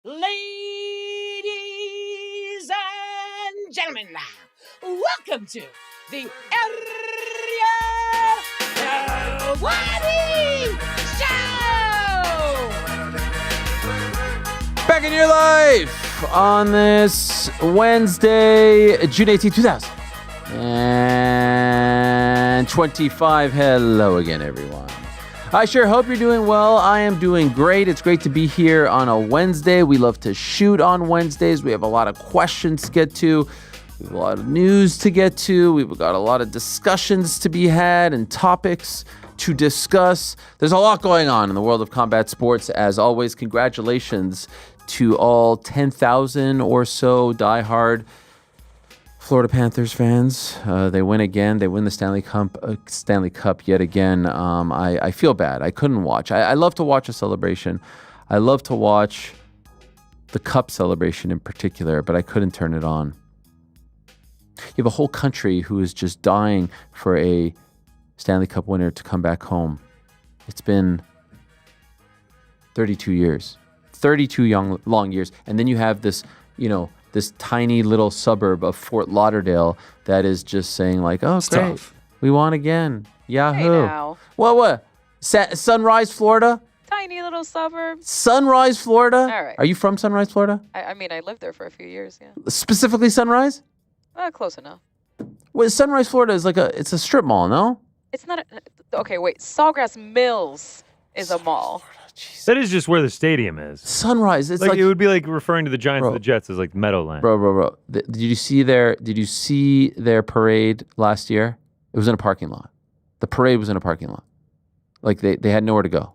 Ladies and gentlemen, welcome to the Ariel Helwani Show! Back in your life on this Wednesday, June 18, 2025. Hello again, everyone. I sure hope you're doing well. I am doing great. It's great to be here on a Wednesday. We love to shoot on Wednesdays. We have a lot of questions to get to. We have a lot of news to get to. We've got a lot of discussions to be had and topics to discuss. There's a lot going on in the world of combat sports. As always, congratulations to all 10,000 or so diehard Florida Panthers fans. They win again. They win the Stanley Cup yet again. I feel bad. I couldn't watch. I love to watch a celebration. I love to watch the Cup celebration in particular, but I couldn't turn it on. You have a whole country who is just dying for a Stanley Cup winner to come back home. It's been 32 years. 32 long years. And then you have this, this tiny little suburb of Fort Lauderdale that is just saying like, oh, great, we won again. Yahoo. Hey now. What? Sunrise, Florida? Tiny little suburb. Sunrise, Florida? All right. Are you from Sunrise, Florida? I lived there for a few years, yeah. Specifically Sunrise? Close enough. Well, Sunrise, Florida is it's a strip mall, no? It's not okay, wait. Sawgrass Mills is a mall. That is just where the stadium is. Sunrise. It's it would be like referring to the Giants and the Jets as like Meadowland. Bro. Did you see their parade last year? It was in a parking lot. The parade was in a parking lot. Like they had nowhere to go.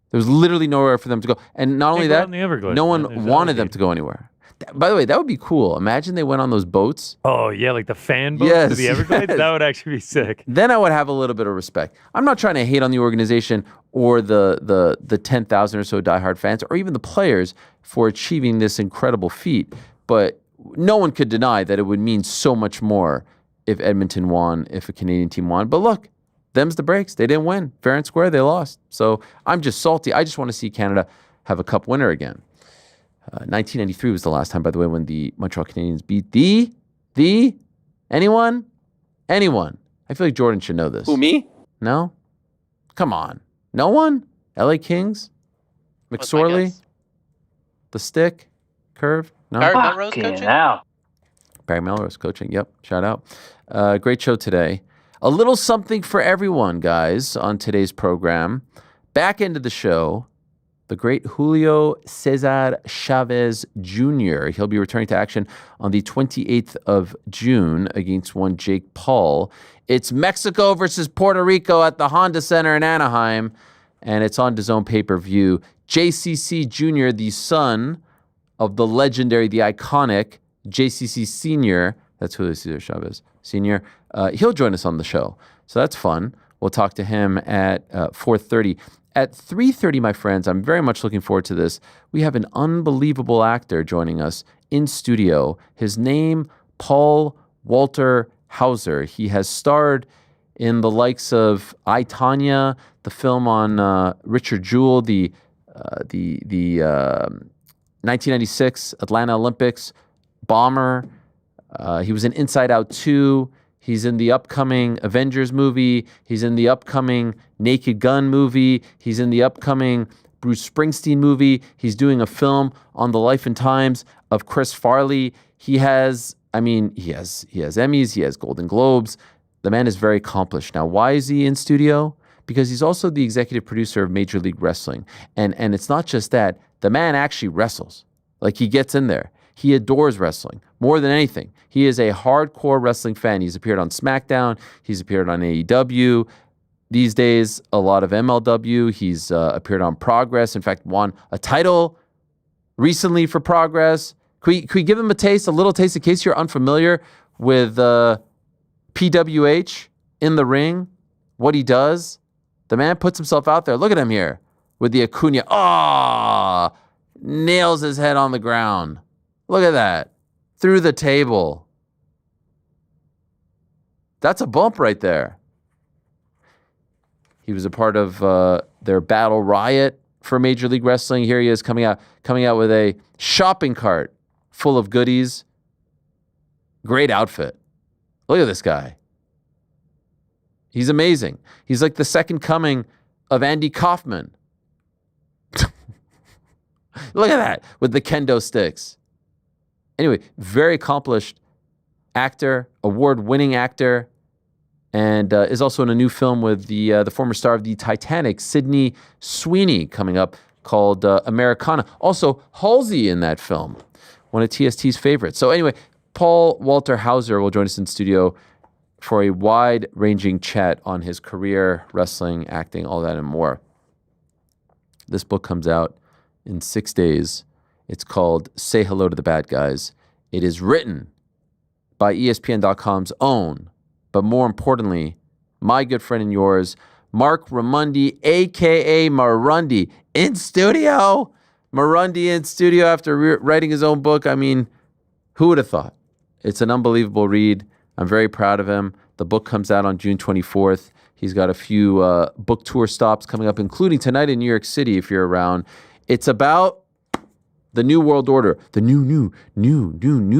There was literally nowhere for them to go. And not only that, no one wanted them to go anywhere. By the way, that would be cool. Imagine they went on those boats. Oh, yeah, like the fan boats to the Everglades? Yes. That would actually be sick. Then I would have a little bit of respect. I'm not trying to hate on the organization or the 10,000 or so diehard fans or even the players for achieving this incredible feat, but no one could deny that it would mean so much more if Edmonton won, if a Canadian team won. But look, them's the breaks. They didn't win. Fair and square, they lost. So I'm just salty. I just want to see Canada have a cup winner again. 1993 was the last time, by the way, when the Montreal Canadiens beat anyone? I feel like Jordan should know this. Who, me? No? Come on. No one? LA Kings? McSorley? The stick? Curve? No? Barry Melrose coaching? Barry Melrose coaching, yep. Shout out. Great show today. A little something for everyone, guys, on today's program. Back into the show, the great Julio César Chávez Jr. He'll be returning to action on the 28th of June against one Jake Paul. It's Mexico versus Puerto Rico at the Honda Center in Anaheim, and it's on DAZN pay-per-view. JCC Jr., the son of the legendary, the iconic JCC Sr., that's Julio César Chávez Sr., he'll join us on the show. So that's fun. We'll talk to him at 4:30. At 3:30, my friends, I'm very much looking forward to this. We have an unbelievable actor joining us in studio. His name, Paul Walter Hauser. He has starred in the likes of I, Tonya, the film on Richard Jewell, the 1996 Atlanta Olympics bomber. He was in Inside Out 2. He's in the upcoming Avengers movie. He's in the upcoming Naked Gun movie. He's in the upcoming Bruce Springsteen movie. He's doing a film on the life and times of Chris Farley. He has Emmys. He has Golden Globes. The man is very accomplished. Now, why is he in studio? Because he's also the executive producer of Major League Wrestling. And it's not just that. The man actually wrestles. Like, he gets in there. He adores wrestling more than anything. He is a hardcore wrestling fan. He's appeared on SmackDown. He's appeared on AEW. These days, a lot of MLW. He's appeared on Progress. In fact, won a title recently for Progress. Could we give him a little taste, in case you're unfamiliar with PWH in the ring, what he does? The man puts himself out there. Look at him here with the Acuna. Nails his head on the ground. Look at that. Through the table. That's a bump right there. He was a part of their Battle Riot for Major League Wrestling. Here he is coming out with a shopping cart full of goodies. Great outfit. Look at this guy. He's amazing. He's like the second coming of Andy Kaufman. Look at that with the kendo sticks. Anyway, very accomplished actor, award-winning actor, and is also in a new film with the former star of the Titanic, Sydney Sweeney, coming up called Americana. Also, Halsey in that film, one of TST's favorites. So anyway, Paul Walter Hauser will join us in studio for a wide-ranging chat on his career, wrestling, acting, all that and more. This book comes out in 6 days. It's called Say Hello to the Bad Guys. It is written by ESPN.com's own, but more importantly, my good friend and yours, Marc Raimondi, a.k.a. Marundi, in studio. Marundi in studio after writing his own book. I mean, who would have thought? It's an unbelievable read. I'm very proud of him. The book comes out on June 24th. He's got a few book tour stops coming up, including tonight in New York City, if you're around. It's about the New World Order, the new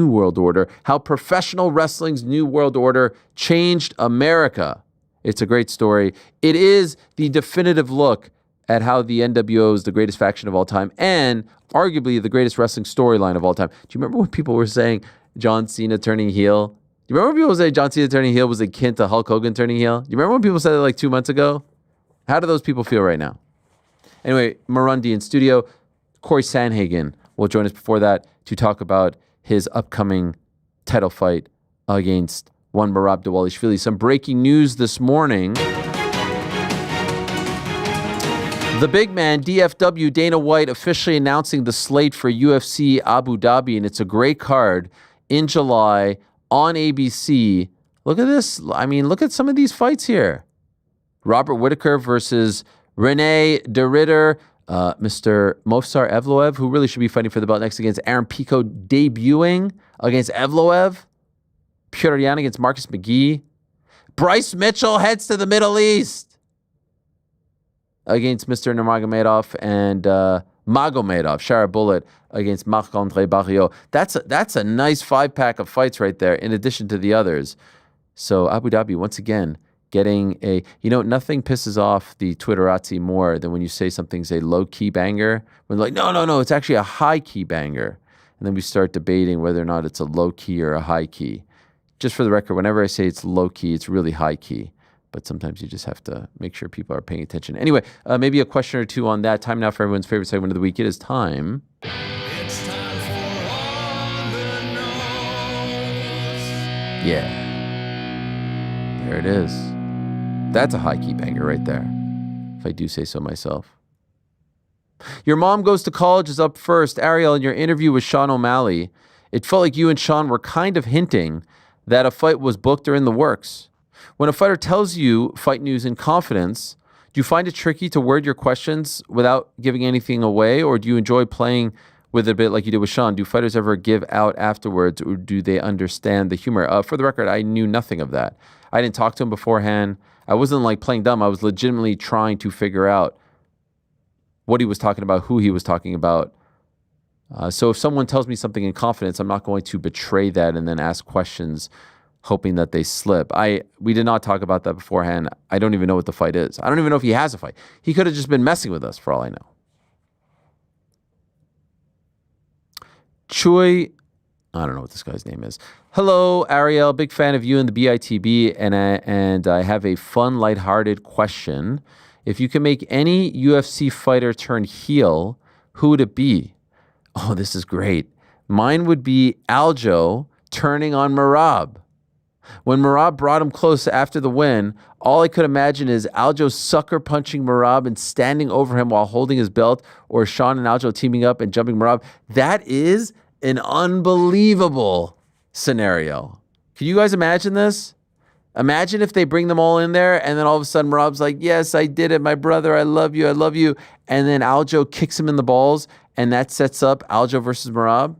World Order, how professional wrestling's New World Order changed America. It's a great story. It is the definitive look at how the NWO is the greatest faction of all time and arguably the greatest wrestling storyline of all time. Do you remember when people were saying John Cena turning heel? Do you remember when people say John Cena turning heel was akin to Hulk Hogan turning heel? Do you remember when people said that like 2 months ago? How do those people feel right now? Anyway, Marundi in studio. Cory Sandhagen will join us before that to talk about his upcoming title fight against one Merab Dvalishvili. Some breaking news this morning. The big man, DFW, Dana White, officially announcing the slate for UFC Abu Dhabi, and it's a great card in July on ABC. Look at this. I mean, look at some of these fights here. Robert Whittaker versus Rene de Ridder. Mr. Movsar Evloev, who really should be fighting for the belt next, against Aaron Pico, debuting against Evloev. Petr Yan against Marcus McGee. Bryce Mitchell heads to the Middle East against Mr. Nurmagomedov, and Magomedov, Shara Bullet against Marc-André Barriault. That's a nice 5-pack of fights right there, in addition to the others. So Abu Dhabi, once again, getting a, nothing pisses off the Twitterazzi more than when you say something's a low-key banger. When they're like, no, it's actually a high-key banger. And then we start debating whether or not it's a low-key or a high-key. Just for the record, whenever I say it's low-key, it's really high-key. But sometimes you just have to make sure people are paying attention. Anyway, maybe a question or two on that. Time now for everyone's favorite segment of the week. It is time. It's time for On the Nose. Yeah. There it is. That's a high-key banger right there, if I do say so myself. Your Mom Goes to College is up first. Ariel, in your interview with Sean O'Malley, it felt like you and Sean were kind of hinting that a fight was booked or in the works. When a fighter tells you fight news in confidence, do you find it tricky to word your questions without giving anything away, or do you enjoy playing with it a bit like you did with Sean? Do fighters ever give out afterwards, or do they understand the humor? For the record, I knew nothing of that. I didn't talk to him beforehand. I wasn't like playing dumb. I was legitimately trying to figure out what he was talking about, who he was talking about. So if someone tells me something in confidence, I'm not going to betray that and then ask questions hoping that they slip. We did not talk about that beforehand. I don't even know what the fight is. I don't even know if he has a fight. He could have just been messing with us for all I know. Choi, I don't know what this guy's name is. Hello, Ariel. Big fan of you and the BITB, and I have a fun, lighthearted question. If you can make any UFC fighter turn heel, who would it be? Oh, this is great. Mine would be Aljo turning on Merab. When Merab brought him close after the win, all I could imagine is Aljo sucker punching Merab and standing over him while holding his belt, or Sean and Aljo teaming up and jumping Merab. That is an unbelievable scenario. Can you guys imagine this? Imagine if they bring them all in there and then all of a sudden Merab's like, yes, I did it, my brother, I love you, I love you. And then Aljo kicks him in the balls and that sets up Aljo versus Merab.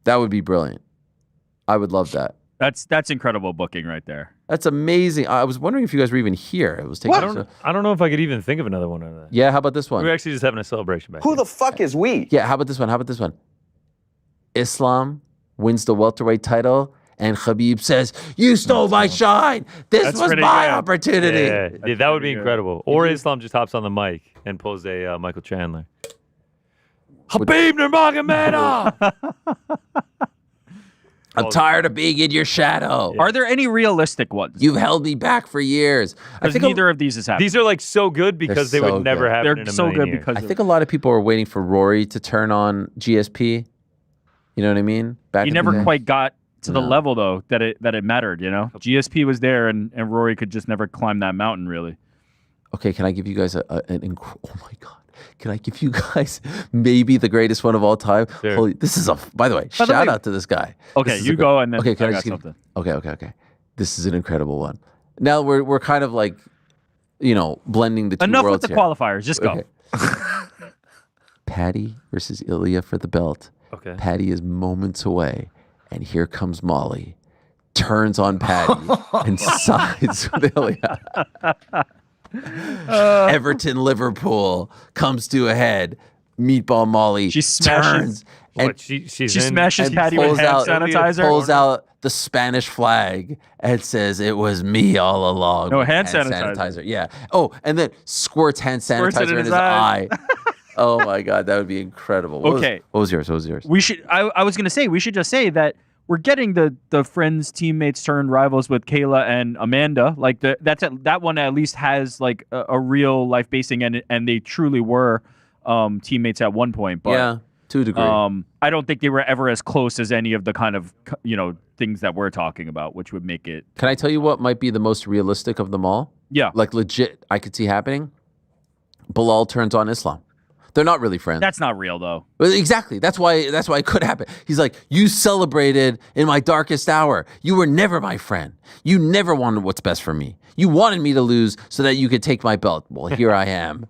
That would be brilliant. I would love that. That's incredible booking right there. That's amazing. I was wondering if you guys were even here. It was taking. I don't know if I could even think of another one of that. Yeah, how about this one? We're actually just having a celebration back Who here. the fuck is we? Yeah, how about this one? How about this one? Islam wins the welterweight title, and Khabib says, "You stole my shine. This was my opportunity." Yeah, that would be incredible. Or Islam just hops on the mic and pulls a Michael Chandler. Khabib Nurmagomedov. I'm tired of being in your shadow. Are there any realistic ones? You've held me back for years. I think neither of these is happening. These are like so good because they so would never good. happen They're in a so million good years. because I think a lot of people were waiting for Rory to turn on GSP. You know what I mean? Back he in the never day. quite got to the No. level though that it mattered. You know, GSP was there, and Rory could just never climb that mountain really. Okay, can I give you guys oh my God. Can I give you guys maybe the greatest one of all time? Sure. Holy, this is by the way, shout out to this guy. Okay, This is you a go and then okay, can I I got just give, something. Okay. This is an incredible one. Now we're kind of like, blending the two Enough with worlds the here. qualifiers. Just go. Okay. Patty versus Ilya for the belt. Okay. Patty is moments away, and here comes Molly, turns on Patty and sides with Ilya. Everton Liverpool comes to a head. Meatball Molly She smashes- turns and What, she She in- smashes and Patty with pulls hand out- sanitizer. pulls out the Spanish flag and says, "It was me all along." No, with hand sanitizer. Yeah. Oh, and then squirts hand Squirts it sanitizer in his eye. Oh my God, that would be incredible. What was yours? We should. I was gonna say we should just say that we're getting the friends, teammates turned rivals with Kayla and Amanda. Like that one at least has like a real life basing, and they truly were teammates at one point. But Yeah, to a degree. I don't think they were ever as close as any of the kind of things that we're talking about, which would make it. Can I tell you what might be the most realistic of them all? Yeah, Like legit, I could see happening. Bilal turns on Islam. They're not really friends. that's not real though. Well, exactly. That's why it could happen. He's like, you celebrated in my darkest hour. You were never my friend. You never wanted what's best for me. You wanted me to lose so that you could take my belt. Well, here I am.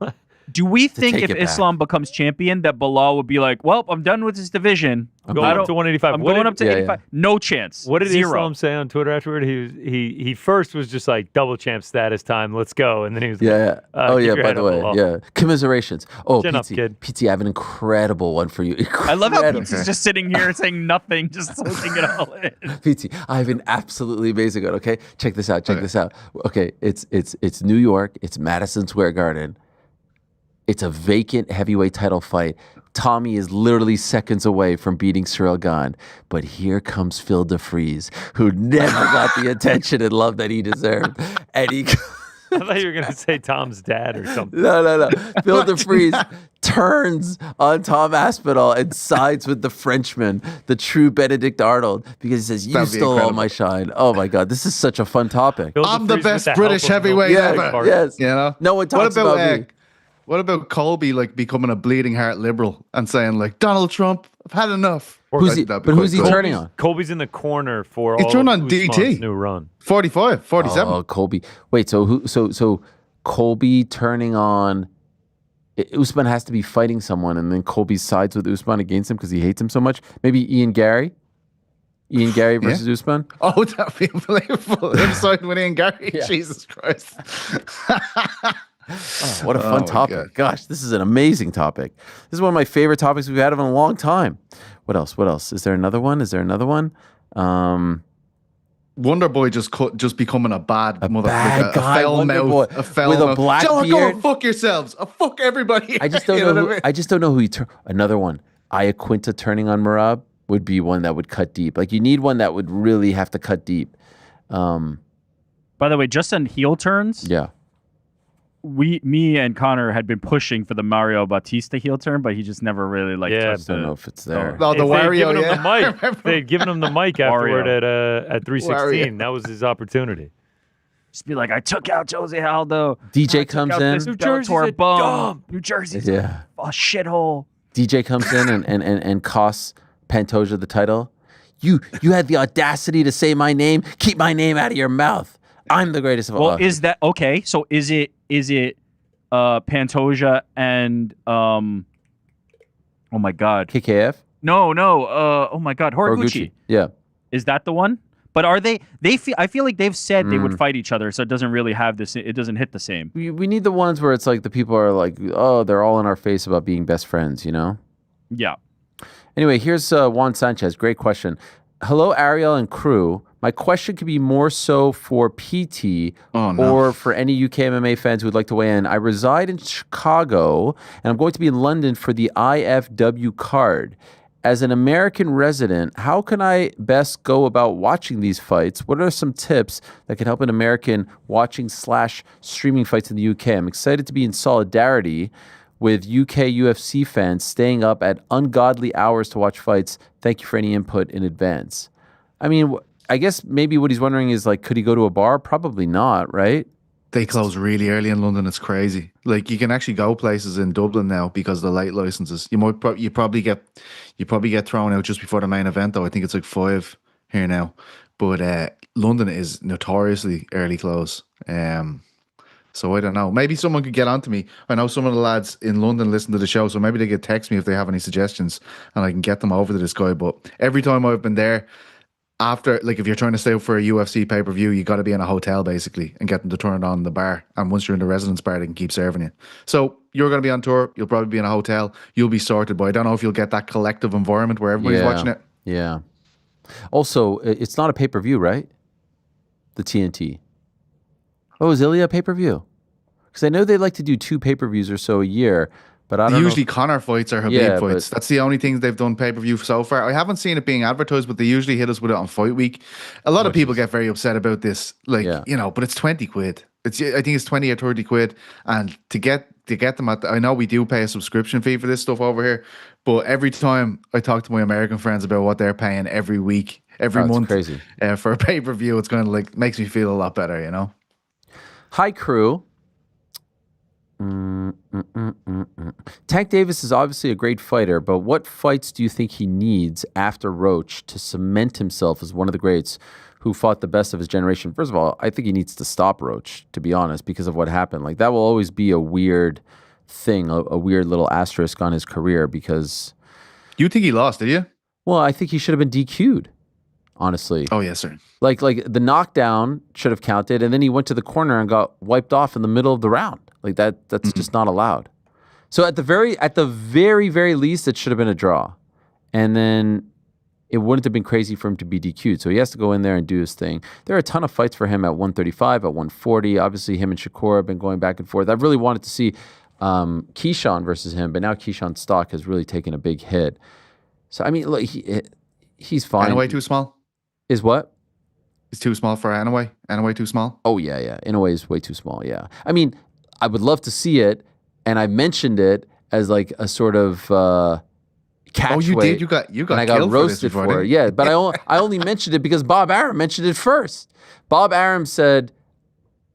Do we think take if it back. Islam becomes champion that Bilal would be like, well, I'm done with this division. I'm going up to 185. I'm going up to 85. No chance. What did Zero. Islam say on Twitter afterward? He first was just like double champ status time. Let's go. And then he was Yeah. like, Oh, keep yeah, your by head the up, way. Bilal. Yeah. Commiserations. Oh, Chin up, PT, kid. PT, I have an incredible one for you. I love how Incredible. Pete's just sitting here saying nothing, just soaking it all in. PT, I have an absolutely amazing one. Okay, check this out. Check this out. Okay, it's New York. It's Madison Square Garden. It's a vacant heavyweight title fight. Tommy is literally seconds away from beating Cyril Gane, but here comes Phil DeFries, who never got the attention and love that he deserved, and he. I thought you were gonna say Tom's dad or something. No. Phil DeFries turns on Tom Aspinall and sides with the Frenchman, the true Benedict Arnold, because he says, "You That'd be stole all incredible. my shine." Oh my God, this is such a fun topic. Phil I'm the DeFries with best help British of heavyweight Bill ever. Clark. Yes. You know? No one talks about me. What about Colby becoming a bleeding heart liberal and saying like, Donald Trump, I've had enough? Who's I he? think that'd be But who's he quite good. turning on? Colby's in the corner for He's all turned of on Usman's DT. new run. 45, 47. Oh, Colby. Wait, so who? So Colby turning on. Usman has to be fighting someone, and then Colby sides with Usman against him because he hates him so much. Maybe Ian Gary. Ian Gary versus Usman. Oh, that'd be unbelievable. Him siding with Ian Gary. Yeah. Jesus Christ. Oh, what a fun my topic. God. Gosh, this is an amazing topic. This is one of my favorite topics we've had in a long time. What else? Is there another one? Wonder Boy just becoming a bad mother, bad like guy, a foul Wonder mouth, Boy, a foul with a mouth. black Go beard. and fuck yourselves. Fuck everybody. I just don't You know. what Who, I mean? I just don't know who he. Another one. Iaquinta turning on Merab would be one that would cut deep. Like you need one that would really have to cut deep. By the way, just on heel turns, Yeah. me and Connor had been pushing for the Mario Bautista heel turn, but he just never really I tried don't know if it's there. Oh, the If they had Wario, given him yeah. the mic, they had given him the mic afterward Wario. at 316. That was his opportunity. Just be like, I took out Jose Aldo. DJ comes in. New Jersey's a bum. dump. New Jersey's Yeah. a shithole. DJ comes in and costs Pantoja the title. You had the audacity to say my name. Keep my name out of your mouth. I'm the greatest of all. Well, is that okay? So is it Pantoja and oh my God, KKF? no, oh my God, Horiguchi. Yeah. Is that the one? But are they? I feel like they've said they would fight each other, so it doesn't really have this. It doesn't hit the same. We need the ones where it's like the people are like, oh, they're all in our face about being best friends, you know? Yeah. Anyway, here's Juan Sanchez. Great question. Hello, Ariel and crew. My question could be more so for PT or for any UK MMA fans who would like to weigh in. I reside in Chicago, and I'm going to be in London for the IFW card. As an American resident, how can I best go about watching these fights? What are some tips that can help an American watching / streaming fights in the UK? I'm excited to be in solidarity with UK UFC fans staying up at ungodly hours to watch fights. Thank you for any input in advance. I mean, I guess maybe what he's wondering is, like, could he go to a bar? Probably not, right? They close really early in London. It's crazy. Like, you can actually go places in Dublin now because of the late licenses. You probably get thrown out just before the main event, though. I think it's like 5 here now. But London is notoriously early close. So I don't know. Maybe someone could get onto me. I know some of the lads in London listen to the show, so maybe they could text me if they have any suggestions, and I can get them over to this guy. But every time I've been there, after, like, if you're trying to stay up for a UFC pay-per-view, you got to be in a hotel basically and get them to turn it on in the bar. And once you're in the residence bar, they can keep serving you. So you're going to be on tour. You'll probably be in a hotel. You'll be sorted, but I don't know if you'll get that collective environment where everybody's watching it. Yeah. Also, it's not a pay-per-view, right? The TNT. Oh, is Ilya a pay-per-view? Because I know they like to do 2 pay-per-views or so a year, but I don't Usually know. Conor fights or Habib fights. That's the only things they've done pay-per-view so far. I haven't seen it being advertised, but they usually hit us with it on Fight Week. A lot of people get very upset about this, like, you know, but it's 20 quid. I think it's 20 or 30 quid. And to get them I know we do pay a subscription fee for this stuff over here, but every time I talk to my American friends about what they're paying every week, every month crazy. For a pay-per-view, it's kind of like makes me feel a lot better, you know? Hi, crew. Tank Davis is obviously a great fighter, but what fights do you think he needs after Roach to cement himself as one of the greats who fought the best of his generation? First of all, I think he needs to stop Roach, to be honest, because of what happened. Like, that will always be a weird thing, a weird little asterisk on his career, because... You think he lost, did you? Well, I think he should have been DQ'd, honestly. Oh, yes, sir. Like the knockdown should have counted, and then he went to the corner and got wiped off in the middle of the round. Like, that's just not allowed. So at the very least, it should have been a draw. And then it wouldn't have been crazy for him to be DQ'd. So he has to go in there and do his thing. There are a ton of fights for him at 135, at 140. Obviously, him and Shakur have been going back and forth. I've really wanted to see Keyshawn versus him, but now Keyshawn's stock has really taken a big hit. So, I mean, look, he's fine. Inoue too small? Is what? He's too small for Inoue? Inoue too small? Oh, yeah. Inoue is way too small, yeah. I mean, I would love to see it, and I mentioned it as like a sort of catchway. Oh, you did? You got and I got roasted for it. Yeah, but I only mentioned it because Bob Arum mentioned it first. Bob Arum said,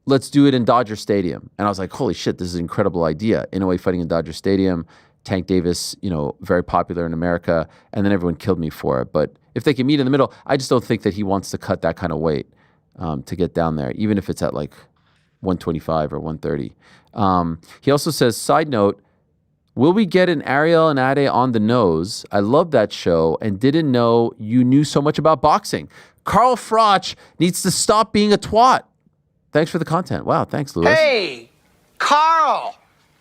let's do it in Dodger Stadium. And I was like, holy shit, this is an incredible idea. Inoue fighting in Dodger Stadium, Tank Davis, you know, very popular in America, and then everyone killed me for it. But if they can meet in the middle, I just don't think that he wants to cut that kind of weight to get down there, even if it's at like 125 or 130. He also says, side note, will we get an Ariel and Ade on the nose? I love that show and didn't know you knew so much about boxing. Carl Froch needs to stop being a twat. Thanks for the content. Wow, thanks, Lewis. Hey, Carl,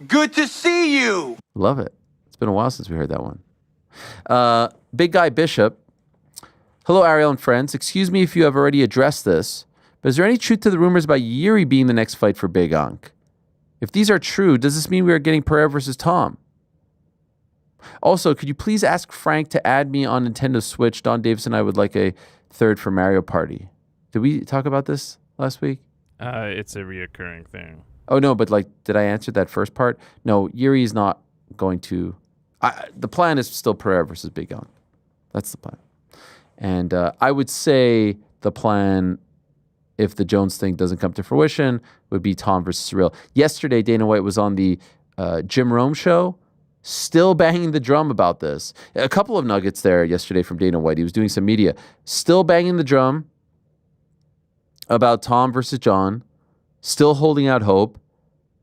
good to see you. Love it. It's been a while since we heard that one. Big Guy Bishop. Hello, Ariel and friends. Excuse me if you have already addressed this, but is there any truth to the rumors about Yuri being the next fight for Big Unk? If these are true, does this mean we are getting Pereira versus Tom? Also, could you please ask Frank to add me on Nintendo Switch? Don Davis and I would like a third for Mario Party. Did we talk about this last week? It's a reoccurring thing. Oh, no, but like, did I answer that first part? No, Yuri is not going to... the plan is still Pereira versus Big Unk. That's the plan. And I would say the plan, if the Jones thing doesn't come to fruition, would be Tom versus Cyril. Yesterday, Dana White was on the Jim Rome show, still banging the drum about this. A couple of nuggets there yesterday from Dana White. He was doing some media. Still banging the drum about Tom versus John, still holding out hope.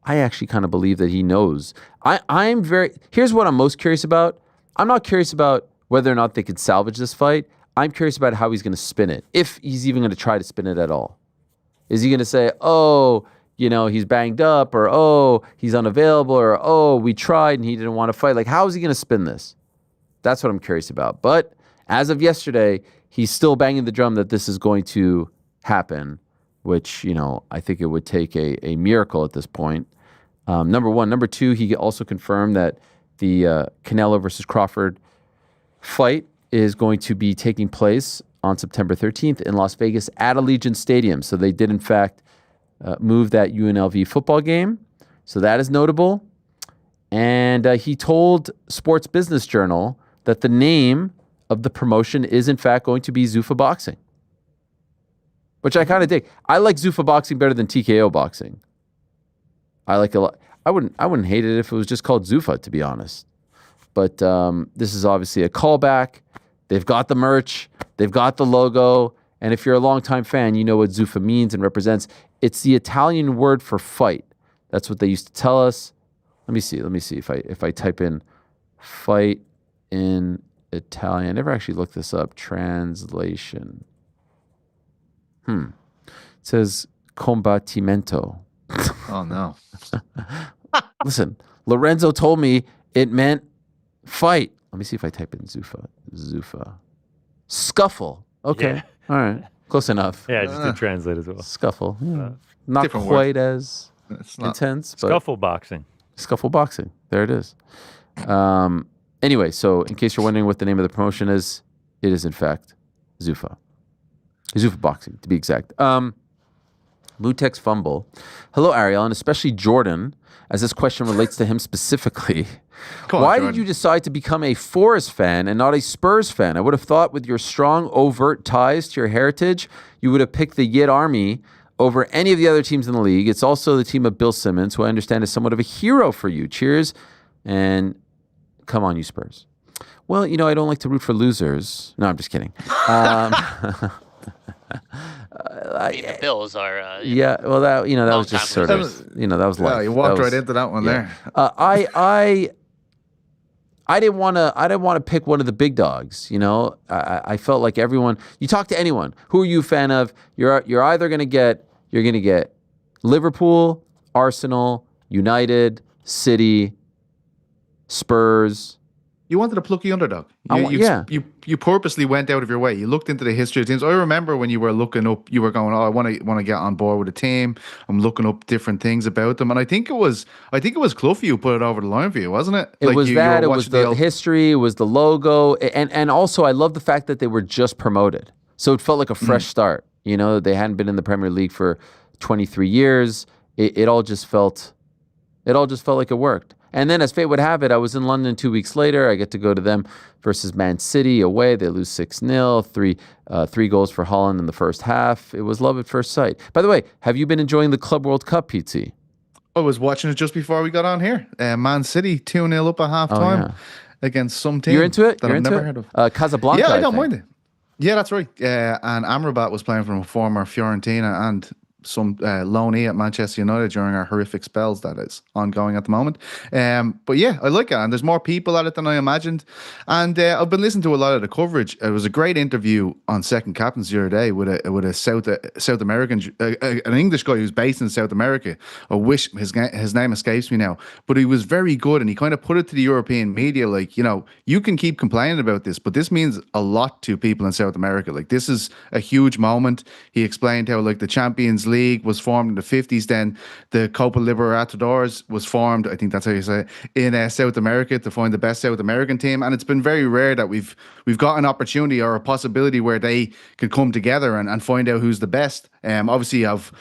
I actually kind of believe that he knows. Here's what I'm most curious about. I'm not curious about whether or not they could salvage this fight. I'm curious about how he's going to spin it, if he's even going to try to spin it at all. Is he going to say, oh, he's banged up, or oh, he's unavailable, or oh, we tried and he didn't want to fight? Like, how is he going to spin this? That's what I'm curious about. But as of yesterday, he's still banging the drum that this is going to happen, which, I think it would take a miracle at this point. Number one. Number two, he also confirmed that the Canelo versus Crawford fight is going to be taking place on September 13th in Las Vegas at Allegiant Stadium. So they did, in fact, move that UNLV football game. So that is notable. And he told Sports Business Journal that the name of the promotion is, in fact, going to be Zuffa Boxing, which I kind of dig. I like Zuffa Boxing better than TKO Boxing. I like a lot. I wouldn't hate it if it was just called Zuffa, to be honest. But this is obviously a callback. They've got the merch. They've got the logo. And if you're a longtime fan, you know what Zuffa means and represents. It's the Italian word for fight. That's what they used to tell us. Let me see if I type in fight in Italian. I never actually looked this up. Translation. It says combattimento. Oh, no. Listen, Lorenzo told me it meant fight. Let me see if I type in Zuffa. Scuffle. Okay. Yeah. All right. Close enough. Yeah, just to translate as well. Scuffle. Yeah. Not Different quite word. as intense, but Scuffle boxing. Scuffle boxing. There it is. Anyway, so in case you're wondering what the name of the promotion is, it is in fact Zuffa. Zuffa Boxing, to be exact. Mutek's fumble. Hello, Ariel, and especially Jordan, as this question relates to him specifically. Why did you decide to become a Forest fan and not a Spurs fan? I would have thought with your strong, overt ties to your heritage, you would have picked the Yid Army over any of the other teams in the league. It's also the team of Bill Simmons, who I understand is somewhat of a hero for you. Cheers, and come on, you Spurs. Well, I don't like to root for losers. No, I'm just kidding. The Bills are. Yeah, well, that was just sort of, that was life. Yeah, you walked right into that one there. I didn't want to pick one of the big dogs. I felt like everyone. You talk to anyone, who are you a fan of? You're either going to get Liverpool, Arsenal, United, City, Spurs. You wanted a plucky underdog. You purposely went out of your way. You looked into the history of teams. I remember when you were looking up, you were going, "Oh, I want to get on board with a team." I'm looking up different things about them, and I think it was Cloughy who put it over the line for you, wasn't it? It was that. It was the history. It was the logo, and also I love the fact that they were just promoted, so it felt like a fresh start. They hadn't been in the Premier League for 23 years. It all just felt like it worked. And then, as fate would have it, I was in London 2 weeks later. I get to go to them versus Man City away. They lose 6-0, three goals for Holland in the first half. It was love at first sight. By the way, have you been enjoying the Club World Cup, Pete? I was watching it just before we got on here. Man City 2-0 up at halftime against some team. You're into it? That I've never heard of. Casablanca. Yeah, I don't mind it. Yeah, that's right. And Amrabat was playing from a former Fiorentina and some loanee at Manchester United during our horrific spells that is ongoing at the moment. But yeah, I like it, and there's more people at it than I imagined. And I've been listening to a lot of the coverage. It was a great interview on Second Captains the other day with a South American, an English guy who's based in South America. I wish his name escapes me now, but he was very good, and he kind of put it to the European media like, you can keep complaining about this, but this means a lot to people in South America. Like, this is a huge moment. He explained how the Champions League was formed in the 50s. Then the Copa Libertadores was formed, I think that's how you say it, in South America to find the best South American team. And it's been very rare that we've got an opportunity or a possibility where they could come together and find out who's the best. Obviously, you have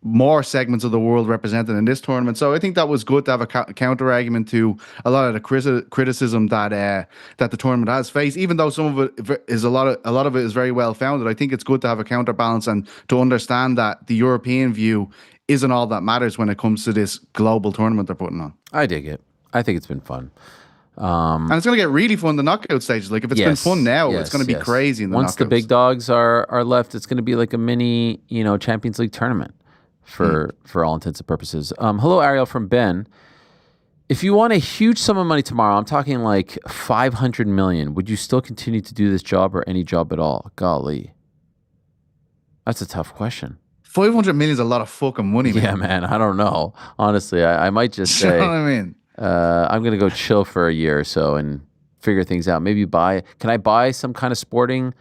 more segments of the world represented in this tournament, so I think that was good to have a counter argument to a lot of the criticism that the tournament has faced. Even though some of it is a lot of it is very well founded, I think it's good to have a counterbalance and to understand that the European view isn't all that matters when it comes to this global tournament they're putting on. I dig it. I think it's been fun. And it's going to get really fun in the knockout stages. Like, if it's been fun now, it's going to be crazy in the Once knockouts. the big dogs are left, it's going to be like a mini, Champions League tournament for all intents and purposes. Hello, Ariel from Ben. If you won a huge sum of money tomorrow, I'm talking like 500 million, would you still continue to do this job or any job at all? Golly. That's a tough question. 500 million is a lot of fucking money, man. Yeah, man. I don't know. Honestly, I might just say, You know what I mean? I'm going to go chill for a year or so and figure things out. Maybe can I buy some kind of sporting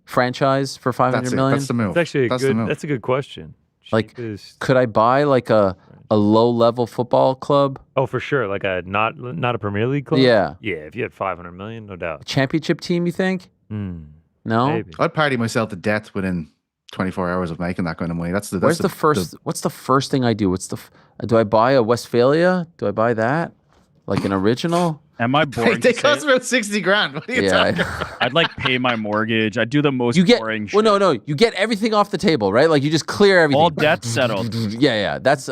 franchise for 500 million? That's the move. It's actually That's the move. that's a good question. Like, Cheapest- could I buy like a low-level football club? Oh, for sure. Like a not a Premier League club? Yeah. Yeah, if you had 500 million, no doubt. Championship team, you think? No? Maybe. I'd party myself to death within 24 hours of making that kind of money. What's the first thing I do? Do I buy a Westphalia? Do I buy that? Like an original? Am I boring? They to cost say? about 60 grand. What are you talking about? I'd like pay my mortgage. I'd do the most boring shit. Well, no. You get everything off the table, right? Like you just clear everything. All debts settled. Yeah. That's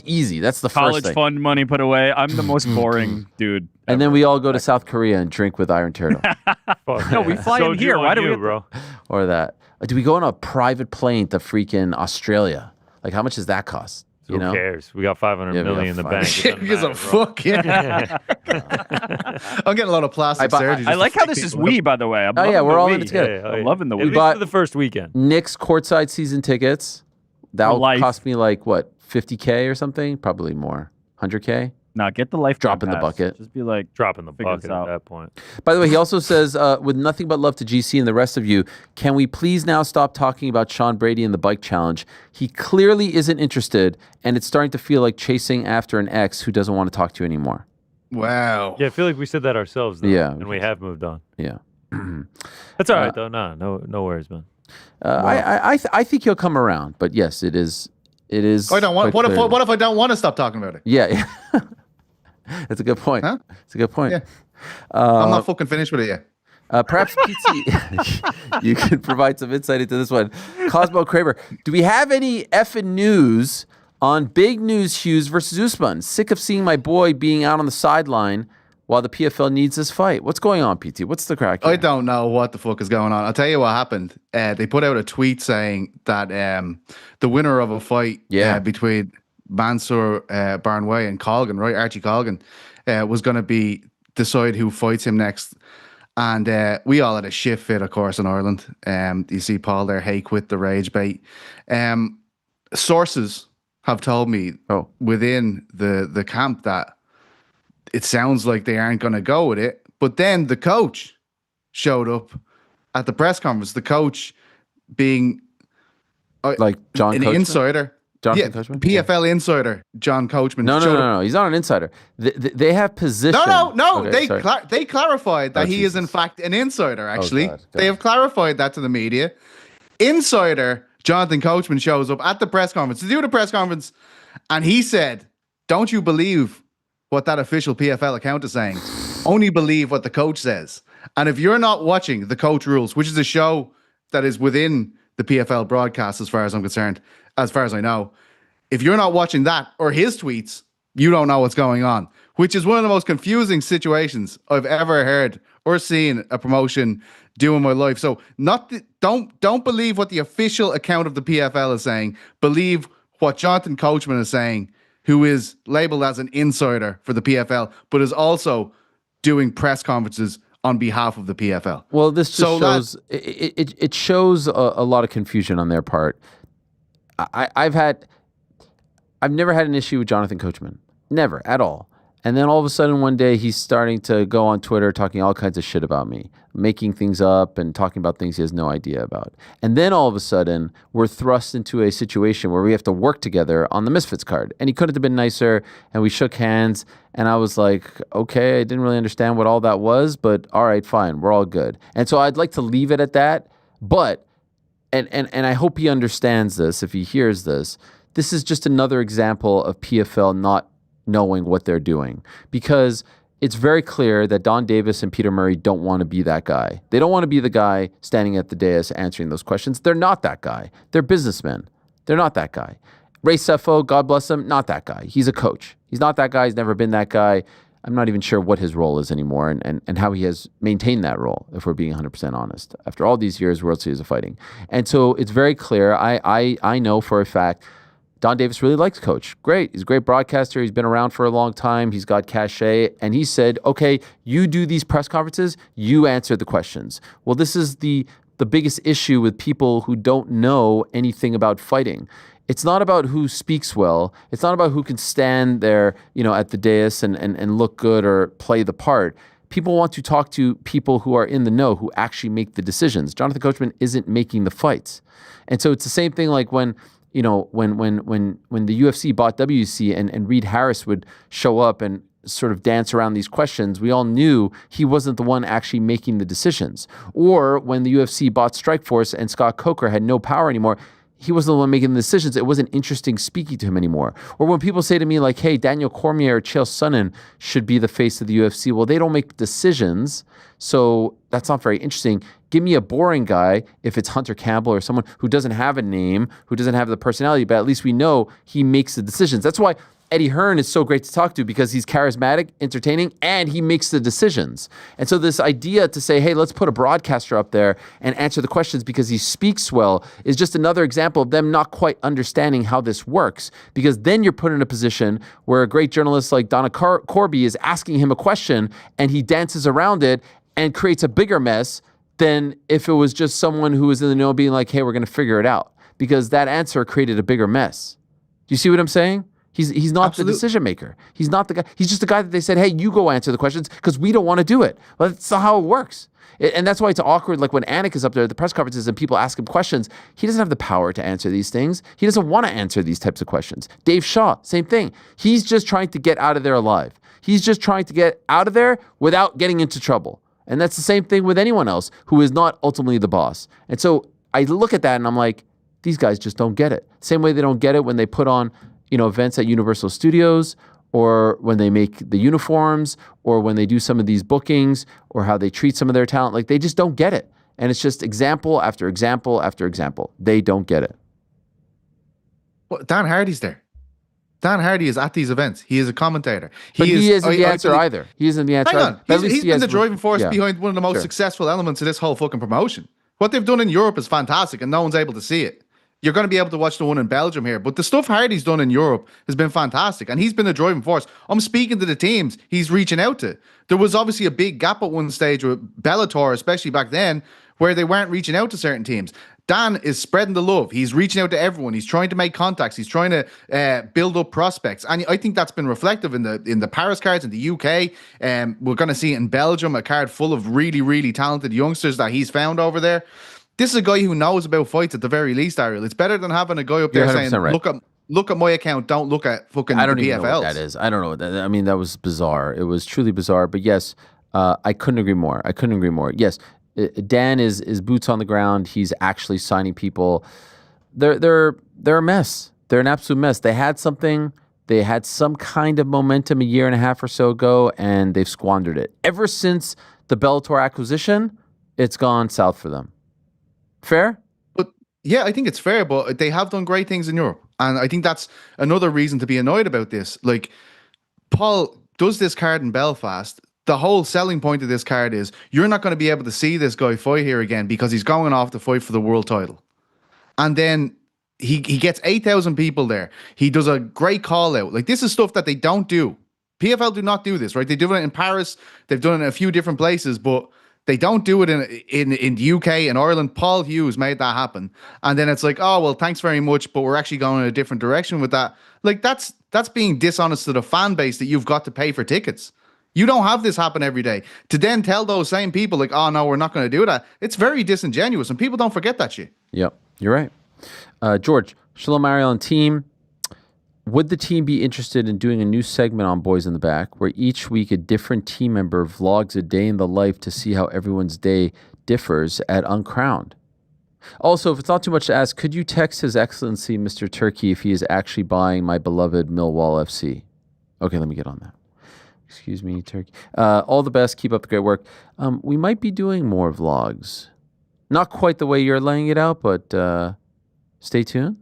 easy. That's the College first thing. fund money put away. I'm the most boring dude. And then we all go to South Korea and drink with Iron Turtle. No, we fly in here. Why do we, bro? Or that. Do we go on a private plane to freaking Australia? Like how much does that cost? Who cares? We got 500 million in the bank. Who gives a fuck? Yeah. I'm getting a lot of plastic surgery. I like how this is we, by the way. I'm we're all in we. it together. I'm loving the At we. least for the first weekend. Knicks courtside season tickets. That'll life. cost me like what, 50K or something? Probably more. 100K? Nah, get the life. Drop in the bucket. Just be like Dropping the figure bucket this at out. that point. By the way, he also says, with nothing but love to GC and the rest of you, can we please now stop talking about Sean Brady and the bike challenge? He clearly isn't interested, and it's starting to feel like chasing after an ex who doesn't want to talk to you anymore. Wow. Yeah, I feel like we said that ourselves, though. Yeah. And we have moved on. Yeah. That's all right, though. No worries, man. I think he'll come around, but yes, it is. I don't want. quite clear. What if I don't want to stop talking about it? Yeah. That's a good point. Huh? It's a good point. Yeah. I'm not fucking finished with it yet. Perhaps PT, you can provide some insight into this one. Cosmo Kramer, do we have any effing news on big news Hughes versus Usman? Sick of seeing my boy being out on the sideline while the PFL needs this fight. What's going on, PT? What's the crack here? I don't know what the fuck is going on. I'll tell you what happened. They put out a tweet saying that the winner of a fight between Mansour Barnway and Colgan, right? Archie Colgan, was going to decide who fights him next. And we all had a shit fit, of course, in Ireland. You see Paul there, hey, quit the rage bait. Sources have told me within the camp that it sounds like they aren't going to go with it. But then the coach showed up at the press conference. The coach being like John an Coachman? Insider. Jonathan Coachman? PFL insider John Coachman. No. He's not an insider. They have position. No. Okay, they clarified that he is in fact an insider. Actually, they have clarified that to the media. Insider Jonathan Coachman shows up at the press conference to do the press conference, and he said, "Don't you believe what that official PFL account is saying? Only believe what the coach says. And if you're not watching The Coach Rules, which is a show that is within the PFL broadcast, as far as I'm concerned." As far as I know, if you're not watching that or his tweets, you don't know what's going on, which is one of the most confusing situations I've ever heard or seen a promotion do in my life. So don't believe what the official account of the PFL is saying. Believe what Jonathan Coachman is saying, who is labeled as an insider for the PFL, but is also doing press conferences on behalf of the PFL. Well, this just shows it shows a lot of confusion on their part. I've never had an issue with Jonathan Coachman. Never, at all. And then all of a sudden one day he's starting to go on Twitter talking all kinds of shit about me, making things up and talking about things he has no idea about. And then all of a sudden we're thrust into a situation where we have to work together on the Misfits card. And he couldn't have been nicer, and we shook hands, and I was like, okay, I didn't really understand what all that was, but all right, fine, we're all good. And so I'd like to leave it at that, but And I hope he understands this, if he hears this. This is just another example of PFL not knowing what they're doing, because it's very clear that Don Davis and Peter Murray don't want to be that guy. They don't want to be the guy standing at the dais answering those questions. They're not that guy. They're businessmen. They're not that guy. Ray Sefo, God bless him, not that guy. He's a coach. He's not that guy. He's never been that guy. I'm not even sure what his role is anymore and how he has maintained that role, if we're being 100% honest, after all these years World Series of fighting. And so it's very clear. I know for a fact Don Davis really likes Coach. Great. He's a great broadcaster. He's been around for a long time. He's got cachet. And he said, okay, you do these press conferences, you answer the questions. Well, this is the biggest issue with people who don't know anything about fighting. It's not about who speaks well. It's not about who can stand there, at the dais and look good or play the part. People want to talk to people who are in the know, who actually make the decisions. Jonathan Coachman isn't making the fights. And so it's the same thing like when the UFC bought WC and Reed Harris would show up and sort of dance around these questions, we all knew he wasn't the one actually making the decisions. Or when the UFC bought Strikeforce and Scott Coker had no power anymore, he wasn't the one making the decisions. It wasn't interesting speaking to him anymore. Or when people say to me like, hey, Daniel Cormier or Chael Sonnen should be the face of the UFC. Well, they don't make decisions, so that's not very interesting. Give me a boring guy if it's Hunter Campbell or someone who doesn't have a name, who doesn't have the personality, but at least we know he makes the decisions. That's why Eddie Hearn is so great to talk to, because he's charismatic, entertaining, and he makes the decisions. And so this idea to say, hey, let's put a broadcaster up there and answer the questions because he speaks well is just another example of them not quite understanding how this works, because then you're put in a position where a great journalist like Donna Corby is asking him a question and he dances around it and creates a bigger mess than if it was just someone who was in the know being like, hey, we're going to figure it out, because that answer created a bigger mess. Do you see what I'm saying? He's not Absolutely. the decision maker. He's not the guy. He's just the guy that they said, hey, you go answer the questions because we don't want to do it. Well, that's not how it works. And that's why it's awkward. Like when Anik is up there at the press conferences and people ask him questions, he doesn't have the power to answer these things. He doesn't want to answer these types of questions. Dave Shaw, same thing. He's just trying to get out of there alive. He's just trying to get out of there without getting into trouble. And that's the same thing with anyone else who is not ultimately the boss. And so I look at that and I'm like, these guys just don't get it. Same way they don't get it when they put on events at Universal Studios, or when they make the uniforms, or when they do some of these bookings, or how they treat some of their talent. Like, they just don't get it. And it's just example after example after example. They don't get it. Well, Dan Hardy's there. Dan Hardy is at these events. He is a commentator. He isn't the answer either. He isn't the answer Hang either. on. He's been the driving force yeah. behind one of the most Sure. successful elements of this whole fucking promotion. What they've done in Europe is fantastic, and no one's able to see it. You're going to be able to watch the one in Belgium here. But the stuff Hardy's done in Europe has been fantastic. And he's been the driving force. I'm speaking to the teams he's reaching out to. There was obviously a big gap at one stage with Bellator, especially back then, where they weren't reaching out to certain teams. Dan is spreading the love. He's reaching out to everyone. He's trying to make contacts. He's trying to build up prospects. And I think that's been reflective in the Paris cards in the UK. We're going to see it in Belgium, a card full of really, really talented youngsters that he's found over there. This is a guy who knows about fights at the very least, Ariel. It's better than having a guy up there saying, right. look at my account, don't look at fucking I don't the even PFLs. know what that is. I don't know what that is. I mean, that was bizarre. It was truly bizarre. But yes, I couldn't agree more. Yes, Dan is boots on the ground. He's actually signing people. They're a mess. They're an absolute mess. They had something. They had some kind of momentum a year and a half or so ago, and they've squandered it. Ever since the Bellator acquisition, it's gone south for them. Fair? But yeah, I think it's fair, but they have done great things in Europe. And I think that's another reason to be annoyed about this. Like, Paul does this card in Belfast. The whole selling point of this card is you're not going to be able to see this guy fight here again because he's going off to fight for the world title. And then he gets 8,000 people there. He does a great call out. Like, this is stuff that they don't do. PFL do not do this, right? They do it in Paris. They've done it in a few different places, but they don't do it in the UK and Ireland. Paul Hughes made that happen. And then it's like, oh, well, thanks very much, but we're actually going in a different direction with that. Like, that's being dishonest to the fan base that you've got to pay for tickets. You don't have this happen every day. To then tell those same people, like, oh, no, we're not going to do that. It's very disingenuous, and people don't forget that shit. Yep, you're right. George, Shalom Ariel and team. Would the team be interested in doing a new segment on Boys in the Back where each week a different team member vlogs a day in the life to see how everyone's day differs at Uncrowned? Also, if it's not too much to ask, could you text His Excellency Mr. Turkey if he is actually buying my beloved Millwall FC? Okay, let me get on that. Excuse me, Turkey. All the best. Keep up the great work. We might be doing more vlogs. Not quite the way you're laying it out, but stay tuned.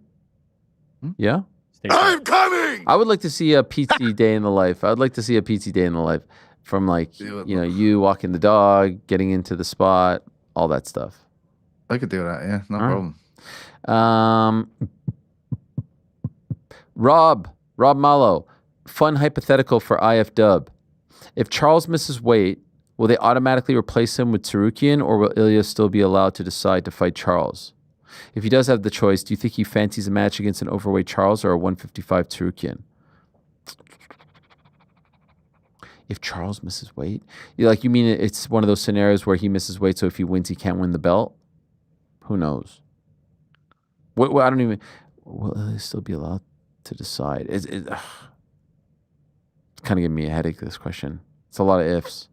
Yeah? I'm coming! I would like to see a PT day in the life. I would like to see a PT day in the life from, like, you walking the dog, getting into the spot, all that stuff. I could do that, yeah, no problem. Rob Malo, fun hypothetical for IF Dub. If Charles misses weight, will they automatically replace him with Tsarukyan, or will Ilya still be allowed to decide to fight Charles? If he does have the choice, do you think he fancies a match against an overweight Charles or a 155 Tsarukyan? If Charles misses weight? You mean it's one of those scenarios where he misses weight, so if he wins, he can't win the belt? Who knows? What I don't even... Will Ilya still be allowed to decide? It's kind of giving me a headache, this question. It's a lot of ifs.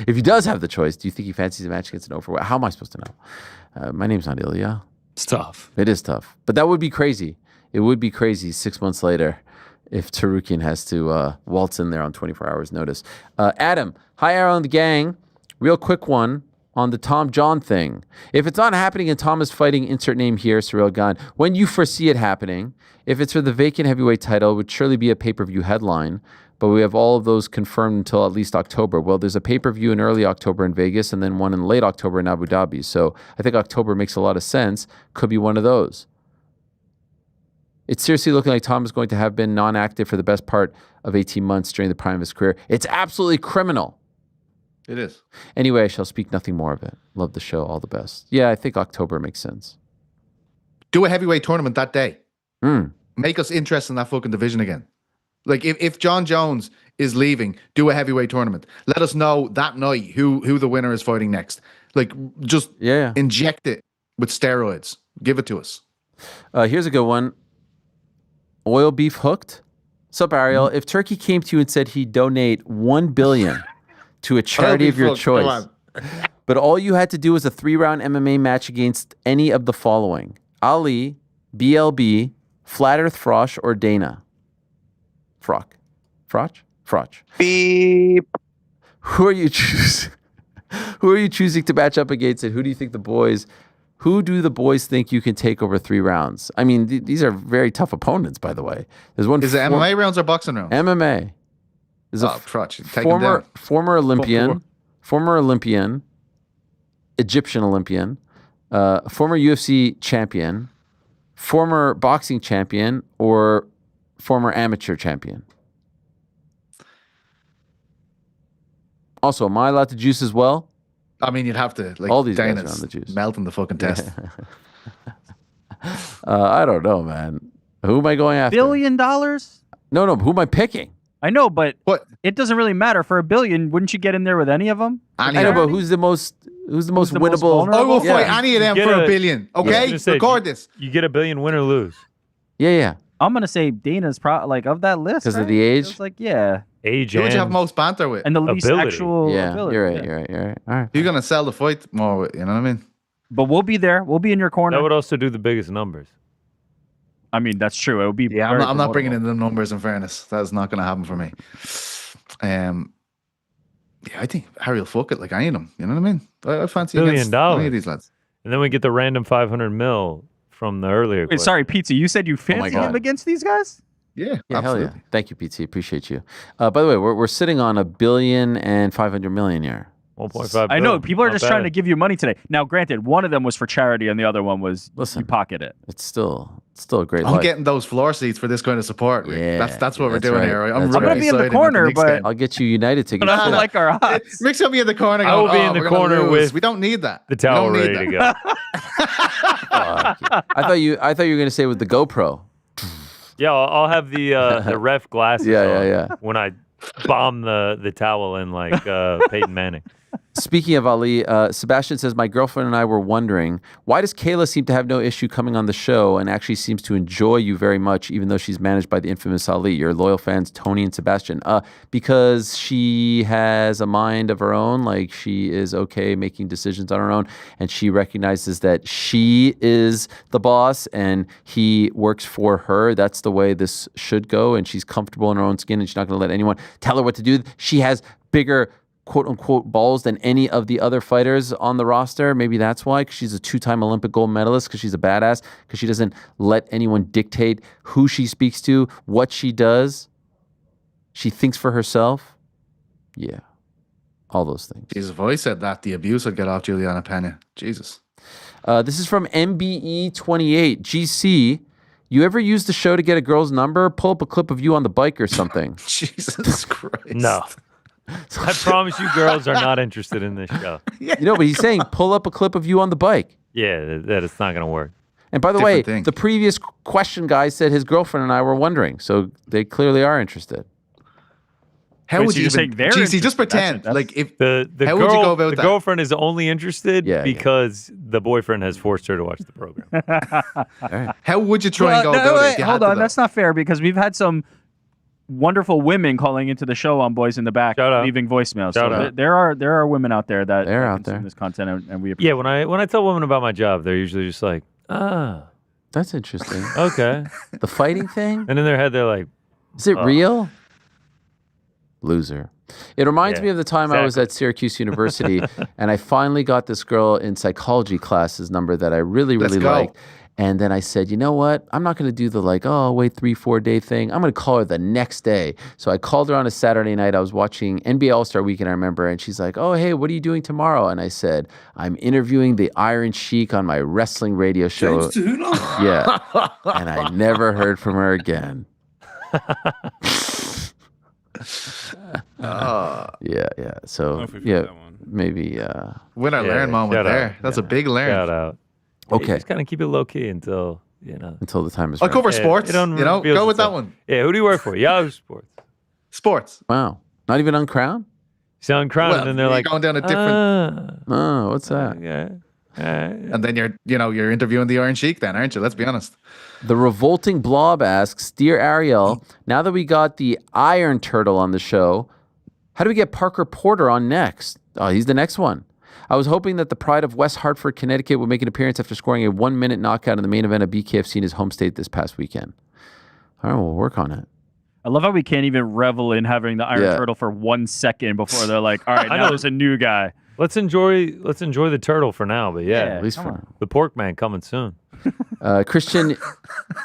If he does have the choice, do you think he fancies a match against an overweight? How am I supposed to know? My name's not Ilya. It's tough. It is tough. But that would be crazy. It would be crazy 6 months later if Tsarukyan has to waltz in there on 24 hours notice. Adam, hi, Aaron and the gang. Real quick one on the Tom John thing. If it's not happening and Tom is fighting, insert name here, Cyril Gane, when you foresee it happening, if it's for the vacant heavyweight title, it would surely be a pay-per-view headline, but we have all of those confirmed until at least October. Well, there's a pay-per-view in early October in Vegas and then one in late October in Abu Dhabi. So I think October makes a lot of sense. Could be one of those. It's seriously looking like Tom is going to have been non-active for the best part of 18 months during the prime of his career. It's absolutely criminal. It is. Anyway, I shall speak nothing more of it. Love the show. All the best. Yeah, I think October makes sense. Do a heavyweight tournament that day. Make us interested in that fucking division again. Like if John Jones is leaving, do a heavyweight tournament. Let us know that night who the winner is fighting next. Like just inject it with steroids. Give it to us. Here's a good one. Oil beef hooked. Sup, Ariel? If Turkey came to you and said he'd donate $1 billion to a charity of your choice, but all you had to do was a 3-round MMA match against any of the following: Ali, BLB, Flat Earth Frosh, or Dana. Froch. Beep. Who are you choosing? Who are you choosing to match up against, and who do the boys think you can take over 3 rounds? I mean, these are very tough opponents, by the way. There's one. Is it MMA rounds or boxing rounds? MMA. Is a former Olympian, Egyptian Olympian, former UFC champion, former boxing champion, or former amateur champion. Also, am I allowed to juice as well? I mean, you'd have to. Like, all these guys Dana's are on the juice. Melting the fucking test. I don't know, man. Who am I going after? $1 billion? No. Who am I picking? I know, but it doesn't really matter. For $1 billion, wouldn't you get in there with any of them? I know, but who's the most winnable? I will fight any of them for $1 billion. Okay, record this. You get $1 billion, win or lose. Yeah. I'm gonna say Dana's probably like of that list because of the age. It's like age. Who would you have most banter with? And the least actual ability. You're right. All right. You're gonna sell the fight more with, you know what I mean? But we'll be there. We'll be in your corner. That would also do the biggest numbers. I mean, that's true. It would be. Yeah, I'm not bringing in the numbers. In fairness, that's not going to happen for me. Yeah, I think Harry will fuck it like any of them. You know what I mean? I fancy $1 against billion. any of these lads. And then we get the random 500 mil from the earlier. Wait, sorry, Pizza. You said you fancy him against these guys? Yeah, hell yeah. Thank you, PT. Appreciate you. By the way, we're sitting on $1 billion and 500 million here. 1.5. I know people are just trying to give you money today. Now, granted, one of them was for charity and the other one was you pocket it. It's still a great. I'm getting those floor seats for this kind of support. Rick. Yeah, that's what we're doing right. here. I'm gonna be in the corner, but I'll get you United tickets. I don't like our odds. Rick's gonna be in the corner. I will be in the corner with. We don't need that. The towel ready to go. I thought you were gonna say with the GoPro. Yeah, I'll have the ref glasses. Yeah. When I bomb the towel in like Peyton Manning. Speaking of Ali, Sebastian says, my girlfriend and I were wondering, why does Kayla seem to have no issue coming on the show and actually seems to enjoy you very much, even though she's managed by the infamous Ali? Your loyal fans, Tony and Sebastian. Because she has a mind of her own, like she is okay making decisions on her own, and she recognizes that she is the boss and he works for her. That's the way this should go, and she's comfortable in her own skin, and she's not going to let anyone tell her what to do. She has bigger quote-unquote balls than any of the other fighters on the roster. Maybe that's why, because she's a 2-time Olympic gold medalist, because she's a badass, because she doesn't let anyone dictate who she speaks to, what she does. She thinks for herself. Yeah. All those things. Jesus, if I said that, the abuse would get off Juliana Pena. Jesus. This is from MBE28. GC, You ever use the show to get a girl's number? Pull up a clip of you on the bike or something. Jesus Christ. No. I promise you girls are not interested in this show. You know, but he's saying pull up a clip of you on the bike. Yeah, that it's not going to work. And by the Different way, thing. the previous question guy said his girlfriend and I were wondering, so they clearly are interested. How Wait, would so you you're even... saying they're GC, just interested. pretend. That's- like, if... The How girl, would you go about the that? girlfriend is only interested Yeah, yeah. because the boyfriend has forced her to watch the program. How would you try and go about it? if you had hold to, on, though? that's not fair because we've had some wonderful women calling into the show on Boys in the Back, Shout out. leaving voicemails. Shout so out. there are women out there that They're that out consume there. this content, and we Yeah, when I tell women about my job, they're usually just like, That's interesting. okay. The fighting thing? And in their head, they're like, Is it real? Loser. It reminds Yeah, me of the time I was exactly. at Syracuse University and I finally got this girl in psychology class's number that I really, Let's really go. liked. And then I said, you know what? I'm not going to do the like, oh, wait, 3-4 day thing. I'm going to call her the next day. So I called her on a Saturday night. I was watching NBA All-Star Weekend, I remember. And she's like, oh, hey, what are you doing tomorrow? And I said, I'm interviewing the Iron Sheik on my wrestling radio show. Yeah. And I never heard from her again. Yeah. So, if we've yeah, heard that one. maybe. Win or Yeah, learn moment shout out. there. That's a big learn. shout out. Okay. You just kind of keep it low key until, Until the time is I'll right. cover Yeah, sports. it don't You know, reveal go with that itself. one. Yeah, who do you work for? Yahoo Sports. Sports. Wow. Not even Uncrowned? Sound crown, Well, and then they're you're like, going down a different. Oh, what's that? yeah. And then you're interviewing the Iron Sheik, then, aren't you? Let's be honest. The Revolting Blob asks, Dear Ariel, now that we got the Iron Turtle on the show, how do we get Parker Porter on next? Oh, he's the next one. I was hoping that the pride of West Hartford, Connecticut would make an appearance after scoring a 1-minute knockout in the main event of BKFC in his home state this past weekend. All right, we'll work on it. I love how we can't even revel in having the Iron Yeah. Turtle for 1 second before they're like, all right, I now know. there's a new guy. Let's enjoy the turtle for now, but yeah, At least come for on. the pork man coming soon. Christian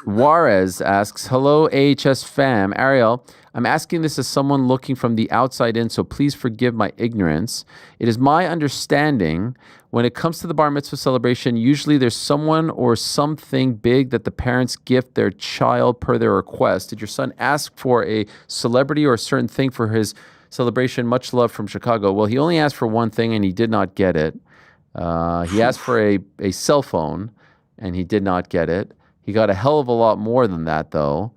Juarez asks, hello, AHS fam. Ariel, I'm asking this as someone looking from the outside in, so please forgive my ignorance. It is my understanding when it comes to the bar mitzvah celebration, usually there's someone or something big that the parents gift their child per their request. Did your son ask for a celebrity or a certain thing for his celebration? Much love from Chicago. Well, he only asked for one thing and he did not get it. He asked for a cell phone and he did not get it. He got a hell of a lot more than that, though.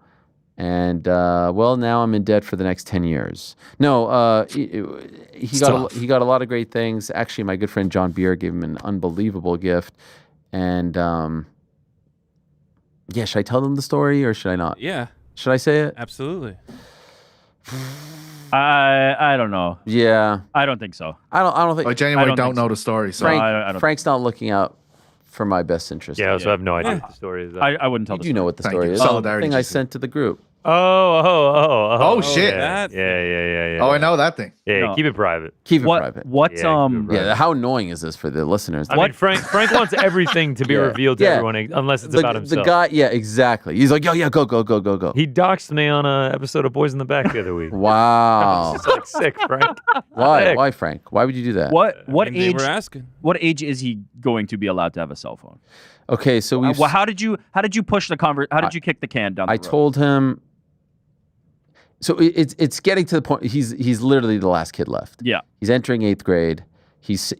And, well, now I'm in debt for the next 10 years. No, he got a lot of great things. Actually, my good friend John Beer gave him an unbelievable gift. And, yeah, should I tell them the story or should I not? Yeah, Should I say it? absolutely. I don't know. Yeah. I don't think so. I don't think I genuinely I don't don't think know the story. So Frank, I don't Frank's not looking out for my best interest. Yeah, I also have no idea what the story is. I wouldn't tell You the do story. know what the Thank story you. is. Solidarity, The thing I GC. sent to the group. Oh, shit. Yeah, That- yeah. I know that thing. Yeah, No. keep it private. Keep it What? private. What? Yeah, keep it Yeah, how annoying is this for the listeners? I mean, Frank wants everything to be Yeah. revealed to Yeah. everyone unless it's about the himself. guy, yeah, exactly. He's like, yeah, go. He doxed me on an episode of Boys in the Back the other week. Wow. It's like sick, Frank. Why? Sick. Why, Frank? Why would you do that? What I mean, they age? were asking. What age is he going to be allowed to have a cell phone? Okay, so we. Well, how did you push the How did you kick the can down? I the road? told him. So it's getting to the point. He's literally the last kid left. Yeah. He's entering 8th grade. He's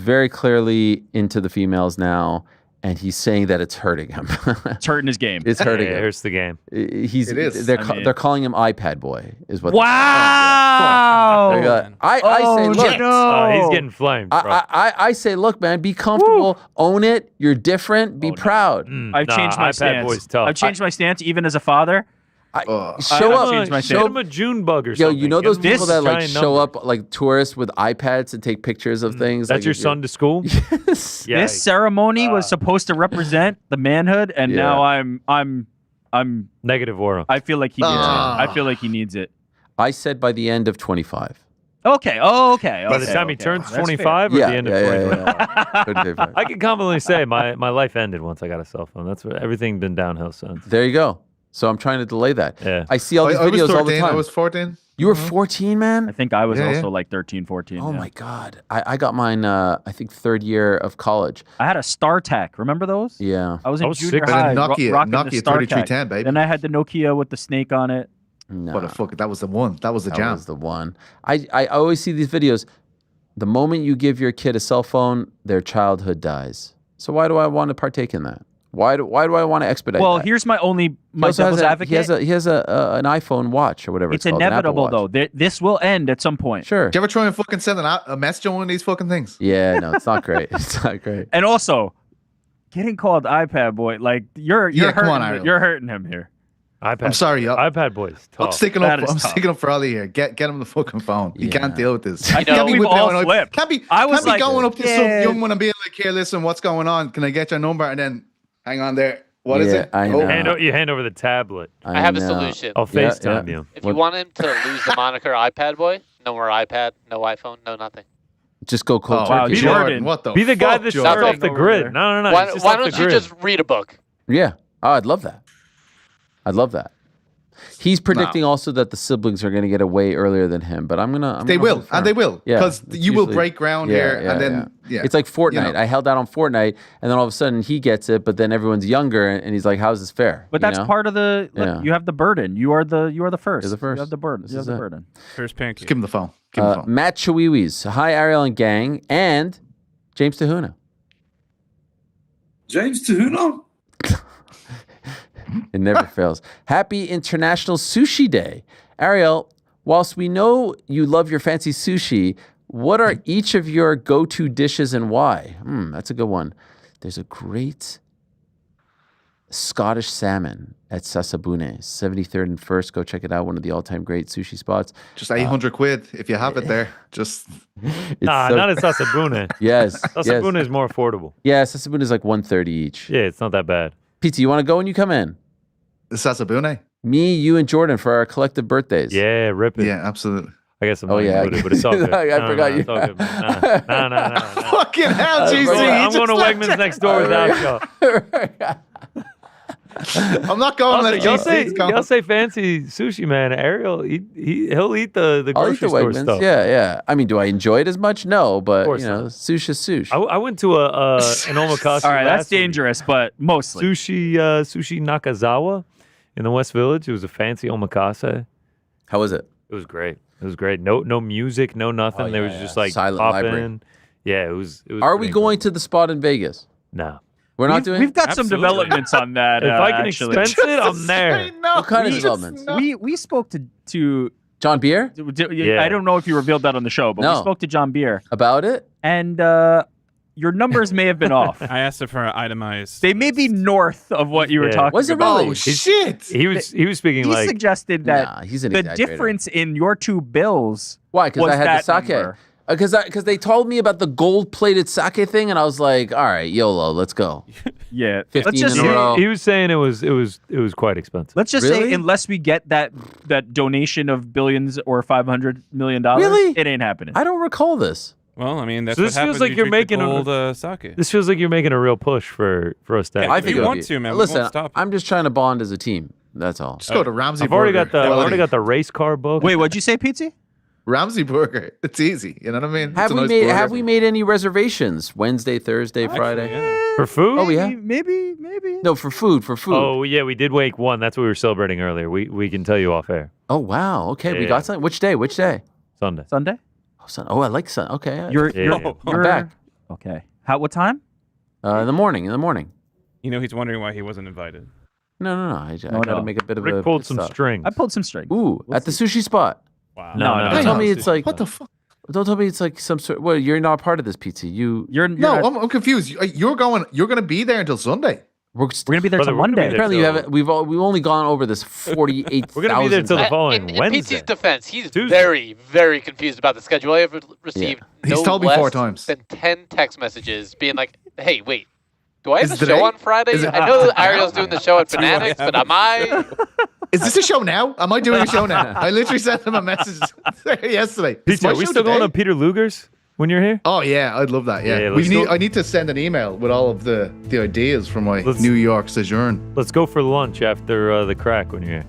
very clearly into the females now, and he's saying that it's hurting him. It's hurting his game. It's hurting Yeah, him. here's the game. It is. They're calling him iPad boy. Is what. Wow. They got- I say, look. He's getting flamed, bro. I say, look, man, be comfortable, own it. You're different. Be proud. I've changed my iPad stance. boy's tough. I've changed my stance even as a father. Show I've up. changed my Get him stance. a June bug or Yo, something. you know Get those him people a that like giant show number. up like tourists with iPads and take pictures of things. That's like your if you're- son to school? Yes. Yeah. This ceremony was supposed to represent the manhood, and Yeah. now I'm Negative aura. I feel like he needs Ah. it. I feel like he needs it. I said by the end of 25. Okay. Oh, okay. By the time he turns 25 or the end of 2025? 25. I can confidently say my life ended once I got a cell phone. That's what everything been downhill since. There you go. So I'm trying to delay that. Yeah. I see all these I was videos 13. all the time. I was 14. You were 14, man? I think I was Yeah, also yeah. like 13, 14. Oh yeah. my God. I got mine, I think, third year of college. I had a StarTAC. Remember those? Yeah. I was in I was junior sick with high. a Nokia- rocking the Nokia StarTAC. 3310, baby. Then I had the Nokia with the snake on it. No, What the fuck? That was the one. That was the that jam. was the one. I always see these videos. The moment you give your kid a cell phone, their childhood dies. So why do I want to partake in that? Why do I want to expedite Well, that? here's my also devil's has advocate. He has an iPhone watch or whatever It's it's called, an Apple inevitable, Watch. though. This will end at some point. Sure. Did you ever try and fucking send a message on one of these fucking things? Yeah, no, it's not great. It's not great. And also, getting called iPad boy, like you're Yeah, come on, hurting, Ariel. you're hurting him here. iPad. I'm sorry, yo. iPad boys. I'm Tough. sticking That up. is I'm tough. sticking up for Ollie here. Get him the fucking phone. He Yeah. can't deal with this. I He think can't be we've whipping all out- flipped. Can't be. I was Can't be like, going up to some yeah. young one and being like, "Here, listen, what's going on? Can I get your number?" And then, hang on there. What is Yeah, it? I Oh. know. You hand over the tablet. I have a know. solution. I'll Yeah, FaceTime yeah. you. If you want him to lose the moniker iPad boy, no more iPad, no iPhone, no nothing. Just go cold Oh, wow, turkey. Jordan. What the? Be the guy fuck, that's Jordan? off the Over grid. there. No. Why, he's just why off the don't you grid. just read a book? Yeah. Oh, I'd love that. I'd love that. He's predicting also that the siblings are going to get away earlier than him, but I'm gonna. They will, hold firm. and they will, Yeah, because it's you will usually- break ground here, and then yeah. It's like Fortnite. You know. I held out on Fortnite, and then all of a sudden he gets it, but then everyone's younger, and he's like, "How's this fair?" But You that's know? part of the. Look, Yeah. you have the burden. You are the first. You're the first. You have the burden. This You have is the it. burden. First pancake. Just give him the phone. Give him the phone. Matt Chawiwis. Hi, Ariel and gang, and James Tahuna. James Tahuna? It never fails. Happy International Sushi Day. Ariel, whilst we know you love your fancy sushi, what are each of your go-to dishes and why? That's a good one. There's a great Scottish salmon at Sasabune, 73rd and 1st. Go check it out. One of the all-time great sushi spots. Just 800 quid if you have it there. Just It's Nah, so- not at Sasabune. Yes. Sasabune yes. is more affordable. Yeah, Sasabune is like 130 each. Yeah, it's not that bad. Pete, you want to go when you come in? the Sasabune. Me, you, and Jordan for our collective birthdays. Yeah, rip it. Yeah, absolutely. I guess I'm Oh, not yeah. included, but it's all good. I forgot you. It's all good, man. No. Fucking hell, I GC. forgot. I'm going to Wegmans next door without y'all. I'm not going Also, to y'all let say GC's go. y'all say fancy sushi, man. Ariel, he'll eat the I'll eat grocery the store Wegmans. stuff. Yeah. I mean, do I enjoy it as much? No, but course you know, not. sushi is sushi. I went to an omakase. All right, that's last week. dangerous, but mostly. Sushi Nakazawa in the West Village. It was a fancy omakase. How was it? It was great. It was great. No music, no nothing. Oh, there yeah, was just yeah. like Silent pop library. in. Yeah, it was. Are we going to the spot in Vegas? No. We're not doing. We've got some Absolutely. developments on that. If I can actually. expense it, I'm there. What kind of developments? We spoke to John Beer Yeah. I don't know if you revealed that on the show, but No. we spoke to John Beer, about it. and your numbers may have been off. I asked her for an itemized. They may be north of what you were Yeah. talking Was it about. really? Oh, shit. He was speaking He like suggested that Nah, he's an the exaggerator. difference in your two bills Why? Because was I had that the sake. number. Because they told me about the gold-plated sake thing, and I was like, all right, YOLO, let's go. Yeah, 15 let's just in a row. he was saying it was quite expensive. let's just Really? say unless we get that donation of billions or $500 million, Really? it ain't happening. I don't recall this. Well, I mean, that's So what this happens feels like when you're you drink the making gold sake. This feels like you're making a real push for us to. Yeah, I if think you it would want be- to, man, we Listen, won't stop you. I'm just trying to bond as a team. That's all. Just go to Ramsey I've already Burger. got Quality. the race car book. Wait, what'd you say, Pizzi? Ramsey Burger. It's easy. You know what I mean? Have It's a we nice made burger. Have we made any reservations? Wednesday, Thursday, Friday? Yeah. For food? Oh yeah. Maybe. No, for food. For food. Oh yeah, we did wake one. That's what we were celebrating earlier. We can tell you off air. Oh, wow. Okay, we Yeah. got something. Which day? Which day? Sunday. Sunday? Oh, I like Sun. Okay. You're Yeah. I'm back. Okay. What time? In the morning. You know, he's wondering why he wasn't invited. No. I got to no. make a bit of a. Rick pulled pit some stop. strings. I pulled some strings. Ooh, at the sushi spot. Wow. No, No, no, Don't Hang tell on. me it's like. What the fuck? Don't tell me it's like some sort. Well, you're not part of this, Pizza. You're No, not- I'm confused. You're going to be there until Sunday. We're we're gonna be there Brother, till we're gonna be Monday. there. apparently you till- haven't. We've only gone over this 48,000. We're gonna be there till the times. following in Wednesday. P.T.'s defense, he's Tuesday. very, very confused about the schedule. I have received He's no told me less 4 times. than 10 text messages being like, hey, wait, do I have Is a it show today? on Friday? Is it- I know that Ariel's doing the show at Fanatics, but am I? Is this a show now? Am I doing a show now? I literally sent him a message yesterday. Is Peter, my are we show still going today? on Peter Luger's when you're here? Oh yeah, I'd love that. Yeah, Yeah, let's go. I need to send an email with all of the ideas for my Let's- New York sojourn. Let's go for lunch after the crack when you're here.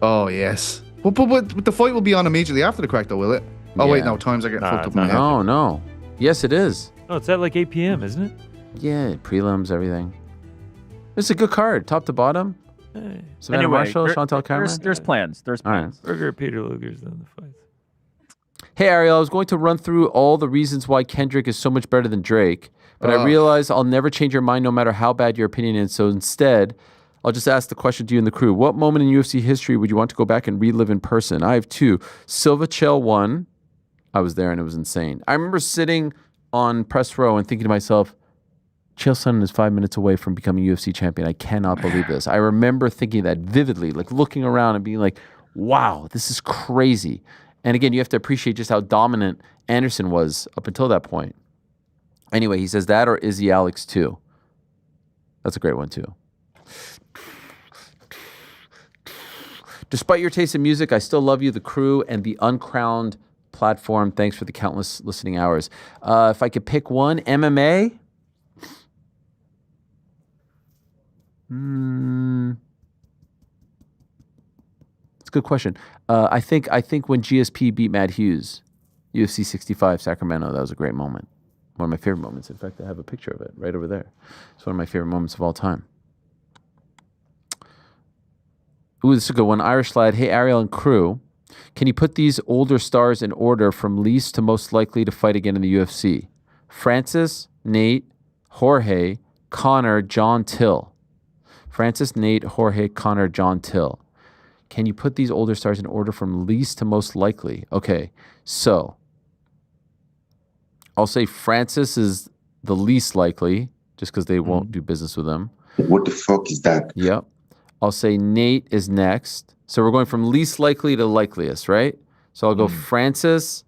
Oh yes. But the fight will be on immediately after the crack, though, will it? Oh, wait, Yeah. no. Times are getting fucked up it's in my not. head. No, no. Yes, it is. No, it's at like 8 p.m., isn't it? Yeah, prelims, everything. It's a good card, top to bottom. Hey. Savannah Anyway, Marshall, Chantal Cameron. there's plans. There's All right. plans. Burger Peter Luger's in the fight. Hey, Ariel, I was going to run through all the reasons why Kendrick is so much better than Drake, but I realized I'll never change your mind no matter how bad your opinion is. So instead, I'll just ask the question to you and the crew. What moment in UFC history would you want to go back and relive in person? I have two. Silva Chael 1. I was there and it was insane. I remember sitting on press row and thinking to myself, Chael Sonnen is 5 minutes away from becoming UFC champion. I cannot believe this. I remember thinking that vividly, like looking around and being like, wow, this is crazy. And again, you have to appreciate just how dominant Anderson was up until that point. Anyway, he says that or Izzy Alex 2. That's a great one too. Despite your taste in music, I still love you, the crew, and the uncrowned platform. Thanks for the countless listening hours. If I could pick one, MMA. That's a good question. I think when GSP beat Matt Hughes, UFC 65 Sacramento, that was a great moment. One of my favorite moments. In fact, I have a picture of it right over there. It's one of my favorite moments of all time. Ooh, this is a good one. Irish Lad. Hey, Ariel and crew. Can you put these older stars in order from least to most likely to fight again in the UFC? Francis, Nate, Jorge, Connor, John Till. Francis, Nate, Jorge, Connor, John Till. Can you put these older stars in order from least to most likely? Okay, so I'll say Francis is the least likely just because they won't do business with him. What the fuck is that? Yep. I'll say Nate is next. So we're going from least likely to likeliest, right? So I'll go Francis,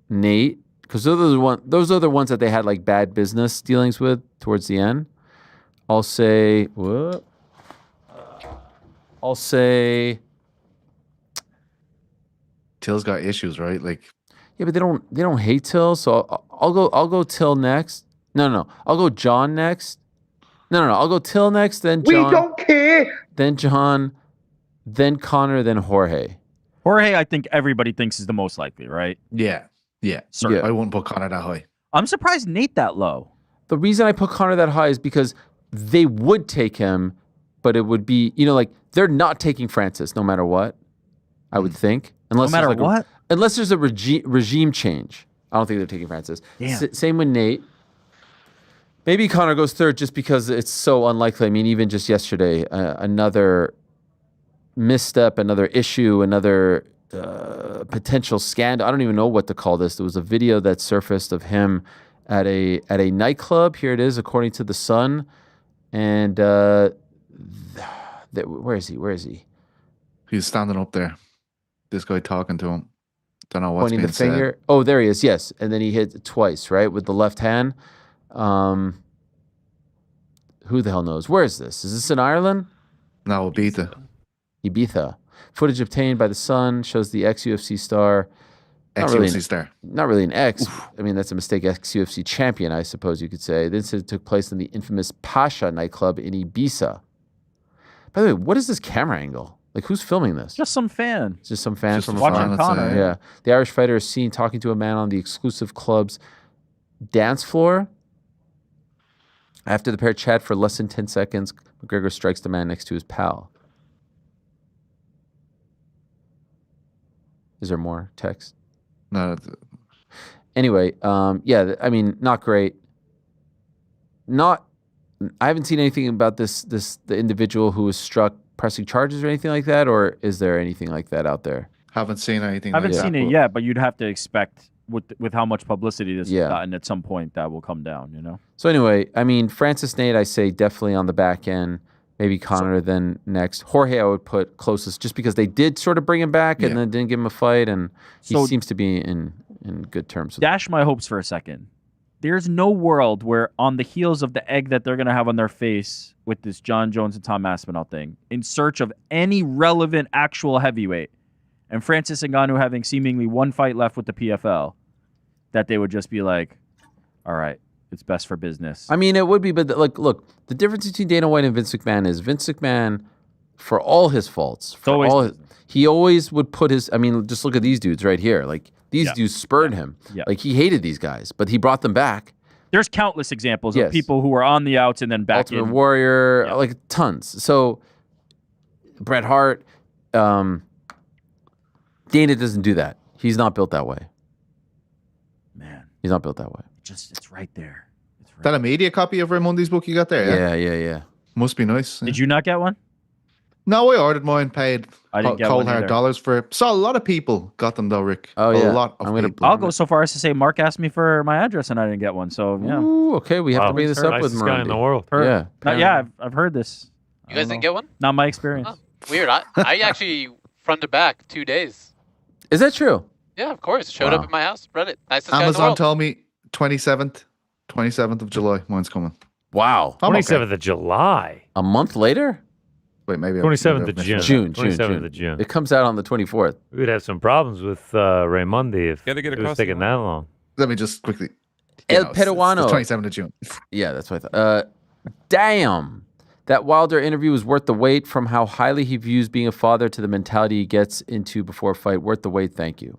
Nate, because those are the ones that they had like bad business dealings with towards the end. I'll say Till's got issues, right? Like, yeah, but they don't hate Till, so I'll go Till next. No. I'll go John next. No. I'll go Till next, then John. We don't care. Then John, then Connor, then Jorge. Jorge, I think everybody thinks is the most likely, right? yeah. Sorry. I wouldn't put Connor that high. I'm surprised Nate that low. The reason I put Connor that high is because they would take him, but it would be, like they're not taking Francis no matter what, I would think. No matter what? Unless there's a regime change. I don't think they're taking Francis. Damn. Same with Nate. Maybe Connor goes third just because it's so unlikely. I mean, even just yesterday, another misstep, another issue, another potential scandal. I don't even know what to call this. There was a video that surfaced of him at a nightclub. Here it is, according to The Sun. And where is he? He's standing up there. This guy talking to him. Don't know what's Pointing being the finger. said. Oh, there he is. Yes, and then he hit it twice, right, with the left hand. Who the hell knows? Where is this? Is this in Ireland? No, Ibiza. Footage obtained by The Sun shows the ex-UFC star. Ex-UFC star. Not really an ex. I mean, that's a mistake. Ex-UFC champion, I suppose you could say. The incident took place in the infamous Pasha nightclub in Ibiza. By the way, what is this camera angle? Like, who's filming this? Just some fan. It's just some fan Just from watching afar. Connor. Yeah. The Irish fighter is seen talking to a man on the exclusive club's dance floor. After the pair chat for less than 10 seconds, McGregor strikes the man next to his pal. Is there more text? No. Anyway, yeah, I mean, not great. I haven't seen anything about the individual who was struck pressing charges or anything like that, or is there anything like that out there? Haven't seen anything. I haven't like seen that, it yet, but you'd have to expect with how much publicity this Yeah. has gotten at some point that will come down, So anyway, I mean, Francis Nate, I say definitely on the back end. Maybe Connor then next. Jorge, I would put closest just because they did sort of bring him back and then didn't give him a fight, and he So- seems to be in good terms. Dash my hopes for a second. There's no world where on the heels of the egg that they're going to have on their face with this John Jones and Tom Aspinall thing, in search of any relevant actual heavyweight, and Francis Ngannou having seemingly one fight left with the PFL, that they would just be like, all right, it's best for business. I mean, it would be, but look, the difference between Dana White and Vince McMahon is Vince McMahon for all his faults. He always would put his. I mean, just look at these dudes right here. Like these dudes spurred him. Yeah. Like he hated these guys, but he brought them back. There's countless examples of people who were on the outs and then back Ultimate in. Warrior, like tons. So Bret Hart, Dana doesn't do that. He's not built that way. Man, he's not built that way. It's right there. That a media copy of Raimondi's book you got there? Yeah. Must be nice. Did you not get one? No, I ordered mine, paid I didn't get cold one hard either. dollars for it. Saw a lot of people got them though, Rick. Oh, a yeah. lot of people. I'll go so far as to say Mark asked me for my address and I didn't get one. So yeah. Ooh, okay, we have to bring this up with Nicest guy in the Marandi. world. Yeah. I've heard this. You guys didn't get one? Not my experience. Oh, weird. I actually front to back 2 days. Is that true? Yeah, of course. Showed up at my house. Read it. Nicest guy in the Amazon world. told me 27th of July. Mine's coming. Wow. 27th of July. A month later? Wait, maybe 27th of June. 27th of June. It comes out on the 24th. We would have some problems with Raimondi if Gotta get it was across the taking that long. Let me just quickly. El it's Peruano. the 27th of June. Yeah, that's what I thought. Damn. That Wilder interview was worth the wait, from how highly he views being a father to the mentality he gets into before a fight. Worth the wait. Thank you.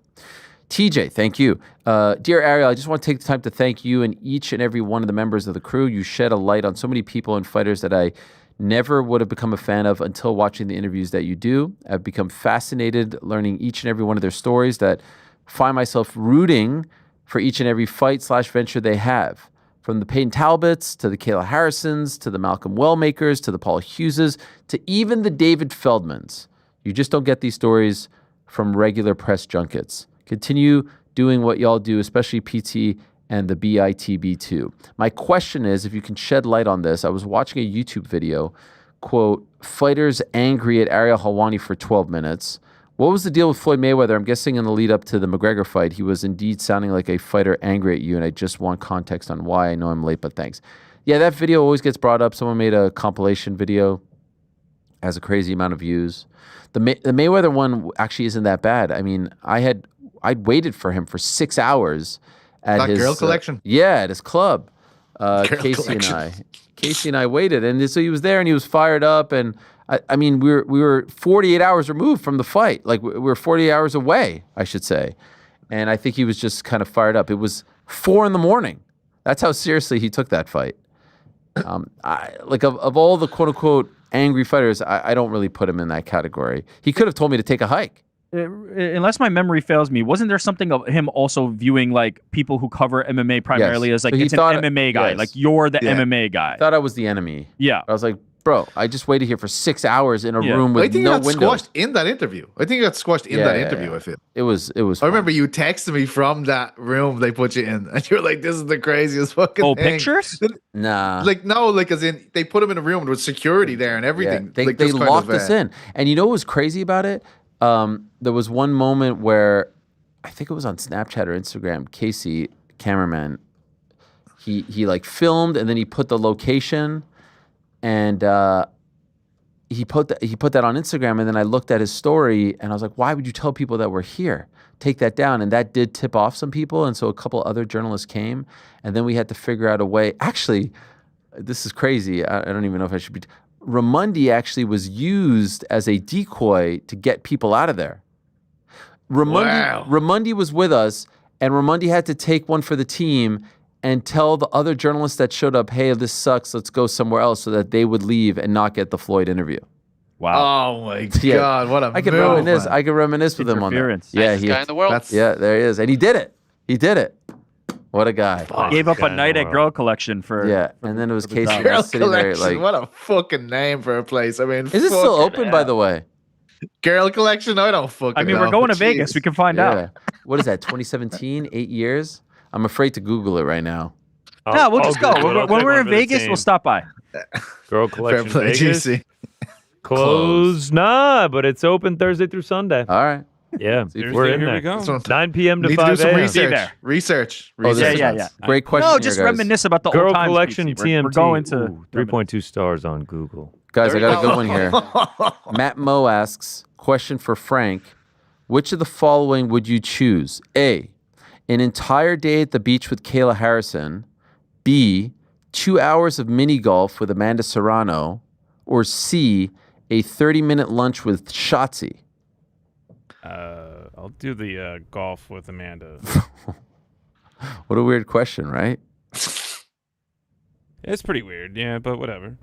TJ, thank you. Dear Ariel, I just want to take the time to thank you and each and every one of the members of the crew. You shed a light on so many people and fighters that I never would have become a fan of until watching the interviews that you do. I've become fascinated learning each and every one of their stories, that find myself rooting for each and every fight/venture they have. From the Peyton Talbots to the Kayla Harrisons to the Malcolm Wellmakers to the Paul Hugheses to even the David Feldmans. You just don't get these stories from regular press junkets. Continue doing what y'all do, especially PT and the BITB2. My question is, if you can shed light on this, I was watching a YouTube video, quote, fighters angry at Ariel Helwani for 12 minutes. What was the deal with Floyd Mayweather? I'm guessing in the lead up to the McGregor fight, he was indeed sounding like a fighter angry at you, and I just want context on why. I know I'm late, but thanks. Yeah, that video always gets brought up. Someone made a compilation video, has a crazy amount of views. The Mayweather one actually isn't that bad. I mean, I'd waited for him for 6 hours at That his girl collection? at his club. Casey collection. and I waited, and so he was there, and he was fired up, and I mean, we were 48 hours removed from the fight. Like, we were 48 hours away, I should say. And I think he was just kind of fired up. It was 4 a.m. That's how seriously he took that fight. Of all the quote-unquote angry fighters, I don't really put him in that category. He could have told me to take a hike. Unless my memory fails me, wasn't there something of him also viewing like people who cover MMA primarily as like, So he it's an thought- MMA guy, yes. like you're the Yeah. MMA guy? I thought I was the enemy. Yeah. I was like, bro, I just waited here for 6 hours in a room I with think no he got windows. squashed in that interview. I think he got squashed in that interview, I feel. It was I remember you texted me from that room they put you in, and you were like, this is the craziest fucking Oh, thing. pictures? Nah. Like, no, like, as in, they put him in a room with security there and everything. They like, just kind locked of, us in. And you know what was crazy about it? There was one moment where, I think it was on Snapchat or Instagram, Casey, cameraman, he like filmed, and then he put the location, and he put that on Instagram, and then I looked at his story, and I was like, why would you tell people that we're here? Take that down. And that did tip off some people, and so a couple other journalists came, and then we had to figure out a way. Actually, this is crazy. I don't even know if I should be. Raimondi actually was used as a decoy to get people out of there. Raimondi was with us, and Raimondi had to take one for the team and tell the other journalists that showed up, hey, this sucks, let's go somewhere else, so that they would leave and not get the Floyd interview. Wow. Oh my God, what a I could move, reminisce. man. I could reminisce with him on that. Interference. Yeah, Nicest guy in the world. yeah, there he is, and he did it. He did it. What a guy. Gave up a guy in night the at world. Girl Collection for Yeah, and then it was Casey Girl was sitting there Collection. like, What a fucking name for a place. I mean, is it still fucking open, by hell. the way? Girl Collection? I don't fucking I mean, know. we're going to Jeez. Vegas. We can find out. What is that, 2017? 8 years? I'm afraid to Google it right now. No, we'll just go. Google it. I'll When take we're one in for the Vegas, team. we'll stop by. Girl Fair Collection play, Vegas. GC. Closed. Nah, but it's open Thursday through Sunday. All right. Yeah, Thursday, we're in here there. we go. That's what I'm 9 p.m. to Need to 5 do some a.m. research. there. Research. Oh, this Research. is Great question. No, here, just guys. reminisce about the Girl old times. Collection Casey. TMT. We're going to Ooh, 3.2 stars on Google. Guys, I got a good one here. Matt Moe asks, question for Frank. Which of the following would you choose? A, an entire day at the beach with Kayla Harrison. B, 2 hours of mini golf with Amanda Serrano. Or C, a 30-minute lunch with Shotzi? I'll do the golf with Amanda. What a weird question, right? It's pretty weird, yeah, but whatever.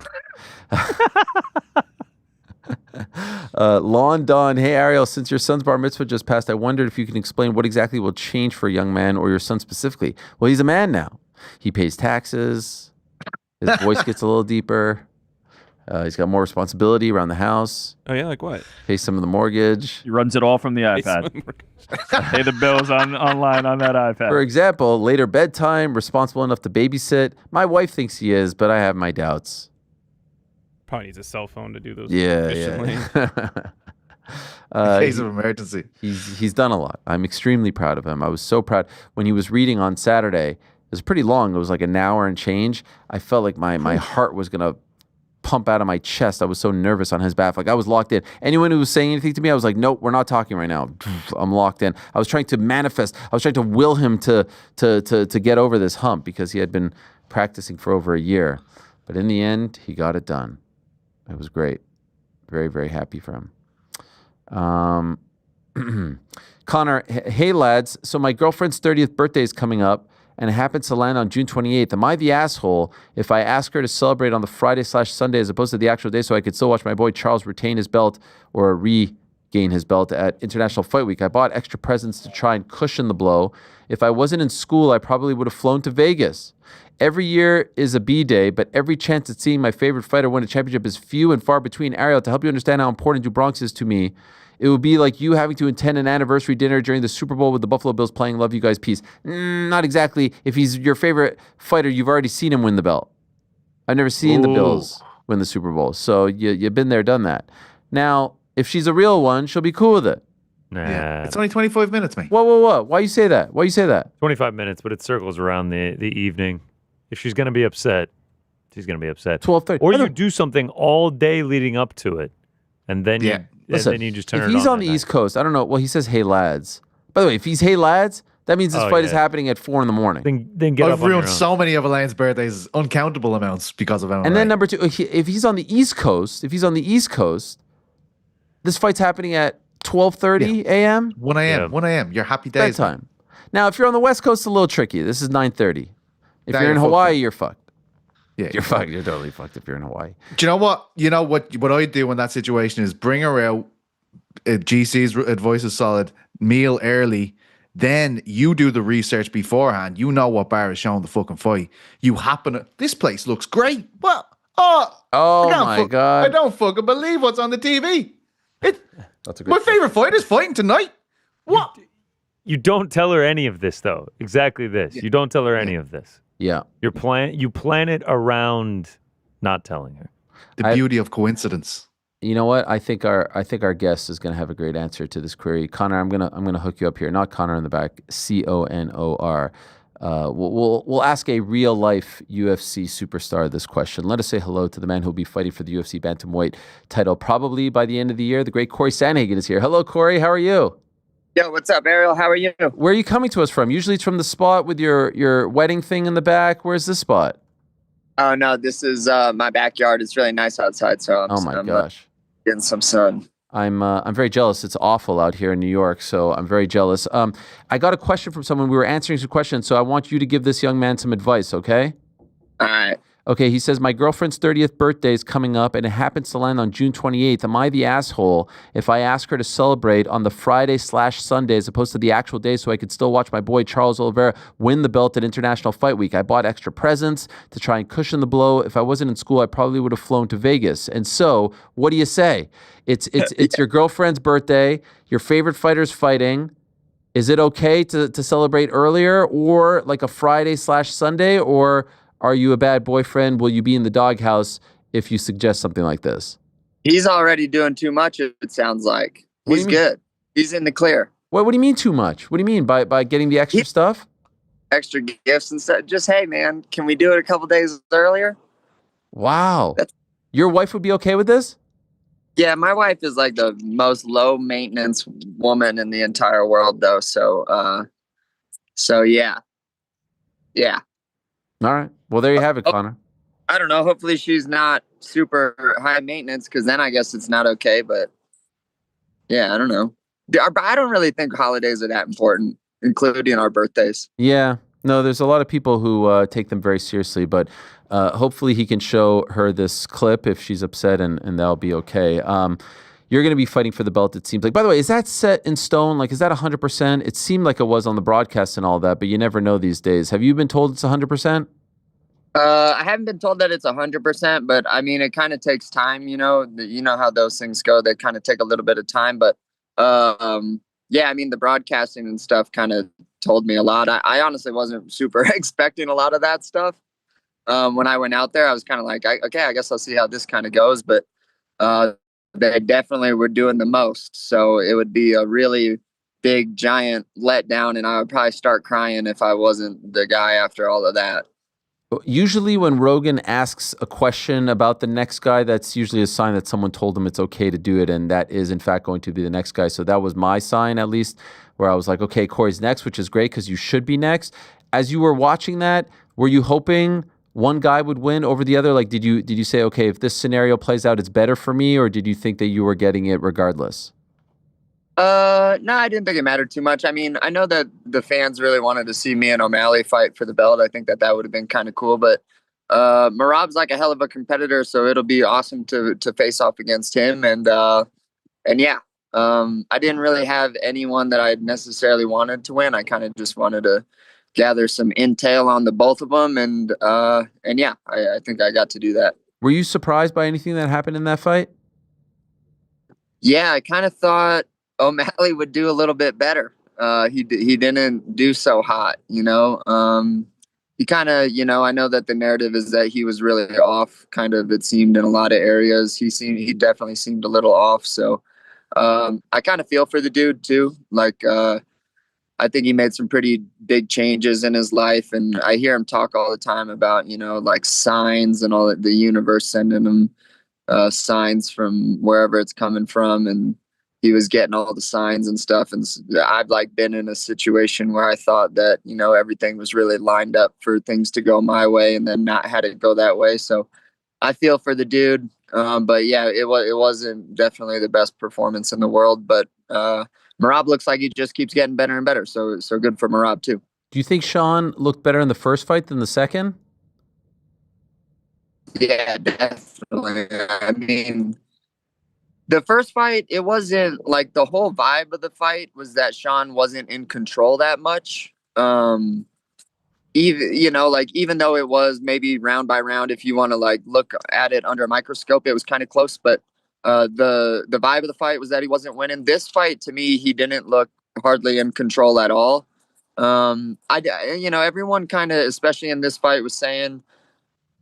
Lawn Dawn, hey Ariel, since your son's bar mitzvah just passed, I wondered if you can explain what exactly will change for a young man or your son specifically. Well, he's a man now. He pays taxes. His voice gets a little deeper. He's got more responsibility around the house. Oh yeah, like what? Pays some of the mortgage. He runs it all from the iPad. Pay the bills online on that iPad. For example, later bedtime, responsible enough to babysit. My wife thinks he is, but I have my doubts. Probably needs a cell phone to do those. Yeah. In case of emergency. He's done a lot. I'm extremely proud of him. I was so proud. When he was reading on Saturday, it was pretty long. It was like an hour and change. I felt like my heart was going to pump out of my chest. I was so nervous on his behalf. Like I was locked in. Anyone who was saying anything to me, I was like, nope, we're not talking right now. I'm locked in. I was trying to manifest. I was trying to will him to get over this hump because he had been practicing for over a year. But in the end, he got it done. It was great. Very, very happy for him. Connor, hey lads. So my girlfriend's 30th birthday is coming up and it happens to land on June 28th. Am I the asshole if I ask her to celebrate on the Friday/Sunday as opposed to the actual day so I could still watch my boy Charles retain his belt or regain his belt at International Fight Week? I bought extra presents to try and cushion the blow. If I wasn't in school, I probably would have flown to Vegas. Every year is a B-day, but every chance at seeing my favorite fighter win a championship is few and far between. Ariel, to help you understand how important Drew Bronx is to me, it would be like you having to attend an anniversary dinner during the Super Bowl with the Buffalo Bills playing Love You Guys Peace. Not exactly. If he's your favorite fighter, you've already seen him win the belt. I've never seen the Bills win the Super Bowl. So you've been there, done that. Now, if she's a real one, she'll be cool with it. Nah. Yeah. It's only 25 minutes, mate. Whoa. Why you say that? 25 minutes, but it circles around the evening. If she's going to be upset, she's going to be upset. 12:30. Or you do something all day leading up to it, and then you just turn it on. If he's on the East Coast, I don't know. Well, he says, hey, lads. By the way, if he's hey, lads, that means this fight is happening at 4 a.m. Then get up on your ruined own. so many of Elaine's birthdays, uncountable amounts because of MMA. And then number two, if he's on the East Coast, this fight's happening at 12:30 a.m. 1 a.m. 1 a.m. Your happy days. Bedtime. Now, if you're on the West Coast, it's a little tricky. This is 9:30. If you're in Hawaii, you're fucked. Yeah, you're fucked. You're totally fucked if you're in Hawaii. Do you know what? What I do in that situation is bring her out. GC's advice is solid. Meal early. Then you do the research beforehand. You know what bar is showing the fucking fight. You happen to, this place looks great. What? Oh my God. I don't fucking believe what's on the TV. That's a my favorite fighter's fighting tonight. What? You don't tell her any of this, though. Exactly this. You don't tell her any of this. Yeah. You plan it around not telling her. The beauty of coincidence. You know what? I think our guest is going to have a great answer to this query. Connor, I'm gonna hook you up here. Not Connor in the back. Conor. We'll ask a real life UFC superstar this question. Let us say hello to the man who'll be fighting for the UFC bantamweight title probably by the end of the year. The great Cory Sandhagen is here. Hello, Cory. How are you? Yo, what's up, Ariel? How are you? Where are you coming to us from? Usually it's from the spot with your wedding thing in the back. Where's this spot? Oh no, this is my backyard. It's really nice outside, so I'm gosh, getting some sun. I'm very jealous. It's awful out here in New York, so I'm very jealous. I got a question from someone. We were answering some questions, so I want you to give this young man some advice, okay? All right. Okay, he says, my girlfriend's 30th birthday is coming up, and it happens to land on June 28th. Am I the asshole if I ask her to celebrate on the Friday/Sunday as opposed to the actual day so I could still watch my boy Charles Oliveira win the belt at International Fight Week? I bought extra presents to try and cushion the blow. If I wasn't in school, I probably would have flown to Vegas. And so, what do you say? It's your girlfriend's birthday. Your favorite fighter's fighting. Is it okay to celebrate earlier or like a Friday/Sunday, or are you a bad boyfriend? Will you be in the doghouse if you suggest something like this? He's already doing too much, it sounds like. He's good. He's in the clear. What do you mean too much? What do you mean by getting the extra stuff? Extra gifts and stuff. Just, hey, man, can we do it a couple days earlier? Wow. Your wife would be okay with this? Yeah, my wife is like the most low maintenance woman in the entire world, though. So yeah. Yeah. All right. Well, there you have it, Connor. I don't know. Hopefully she's not super high maintenance, because then I guess it's not okay. But yeah, I don't know. I don't really think holidays are that important, including our birthdays. Yeah. No, there's a lot of people who take them very seriously, but hopefully he can show her this clip if she's upset, and that'll be okay. You're going to be fighting for the belt, it seems like. By the way, is that set in stone? Like, is that 100%? It seemed like it was on the broadcast and all that, but you never know these days. Have you been told it's 100%? I haven't been told that it's 100%, but I mean, it kind of takes time, you know how those things go. They kind of take a little bit of time, but yeah, I mean, the broadcasting and stuff kind of told me a lot. I honestly wasn't super expecting a lot of that stuff. When I went out there, I was kind of like, okay, I guess I'll see how this kind of goes, but they definitely were doing the most. So it would be a really big, giant letdown, and I would probably start crying if I wasn't the guy after all of that. Usually when Rogan asks a question about the next guy, that's usually a sign that someone told him it's okay to do it, and that is, in fact, going to be the next guy. So that was my sign, at least, where I was like, okay, Cory's next, which is great because you should be next. As you were watching that, were you hoping one guy would win over the other? Like, did you say, okay, if this scenario plays out, it's better for me, or did you think that you were getting it regardless? No, I didn't think it mattered too much. I mean, I know that the fans really wanted to see me and O'Malley fight for the belt. I think that would have been kind of cool, but Merab's like a hell of a competitor, so it'll be awesome to face off against him. And yeah, I didn't really have anyone that I necessarily wanted to win. I kind of just wanted to gather some intel on the both of them, and yeah, I think I got to do that. Were you surprised by anything that happened in that fight? Yeah, I kind of thought O'Malley would do a little bit better. He didn't do so hot, you know. He kind of, you know, I know that the narrative is that he was really off, kind of, it seemed, in a lot of areas. He definitely seemed a little off. So I kind of feel for the dude too. Like, I think he made some pretty big changes in his life, and I hear him talk all the time about, you know, like signs and all that, the universe sending him signs from wherever it's coming from, and he was getting all the signs and stuff. And I've like been in a situation where I thought that, you know, everything was really lined up for things to go my way, and then not had it go that way. So I feel for the dude. But yeah, it wasn't definitely the best performance in the world, but Merab looks like he just keeps getting better and better. So good for Merab too. Do you think Sean looked better in the first fight than the second? Yeah, definitely. I mean, the first fight, it wasn't like, the whole vibe of the fight was that Sean wasn't in control that much. Even, you know, like, even though it was maybe round by round, if you want to like look at it under a microscope, it was kind of close, but the vibe of the fight was that he wasn't winning. This fight, to me, he didn't look hardly in control at all. You know, everyone kind of, especially in this fight, was saying,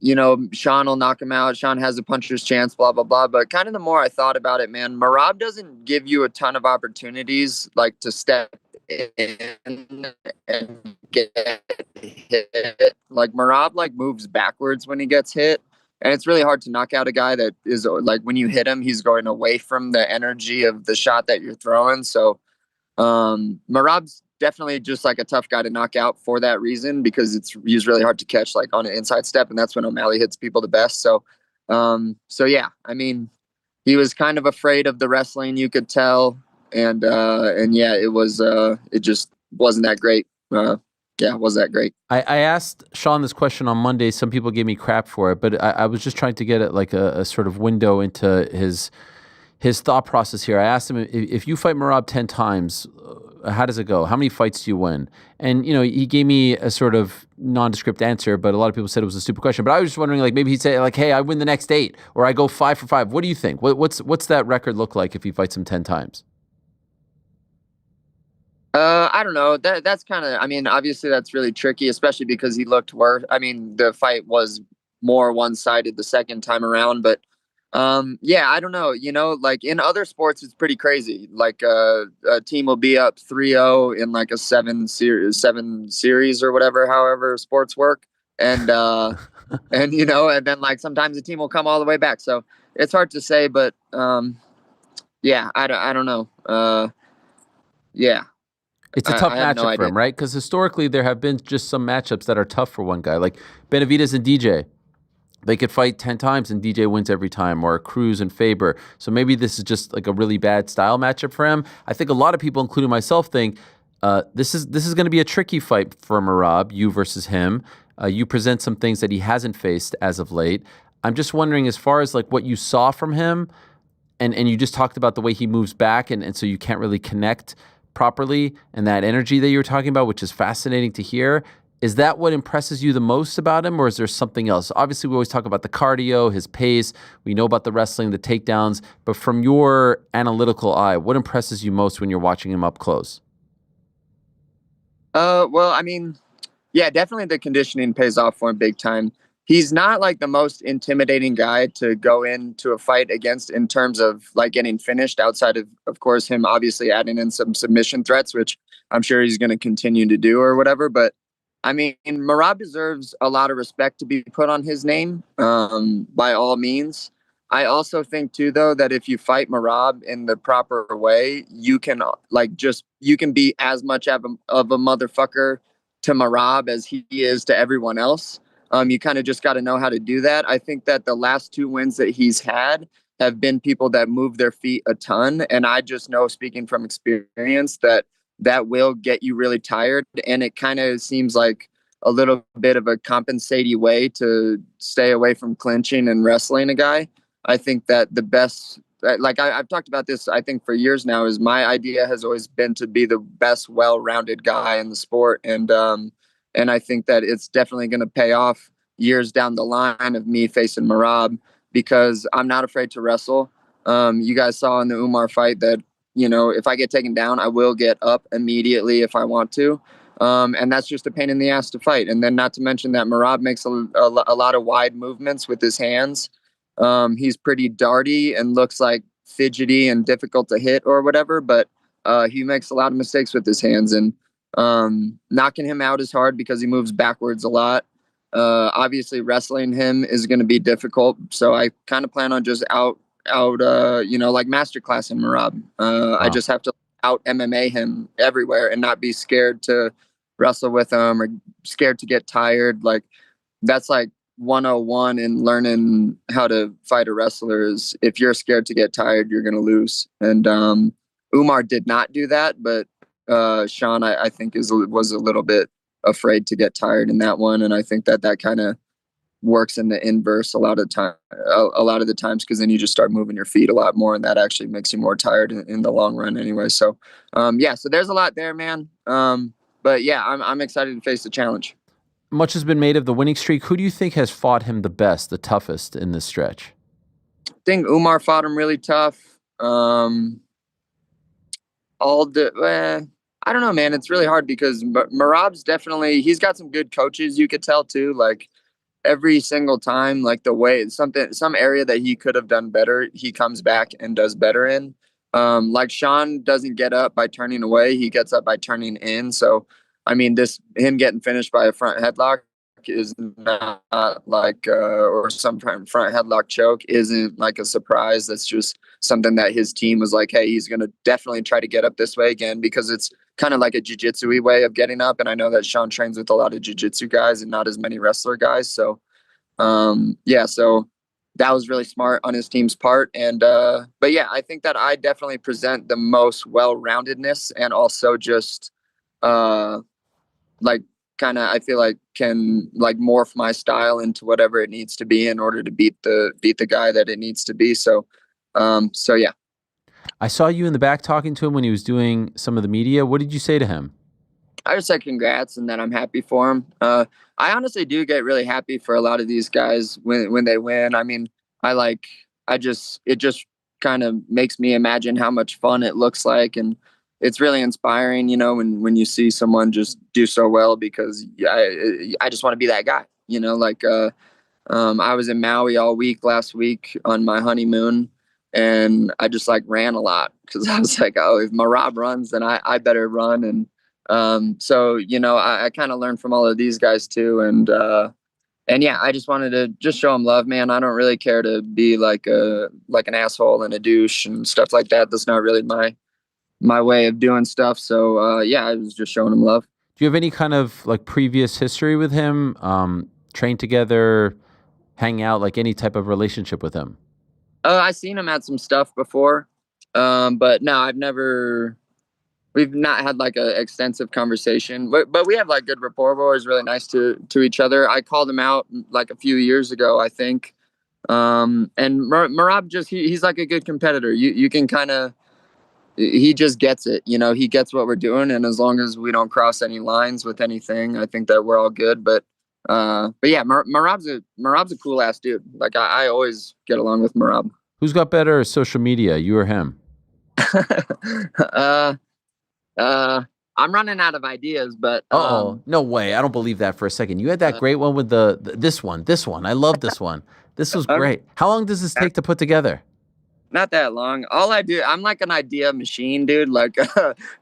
you know, Sean will knock him out. Sean has a puncher's chance, blah, blah, blah. But kind of the more I thought about it, man, Merab doesn't give you a ton of opportunities, like, to step in and get hit. Like, Merab, like, moves backwards when he gets hit. And it's really hard to knock out a guy that is, like, when you hit him, he's going away from the energy of the shot that you're throwing. So Merab's definitely just like a tough guy to knock out for that reason, because he's really hard to catch, like, on an inside step, and that's when O'Malley hits people the best. So yeah, I mean, he was kind of afraid of the wrestling, you could tell, and yeah, it just wasn't that great. Yeah, it wasn't that great. I asked Sean this question on Monday. Some people gave me crap for it, but I was just trying to get like a sort of window into his thought process here. I asked him, if you fight Merab 10 times, how does it go? How many fights do you win? And, you know, he gave me a sort of nondescript answer, but a lot of people said it was a stupid question. But I was just wondering, like, maybe he'd say, like, hey, I win the next 8, or I go 5 for 5. What do you think? What's that record look like if he fights him 10 times? I don't know. That's kind of, I mean, obviously that's really tricky, especially because he looked worse. I mean, the fight was more one-sided the second time around, but yeah, I don't know. You know, like, in other sports, it's pretty crazy. Like, a team will be up 3-0 in like a 7 series or whatever, however sports work. And, and, you know, and then, like, sometimes the team will come all the way back. So it's hard to say, but, yeah, I don't know. Yeah. It's a tough matchup for him, right? Because historically, there have been just some matchups that are tough for one guy, like Benavidez and DJ. they could fight 10 times and DJ wins every time, or Cruz and Faber. So maybe this is just like a really bad style matchup for him. I think a lot of people, including myself, think this is going to be a tricky fight for Merab, you versus him. You present some things that he hasn't faced as of late. I'm just wondering, as far as like what you saw from him, and you just talked about the way he moves back, and so you can't really connect properly, and that energy that you were talking about, which is fascinating to hear. Is that what impresses you the most about him, or is there something else? Obviously, we always talk about the cardio, his pace. We know about the wrestling, the takedowns. But from your analytical eye, what impresses you most when you're watching him up close? Well, I mean, yeah, definitely the conditioning pays off for him big time. He's not like the most intimidating guy to go into a fight against in terms of like getting finished, outside of course, him obviously adding in some submission threats, which I'm sure he's going to continue to do or whatever. But I mean, Merab deserves a lot of respect to be put on his name, by all means. I also think too, though, that if you fight Merab in the proper way, you can you can be as much of a motherfucker to Merab as he is to everyone else. You kind of just got to know how to do that. I think that the last 2 wins that he's had have been people that move their feet a ton. And I just know, speaking from experience, that will get you really tired. And it kind of seems like a little bit of a compensating way to stay away from clinching and wrestling a guy. I think that the best, like I've talked about this, I think for years now, is my idea has always been to be the best, well-rounded guy in the sport. And I think that it's definitely going to pay off years down the line of me facing Merab, because I'm not afraid to wrestle. You guys saw in the Umar fight that, you know, if I get taken down, I will get up immediately if I want to. And that's just a pain in the ass to fight. And then not to mention that Merab makes a lot of wide movements with his hands. He's pretty darty and looks like fidgety and difficult to hit or whatever, but he makes a lot of mistakes with his hands, and knocking him out is hard because he moves backwards a lot. Obviously wrestling him is going to be difficult. So I kind of plan on just out, like masterclass in Merab. I just have to out MMA him everywhere and not be scared to wrestle with him or scared to get tired. Like that's like 101 in learning how to fight a wrestler is, if you're scared to get tired, you're going to lose. And Umar did not do that, but Sean, I think was a little bit afraid to get tired in that one. And I think that kind of works in the inverse a lot of the times, because then you just start moving your feet a lot more, and that actually makes you more tired in the long run anyway. So so there's a lot there, man. But yeah, I'm excited to face the challenge. Much has been made of the winning streak. Who do you think has fought him the best, the toughest in this stretch? I think Umar fought him really tough. I don't know, man. It's really hard because Merab's definitely, he's got some good coaches, you could tell too. Like every single time, like the way some area that he could have done better, he comes back and does better in. Like Sean doesn't get up by turning away, he gets up by turning in. So I mean, him getting finished by a front headlock is not like, or some front headlock choke isn't like a surprise. That's just something that his team was like, hey, he's going to definitely try to get up this way again, because it's kind of like a jiu-jitsu-y way of getting up. And I know that Sean trains with a lot of jiu-jitsu guys and not as many wrestler guys. So, so that was really smart on his team's part. And, but yeah, I think that I definitely present the most well-roundedness, and also just, I feel like can like morph my style into whatever it needs to be in order to beat the guy that it needs to be. So yeah. I saw you in the back talking to him when he was doing some of the media. What did you say to him? I just said congrats and that I'm happy for him. I honestly do get really happy for a lot of these guys when they win. I mean, it just kind of makes me imagine how much fun it looks like, and it's really inspiring, when you see someone just do so well, because I just want to be that guy, I was in Maui all week last week on my honeymoon, and I just ran a lot because I was like, oh, if Merab runs, then I better run. And I kind of learned from all of these guys too. And yeah, I just wanted to just show them love, man. I don't really care to be like an asshole and a douche and stuff like that. That's not really my way of doing stuff. So I was just showing him love. Do you have any kind of like previous history with him? Trained together, hang out, like any type of relationship with him? I seen him at some stuff before, but no, we've not had like a extensive conversation. But we have like good rapport. We're always really nice to each other. I called him out like a few years ago, I think. And Merab he's like a good competitor. You can kind of, he just gets it, he gets what we're doing. And as long as we don't cross any lines with anything, I think that we're all good. But yeah, Merab's a cool ass dude. Like I always get along with Merab. Who's got better social media, you or him? I'm running out of ideas, but no way! I don't believe that for a second. You had that great one with this one. I love this one. This was great. How long does this take to put together? Not that long. All I do, I'm like an idea machine, dude. Like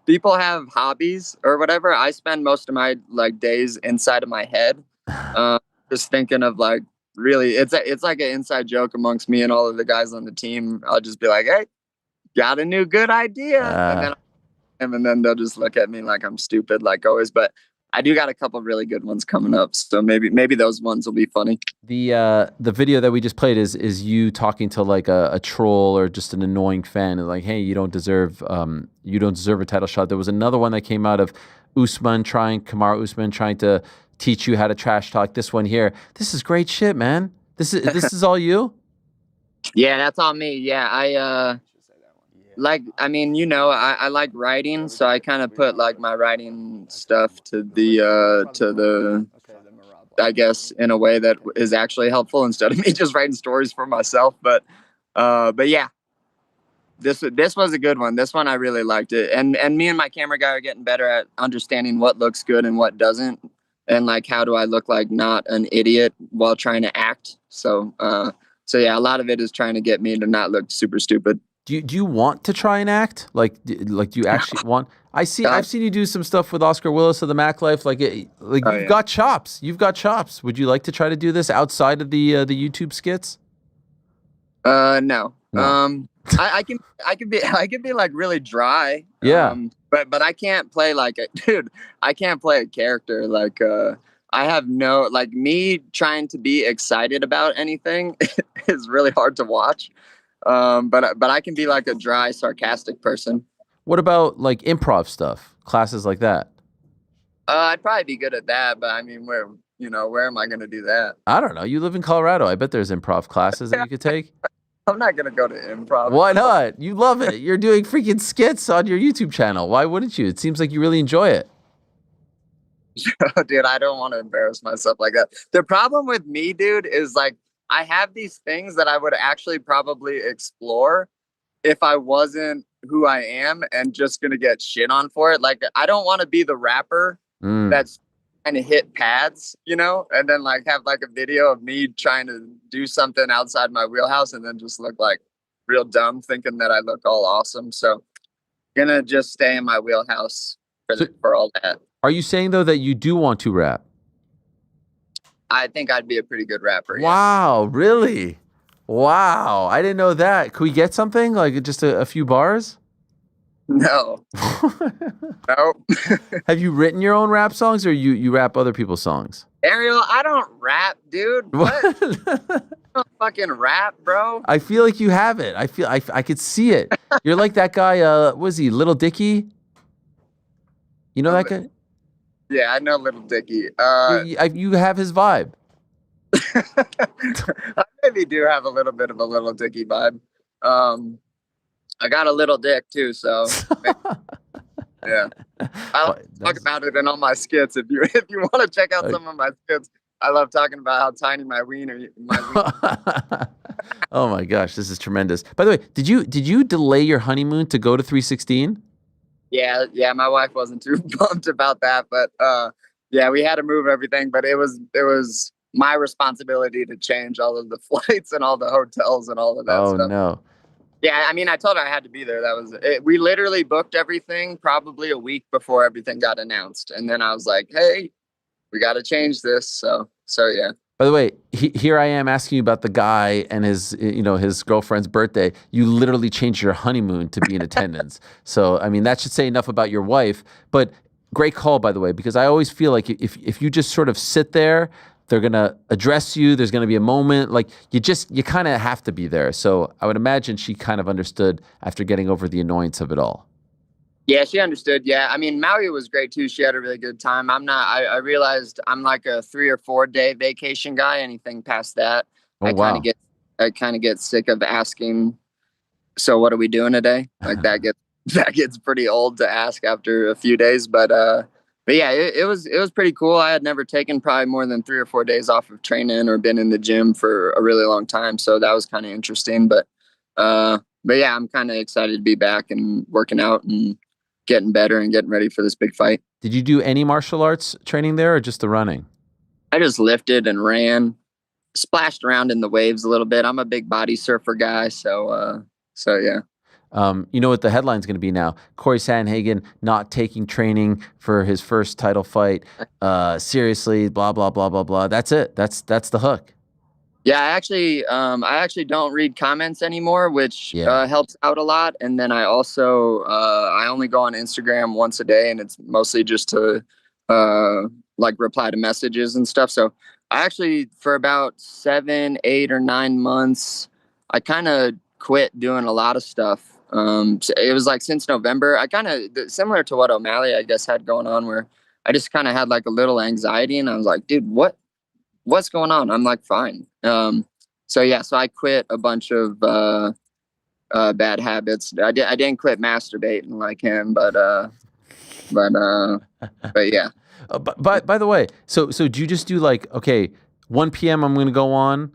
people have hobbies or whatever. I spend most of my like days inside of my head, just thinking of like really. It's like an inside joke amongst me and all of the guys on the team. I'll just be like, "Hey, got a new good idea," and then they'll just look at me like I'm stupid, like always. But I do got a couple really good ones coming up, so maybe those ones will be funny. The video that we just played is you talking to like a troll or just an annoying fan, and like, hey, you don't deserve a title shot. There was another one that came out of Kamaru Usman trying to teach you how to trash talk. This one here, this is great shit, man. This is all you. Yeah, that's all me. Yeah, I like writing, so I kind of put like my writing stuff to the I guess in a way that is actually helpful instead of me just writing stories for myself. But yeah, this was a good one. This one I really liked it, and me and my camera guy are getting better at understanding what looks good and what doesn't, and like how do I look like not an idiot while trying to act. So yeah, a lot of it is trying to get me to not look super stupid. Do you want to try and act? Like do you actually want? I've seen you do some stuff with Oscar Willis of the Mac Life. You've got chops. You've got chops. Would you like to try to do this outside of the YouTube skits? No. I can be like really dry. Yeah. But I can't play like I can't play a character. Like I have no, like, me trying to be excited about anything is really hard to watch. But I can be like a dry, sarcastic person. What about like improv stuff, classes like that? I'd probably be good at that, but I mean, where am I going to do that? I don't know. You live in Colorado. I bet there's improv classes that you could take. I'm not going to go to improv. Why not? You love it. You're doing freaking skits on your YouTube channel. Why wouldn't you? It seems like you really enjoy it. Dude, I don't want to embarrass myself like that. The problem with me, dude, is like, I have these things that I would actually probably explore if I wasn't who I am and just going to get shit on for it. Like, I don't want to be the rapper that's trying to hit pads, and then like have like a video of me trying to do something outside my wheelhouse and then just look like real dumb thinking that I look all awesome. So gonna just stay in my wheelhouse for all that. Are you saying though that you do want to rap? I think I'd be a pretty good rapper. Wow, yeah. Really? Wow, I didn't know that. Could we get something like just a few bars? No. Nope. Have you written your own rap songs, or you rap other people's songs? Ariel, I don't rap, dude. What? I don't fucking rap, bro. I feel like you have it. I feel I could see it. You're like that guy. Was he Little Dicky? You know that guy? Yeah, I know Little Dicky. You have his vibe. I maybe do have a little bit of a Little Dicky vibe. I got a little dick too, so yeah. I talk about it in all my skits. If you want to check out some of my skits, I love talking about how tiny my wiener. Oh my gosh, this is tremendous. By the way, did you delay your honeymoon to go to 316? Yeah, my wife wasn't too pumped about that, but yeah, we had to move everything, but it was my responsibility to change all of the flights and all the hotels and all of that stuff. Oh no. Yeah, I mean, I told her I had to be there. That was it. We literally booked everything probably a week before everything got announced, and then I was like, "Hey, we got to change this." So yeah. By the way, here I am asking you about the guy and his girlfriend's birthday. You literally changed your honeymoon to be in attendance. So, I mean, that should say enough about your wife. But great call, by the way, because I always feel like if you just sort of sit there they're gonna address you. There's gonna be a moment like you kind of have to be there. So I would imagine she kind of understood after getting over the annoyance of it all. Yeah, she understood. Yeah, I mean, Maui was great too. She had a really good time. I realized I'm like a 3 or 4 day vacation guy. Anything past that, Oh, I wow. I kind of get sick of asking. So what are we doing today? Like that gets pretty old to ask after a few days. But yeah, it was pretty cool. I had never taken probably more than 3 or 4 days off of training or been in the gym for a really long time. So that was kind of interesting. But yeah, I'm kind of excited to be back and working out and getting better and getting ready for this big fight. Did you do any martial arts training there or just the running? I just lifted and ran, splashed around in the waves a little bit. I'm a big body surfer guy. So yeah. You know what the headline's going to be now? Cory Sandhagen not taking training for his first title fight. Seriously, blah, blah, blah, blah, blah. That's it. That's the hook. Yeah, I actually don't read comments anymore, which helps out a lot. And then I also I only go on Instagram once a day, and it's mostly just to like reply to messages and stuff. So I actually, for about 7, 8, or 9 months, I kind of quit doing a lot of stuff. So it was like since November, I kind of similar to what O'Malley, I guess, had going on, where I just kind of had like a little anxiety, and I was like, dude, what's going on? I'm like, fine. So I quit a bunch of bad habits. I didn't quit masturbating like him, but yeah. By the way, so do you just do like, okay, 1 p.m. I'm going to go on,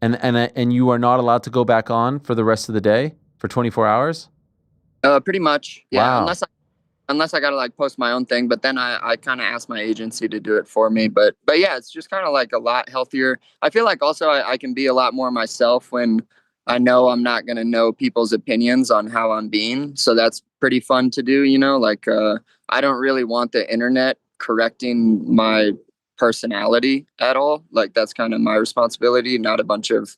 and you are not allowed to go back on for the rest of the day for 24 hours? Pretty much. Yeah. Wow. Unless I gotta like post my own thing, but then I kind of ask my agency to do it for me. But yeah, it's just kind of like a lot healthier. I feel like also I can be a lot more myself when I know I'm not gonna know people's opinions on how I'm being. So that's pretty fun to do, you know. Like I don't really want the internet correcting my personality at all. Like that's kind of my responsibility, not a bunch of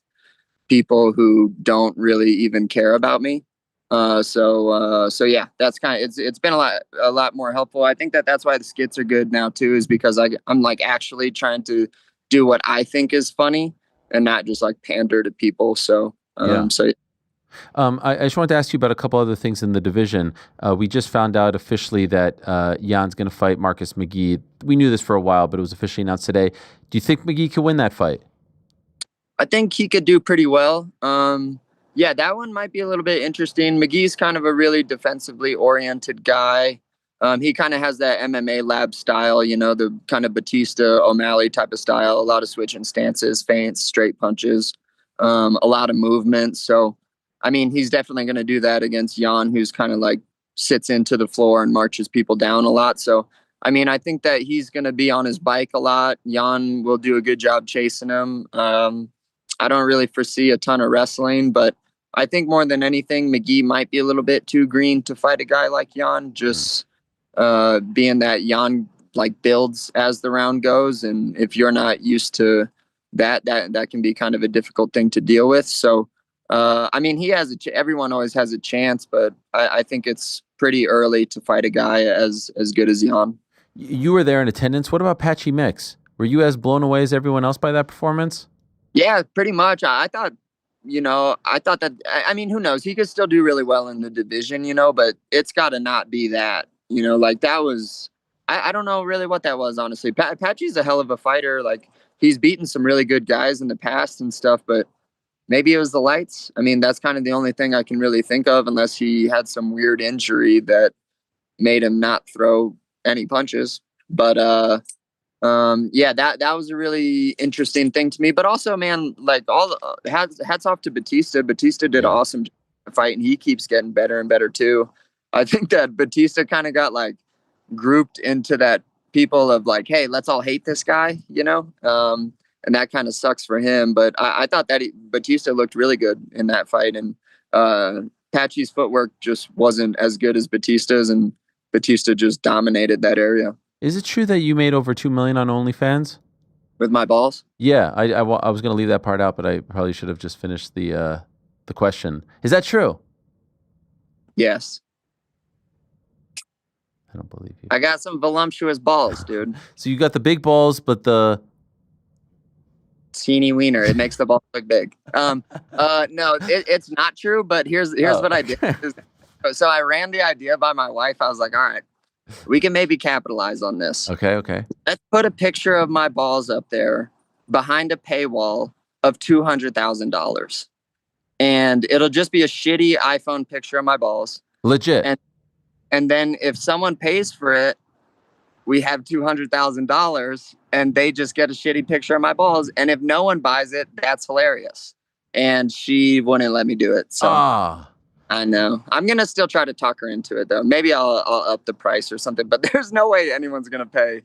people who don't really even care about me. So yeah, that's kind of it's been a lot more helpful. I think that's why the skits are good now too, is because I'm like actually trying to do what I think is funny and not just like pander to people. So Yeah. so I just wanted to ask you about a couple other things in the division. We just found out officially that Jan's going to fight Marcus McGee. We knew this for a while, but it was officially announced today. Do you think McGee could win that fight? I think he could do pretty well. Yeah, that one might be a little bit interesting. McGee's kind of a really defensively oriented guy. He kind of has that MMA lab style, you know, the kind of Batista, O'Malley type of style, a lot of switching stances, feints, straight punches, a lot of movement. So, I mean, he's definitely going to do that against Jan, who's kind of like sits into the floor and marches people down a lot. So, I mean, I think that he's going to be on his bike a lot. Jan will do a good job chasing him. I don't really foresee a ton of wrestling, but I think more than anything, McGee might be a little bit too green to fight a guy like Jan, just being that Jan like builds as the round goes. And if you're not used to that can be kind of a difficult thing to deal with. So, I mean, he has everyone always has a chance, but I think it's pretty early to fight a guy as good as Jan. You were there in attendance. What about Patchy Mix? Were you as blown away as everyone else by that performance? Yeah, pretty much. I thought, that, I mean, who knows? He could still do really well in the division, but it's got to not be that, like that was, I don't know really what that was, honestly. Patchy's a hell of a fighter. Like he's beaten some really good guys in the past and stuff, but maybe it was the lights. I mean, that's kind of the only thing I can really think of, unless he had some weird injury that made him not throw any punches. But, yeah, that was a really interesting thing to me. But also, man, like hats off to Batista. Batista did an awesome fight, and he keeps getting better and better too. I think that Batista kind of got like grouped into that people of like, hey, let's all hate this guy, and that kind of sucks for him. But I thought that Batista looked really good in that fight, and Patchy's footwork just wasn't as good as Batista's, and Batista just dominated that area. Is it true that you made over $2 million on OnlyFans? With my balls? Yeah, I was going to leave that part out, but I probably should have just finished the question. Is that true? Yes. I don't believe you. I got some voluptuous balls, dude. So you got the big balls, but the teeny wiener. It makes the balls look big. No, it's not true. But here's what I did. So I ran the idea by my wife. I was like, all right, we can maybe capitalize on this. Okay. Let's put a picture of my balls up there behind a paywall of $200,000. And it'll just be a shitty iPhone picture of my balls. Legit. And then if someone pays for it, we have $200,000 and they just get a shitty picture of my balls. And if no one buys it, that's hilarious. And she wouldn't let me do it. So I know. I'm going to still try to talk her into it, though. Maybe I'll up the price or something. But there's no way anyone's going to pay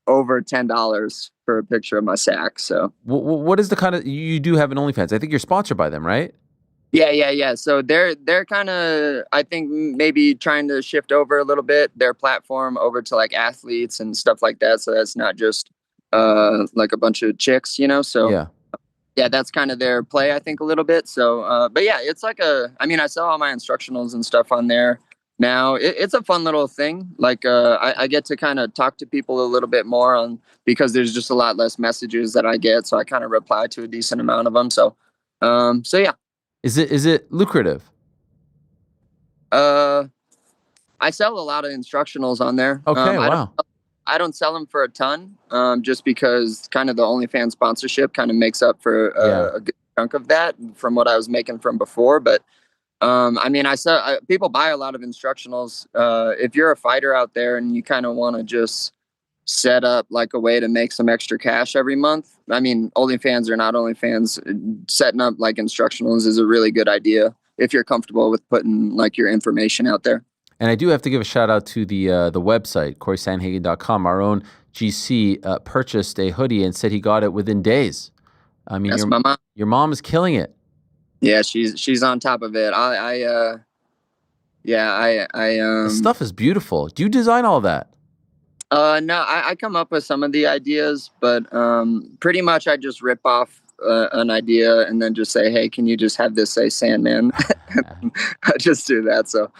over $10 for a picture of my sack. So what is the kind of... You do have an OnlyFans. I think you're sponsored by them, right? Yeah. So they're kind of, I think, maybe trying to shift over a little bit their platform over to like athletes and stuff like that. So that's not just like a bunch of chicks, you know? So yeah, that's kind of their play, I think, a little bit. So, but yeah, it's like I saw all my instructionals and stuff on there now. It's a fun little thing. Like I get to kind of talk to people a little bit more because there's just a lot less messages that I get. So I kind of reply to a decent amount of them. So yeah. Is it lucrative? I sell a lot of instructionals on there. Okay, wow. I don't sell them for a ton, just because kind of the OnlyFans sponsorship kind of makes up for a good chunk of that from what I was making from before. But I sell people buy a lot of instructionals. If you're a fighter out there and you kind of want to just set up like a way to make some extra cash every month. I mean, OnlyFans or not OnlyFans, setting up like instructionals is a really good idea if you're comfortable with putting like your information out there. And I do have to give a shout out to the website, CorySandhagen.com. Our own GC purchased a hoodie and said he got it within days. I mean, my mom. Your mom is killing it. Yeah, she's on top of it. The stuff is beautiful. Do you design all that? No, I come up with some of the ideas, but pretty much I just rip off an idea and then just say, hey, can you just have this say Sandman? I just do that. So,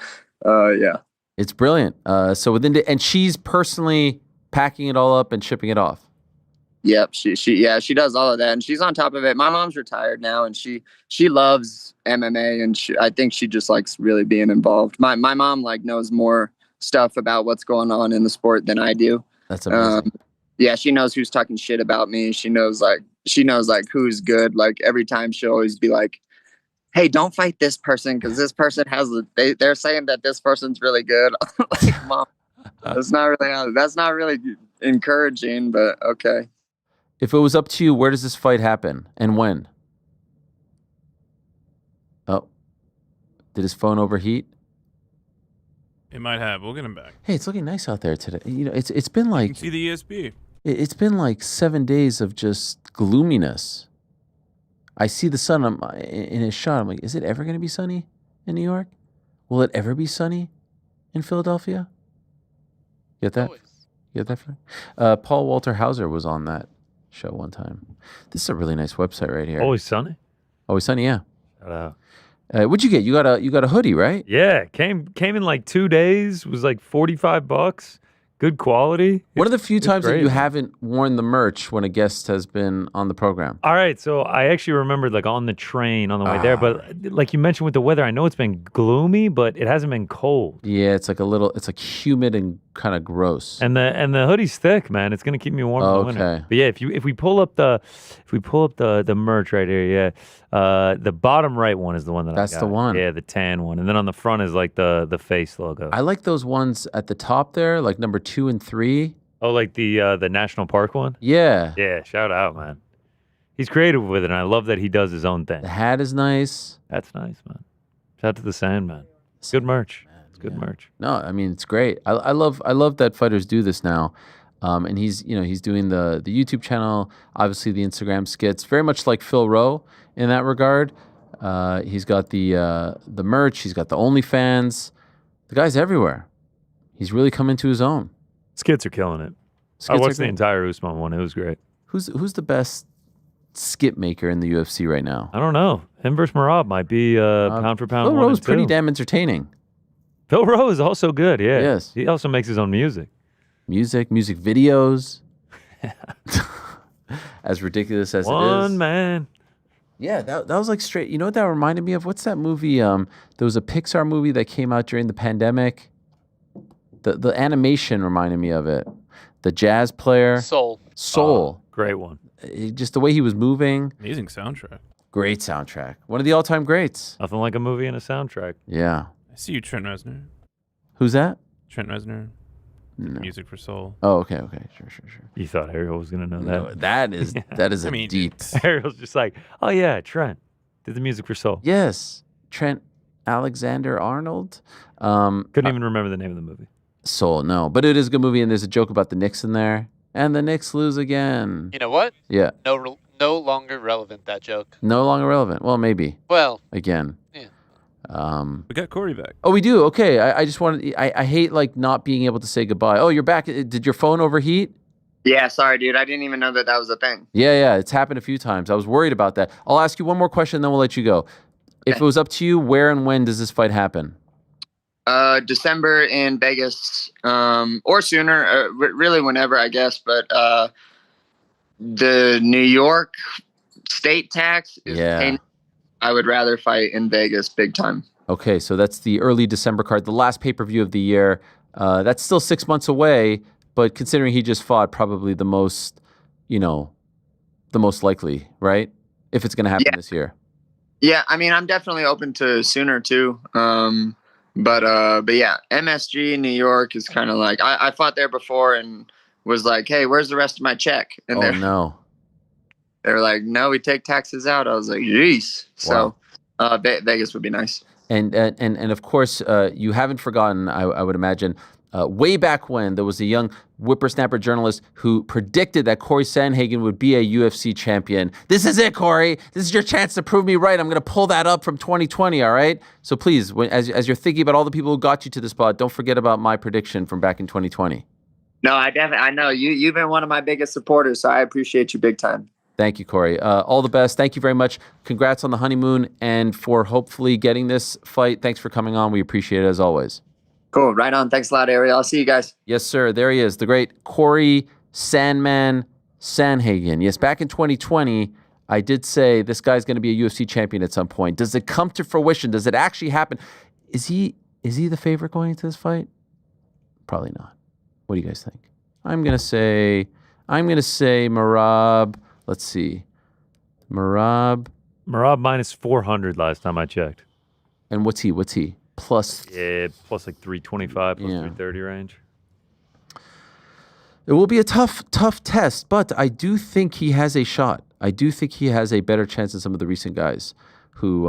yeah. It's brilliant. So and she's personally packing it all up and shipping it off. Yep. She does all of that and she's on top of it. My mom's retired now and she loves MMA and I think she just likes really being involved. My mom like knows more stuff about what's going on in the sport than I do. That's amazing. Yeah, she knows who's talking shit about me. She knows who's good. Like every time she'll always be like, hey, don't fight this person because this person they're saying that this person's really good. Like, mom, that's not really encouraging, but okay. If it was up to you, where does this fight happen and when? Oh, did his phone overheat? It might have. We'll get him back. Hey, it's looking nice out there today. You know, it's been like... You can see the ESP. It's been like 7 days of just gloominess. I see the sun in his shot. I'm like, is it ever going to be sunny in New York? Will it ever be sunny in Philadelphia? Get that? Get that? Paul Walter Hauser was on that show one time. This is a really nice website right here. Always Sunny? Always Sunny, yeah. Shout out. What'd you get? You got a hoodie, right? Yeah, came in like 2 days. Was like $45. Good quality. One of the few times great, that you man. haven't worn the merch when a guest has been on the program. All right, so I actually remembered like on the train on the way there, but like you mentioned with the weather, I know it's been gloomy, but it hasn't been cold. Yeah, it's like humid and kind of gross. And the hoodie's thick, man. It's gonna keep me warm in the winter. Okay. But yeah, if we pull up the merch right here, yeah, the bottom right one is the one that That's I got. the one. Yeah, the tan one, and then on the front is like the face logo. I like those ones at the top there, like number 2 and 3. Oh, like the national park one. Yeah. Yeah, shout out, man. He's creative with it, and I love that he does his own thing. The hat is nice. That's nice, man. Shout out to the Sandman. Good merch. It's good merch. No, I mean it's great. I love that fighters do this now. And he's doing the YouTube channel, obviously the Instagram skits, very much like Phil Rowe in that regard. He's got the merch, he's got the OnlyFans. The guy's everywhere. He's really come into his own. Skits are killing it. I watched the entire Usman one. It was great. Who's the best skit maker in the UFC right now? I don't know. Him versus Merab might be pound for pound. Phil one Rowe's and pretty two. damn entertaining. Phil Rowe is also good. Yeah. Yes. He also makes his own music. Music videos. as ridiculous as it is. One man. Yeah, that was like straight. You know what that reminded me of? What's that movie? There was a Pixar movie that came out during the pandemic. The animation reminded me of it. The jazz player. Soul. Soul. Great one. Just the way he was moving. Amazing soundtrack. Great soundtrack. One of the all-time greats. Nothing like a movie and a soundtrack. Yeah. I see you, Trent Reznor. Who's that? Trent Reznor. No. Music for Soul. Oh, okay. Sure. You thought Ariel was gonna know that? No, that is a deep. Ariel's just like, oh yeah, Trent did the music for Soul. Yes, Trent Alexander Arnold. Couldn't even remember the name of the movie. Soul, no, but it is a good movie, and there's a joke about the Knicks in there, and the Knicks lose again. You know what? Yeah. No longer relevant, that joke. No longer relevant. Well, maybe. Well. Again. Yeah. We got Cory back. Oh, we do? Okay. I just wanted, I hate like not being able to say goodbye. Oh, you're back. Did your phone overheat? Yeah, sorry, dude. I didn't even know that was a thing. Yeah. It's happened a few times. I was worried about that. I'll ask you one more question, then we'll let you go. If it was up to you, where and when does this fight happen? December in Vegas, or sooner, really whenever, I guess. But the New York state tax is paying. I would rather fight in Vegas big time. Okay, so that's the early December card, the last pay-per-view of the year. That's still 6 months away, but considering he just fought, probably the most likely, right? If it's going to happen this year. Yeah, I mean, I'm definitely open to sooner too. But yeah, MSG in New York is kind of like I fought there before and was like, hey, where's the rest of my check? And no. They were like, no, we take taxes out. I was like, jeez. So Vegas would be nice. And of course, you haven't forgotten, I would imagine, way back when there was a young whippersnapper journalist who predicted that Cory Sandhagen would be a UFC champion. This is it, Cory. This is your chance to prove me right. I'm going to pull that up from 2020, all right? So please, as you're thinking about all the people who got you to the spot, don't forget about my prediction from back in 2020. No, I know. You've been one of my biggest supporters, so I appreciate you big time. Thank you, Cory. All the best. Thank you very much. Congrats on the honeymoon and for hopefully getting this fight. Thanks for coming on. We appreciate it as always. Cool. Right on. Thanks a lot, Ariel. I'll see you guys. Yes, sir. There he is, the great Cory Sandhagen. Yes, back in 2020, I did say this guy's going to be a UFC champion at some point. Does it come to fruition? Does it actually happen? Is he the favorite going into this fight? Probably not. What do you guys think? I'm going to say Merab. Let's see. Merab minus 400 last time I checked. And what's he? Plus like 325, plus 330 range. It will be a tough test, but I do think he has a shot. I do think he has a better chance than some of the recent guys who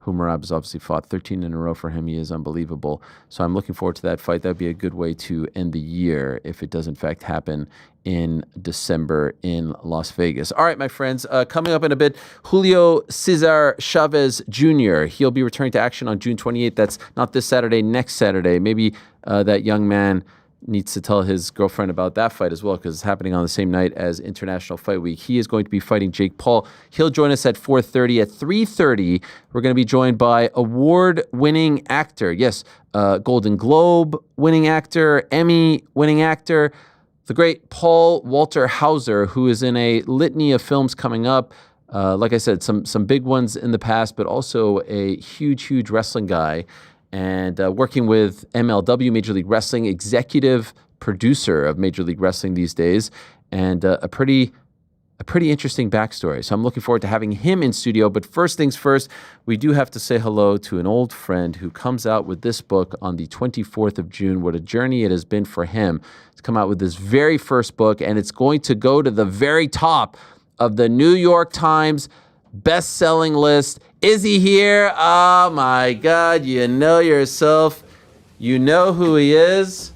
Merab has obviously fought. 13 in a row for him. He is unbelievable. So I'm looking forward to that fight. That would be a good way to end the year if it does in fact happen in December in Las Vegas. All right, my friends, coming up in a bit, Julio César Chávez Jr. He'll be returning to action on June 28th. That's not this Saturday, next Saturday. Maybe that young man needs to tell his girlfriend about that fight as well because it's happening on the same night as International Fight Week. He is going to be fighting Jake Paul. He'll join us at 4:30. At 3:30, we're going to be joined by award-winning actor. Yes, Golden Globe-winning actor, Emmy-winning actor, the great Paul Walter Hauser, who is in a litany of films coming up. Like I said, some big ones in the past, but also a huge wrestling guy. And working with MLW, Major League Wrestling, executive producer of Major League Wrestling these days, and a pretty interesting backstory. So I'm looking forward to having him in studio. But first things first, we do have to say hello to an old friend who comes out with this book on the 24th of June. What a journey it has been for him to come out with this very first book, and it's going to go to the very top of the New York Times best-selling list. Is he here? Oh my God, you know yourself. You know who he is.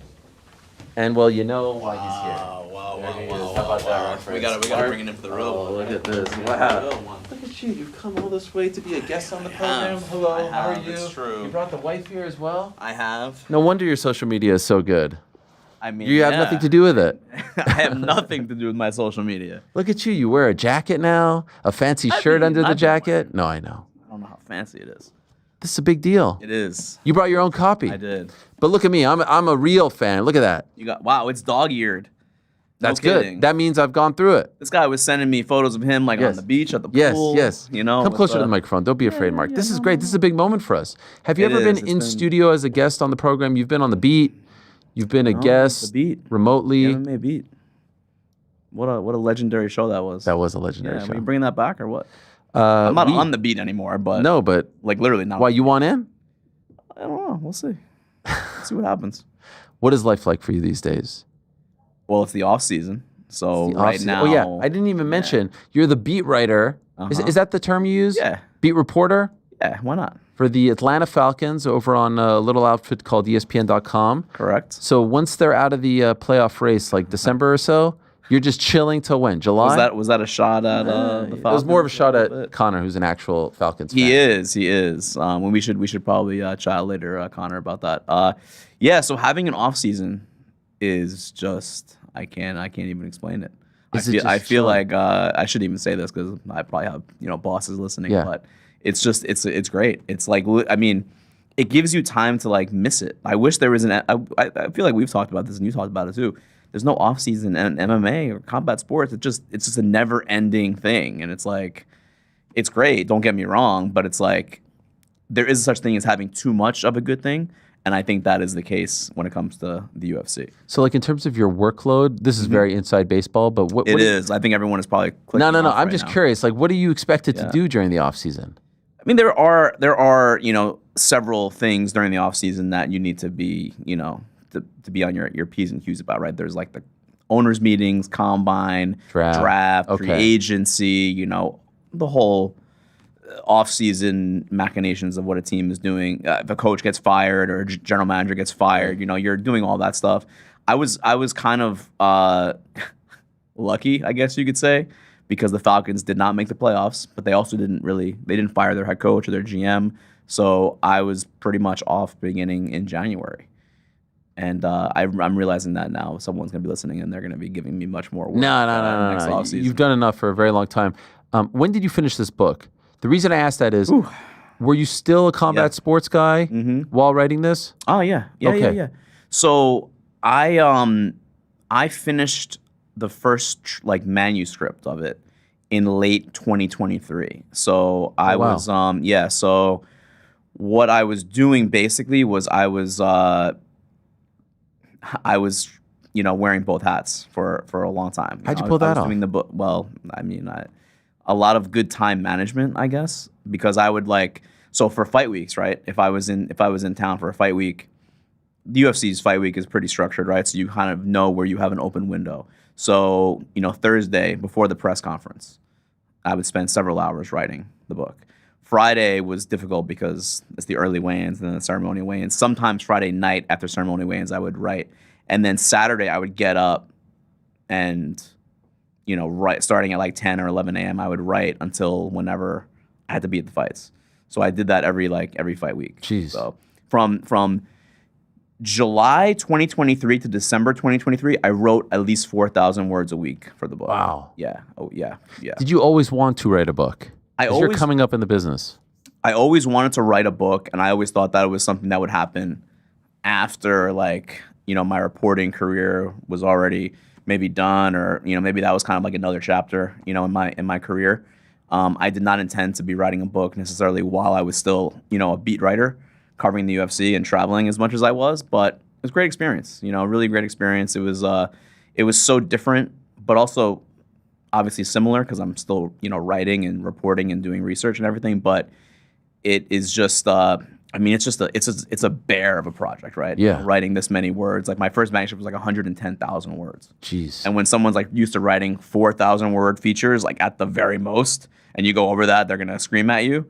And well, you know why he's here. Wow. How about that? We gotta bring him into the room. Oh, look at this. Wow. Look at you. You've come all this way to be a guest on the program. Hello, how are you? It's true. You brought the wife here as well? I have. No wonder your social media is so good. I mean, you have nothing to do with it. I have nothing to do with my social media. Look at you. You wear a jacket now, a fancy shirt under the jacket. No, I know. I don't know how fancy it is. This is a big deal. It is. You brought your own copy. I did. But look at me. I'm a real fan. Look at that. Wow, it's dog-eared. That's kidding. good. That means I've gone through it. This guy was sending me photos of him on the beach, at the pool. Yes. You know, Come with closer to the microphone. Don't be afraid, Mark. This is great. This is a big moment for us. Have you It ever been is. It's in been- studio as a guest on the program? You've been on the beat. You've been a guest The Beat. remotely. The MMA Beat. What a legendary show that was. That was a legendary Yeah, show. Are you bringing that back or what? I'm not we- on the beat anymore, but No, but like literally not. why you want in? I don't know. We'll see. See what happens. What is life like for you these days? Well, it's the off season, so The right off-season- now. Oh yeah, I didn't even mention you're the beat writer. Is that the term you use? Yeah. Beat reporter Yeah, why not? for the Atlanta Falcons over on a little outfit called ESPN.com. Correct. So once they're out of the playoff race, like December or so, you're just chilling till when? July? Was that a shot at the Falcons? It was more of a shot little at bit? Connor, who's an actual Falcons fan. He is. When we should probably chat later, Connor, about that. Yeah. So having an off season is just I can't even explain it. Is it I just feel chilling? like I shouldn't even say this because I probably have bosses listening. Yeah. But it's just it's great. It's like I mean, it gives you time to like miss it. I wish there was I feel like we've talked about this and you talked about it too. There's no off season in MMA or combat sports. It's just a never ending thing, and it's like it's great. Don't get me wrong, but it's like there is such thing as having too much of a good thing. And I think that is the case when it comes to the UFC. So, like in terms of your workload, this is very inside baseball. But what It what is. I think everyone is probably clicking No. off I'm right just now. curious. Like, what are you expected to do during the off season? I mean, there are several things during the off season that you need to be to be on your P's and Q's about. Right? There's like the owners meetings, combine, draft, free Okay. agency. The whole off-season machinations of what a team is doing. If a coach gets fired or a general manager gets fired, you're doing all that stuff. I was kind of lucky, I guess you could say, because the Falcons did not make the playoffs, but they also didn't fire their head coach or their GM. So I was pretty much off beginning in January. And I'm realizing that now someone's going to be listening and they're going to be giving me much more work. Next No. offseason. You've done enough for a very long time. When did you finish this book? The reason I asked that is, were you still a combat sports guy while writing this? Oh yeah, Okay. yeah. So I finished the first manuscript of it in late 2023. So I wow. was So what I was doing basically was I was wearing both hats for a long time. How'd you pull that I was off? doing the book. Well, I mean, a lot of good time management, I guess, because I would so for fight weeks, right? If I was in town for a fight week, the UFC's fight week is pretty structured, right? So you kind of know where you have an open window. So, Thursday before the press conference, I would spend several hours writing the book. Friday was difficult because it's the early weigh-ins and then the ceremony weigh-ins. Sometimes Friday night after ceremony weigh-ins, I would write. And then Saturday, I would get up and, write, starting at 10 or 11 a.m., I would write until whenever I had to be at the fights. So I did that every fight week. Jeez. So from July 2023 to December 2023, I wrote at least 4,000 words a week for the book. Wow. Yeah. Oh, yeah. Yeah. Did you always want to write a book? 'Cause you're coming up in the business. I always wanted to write a book, and I always thought that it was something that would happen after, my reporting career was already maybe done, or maybe that was kind of another chapter, in my career. I did not intend to be writing a book necessarily while I was still, a beat writer, covering the UFC and traveling as much as I was. But it was a great experience, a really great experience. It was so different, but also obviously similar because I'm still, writing and reporting and doing research and everything. But it is just, it's a bear of a project, right? Yeah. Writing this many words. My first manuscript was 110,000 words. Jeez. And when someone's used to writing 4,000 word features, at the very most, and you go over that, they're gonna scream at you.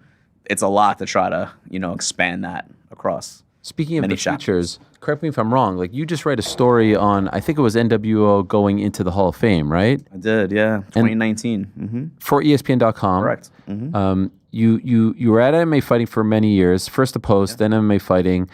It's a lot to try to, expand that across. Speaking of many the features, correct me if I'm wrong. You just read a story on, I think it was NWO going into the Hall of Fame, right? I did, yeah. 2019. For ESPN.com. Correct. You were at MMA fighting for many years. First the Post, then MMA fighting.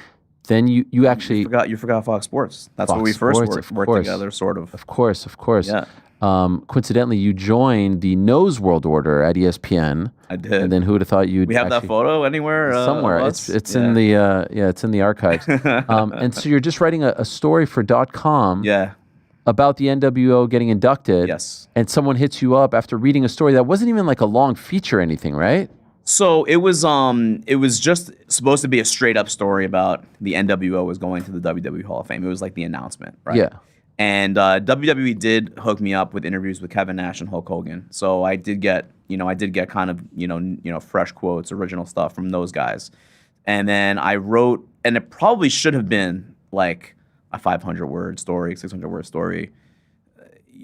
Then you actually You forgot Fox Sports. That's where Fox we first Sports, worked together, sort of. Of course. Yeah. Coincidentally, you joined the Nose World Order at ESPN. I did. And then who would have thought you'd We have that actually- photo anywhere? somewhere. of It's us? in the it's in the archives. And so you're just writing a story for .com. Yeah. about the NWO getting inducted. Yes. And someone hits you up after reading a story that wasn't even like a long feature or anything, right? So it was just supposed to be a straight up story about the NWO was going to the WWE Hall of Fame. It was like the announcement, right? Yeah. And WWE did hook me up with interviews with Kevin Nash and Hulk Hogan. So I did get kind of fresh quotes, original stuff from those guys. And then I wrote, and it probably should have been like a 500-word story, 600-word story.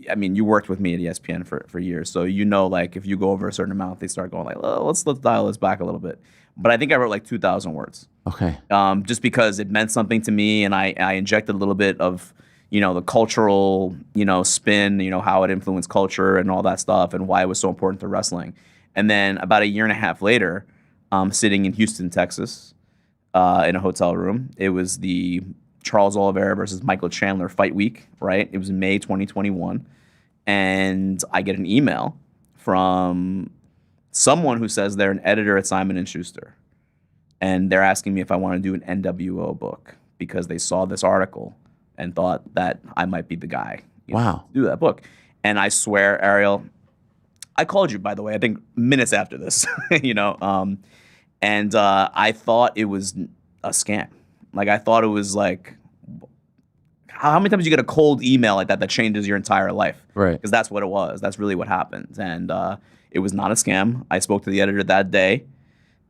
I mean, you worked with me at ESPN for years, so like if you go over a certain amount, they start going like, oh, let's dial this back a little bit. But I think I wrote like 2,000 words. Okay. Just because it meant something to me, and I injected a little bit of the cultural spin, how it influenced culture and all that stuff, and why it was so important to wrestling. And then about a year and a half later, sitting in Houston, Texas, in a hotel room, it was the Charles Oliveira versus Michael Chandler fight week, right? It was May 2021. And I get an email from someone who says they're an editor at Simon & Schuster. And they're asking me if I want to do an NWO book because they saw this article and thought that I might be the guy to do that book. And I swear, Ariel, I called you, by the way, I think minutes after this, and I thought it was a scam. Like, I thought it was like, how many times you get a cold email like that changes your entire life? Right. Because that's what it was. That's really what happened. And it was not a scam. I spoke to the editor that day,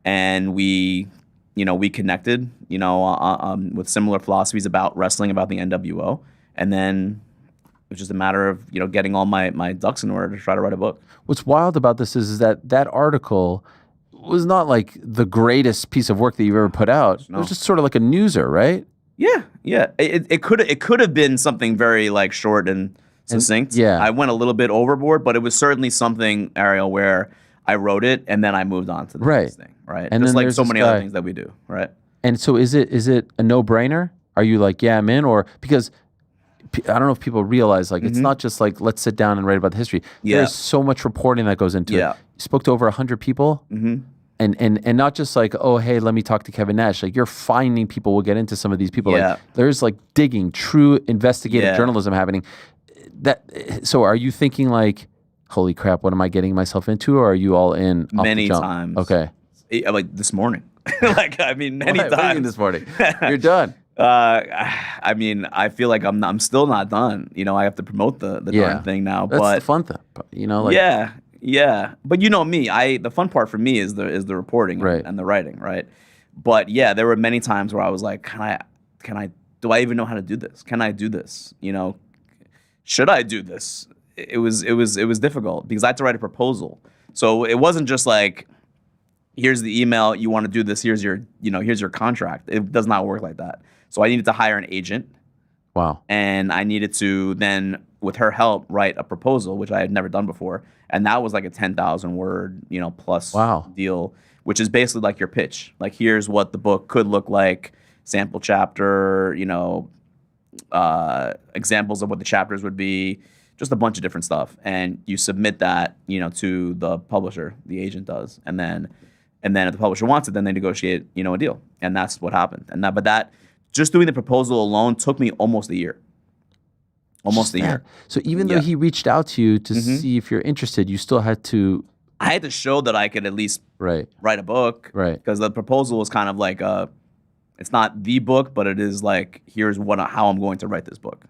and we connected, with similar philosophies about wrestling, about the NWO. And then it was just a matter of, getting all my ducks in order to try to write a book. What's wild about this is that article was not like the greatest piece of work that you've ever put out. No. It was just sort of like a newser, right? Yeah. It could have been something very like short and succinct. Yeah. I went a little bit overboard, but it was certainly something, Ariel, where I wrote it and then I moved on to the next thing, right? And just then like there's so this many guy. other things that we do, right? And so is it a no-brainer? Are you like, yeah, I'm in? Or because I don't know if people realize, like, it's not just like, let's sit down and write about the history. Yeah. There's so much reporting that goes into it. You spoke to over 100 people. And not just like, oh, hey, let me talk to Kevin Nash. Like, you're finding people. We'll get into some of these people. Like, there's like digging, true investigative journalism happening. So are you thinking like, holy crap, what am I getting myself into? Or are you all in off Many the jump? times. Okay. Like this morning. Many What do you times. mean this morning? You're done. I mean, I feel like I'm still not done. I have to promote the darn thing now. That's but the fun thing. Like, yeah. But me, the fun part for me is the reporting and the writing, right? But yeah, there were many times where I was like, do I even know how to do this? Can I do this? Should I do this? It was difficult because I had to write a proposal. So it wasn't just like, here's the email, you want to do this, here's your contract. It does not work like that. So I needed to hire an agent. Wow. And I needed to then, with her help, write a proposal, which I had never done before. And that was like a 10,000 word, plus deal, which is basically like your pitch. Like, here's what the book could look like, sample chapter, examples of what the chapters would be, just a bunch of different stuff. And you submit that, to the publisher, the agent does. And then if the publisher wants it, then they negotiate, a deal. And that's what happened. But that just doing the proposal alone took me almost a year. Almost a year. So even though he reached out to you to see if you're interested, you still had to... I had to show that I could at least write a book. Right. Because the proposal was kind of like it's not the book, but it is like, here's how I'm going to write this book.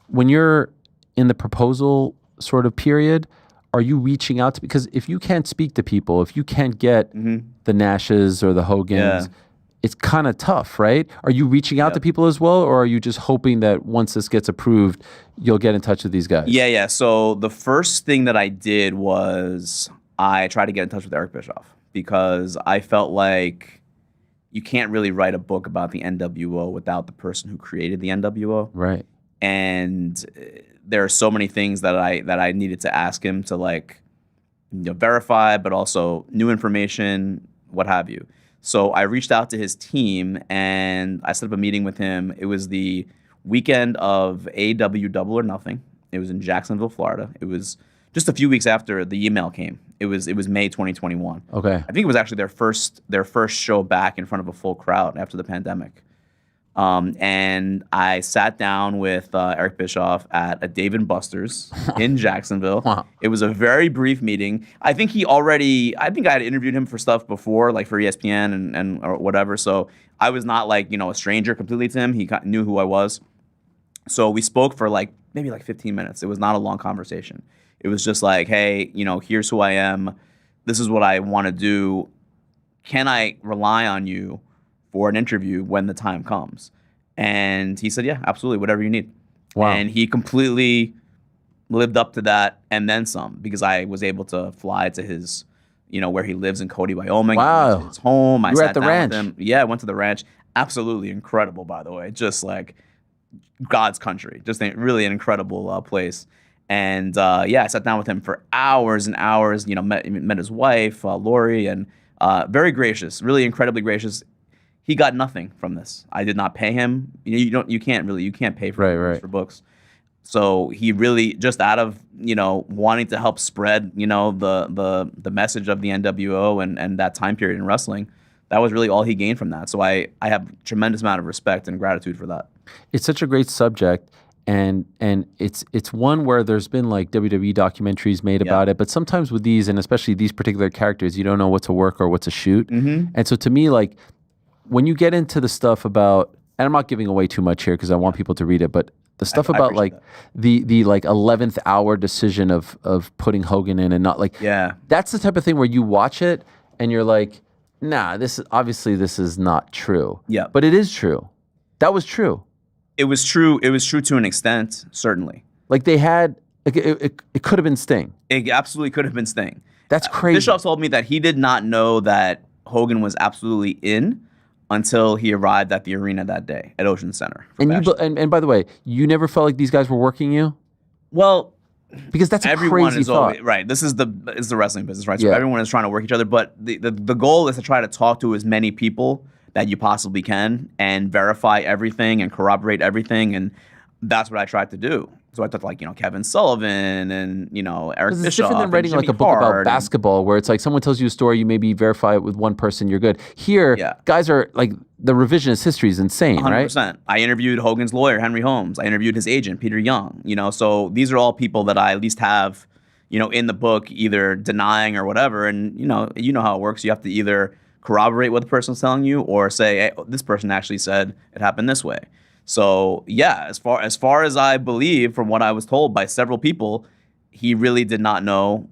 When you're in the proposal sort of period, are you reaching out to... Because if you can't speak to people, if you can't get the Nashes or the Hogans... It's kind of tough, right? Are you reaching out to people as well, or are you just hoping that once this gets approved, you'll get in touch with these guys? Yeah. So the first thing that I did was I tried to get in touch with Eric Bischoff because I felt like you can't really write a book about the NWO without the person who created the NWO. Right. And there are so many things that I needed to ask him to verify, but also new information, what have you. So I reached out to his team and I set up a meeting with him. It was the weekend of AW Double or Nothing. It was in Jacksonville, Florida. It was just a few weeks after the email came. It was May 2021. Okay. I think it was actually their first show back in front of a full crowd after the pandemic. And I sat down with Eric Bischoff at a Dave & Buster's in Jacksonville. Wow. It was a very brief meeting. I think I had interviewed him for stuff before, like for ESPN and or whatever. So I was not like, a stranger completely to him. He knew who I was. So we spoke for maybe 15 minutes. It was not a long conversation. It was just like, hey, here's who I am. This is what I want to do. Can I rely on you for an interview when the time comes? And he said, yeah, absolutely, whatever you need. Wow. And he completely lived up to that and then some, because I was able to fly to his, where he lives in Cody, Wyoming. Wow. I went to his home. You were at the down ranch. with him. Yeah, I went to the ranch. Absolutely incredible, by the way. Just like God's country. Just really an incredible place. And I sat down with him for hours and hours. Met his wife, Lori, and very gracious, really incredibly gracious. He got nothing from this. I did not pay him. You can't pay for books. So he really, just out of wanting to help spread the message of the NWO and that time period in wrestling, that was really all he gained from that. So I have tremendous amount of respect and gratitude for that. It's such a great subject. And it's one where there's been like WWE documentaries made about it, but sometimes with these, and especially these particular characters, you don't know what's a work or what's a shoot. Mm-hmm. And so to me, like when you get into the stuff about, and I'm not giving away too much here because I want people to read it, but the stuff about like the 11th hour decision of putting Hogan in and not like, that's the type of thing where you watch it and you're like, nah, this is not true. Yeah, but it is true. That was true. It was true. It was true to an extent, certainly. Like they had, it could have been Sting. It absolutely could have been Sting. That's crazy. Bischoff told me that he did not know that Hogan was absolutely in until he arrived at the arena that day at Ocean Center. And by the way, you never felt like these guys were working you? Well, because that's everyone a crazy thought. Always, right. This is the wrestling business, right? So Yeah. everyone is trying to work each other, but the goal is to try to talk to as many people that you possibly can and verify everything and corroborate everything, and that's what I tried to do. So I talked to Kevin Sullivan and Eric Bischoff. It's different than writing like a book about basketball where it's like someone tells you a story, you maybe verify it with one person, you're good. Here, guys are like, the revisionist history is insane, 100%. right? I interviewed Hogan's lawyer, Henry Holmes. I interviewed his agent, Peter Young. So these are all people that I at least have, in the book, either denying or whatever. And you know how it works. You have to either corroborate what the person's telling you or say, hey, this person actually said it happened this way. So yeah, as far as I believe from what I was told by several people, he really did not know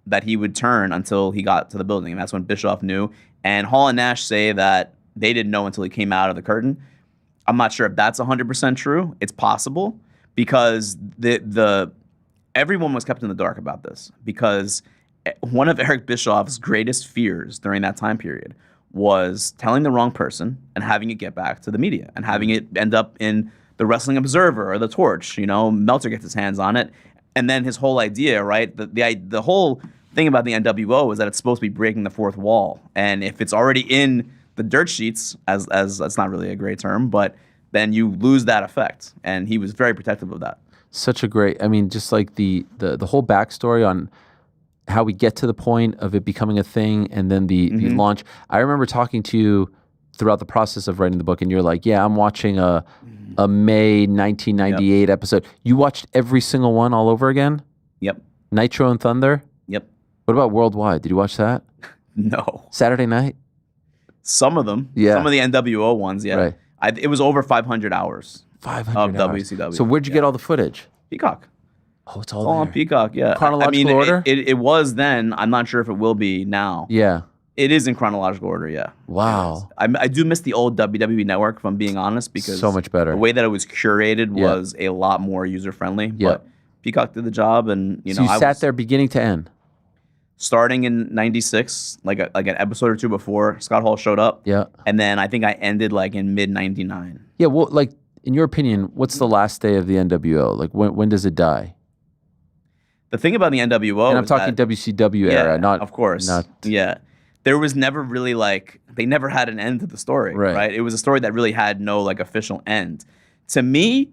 that he would turn until he got to the building. And that's when Bischoff knew. And Hall and Nash say that they didn't know until he came out of the curtain. I'm not sure if that's 100% true. It's possible because everyone was kept in the dark about this, because one of Eric Bischoff's greatest fears during that time period was telling the wrong person and having it get back to the media and having it end up in the Wrestling Observer or the Torch. Meltzer gets his hands on it. And then his whole idea, right? The whole thing about the NWO is that it's supposed to be breaking the fourth wall. And if it's already in the dirt sheets, as that's not really a great term, but then you lose that effect. And he was very protective of that. Such a great, just like the whole backstory on how we get to the point of it becoming a thing and then the launch. I remember talking to you throughout the process of writing the book, and you're like, yeah, I'm watching a May 1998 episode. You watched every single one all over again? Yep. Nitro and Thunder? Yep. What about Worldwide? Did you watch that? No. Saturday Night? Some of them. Yeah. Some of the NWO ones, yeah. Right. It was over 500 hours. 500 of hours. WCW. So where'd you get all the footage? Peacock. Oh, it's all on there. Peacock, yeah. Chronological order? It was then. I'm not sure if it will be now. Yeah. It is in chronological order, yeah. Wow. I do miss the old WWE Network, if I'm being honest, because so much better. The way that it was curated was a lot more user-friendly. Yeah. But Peacock did the job, and So you sat there beginning to end? Starting in 96, like an episode or two before Scott Hall showed up. Yeah. And then I think I ended like in mid-99. Yeah, well, like, in your opinion, what's the last day of the NWO? Like, when does it die? The thing about the NWO, and I'm talking WCW era, not of course, there was never really they never had an end to the story, right? It was a story that really had no official end. To me,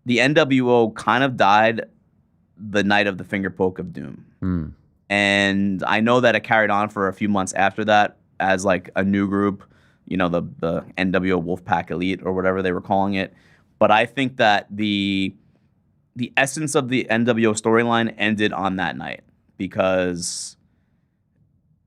the NWO kind of died the night of the finger poke of doom, and I know that it carried on for a few months after that as a new group the NWO Wolfpack Elite or whatever they were calling it. But I think that the essence of the NWO storyline ended on that night because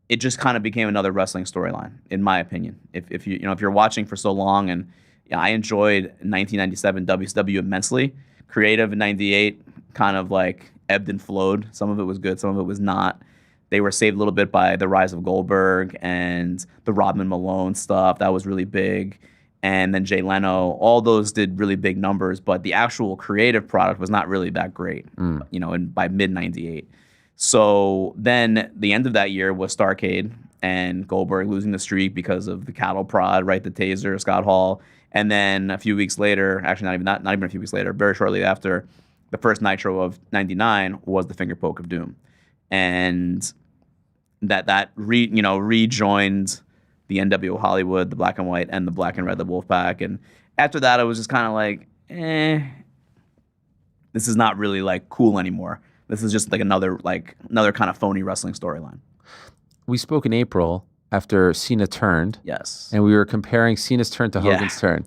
it just kind of became another wrestling storyline, in my opinion. If you're watching for so long, and I enjoyed 1997 WCW immensely. Creative in '98 kind of like ebbed and flowed. Some of it was good, some of it was not. They were saved a little bit by the rise of Goldberg and the Rodman Malone stuff. That was really big. And then Jay Leno, all those did really big numbers, but the actual creative product was not really that great, by mid-98. So then the end of that year was Starrcade and Goldberg losing the streak because of the cattle prod, right, the taser, Scott Hall. And then a few weeks later, actually not even a few weeks later, very shortly after, the first Nitro of '99 was the Finger Poke of Doom. And that rejoined the NWO Hollywood, the Black and White, and the Black and Red, the Wolfpack. And after that, I was just kind of like, this is not really like cool anymore. This is just like another kind of phony wrestling storyline. We spoke in April after Cena turned. Yes. And we were comparing Cena's turn to Hogan's turn.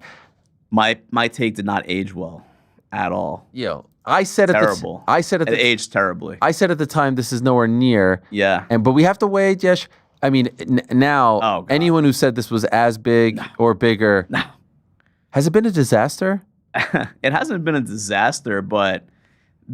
My take did not age well at all. Yo, I said terrible. It aged terribly. I said at the time, this is nowhere near. Yeah. But we have to wait, Yesh. I mean, now, anyone who said this was as big or bigger, has it been a disaster? It hasn't been a disaster, but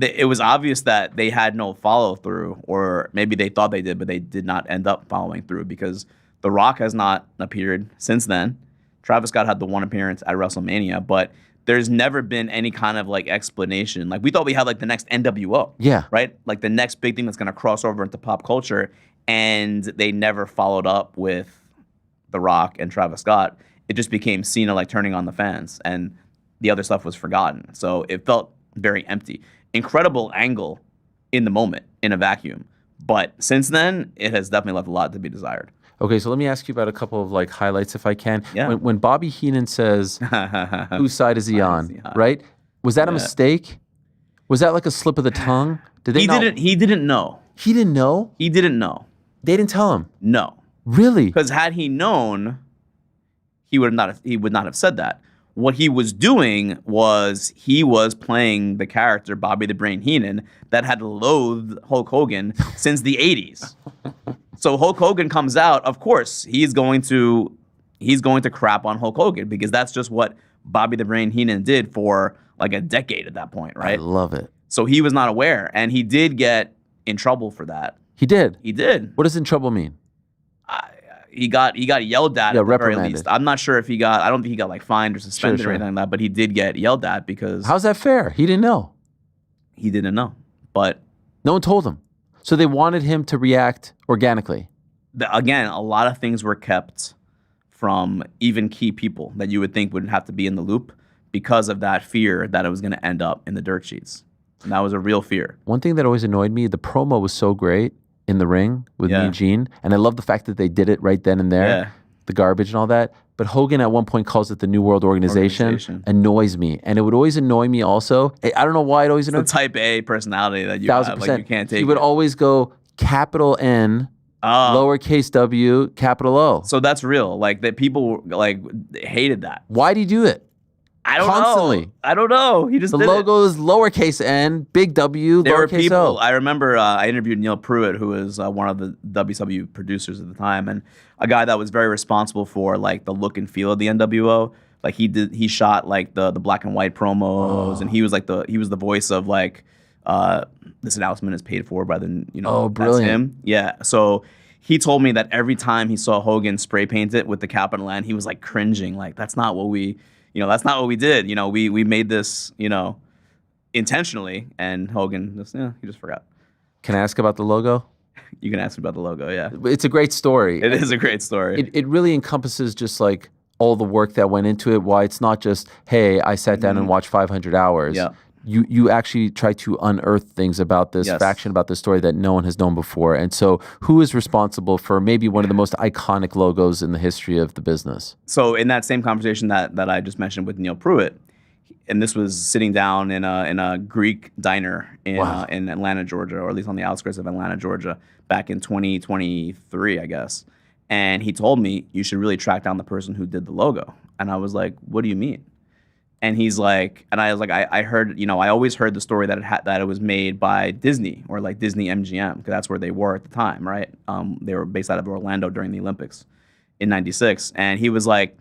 it was obvious that they had no follow through, or maybe they thought they did, but they did not end up following through because The Rock has not appeared since then. Travis Scott had the one appearance at WrestleMania, but there's never been any kind of like explanation. Like we thought we had like the next NWO. Yeah. Right? Like the next big thing that's going to cross over into pop culture. And they never followed up with The Rock and Travis Scott. It just became Cena like turning on the fans, and the other stuff was forgotten. So it felt very empty. Incredible angle in the moment, in a vacuum. But since then, it has definitely left a lot to be desired. Okay, so let me ask you about a couple of like highlights if I can. Yeah. When Bobby Heenan says, whose side is he on, right? Was that a mistake? Was that like a slip of the tongue? He didn't know. He didn't know? He didn't know. They didn't tell him? No. Really? Because had he known, he would not have said that. What he was doing was he was playing the character Bobby the Brain Heenan that had loathed Hulk Hogan since the 80s. So Hulk Hogan comes out, of course, he's going to crap on Hulk Hogan because that's just what Bobby the Brain Heenan did for like a decade at that point, right? I love it. So he was not aware, and he did get in trouble for that. He did? He did. What does in trouble mean? He got yelled at the very least. I'm not sure if I don't think he got like fined or suspended or anything like that, but he did get yelled at because... How's that fair? He didn't know. He didn't know, but... No one told him. So they wanted him to react organically. Again, a lot of things were kept from even key people that you would think would have to be in the loop because of that fear that it was going to end up in the dirt sheets. And that was a real fear. One thing that always annoyed me, the promo was so great in the ring with Mean Gene, and I love the fact that they did it right then and there, the garbage and all that. But Hogan at one point calls it the New World Organization. Annoys me. And it would always annoy me also. I don't know why it always annoys me. It's a type A personality that you have. Like you can't take. He would always go capital N, lowercase w, capital O. So that's real. Like that people like hated that. Why do you do it? I don't Constantly. know. I don't know. He just the logo is lowercase n, big W, there lowercase were people. O. I remember I interviewed Neil Pruitt, who was one of the WCW producers at the time, and a guy that was very responsible for like the look and feel of the NWO. Like he shot like the black and white promos, and he was like the voice of like this announcement is paid for by the Oh, brilliant. That's him. Yeah. So he told me that every time he saw Hogan spray paint it with the capital N, he was like cringing, like that's not what we. That's not what we did. We made this, intentionally, and Hogan he just forgot. Can I ask about the logo? You can ask me about the logo, yeah. It's a great story. It is a great story. It really encompasses just like all the work that went into it. Why it's not just, hey, I sat down and watched 500 hours. Yeah. You actually try to unearth things about this faction, about this story that no one has known before. And so who is responsible for maybe one of the most iconic logos in the history of the business? So in that same conversation that I just mentioned with Neil Pruitt, and this was sitting down in a Greek diner in Atlanta, Georgia, or at least on the outskirts of Atlanta, Georgia, back in 2023, I guess. And he told me, you should really track down the person who did the logo. And I was like, what do you mean? And he's like, and I was like, I heard, I always heard the story that it was made by Disney or like Disney MGM, because that's where they were at the time, right? They were based out of Orlando during the Olympics in '96. And he was like,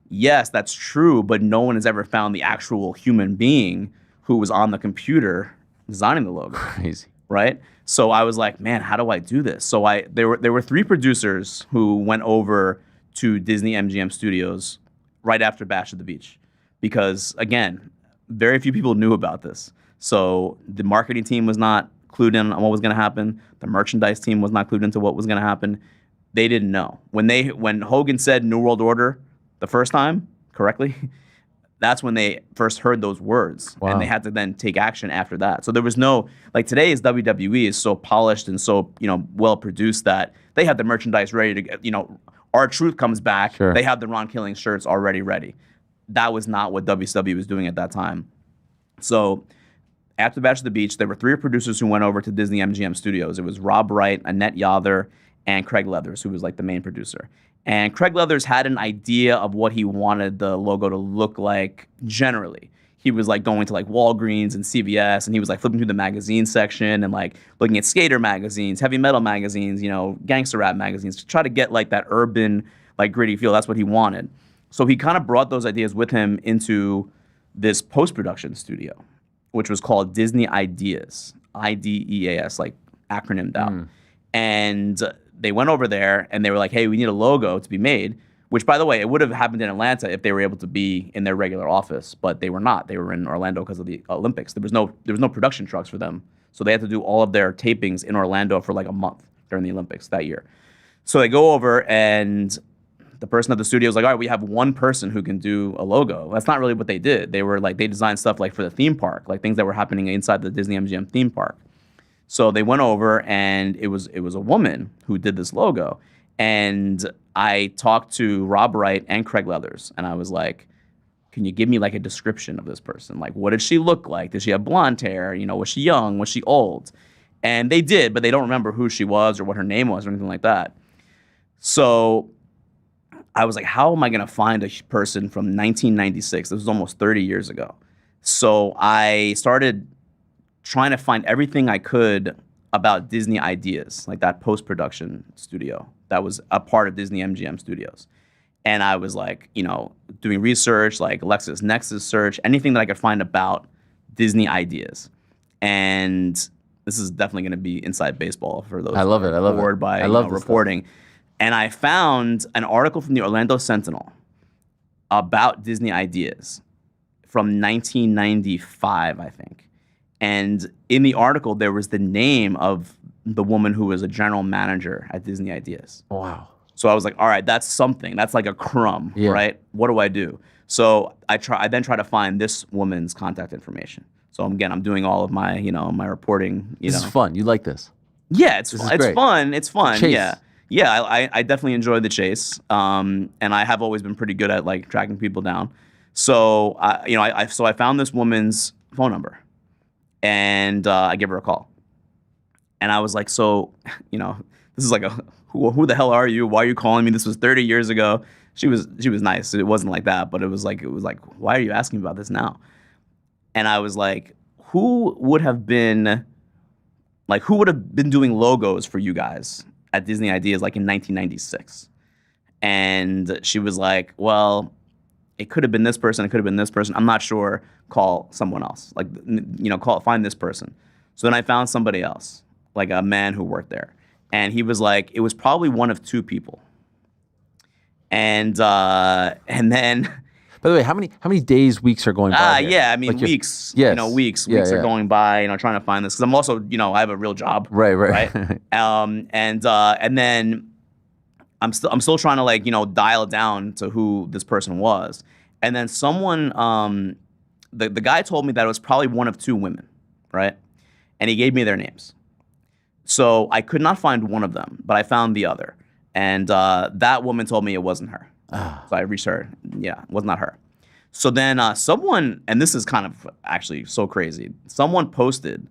yes, that's true, but no one has ever found the actual human being who was on the computer designing the logo. Crazy. Right? So I was like, man, how do I do this? So there were 3 producers who went over to Disney MGM Studios right after Bash at the Beach, because again, very few people knew about this. So the marketing team was not clued in on what was going to happen. The merchandise team was not clued into what was going to happen. They didn't know. When Hogan said New World Order the first time correctly, that's when they first heard those words. Wow. And they had to then take action after that. So there was no, like, today's WWE is so polished and so, well produced that they have the merchandise ready to get, R-Truth comes back, sure. They have the Ron Killing shirts already ready. That was not what WCW was doing at that time. So after Bash at the Beach, there were 3 producers who went over to Disney MGM Studios. It was Rob Wright, Annette Yother, and Craig Leathers, who was like the main producer. And Craig Leathers had an idea of what he wanted the logo to look like generally. He was like going to like Walgreens and CVS, and he was like flipping through the magazine section and like looking at skater magazines, heavy metal magazines, gangster rap magazines, to try to get like that urban, like gritty feel. That's what he wanted. So he kind of brought those ideas with him into this post-production studio, which was called Disney Ideas, IDEAS, like acronymed out. And they went over there and they were like, hey, we need a logo to be made, which, by the way, it would have happened in Atlanta if they were able to be in their regular office, but they were not. They were in Orlando because of the Olympics. There was no production trucks for them. So they had to do all of their tapings in Orlando for like a month during the Olympics that year. So they go over and the person at the studio was like, all right, we have one person who can do a logo. That's not really what they did. They were like, they designed stuff like for the theme park, like things that were happening inside the Disney MGM theme park. So they went over and it was a woman who did this logo. And I talked to Rob Wright and Craig Leathers, and I was like, can you give me like a description of this person? Like, what did she look like? Did she have blonde hair? Was she young? Was she old? And they did, but they don't remember who she was or what her name was or anything like that. So I was like, how am I going to find a person from 1996? This was almost 30 years ago. So I started trying to find everything I could about Disney Ideas, like that post-production studio that was a part of Disney MGM Studios. And I was like, doing research, like LexisNexis search, anything that I could find about Disney Ideas. And this is definitely going to be inside baseball for those. I love it. I love bored it. by I love reporting. Stuff. And I found an article from the Orlando Sentinel about Disney Ideas from 1995, I think. And in the article, there was the name of the woman who was a general manager at Disney Ideas. Wow. So I was like, all right, that's something. That's like a crumb, right? What do I do? So I then try to find this woman's contact information. So again, I'm doing all of my, my reporting. This is fun. You like this? Yeah, it's fun. It's fun. Chase. Yeah. I definitely enjoy the chase. And I have always been pretty good at like tracking people down. So I found this woman's phone number, and I give her a call. And I was like, so, this is like who the hell are you? Why are you calling me? This was 30 years ago. She was nice. It wasn't like that, but it was like, why are you asking about this now? And I was like, who would have been doing logos for you guys at Disney Ideas like in 1996? And she was like, well, it could have been this person. It could have been this person. I'm not sure. Call someone else. Like, find this person. So then I found somebody else, like a man who worked there. And he was like, it was probably one of 2 people. And then, by the way, how many days, weeks are going by? Yeah, I mean, like weeks. Yes. Weeks are going by. Trying to find this because I'm also, I have a real job. Right. And then I'm still trying to dial down to who this person was. And then someone, the guy told me that it was probably one of 2 women, right? And he gave me their names. So I could not find one of them, but I found the other. And that woman told me it wasn't her. So I reached her. Yeah, it was not her. So then someone, and this is kind of actually so crazy, someone posted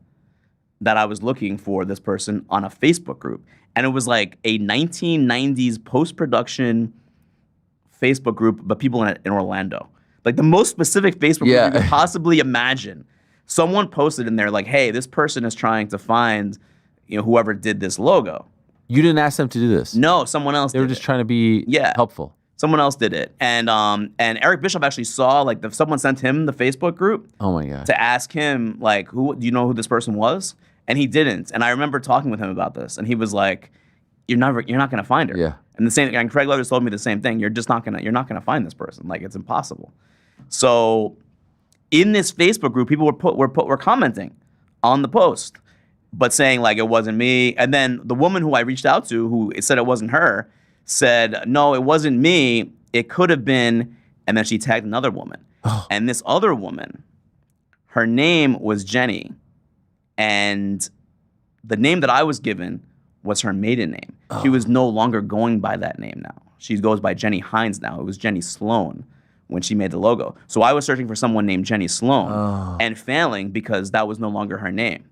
that I was looking for this person on a Facebook group. and it was like a 1990s post-production Facebook group, but people in Orlando. Like the most specific Facebook group you could possibly imagine. Someone posted in there like, hey, this person is trying to find, whoever did this logo. You didn't ask them to do this? No, someone else did. They were just trying to be helpful. Someone else did it. And Eric Bischoff actually saw, like, someone sent him the Facebook group. Oh, my God. To ask him, like, do you know who this person was? And he didn't. And I remember talking with him about this. And he was like, you're not going to find her. Yeah. And Craig Leathers told me the same thing. You're not going to find this person. Like, it's impossible. So in this Facebook group, people were commenting on the post, but saying, like, it wasn't me. And then the woman who I reached out to, who said it wasn't her, said, no, it wasn't me. It could have been. And then she tagged another woman. And this other woman, her name was Jenny. And the name that I was given was her maiden name. She was no longer going by that name now. She goes by Jenny Hines now. It was Jenny Sloan when she made the logo. So I was searching for someone named Jenny Sloan and failing because that was no longer her name.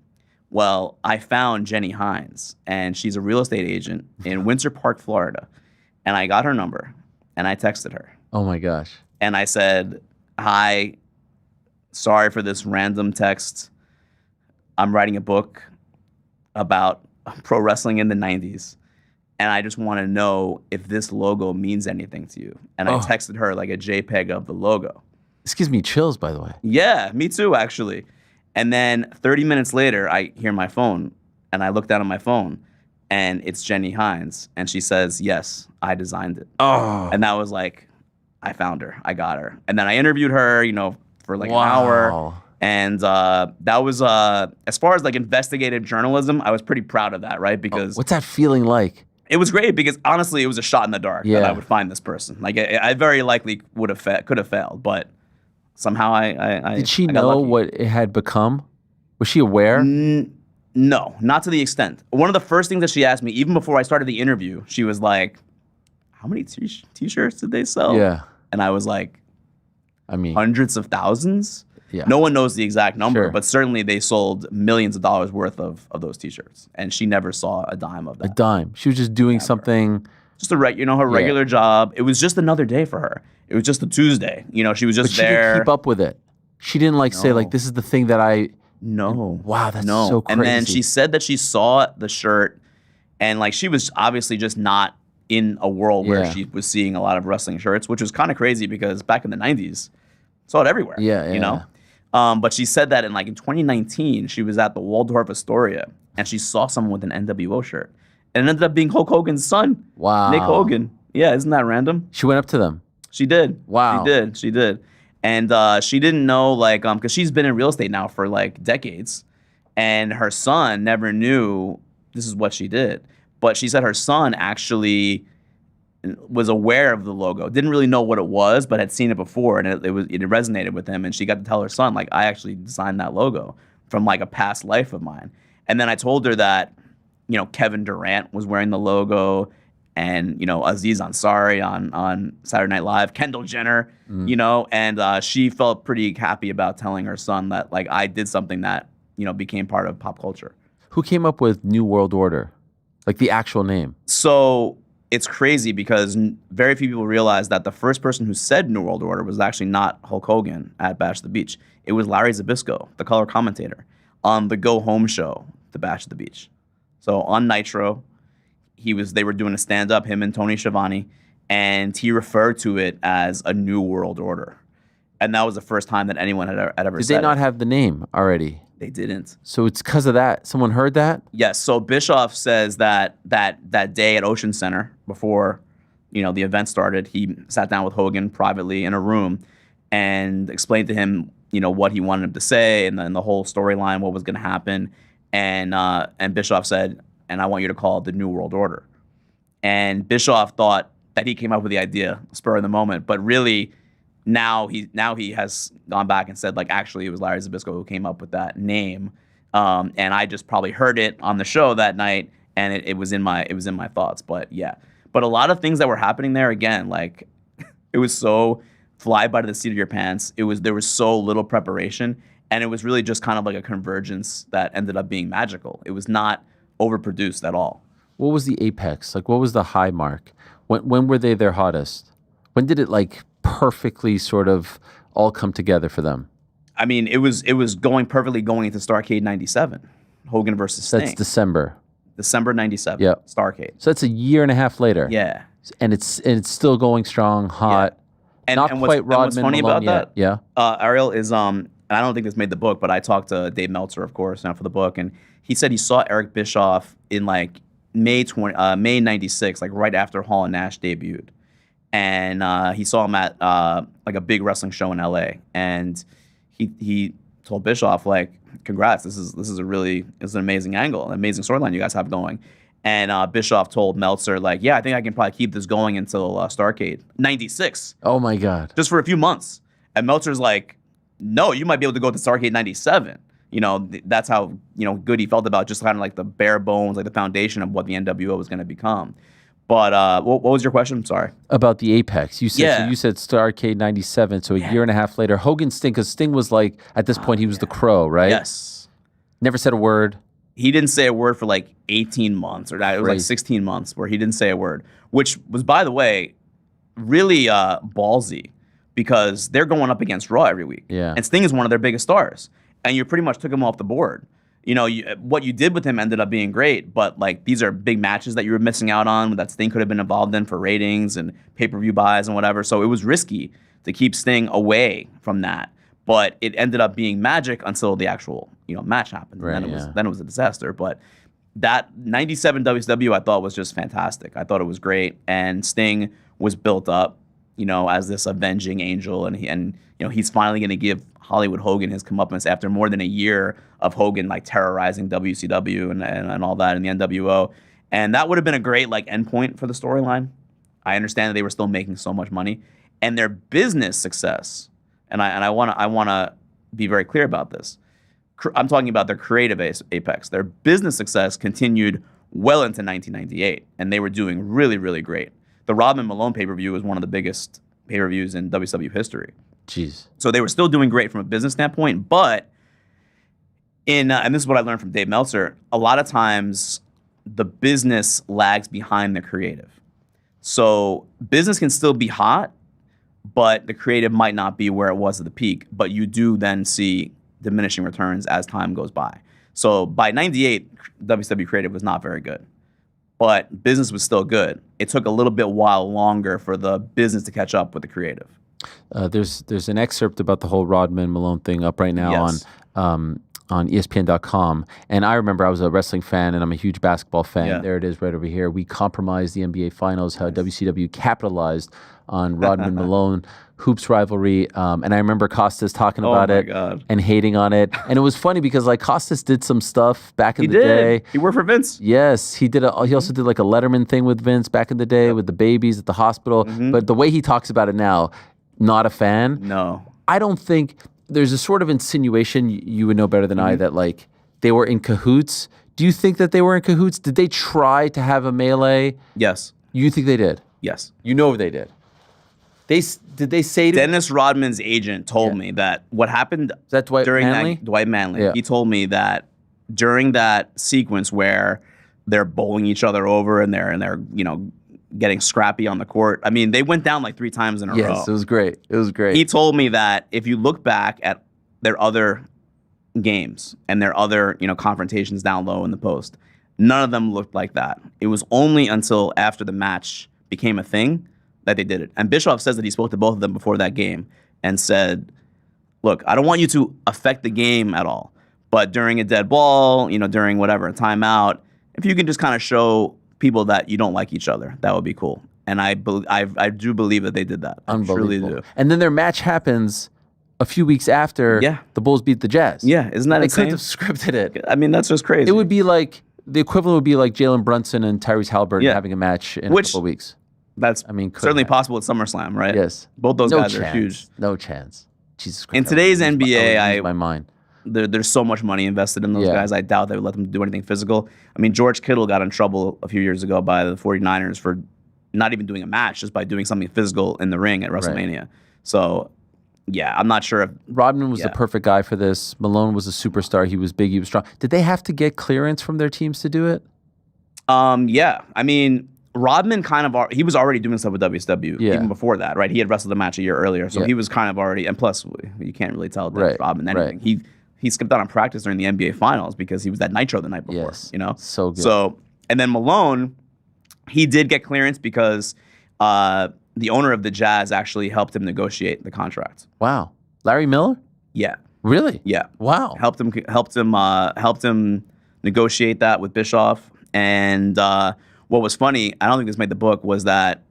Well, I found Jenny Hines, and she's a real estate agent in Winter Park, Florida. And I got her number, and I texted her. Oh, my gosh. And I said, hi, sorry for this random text. I'm writing a book about pro wrestling in the 90s. And I just want to know if this logo means anything to you. And I texted her like a JPEG of the logo. This gives me chills, by the way. Yeah, me too, actually. And then 30 minutes later, I hear my phone, and I look down at my phone, and it's Jenny Hines. And she says, yes, I designed it. And that was like, I found her. I got her. And then I interviewed her, for like an hour. And that was, as far as like investigative journalism, I was pretty proud of that, right? Because what's that feeling like? It was great because honestly, it was a shot in the dark that I would find this person. Like I very likely could have failed, but somehow I did she got know lucky. what it had become? Was she aware? No, not to the extent. One of the first things that she asked me, even before I started the interview, she was like, "How many t-shirts did they sell?" Yeah, and I was like, I mean, hundreds of thousands. Yeah. No one knows the exact number, Sure. but certainly they sold millions of dollars worth of those t-shirts, and she never saw a dime of that. A dime. She was just doing something. Just her regular job. It was just another day for her. It was just a Tuesday. She was just But she there. didn't keep up with it. She didn't say like, this is the thing that I. No. Wow, that's so crazy. And then she said that she saw the shirt, and like she was obviously just not in a world where she was seeing a lot of wrestling shirts, which was kind of crazy because back in the 90s, saw it everywhere. Yeah. But she said that in 2019, she was at the Waldorf Astoria, and she saw someone with an NWO shirt. And it ended up being Hulk Hogan's son. Wow. Nick Hogan. Yeah, isn't that random? She went up to them. She did. Wow. She did. And she didn't know, because she's been in real estate now for decades, and her son never knew this is what she did. But she said her son actually was aware of the logo, didn't really know what it was, but had seen it before, and it resonated with him. And she got to tell her son, I actually designed that logo from a past life of mine. And then I told her that, Kevin Durant was wearing the logo, and Aziz Ansari on Saturday Night Live, Kendall Jenner, and she felt pretty happy about telling her son that I did something that became part of pop culture. Who came up with New World Order, the actual name? So it's crazy because very few people realize that the first person who said New World Order was actually not Hulk Hogan at Bash at the Beach. It was Larry Zbyszko, the color commentator, on the Go Home show, The Bash at the Beach. So on Nitro, they were doing a stand-up, him and Tony Schiavone, and he referred to it as a New World Order. And that was the first time that anyone had ever said it. Did they not have the name already? They didn't. So it's because of that? Someone heard that? Yes. So Bischoff says that day at Ocean Center, before the event started, he sat down with Hogan privately in a room and explained to him what he wanted him to say and then the whole storyline, what was going to happen. And Bischoff said, and I want you to call it the New World Order. And Bischoff thought that he came up with the idea, spur of the moment, but really now he has gone back and said actually it was Larry Zbyszko who came up with that name. And I just probably heard it on the show that night, and it was in my thoughts. But yeah, but a lot of things that were happening there, again, it was so fly by the seat of your pants. There was so little preparation, and it was really just kind of a convergence that ended up being magical. It was not overproduced at all. what was the apex? Like, what was the high mark? When were they their hottest? When did it like perfectly sort of all come together for them? I mean, it was going perfectly going into Starrcade '97, Hogan versus Sting. That's December '97. Yep. Starrcade. So that's a year and a half later. Yeah. And it's still going strong, hot. And, not and quite what's Rodman funny Malone about yet. that? Yeah. Ariel is and I don't think this made the book, but I talked to Dave Meltzer, of course, now for the book, and he said he saw Eric Bischoff in like May '96, like right after Hall and Nash debuted, and he saw him at like a big wrestling show in LA, and he told Bischoff like, "Congrats, this is an amazing angle, an amazing storyline you guys have going." And Bischoff told Meltzer, like, yeah, I think I can probably keep this going until Starrcade '96. Oh, my God. Just for a few months. And Meltzer's like, no, you might be able to go to Starrcade '97. You know, that's how, good he felt about just kind of like the bare bones, like the foundation of what the NWO was going to become. But what was your question? I'm sorry. About the apex. You said, Yeah. so you said Starrcade '97, so a year and a half later, Hogan Sting, because Sting was like, at this point, he was the Crow, right? Yes. Never said a word. He didn't say a word for like 18 months, or it was like 16 months where he didn't say a word, which was, by the way, really ballsy because they're going up against Raw every week. Yeah. And Sting is one of their biggest stars. And you pretty much took him off the board. What you did with him ended up being great, but like these are big matches that you were missing out on that Sting could have been involved in for ratings and pay-per-view buys and whatever. So it was risky to keep Sting away from that. But it ended up being magic until the actual, match happened. Right, and then it was a disaster. But that '97 WCW I thought was just fantastic. I thought it was great. And Sting was built up, as this avenging angel, and he's finally going to give Hollywood Hogan his comeuppance after more than a year of Hogan like terrorizing WCW and all that in the NWO. And that would have been a great like endpoint for the storyline. I understand that they were still making so much money, and their business success. And I want to be very clear about this. I'm talking about their creative apex. Their business success continued well into 1998, and they were doing really, really great. The Rodman Malone pay-per-view was one of the biggest pay-per-views in WCW history. Jeez. So they were still doing great from a business standpoint, but and this is what I learned from Dave Meltzer, a lot of times the business lags behind the creative. So business can still be hot, but the creative might not be where it was at the peak, but you do then see diminishing returns as time goes by. So by '98, WCW creative was not very good, but business was still good. It took a little bit while longer for the business to catch up with the creative. There's an excerpt about the whole Rodman Malone thing up right now Yes. on ESPN.com. And I remember I was a wrestling fan and I'm a huge basketball fan. Yeah. There it is right over here. We compromised the NBA Finals, how WCW capitalized on Rodman Malone hoops rivalry. And I remember Costas talking about it God. and hating on it. And it was funny because like Costas did some stuff back in the did. day. He worked for Vince. Yes, he did. He also did like a Letterman thing with Vince back in the day with the babies at the hospital. But the way he talks about it now, not a fan. No. I don't think there's a sort of insinuation, you would know better than I, that like they were in cahoots. Do you think that they were in cahoots? Did they try to have a melee? Yes. You think they did? Yes. You know they did. Did they say to Dennis Rodman's agent told me that what happened that Dwight during Manley? Dwight Manley. Yeah. He told me that during that sequence where they're bowling each other over and they're getting scrappy on the court. I mean, they went down like 3 times in a row. Yes, it was great. It was great. He told me that if you look back at their other games and their other, confrontations down low in the post, none of them looked like that. It was only until after the match became a thing that they did it. And Bischoff says that he spoke to both of them before that game and said, look, I don't want you to affect the game at all, but during a dead ball, during whatever, a timeout, if you can just kind of show people that you don't like each other, that would be cool. And I do believe that they did that. I truly Unbelievable. do. And then their match happens a few weeks after the Bulls beat the Jazz. Yeah, isn't that They insane? couldn't have scripted it. I mean, that's just crazy. It would be like, the equivalent would be like Jalen Brunson and Tyrese Halliburton having a match in a couple of weeks. That's certainly possible at SummerSlam, right? Yes. Both those guys are huge. No chance. Jesus Christ. In today's NBA, I lose my mind. There's so much money invested in those guys. I doubt they would let them do anything physical. I mean, George Kittle got in trouble a few years ago by the 49ers for not even doing a match, just by doing something physical in the ring at WrestleMania. Right. So, yeah, I'm not sure if Rodman was the perfect guy for this. Malone was a superstar. He was big. He was strong. Did they have to get clearance from their teams to do it? Yeah. I mean, Rodman he was already doing stuff with WCW even before that, right? He had wrestled a match a year earlier, so he was kind of already. And plus, you can't really tell Rodman anything. He skipped out on practice during the NBA Finals because he was at Nitro the night before. You know, so good. So and then Malone, he did get clearance because the owner of the Jazz actually helped him negotiate the contract. Wow, Larry Miller? Yeah. Really? Yeah. Wow. Helped him negotiate that with Bischoff. And what was funny, I don't think this made the book, was that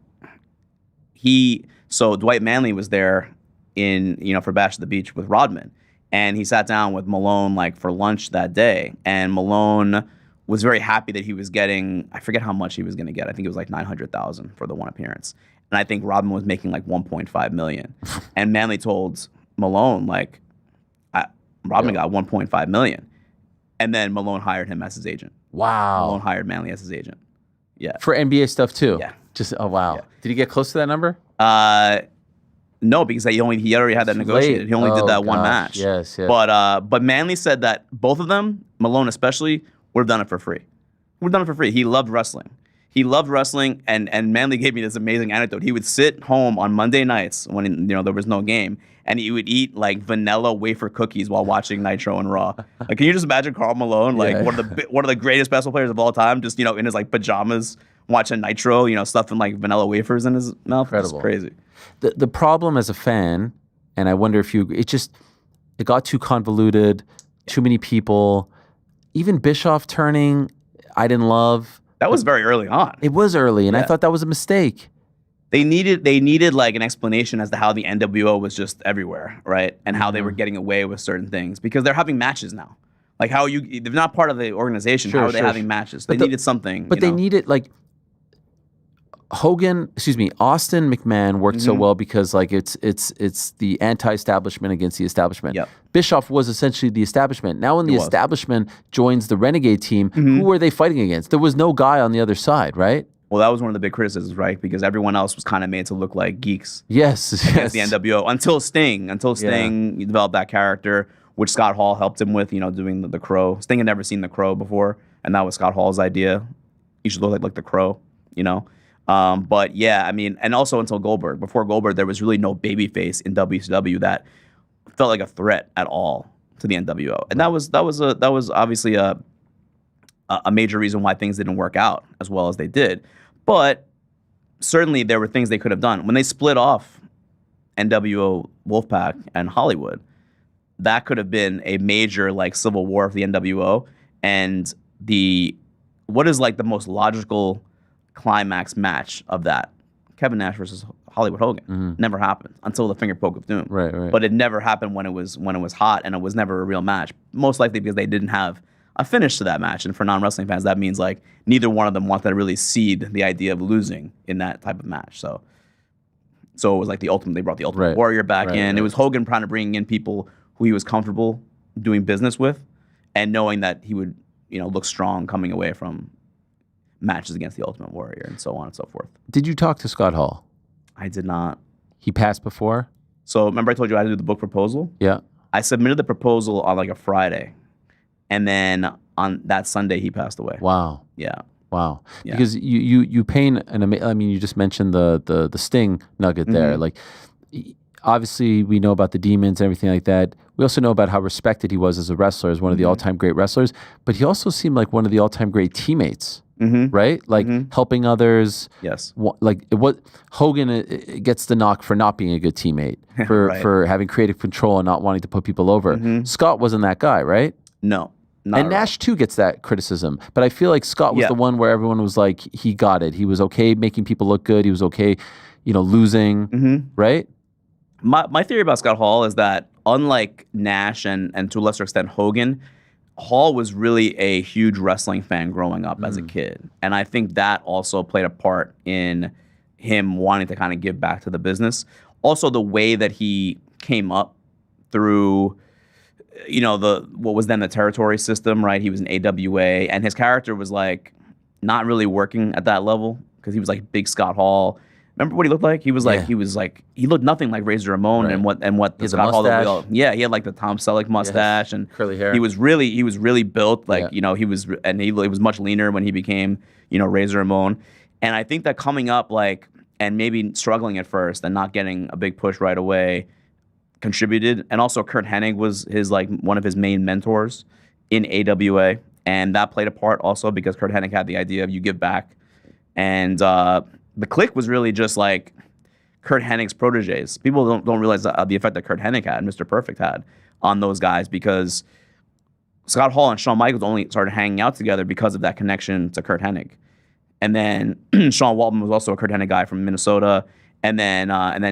Dwight Manley was there for Bash at the Beach with Rodman. And he sat down with Malone like for lunch that day. And Malone was very happy that he was getting, I forget how much he was going to get. I think it was like $900,000 for the one appearance. And I think Rodman was making like $1.5 million. And Manley told Malone, like, Rodman got $1.5 million. And then Malone hired him as his agent. Wow. Malone hired Manley as his agent. Yeah. For NBA stuff too? Yeah. Wow. Yeah. Did he get close to that number? No, because he already had that negotiated. He only did that one match. Yes. But Manley said that both of them, Malone especially, would have done it for free. He loved wrestling. And Manley gave me this amazing anecdote. He would sit home on Monday nights when there was no game, and he would eat like vanilla wafer cookies while watching Nitro and Raw. Like, can you just imagine Karl Malone, like one of the greatest basketball players of all time, just in his like pajamas watching Nitro, stuffing like vanilla wafers in his mouth? Incredible. It's crazy. The problem as a fan, and I wonder if it got too convoluted, too many people. Even Bischoff turning, I didn't love. That was very early on. It was early, and I thought that was a mistake. They needed like an explanation as to how the NWO was just everywhere, right? And how they were getting away with certain things because they're having matches now. Like, they're not part of the organization. How are they having matches? They needed something. But they needed like Austin McMahon worked so well because like it's the anti-establishment against the establishment. Yep. Bischoff was essentially the establishment. Now when the establishment joins the Renegade team, who were they fighting against? There was no guy on the other side, right? Well, that was one of the big criticisms, right? Because everyone else was kind of made to look like geeks. Yes. Against the NWO until Sting developed that character, which Scott Hall helped him with, doing the Crow. Sting had never seen the Crow before, and that was Scott Hall's idea. You should look like the Crow, But yeah, I mean, and also until Goldberg. Before Goldberg, there was really no babyface in WCW that felt like a threat at all to the NWO, and that was obviously a major reason why things didn't work out as well as they did. But certainly there were things they could have done when they split off NWO Wolfpack and Hollywood. That could have been a major like civil war for the NWO, and what is like the most logical climax match of that? Kevin Nash versus Hollywood Hogan. Never happened until the finger poke of doom. Right. But it never happened when it was hot, and it was never a real match. Most likely because they didn't have a finish to that match. And for non-wrestling fans, that means like neither one of them wanted to really cede the idea of losing in that type of match. So it was like they brought the Ultimate Warrior back in. Right. It was Hogan trying to bring in people who he was comfortable doing business with, and knowing that he would, look strong coming away from matches against the Ultimate Warrior and so on and so forth. Did you talk to Scott Hall? I did not. He passed before? So remember I told you I had to do the book proposal? Yeah. I submitted the proposal on like a Friday, and then on that Sunday he passed away. Wow. Yeah. Wow. Yeah. Because you paint you just mentioned the Sting nugget there. Like, obviously we know about the demons and everything like that. We also know about how respected he was as a wrestler, as one of the all-time great wrestlers, but he also seemed like one of the all-time great teammates. Right? Like helping others. Yes. Hogan gets the knock for not being a good teammate, for having creative control and not wanting to put people over. Scott wasn't that guy, right? No. And Nash too gets that criticism, but I feel like Scott was the one where everyone was like, he got it. He was okay making people look good. He was okay, losing, right? My theory about Scott Hall is that unlike Nash and to a lesser extent Hogan, Hall was really a huge wrestling fan growing up as a kid. And I think that also played a part in him wanting to kind of give back to the business. Also, the way that he came up through, what was then the territory system, right? He was an AWA, and his character was like not really working at that level because he was like big Scott Hall. Remember what he looked like? He was like Yeah. he looked nothing like Razor Ramon Right. and what He the has a Scott Hall that we mustache. all, he had like the Tom Selleck mustache and Curly hair. He was really built, like Yeah. he was much leaner when he became Razor Ramon. And I think that coming up and maybe struggling at first and not getting a big push right away contributed. And also Kurt Hennig was one of his main mentors in AWA, and that played a part also because Kurt Hennig had the idea of you give back. And the Click was really just like Kurt Hennig's proteges. People don't realize the effect that Kurt Hennig had, Mr. Perfect had on those guys, because Scott Hall and Shawn Michaels only started hanging out together because of that connection to Kurt Hennig. And then Sean Waltman was also a Kurt Hennig guy from Minnesota. And then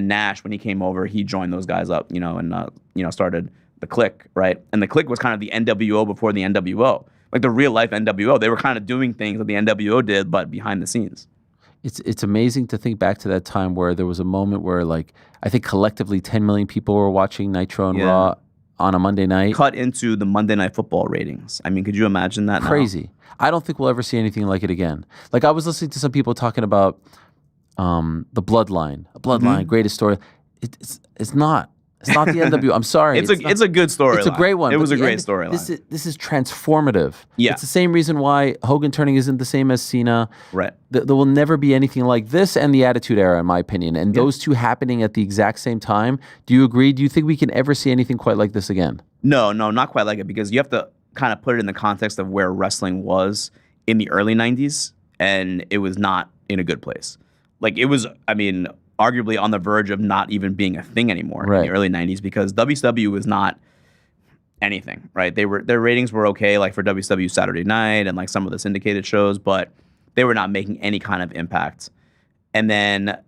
Nash, when he came over, he joined those guys up, and started the Click, right? And the Click was kind of the NWO before the NWO. Like the real life NWO. They were kind of doing things that the NWO did, but behind the scenes. It's amazing to think back to that time where there was a moment where I think collectively 10 million people were watching Nitro and Raw on a Monday night. Cut into the Monday Night Football ratings. I mean, could you imagine that? Crazy. Now? I don't think we'll ever see anything like it again. I was listening to some people talking about the Bloodline, greatest story. It's not. It's not the NWO. I'm sorry. It's a good story. It's a great one. It was a great storyline. This is transformative. Yeah. It's the same reason why Hogan turning isn't the same as Cena. Right. There will never be anything like this and the Attitude Era, in my opinion. And those two happening at the exact same time. Do you agree? Do you think we can ever see anything quite like this again? No, not quite like it, because you have to kind of put it in the context of where wrestling was in the early 90s, and it was not in a good place. It was, arguably on the verge of not even being a thing anymore in the early 90s, because WCW was not anything, right? Their ratings were okay, for WCW Saturday Night and some of the syndicated shows, but they were not making any kind of impact. And then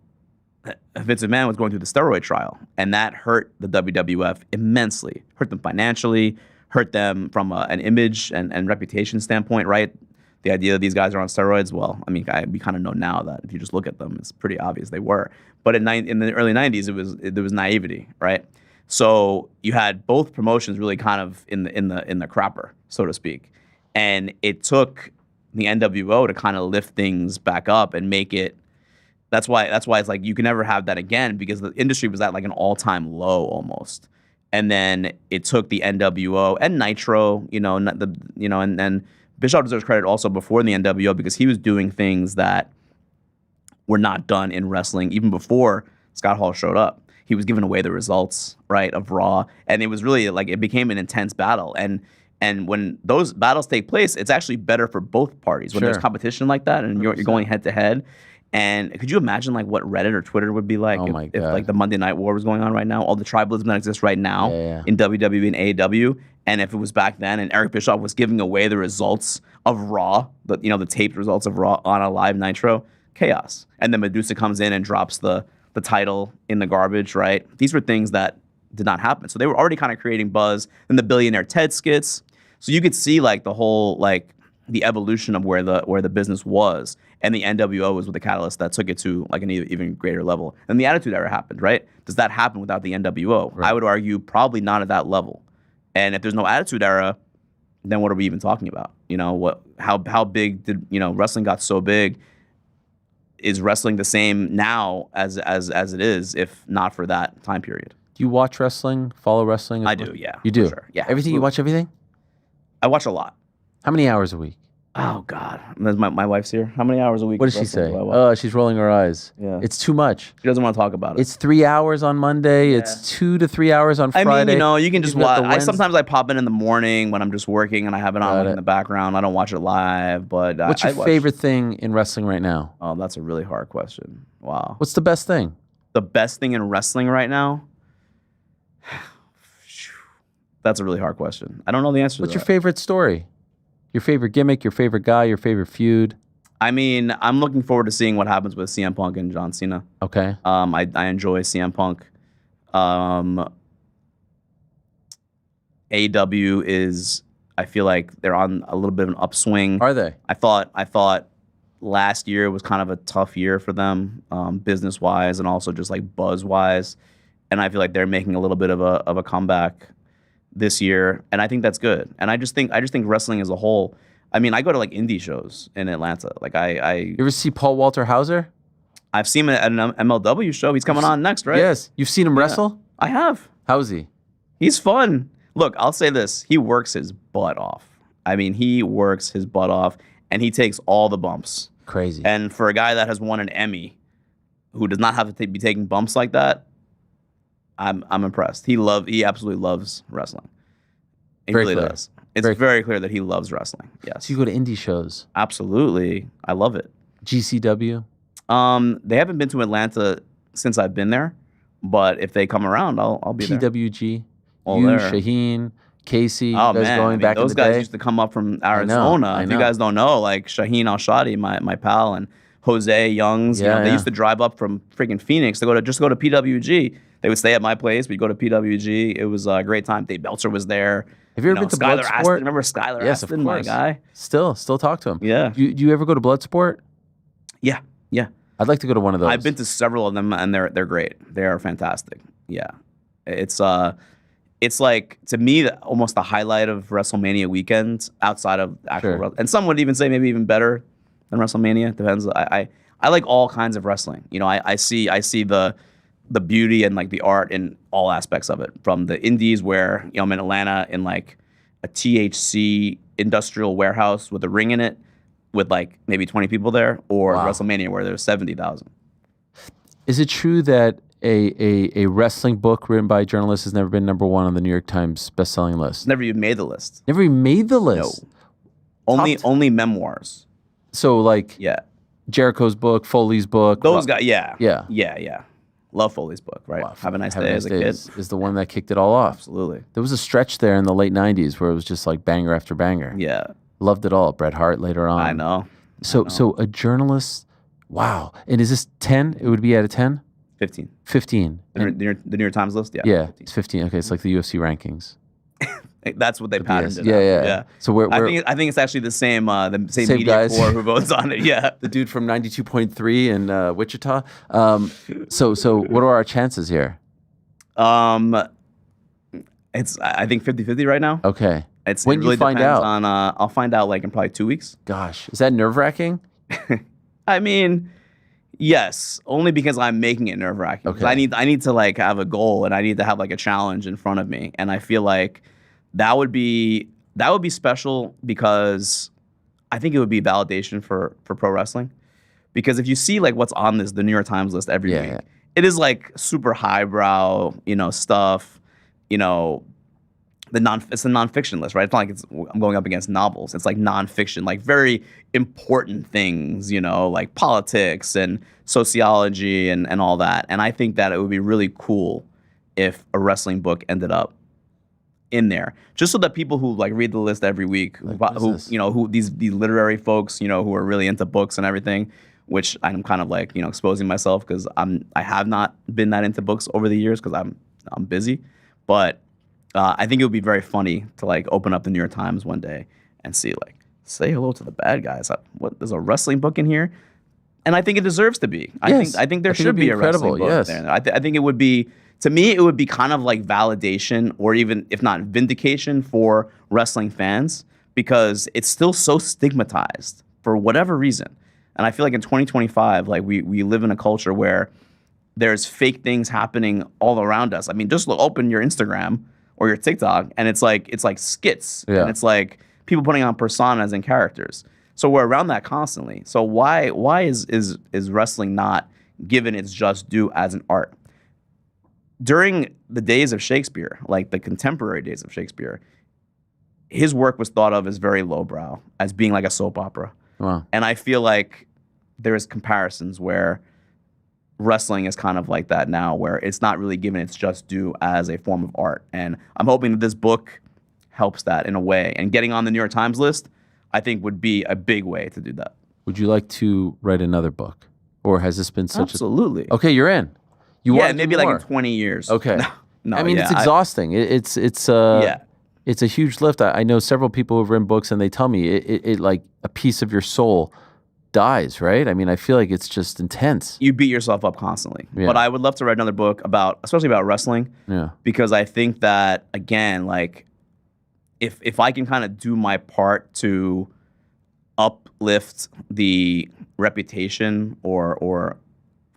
Vince McMahon was going through the steroid trial, and that hurt the WWF immensely. Hurt them financially, hurt them from an image and reputation standpoint, right? The idea that these guys are on steroids, well, we kind of know now that if you just look at them, it's pretty obvious they were. But in the early 90s, there was naivety, right? So you had both promotions really kind of in the crapper, so to speak. And it took the NWO to kind of lift things back up and make it. That's why it's you can never have that again, because the industry was at an all-time low almost. And then it took the NWO and Nitro, and Bischoff deserves credit also before the NWO, because he was doing things that were not done in wrestling even before Scott Hall showed up. He was giving away the results, right, of Raw, and it was really it became an intense battle. And when those battles take place, it's actually better for both parties when there's competition like that and you're going head to head. And could you imagine what Reddit or Twitter would be like if the Monday Night War was going on right now? All the tribalism that exists right now in WWE and AEW, and if it was back then, and Eric Bischoff was giving away the results of Raw, the taped results of Raw on a live Nitro, chaos. And then Medusa comes in and drops the title in the garbage, right? These were things that did not happen. So they were already kind of creating buzz. Then the Billionaire Ted skits. So you could see the whole the evolution of where the business was, and the NWO was the catalyst that took it to an even greater level. And the Attitude Era happened, right? Does that happen without the NWO? Right. I would argue probably not at that level. And if there's no Attitude Era, then what are we even talking about? How big did wrestling got so big? Is wrestling the same now as it is, if not for that time period? Do you watch wrestling? Follow wrestling? I do, yeah. You do? Sure. Yeah. Everything? You watch everything? I watch a lot. How many hours a week? Oh, God. My wife's here. How many hours a week? What does she say? Oh, she's rolling her eyes. Yeah. It's too much. She doesn't want to talk about it. It's 3 hours on Monday. Yeah. It's 2 to 3 hours on Friday. You can just watch. Sometimes I pop in the morning when I'm just working and I have it on in the background. I don't watch it live, but what's your favorite thing in wrestling right now? Oh, that's a really hard question. Wow. What's the best thing? The best thing in wrestling right now? That's a really hard question. I don't know the answer to that. What's your favorite story? Your favorite gimmick, your favorite guy, your favorite feud? I'm looking forward to seeing what happens with CM Punk and John Cena. Okay. I enjoy CM Punk. AEW is, I feel like they're on a little bit of an upswing. Are they? I thought last year was kind of a tough year for them, business wise and also just buzz wise. And I feel like they're making a little bit of a comeback this year, and I think that's good. And I just think wrestling as a whole. I go to indie shows in Atlanta. You ever see Paul Walter Hauser? I've seen him at an MLW show. He's coming on next, right? Yes. You've seen him wrestle? I have. How's he? He's fun. Look, I'll say this. He works his butt off. I mean, he works his butt off, and he takes all the bumps. Crazy. And for a guy that has won an Emmy, who does not have to be taking bumps like that, I'm impressed. He absolutely loves wrestling. He Very really clear. does. It's very clear that he loves wrestling. Yes. So you go to indie shows? Absolutely. I love it. GCW? They haven't been to Atlanta since I've been there, but if they come around, I'll be there. PWG? All You, there. Shaheen, Casey, Oh you guys man, going back those in the guys day? used to come up from Arizona. I If know. you guys don't know, like Shaheen Al-Shadi, my pal, and Jose Youngs, you know, they used to drive up from freaking Phoenix to go to PWG. They would stay at my place. We'd go to PWG. It was a great time. Dave Belcher was there. Have you ever been to Skylar Bloodsport? Aston? Remember Skylar Yes, Aston, of my course. guy? Still talk to him. Yeah. Do you ever go to Bloodsport? Yeah. I'd like to go to one of those. I've been to several of them, and they're great. They are fantastic. Yeah, it's like, to me, almost the highlight of WrestleMania weekend outside of actual, and some would even say maybe even better than WrestleMania. Depends. I like all kinds of wrestling. You know, I see the beauty and like the art in all aspects of it. From the indies, where, you know, I'm in Atlanta in like a THC industrial warehouse with a ring in it, with like maybe 20 people there, or WrestleMania where there's 70,000. Is it true that a wrestling book written by a journalist has never been number one on the New York Times bestselling list? Never even made the list. Never even made the list? No. Only memoirs. So like Jericho's book, Foley's book. Those guys, yeah. Yeah. Love Foley's book, right? Have a Nice Day as a kid. Is the one that kicked it all off. Absolutely. There was a stretch there in the late 90s where it was just like banger after banger. Yeah. Loved it all. Bret Hart later on. I know. So a journalist, wow. And is this 10? It would be out of 10? 15. 15. The New York Times list? Yeah. Yeah, it's 15. Okay, it's like the UFC rankings. That's what they patterned it. Yeah. So I think it's actually the same media guys corps who votes on it. Yeah. The dude from 92.3 in Wichita. So what are our chances here? It's, I think, 50-50 right now. Okay. When do you find out? I'll find out like in probably 2 weeks. Gosh, is that nerve-wracking? I mean, yes, only because I'm making it nerve-wracking. Okay. I need to like have a goal, and I need to have like a challenge in front of me, and I feel like that would be special, because I think it would be validation for pro wrestling. Because if you see like what's on the New York Times list every week, it is like super highbrow, stuff, it's a nonfiction list, right? It's not like I'm going up against novels. It's like nonfiction, like very important things, like politics and sociology and all that. And I think that it would be really cool if a wrestling book ended up in there, just so that people who like read the list every week, who these literary folks, who are really into books and everything, which I'm kind of like, exposing myself, because I have not been that into books over the years because I'm busy, but I think it would be very funny to like open up the New York Times one day and see like, say hello to the bad guys. What, there's a wrestling book in here, and I think it deserves to be. I think there should be a wrestling book there. I think it would be, to me, it would be kind of like validation, or even if not vindication, for wrestling fans, because it's still so stigmatized for whatever reason. And I feel like in 2025, like we live in a culture where there's fake things happening all around us. I mean, just open your Instagram or your TikTok, and it's like skits, and it's like people putting on personas and characters. So we're around that constantly. So why is wrestling not given its just due as an art? During the days of Shakespeare, like the contemporary days of Shakespeare, his work was thought of as very lowbrow, as being like a soap opera. Wow. And I feel like there's comparisons where wrestling is kind of like that now, where it's not really given its just due as a form of art. And I'm hoping that this book helps that in a way. And getting on the New York Times list, I think, would be a big way to do that. Would you like to write another book? Or has this been such Absolutely. Okay, you're in. You want to do maybe more? like in 20 years. Okay. No, I mean, it's exhausting. It's a huge lift. I know several people who've written books, and they tell me it like a piece of your soul dies, right? I mean, I feel like it's just intense. You beat yourself up constantly. Yeah. But I would love to write another book especially about wrestling. Yeah. Because I think that, again, like if I can kind of do my part to uplift the reputation or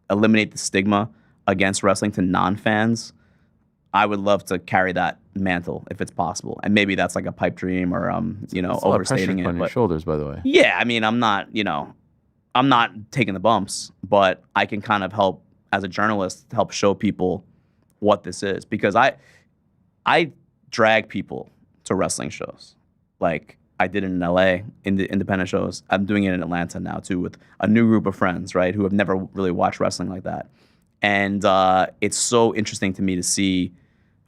eliminate the stigma against wrestling to non-fans, I would love to carry that mantle if it's possible. And maybe that's like a pipe dream or That's a lot of overstating pressure it. on your But shoulders, by the way. yeah, I mean, I'm not taking the bumps, but I can kind of help as a journalist help show people what this is, because I drag people to wrestling shows. Like I did it in LA in the independent shows. I'm doing it in Atlanta now too with a new group of friends, right, who have never really watched wrestling like that. And it's so interesting to me to see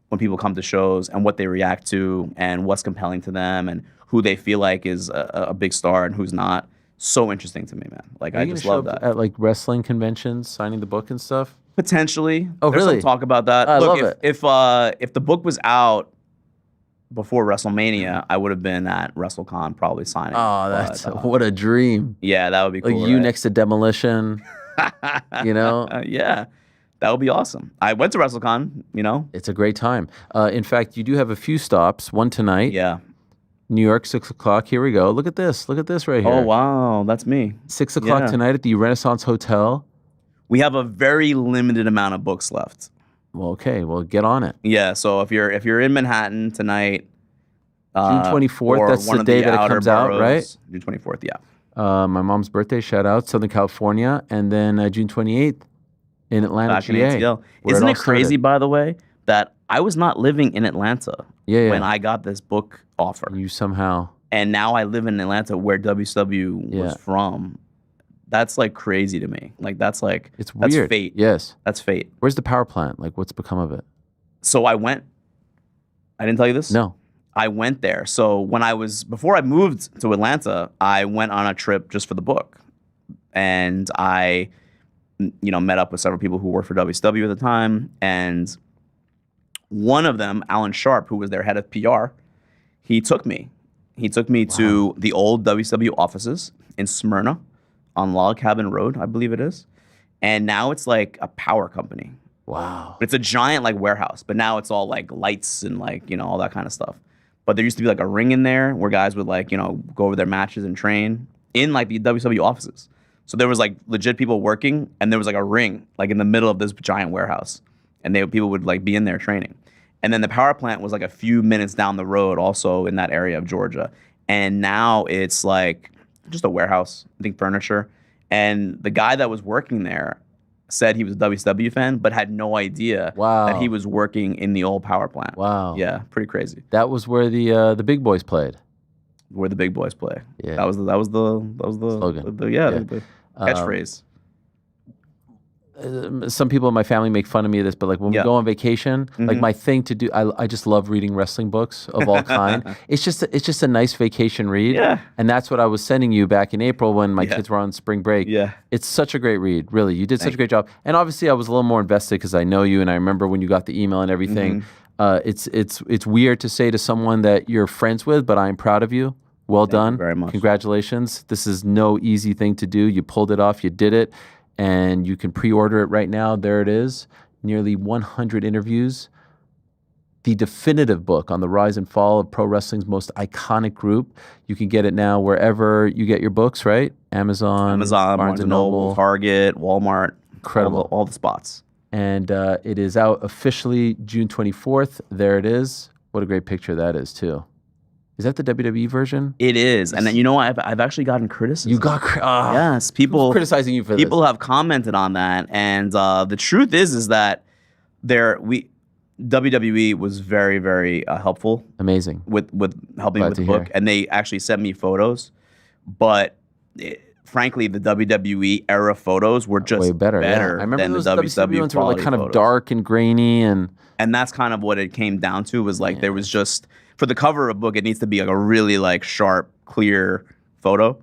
when people come to shows and what they react to and what's compelling to them and who they feel like is a big star and who's not. So interesting to me, man. Like, I just love that. At like wrestling conventions, signing the book and stuff? Potentially. Oh, There's really? some talk about that. I Look, love it. If the book was out before WrestleMania, I would have been at WrestleCon probably signing. Oh, that's what a dream. Yeah, that would be cool. Like you right? next to Demolition, you know? Yeah, that would be awesome. I went to WrestleCon, you know? It's a great time. In fact, you do have a few stops. One tonight. Yeah. New York, 6 o'clock. Here we go. Look at this. Look at this right here. Oh, wow. That's me. 6 o'clock tonight at the Renaissance Hotel. We have a very limited amount of books left. Well, okay. Well, get on it. Yeah, so if you're in Manhattan tonight, June 24th, or that's one the of day that it outer comes out, boroughs, right? June 24th, yeah. My mom's birthday, shout out, Southern California. And then June 28th in Atlanta, Back in GA. ATL. where Isn't all it crazy, started. by the way, that I was not living in Atlanta when I got this book offer. You somehow. And now I live in Atlanta where WCW was from. That's like crazy to me. Like that's like It's that's weird. fate. Yes. That's fate. Where's the power plant? Like, what's become of it? So I didn't tell you this? No. I went there. So before I moved to Atlanta, I went on a trip just for the book. And I, met up with several people who worked for WCW at the time. And one of them, Alan Sharp, who was their head of PR, he took me. He took me to the old WCW offices in Smyrna on Log Cabin Road, I believe it is. And now it's like a power company. Wow. It's a giant like warehouse, but now it's all like lights and like, all that kind of stuff. But there used to be like a ring in there where guys would like, go over their matches and train in like the WCW offices. So there was like legit people working and there was like a ring like in the middle of this giant warehouse. And people would like be in there training. And then the power plant was like a few minutes down the road also in that area of Georgia. And now it's like just a warehouse, I think furniture. And the guy that was working there said he was a WCW fan, but had no idea that he was working in the old power plant. Wow. Yeah, pretty crazy. That was where the big boys played. Where the big boys play. Yeah. That was the slogan. The catchphrase. Some people in my family make fun of me of this, but like when we go on vacation, like my thing to do, I just love reading wrestling books of all kind. It's just a nice vacation read. Yeah. And that's what I was sending you back in April when my kids were on spring break. Yeah. It's such a great read, really. You did such a great job. And obviously I was a little more invested because I know you and I remember when you got the email and everything. It's weird to say to someone that you're friends with, but I'm proud of you. Well done. Thank you very much. Congratulations. This is no easy thing to do. You pulled it off. You did it. And you can pre-order it right now. There it is. Nearly 100 interviews. The definitive book on the rise and fall of pro wrestling's most iconic group. You can get it now wherever you get your books, right? Amazon, Barnes & Noble, Target, Walmart. Incredible. All the spots. And it is out officially June 24th. There it is. What a great picture that is, too. Is that the WWE version? It is, and then, I've actually gotten criticism. You got yes, people criticizing you for this. People have commented on that, and the truth is that WWE was very, very helpful. Amazing with helping with the book, and they actually sent me photos, but. Frankly, the WWE era photos were just way better. Yeah. I remember than those the WCW ones were like kind of photos. dark and grainy, and that's kind of what it came down to. Was like there was just for the cover of a book, it needs to be like a really like sharp, clear photo,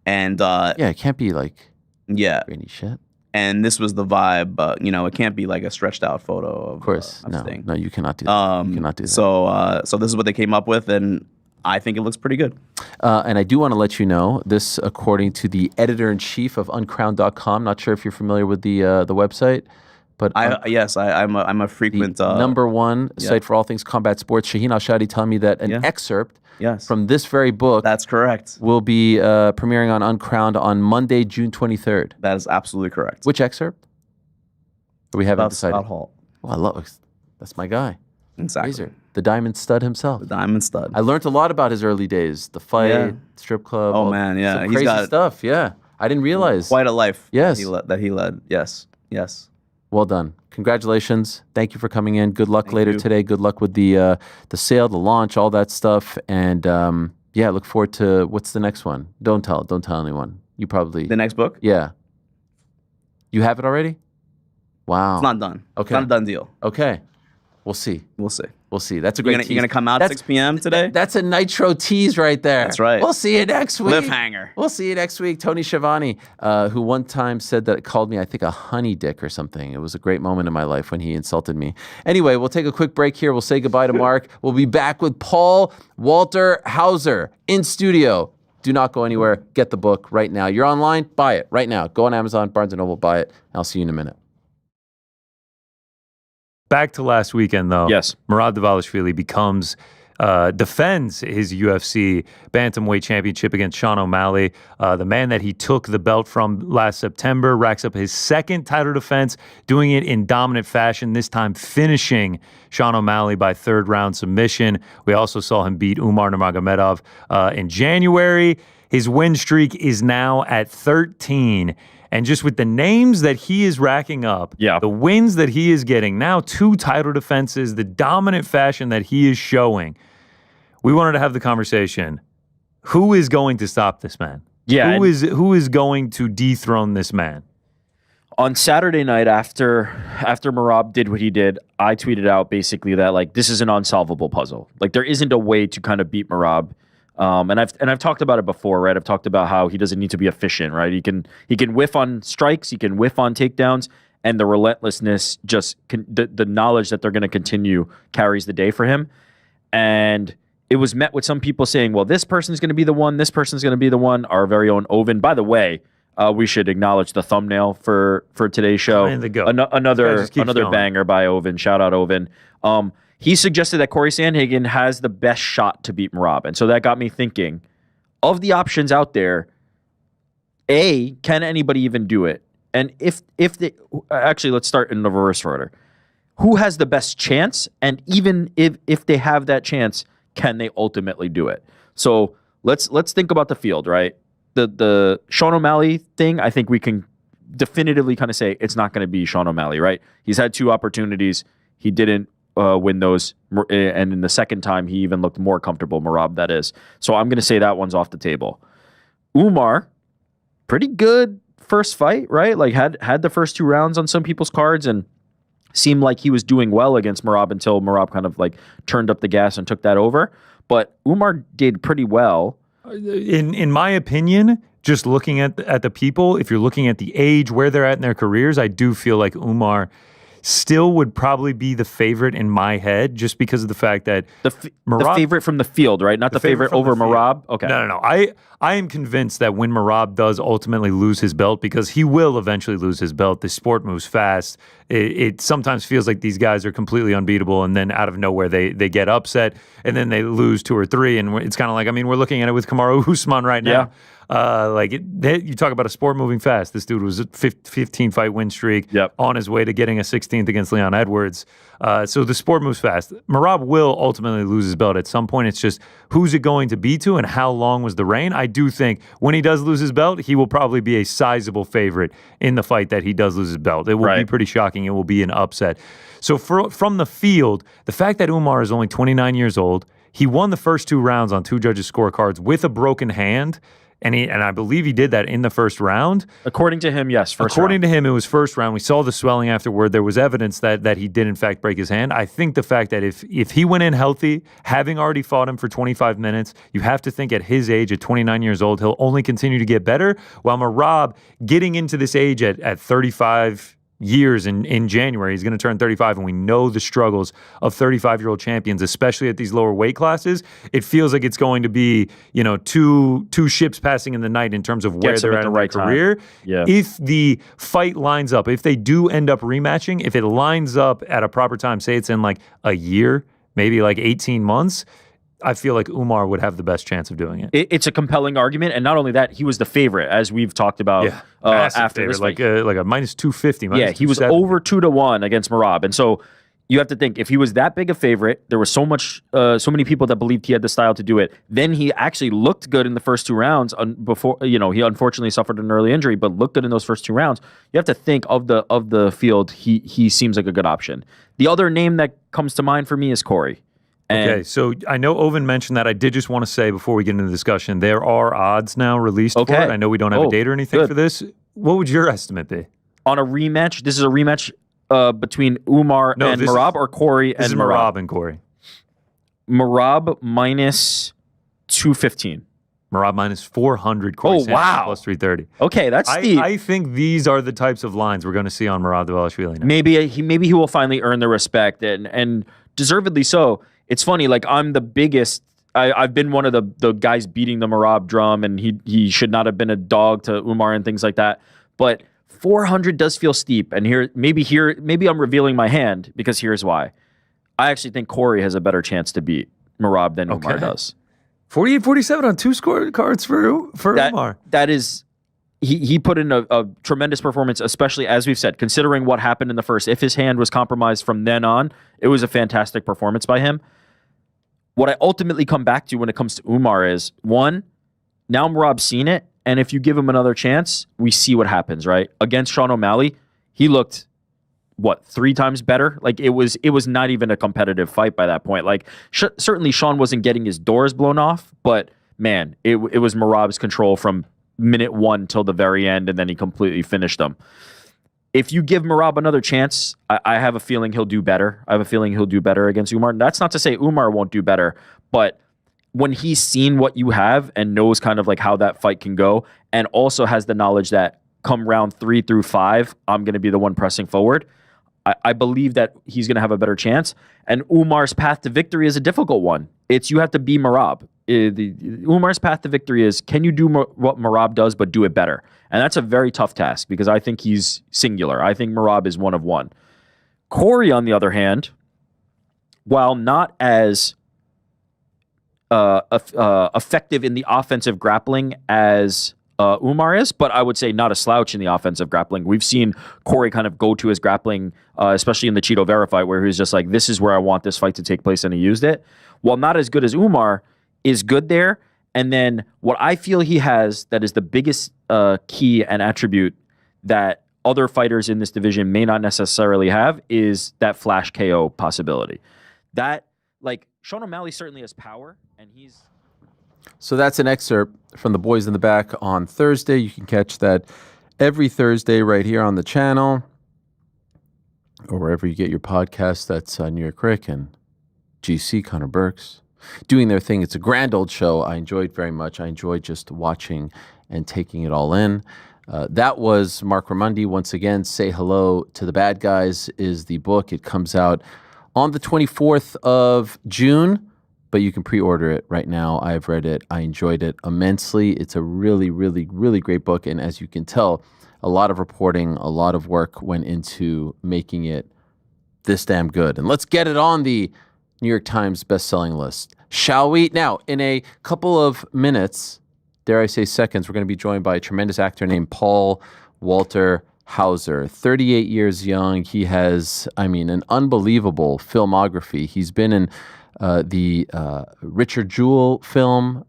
and it can't be like grainy shit. And this was the vibe. It can't be like a stretched out photo. Of course, of Sting. No, you cannot do that. You cannot do that. So this is what they came up with, and I think it looks pretty good. And I do want to let you know, this according to the editor-in-chief of uncrowned.com. Not sure if you're familiar with the website. But I'm a frequent number one yeah. site for all things combat sports. Shaheen Al-Shadi telling me that an excerpt from this very book that's correct will be premiering on Uncrowned on Monday, June 23rd. That is absolutely correct. Which excerpt? We haven't decided. Scott Hall. Well, I love that's my guy. Exactly. Razor, the Diamond Stud himself. The Diamond Stud. I learned a lot about his early days, the fight, strip club. Oh man, yeah, some crazy stuff. Yeah, I didn't realize quite a life. Yes, that he led. Yes. Well done. Congratulations. Thank you for coming in. Good luck later today. Good luck with the sale, the launch, all that stuff. And look forward to what's the next one. Don't tell anyone. You probably the next book. Yeah. You have it already? Wow. It's not done. Okay. It's not a done deal. Okay. We'll see. That's a great tease. You're gonna come out at 6 p.m. today? That's a Nitro tease right there. That's right. We'll see you next week. Cliffhanger. We'll see you next week. Tony Schiavone, who one time said that it called me, I think, a honey dick or something. It was a great moment in my life when he insulted me. Anyway, we'll take a quick break here. We'll say goodbye to Mark. We'll be back with Paul Walter Hauser in studio. Do not go anywhere. Get the book right now. You're online? Buy it right now. Go on Amazon, Barnes & Noble, buy it. I'll see you in a minute. Back to last weekend, though. Yes. Merab Dvalishvili defends his UFC bantamweight championship against Sean O'Malley, the man that he took the belt from last September, racks up his second title defense, doing it in dominant fashion, this time finishing Sean O'Malley by third-round submission. We also saw him beat Umar Nurmagomedov in January. His win streak is now at 13. And just with the names that he is racking up, the wins that he is getting, now 2 title defenses, the dominant fashion that he is showing, we wanted to have the conversation. Who is going to stop this man? Yeah. Who is going to dethrone this man? On Saturday night, after Merab did what he did, I tweeted out basically that like this is an unsolvable puzzle. Like there isn't a way to kind of beat Merab. And I've talked about it before, right? I've talked about how he doesn't need to be efficient, right? He can whiff on strikes, he can whiff on takedowns, and the relentlessness, the knowledge that they're going to continue carries the day for him. And it was met with some people saying, "Well, this person's going to be the one. This person's going to be the one." Our very own Oven. By the way, we should acknowledge the thumbnail for today's show. Another banger by Oven. Shout out Oven. He suggested that Cory Sandhagen has the best shot to beat Merab. And so that got me thinking, of the options out there, can anybody even do it? And actually, let's start in the reverse order. Who has the best chance? And even if they have that chance, can they ultimately do it? So let's think about the field, right? The Sean O'Malley thing, I think we can definitively kind of say it's not going to be Sean O'Malley, right? He's had 2 opportunities. He didn't win those, and in the second time he even looked more comfortable, Merab, that is. So I'm going to say that one's off the table. Umar, pretty good first fight, right? Like had the first 2 rounds on some people's cards and seemed like he was doing well against Merab until Merab kind of like turned up the gas and took that over. But Umar did pretty well. In my opinion, just looking at the people, if you're looking at the age, where they're at in their careers, I do feel like Umar still would probably be the favorite in my head, just because of the fact that the favorite from the field, right? Not the favorite over Merab. Okay. No. I am convinced that when Merab does ultimately lose his belt, because he will eventually lose his belt, the sport moves fast. It sometimes feels like these guys are completely unbeatable, and then out of nowhere they get upset, and then they lose 2 or 3, and it's kind of like, I mean, we're looking at it with Kamaru Usman right now. You talk about a sport moving fast. This dude was a 15-fight win streak on his way to getting a 16th against Leon Edwards. So the sport moves fast. Merab will ultimately lose his belt at some point. It's just who's it going to be to and how long was the reign? I do think when he does lose his belt, he will probably be a sizable favorite in the fight that he does lose his belt. It will be pretty shocking. It will be an upset. So from the field, the fact that Umar is only 29 years old, he won the first 2 rounds on 2 judges' scorecards with a broken hand. And I believe he did that in the first round. According to him, yes. According to him, it was first round. We saw the swelling afterward. There was evidence that he did, in fact, break his hand. I think the fact that if he went in healthy, having already fought him for 25 minutes, you have to think at his age, at 29 years old, he'll only continue to get better. While Merab, getting into this age at 35, years in January. He's going to turn 35, and we know the struggles of 35-year-old champions, especially at these lower weight classes. It feels like it's going to be, two ships passing in the night in terms of where they're at in their career. Yeah. If the fight lines up, if they do end up rematching, if it lines up at a proper time, say it's in like a year, maybe like 18 months, I feel like Umar would have the best chance of doing it. It's a compelling argument, and not only that, he was the favorite, as we've talked about after favorite, this like a minus 250. He was over 2-1 against Merab, and so you have to think if he was that big a favorite, there was so many people that believed he had the style to do it. Then he actually looked good in the first 2 rounds. Before he unfortunately suffered an early injury, but looked good in those first 2 rounds. You have to think of the field. He seems like a good option. The other name that comes to mind for me is Cory. Okay, so I know Oven mentioned that. I did just want to say before we get into the discussion, there are odds now released for it. I know we don't have a date or anything for this. What would your estimate be? On a rematch, this is a rematch between Umar and Merab, or Cory and Merab? This is Merab and Cory. Merab minus 215. Merab minus 400. Cory Sandhagen plus 330. Okay, that's steep. I think these are the types of lines we're going to see on Merab Dvalishvili now. Maybe he will finally earn the respect, and deservedly so. It's funny, like I'm the biggest. I've been one of the guys beating the Merab drum, and he should not have been a dog to Umar and things like that. But 400 does feel steep, and maybe I'm revealing my hand, because here's why. I actually think Cory has a better chance to beat Merab than Umar does. 48-47 on 2 scorecards for Umar. That is. He put in a tremendous performance, especially, as we've said, considering what happened in the first. If his hand was compromised from then on, it was a fantastic performance by him. What I ultimately come back to when it comes to Umar is, one, now Merab's seen it, and if you give him another chance, we see what happens, right? Against Sean O'Malley, he looked, 3 times better? Like, it was not even a competitive fight by that point. Like, certainly Sean wasn't getting his doors blown off, but, man, it was Merab's control from minute 1 till the very end, and then he completely finished them. If you give Merab another chance, I have a feeling he'll do better. I have a feeling he'll do better against Umar. That's not to say Umar won't do better, but when he's seen what you have and knows kind of like how that fight can go, and also has the knowledge that come round 3 through 5, I'm going to be the one pressing forward, I believe that he's going to have a better chance. And Umar's path to victory is a difficult one. You have to be Merab. Umar's path to victory is, can you do what Merab does but do it better? And that's a very tough task, because I think he's singular. I think Merab is one of one. Cory, on the other hand, while not as effective in the offensive grappling as Umar is, but I would say not a slouch in the offensive grappling. We've seen Cory kind of go to his grappling, especially in the Cheeto Vera fight, where he was just like, this is where I want this fight to take place, and he used it. While not as good as Umar, is good there. And then what I feel he has that is the biggest key and attribute that other fighters in this division may not necessarily have is that flash KO possibility. That, like, Sean O'Malley certainly has power, and he's... So that's an excerpt from The Boys in the Back on Thursday. You can catch that every Thursday right here on the channel, or wherever you get your podcasts. That's New York Rick and GC, Connor Burks, doing their thing. It's a grand old show. I enjoyed very much. I enjoyed just watching and taking it all in. That was Marc Raimondi. Once again, Say Hello to the Bad Guys is the book. It comes out on the 24th of June, but you can pre-order it right now. I've read it. I enjoyed it immensely. It's a really, really, really great book. And as you can tell, a lot of reporting, a lot of work went into making it this damn good. And let's get it on the New York Times bestselling list, shall we? Now, in a couple of minutes, dare I say seconds, we're going to be joined by a tremendous actor named Paul Walter Hauser, 38 years young. He has, an unbelievable filmography. He's been in the Richard Jewell film,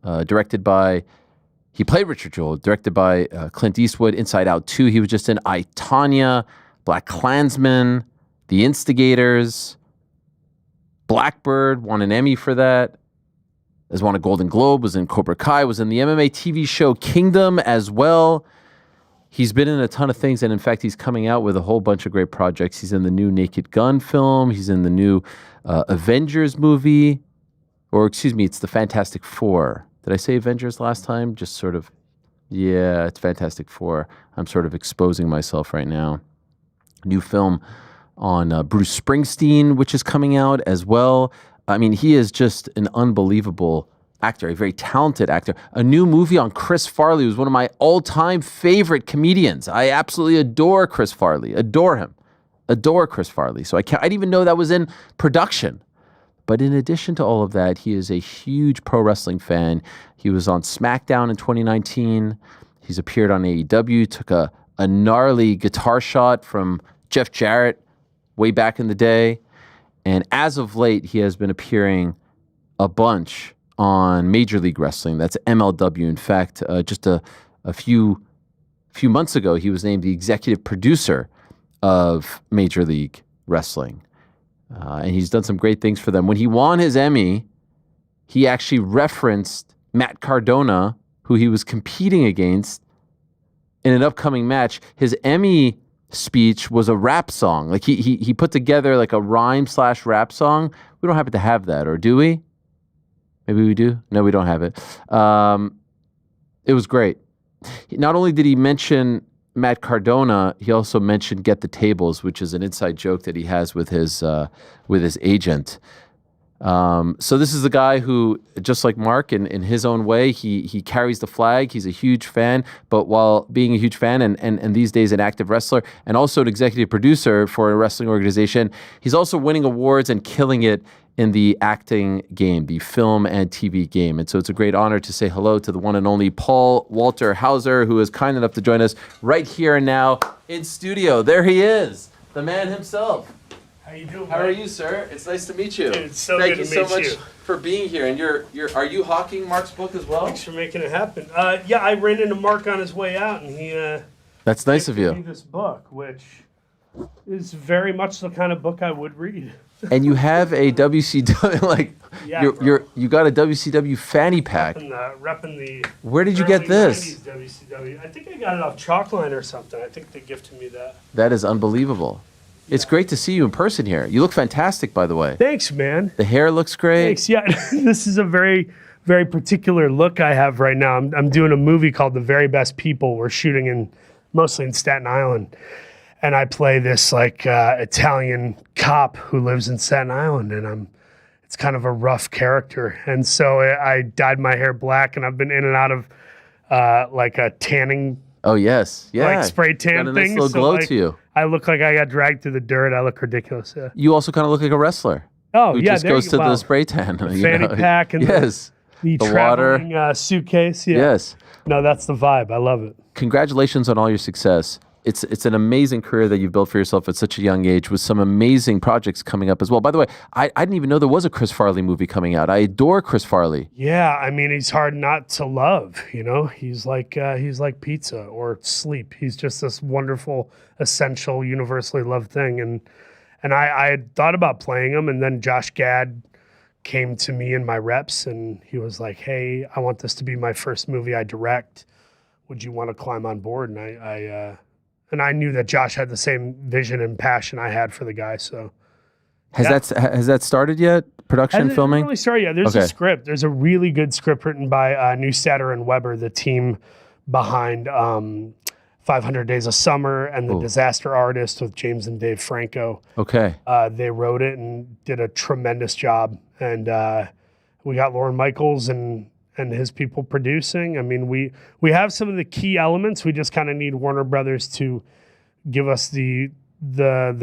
he played Richard Jewell, directed by Clint Eastwood, Inside Out 2. He was just in I, Tonya, Black Klansman, The Instigators, Blackbird, won an Emmy for that. Has won a Golden Globe, was in Cobra Kai, was in the MMA TV show Kingdom as well. He's been in a ton of things, and in fact, he's coming out with a whole bunch of great projects. He's in the new Naked Gun film. He's in the new Avengers movie. Or, excuse me, it's the Fantastic Four. Did I say Avengers last time? Just sort of, yeah, it's Fantastic Four. I'm sort of exposing myself right now. new film on Bruce Springsteen, which is coming out as well. I mean, he is just an unbelievable actor, a very talented actor. A new movie on Chris Farley, who's one of my all-time favorite comedians. I absolutely adore Chris Farley, adore him, adore Chris Farley. So I didn't even know that was in production. But in addition to all of that, he is a huge pro wrestling fan. He was on SmackDown in 2019. He's appeared on AEW, took a gnarly guitar shot from Jeff Jarrett way back in the day. And as of late, he has been appearing a bunch on Major League Wrestling. That's MLW. In fact, just a few months ago, he was named the executive producer of Major League Wrestling. And he's done some great things for them. When he won his Emmy, he actually referenced Matt Cardona, who he was competing against in an upcoming match. His Emmy speech was a rap song. Like he put together like a rhyme/rap song. We don't happen to have that, or do we? Maybe we do. No, we don't have it. It was great. Not only did he mention Matt Cardona, he also mentioned Get the Tables, which is an inside joke that he has with his agent. So this is a guy who, just like Mark, in his own way, he carries the flag. He's a huge fan, but while being a huge fan and these days an active wrestler and also an executive producer for a wrestling organization, he's also winning awards and killing it in the acting game, the film and TV game. And so it's a great honor to say hello to the one and only Paul Walter Hauser, who is kind enough to join us right here and now in studio. There he is, the man himself. How you doing? How are you, sir? It's nice to meet you. Dude, it's so Thank good you to meet so much you. for being here. And are you hawking Mark's book as well? Thanks for making it happen. Yeah, I ran into Mark on his way out, and he That's nice of gifted me you. this book, which is very much the kind of book I would read. And you have a WCW Yeah, you got a WCW fanny pack. Repping the Where did you early get this? 90s WCW. I think I got it off Chalkline or something. I think they gifted me that. That is unbelievable. It's great to see you in person here. You look fantastic, by the way. Thanks, man. The hair looks great. Thanks. Yeah, this is a very, very particular look I have right now. I'm doing a movie called The Very Best People. We're shooting mostly in Staten Island. And I play this Italian cop who lives in Staten Island, and it's kind of a rough character. And so I dyed my hair black, and I've been in and out of a tanning. Oh yes, yeah. Like spray tan got a thing. nice little glow to you. I look like I got dragged through the dirt. I look ridiculous. Yeah. You also kind of look like a wrestler. Oh who yeah, just goes to the spray tan. Fanny pack and yes, the water traveling suitcase. Yeah. Yes. No, that's the vibe. I love it. Congratulations on all your success. It's an amazing career that you've built for yourself at such a young age, with some amazing projects coming up as well. By the way, I didn't even know there was a Chris Farley movie coming out. I adore Chris Farley. Yeah, I mean, he's hard not to love. You know, he's like pizza or sleep. He's just this wonderful, essential, universally loved thing. And I had thought about playing him, and then Josh Gad came to me in my reps, and he was like, "Hey, I want this to be my first movie I direct. Would you want to climb on board?" And I knew that Josh had the same vision and passion I had for the guy. So has that started yet? Production, filming? Hasn't really started yet. There's a script. There's a really good script written by Neustadter and Weber, the team behind 500 Days of Summer and The Disaster Artist with James and Dave Franco. Okay. They wrote it and did a tremendous job. And we got Lorne Michaels and his people producing. I mean, we have some of the key elements. We just kind of need Warner Brothers to give us the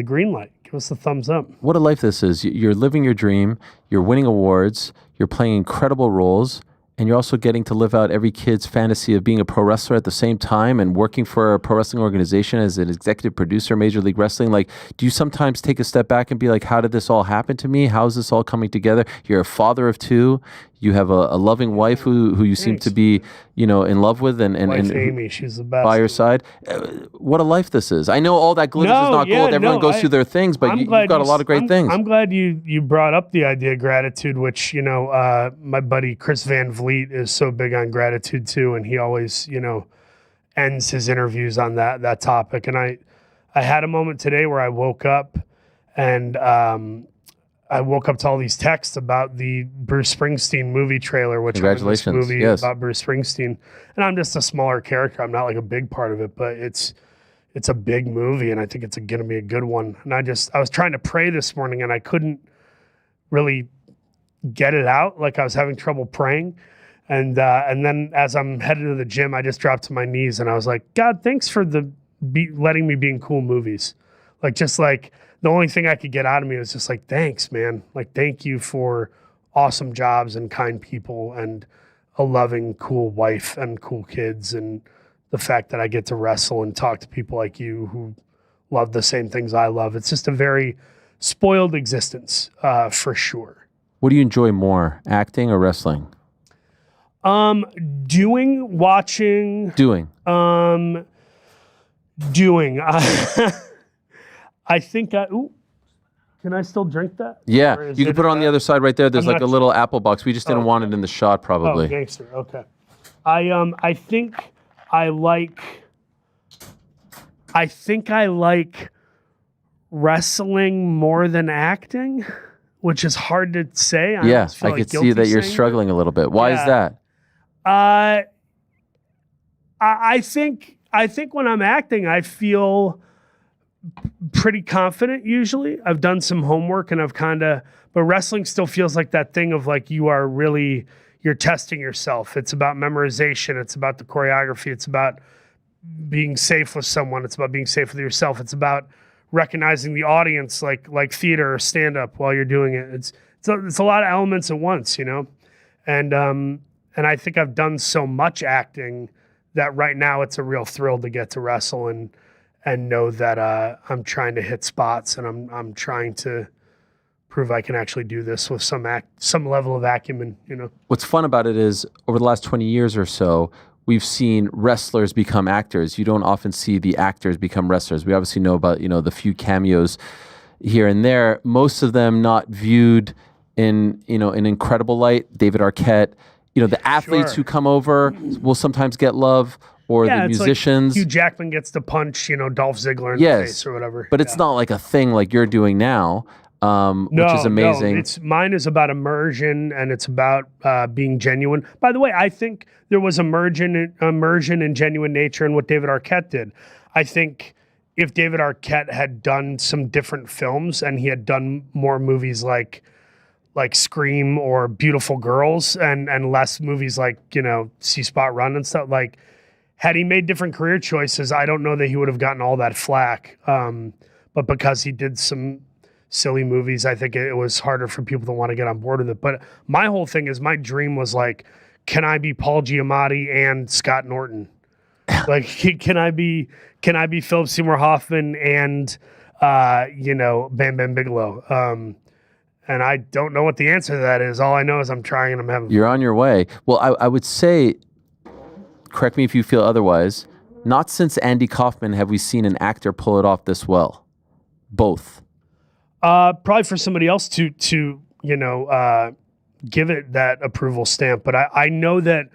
green light, give us the thumbs up. What a life this is. You're living your dream, you're winning awards, you're playing incredible roles, and you're also getting to live out every kid's fantasy of being a pro wrestler at the same time and working for a pro wrestling organization as an executive producer, Major League Wrestling. Like, do you sometimes take a step back and be like, how did this all happen to me? How is this all coming together? You're a father of two. You have a loving wife who you seem to be, in love with and Amy, she's the best. By your side. What a life this is. I know all that glitters is not gold. Everyone goes through their things, but you've got a lot of great things. I'm glad you brought up the idea of gratitude, which, my buddy Chris Van Vliet is so big on gratitude too. And he always, ends his interviews on that topic. And I had a moment today where I woke up and, I woke up to all these texts about the Bruce Springsteen movie trailer, which is this movie about Bruce Springsteen. And I'm just a smaller character. I'm not like a big part of it, but it's it's a big movie, and I think it's going to be a good one. And I was trying to pray this morning, and I couldn't really get it out. Like I was having trouble praying. And then as I'm headed to the gym, I just dropped to my knees and I was like, God, thanks for letting me be in cool movies. Like, just like the only thing I could get out of me was just like, thanks, man. Like, thank you for awesome jobs and kind people and a loving, cool wife and cool kids. And the fact that I get to wrestle and talk to people like you who love the same things I love. It's just a very spoiled existence, for sure. What do you enjoy more, acting or wrestling? Watching. Doing. I think can I still drink that? Yeah, you can put it on the other side right there. There's like a little apple box. We just didn't want it in the shot, probably. Oh, gangster. Okay. I think I like wrestling more than acting, which is hard to say. I could see that you're struggling a little bit. Why is that? I think when I'm acting, I feel pretty confident usually. I've done some homework and but wrestling still feels like that thing of like you're testing yourself. It's about memorization. It's about the choreography. It's about being safe with someone. It's about being safe with yourself. It's about recognizing the audience like theater or stand-up while you're doing it. It's a lot of elements at once, And I think I've done so much acting that right now it's a real thrill to get to wrestle and know that I'm trying to hit spots and I'm trying to prove I can actually do this with some level of acumen, What's fun about it is over the last 20 years or so, we've seen wrestlers become actors. You don't often see the actors become wrestlers. We obviously know about, the few cameos here and there, most of them not viewed in, an incredible light. David Arquette, the athletes who come over will sometimes get love, or the musicians. Like Hugh Jackman gets to punch, Dolph Ziggler in the face or whatever. But it's not like a thing like you're doing now, which is amazing. No, mine is about immersion and it's about being genuine. By the way, I think there was immersion and genuine nature in what David Arquette did. I think if David Arquette had done some different films and he had done more movies like Scream or Beautiful Girls and less movies like, See Spot Run and stuff, like had he made different career choices, I don't know that he would have gotten all that flack. But because he did some silly movies, I think it was harder for people to want to get on board with it. But my whole thing is my dream was like, can I be Paul Giamatti and Scott Norton? Like, can I be Philip Seymour Hoffman and, Bam Bam Bigelow? And I don't know what the answer to that is. All I know is I'm trying and I'm having fun. You're on your way. Well, I would say, correct me if you feel otherwise, not since Andy Kaufman have we seen an actor pull it off this well. Both. Probably for somebody else to give it that approval stamp. But I know that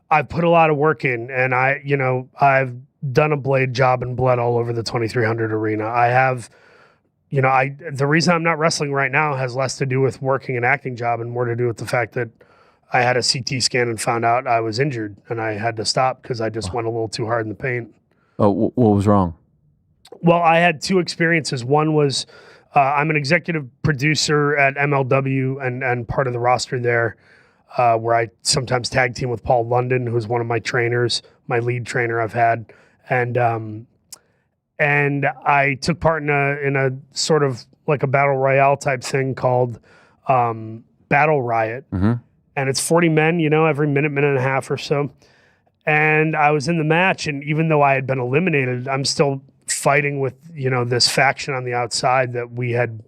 I've put a lot of work in, and I've done a blade job and bled all over the 2300 arena. I have... the reason I'm not wrestling right now has less to do with working an acting job and more to do with the fact that I had a CT scan and found out I was injured and I had to stop because I just went a little too hard in the paint. Oh, what was wrong? Well, I had two experiences. One was I'm an executive producer at MLW and part of the roster there where I sometimes tag team with Paul London, who's one of my trainers, my lead trainer I've had. And I took part in a sort of like a battle royale type thing called Battle Riot. Mm-hmm. And it's 40 men, every minute and a half or so. And I was in the match, and even though I had been eliminated, I'm still fighting with, this faction on the outside that we had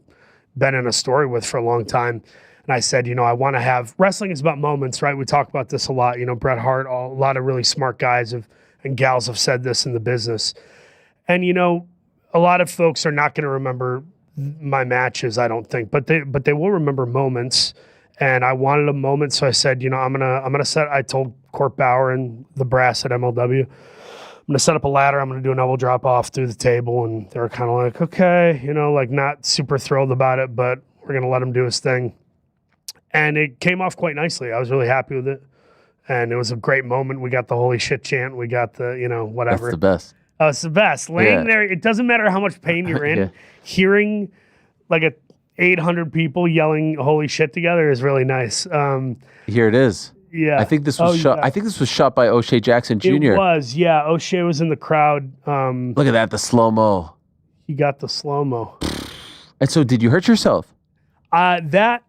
been in a story with for a long time. And I said, I want to have... Wrestling is about moments, right? We talk about this a lot. Bret Hart, a lot of really smart guys and gals have said this in the business. And, a lot of folks are not going to remember my matches, I don't think, but they will remember moments. And I wanted a moment, so I said, I'm gonna set. I told Court Bauer and the brass at MLW, I'm gonna set up a ladder. I'm gonna do an elbow drop off through the table, and they were kind of like, okay, like not super thrilled about it, but we're gonna let him do his thing. And it came off quite nicely. I was really happy with it, and it was a great moment. We got the holy shit chant. We got the whatever. That's the best. Oh, it's the best. Laying Yeah. there, it doesn't matter how much pain you're in. Yeah. Hearing like 800 people yelling "holy shit" together is really nice. Here it is. Yeah, I think this was shot. yeah. I think this was shot by O'Shea Jackson Jr. It was, yeah. O'Shea was in the crowd. Look at that, the slow mo. He got the slow mo. And so, did you hurt yourself? That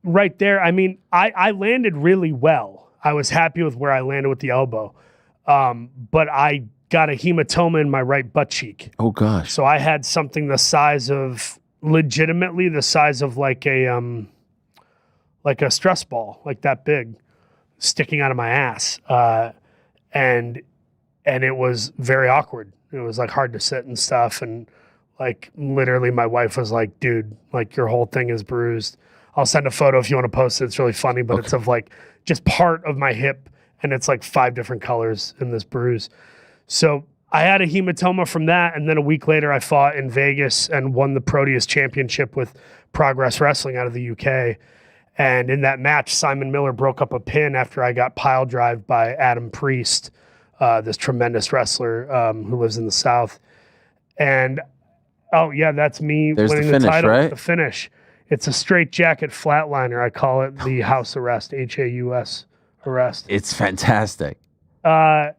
right there. I mean, I landed really well. I was happy with where I landed with the elbow, but I got a hematoma in my right butt cheek. Oh gosh. So I had something legitimately the size of like a stress ball, like that big, sticking out of my ass, and it was very awkward. It was like hard to sit and stuff, and like literally my wife was like, "Dude, like your whole thing is bruised." I'll send a photo if you want to post it. It's really funny, but it's of like just part of my hip, and it's like 5 different colors in this bruise. So I had a hematoma from that, and then a week later I fought in Vegas and won the Proteus Championship with Progress Wrestling out of the UK. And in that match, Simon Miller broke up a pin after I got pile drived by Adam Priest, this tremendous wrestler who lives in the South. And, oh, yeah, that's me winning the title right? with the finish. It's a straight jacket flatliner. I call it the house arrest, HAUS arrest. It's fantastic. And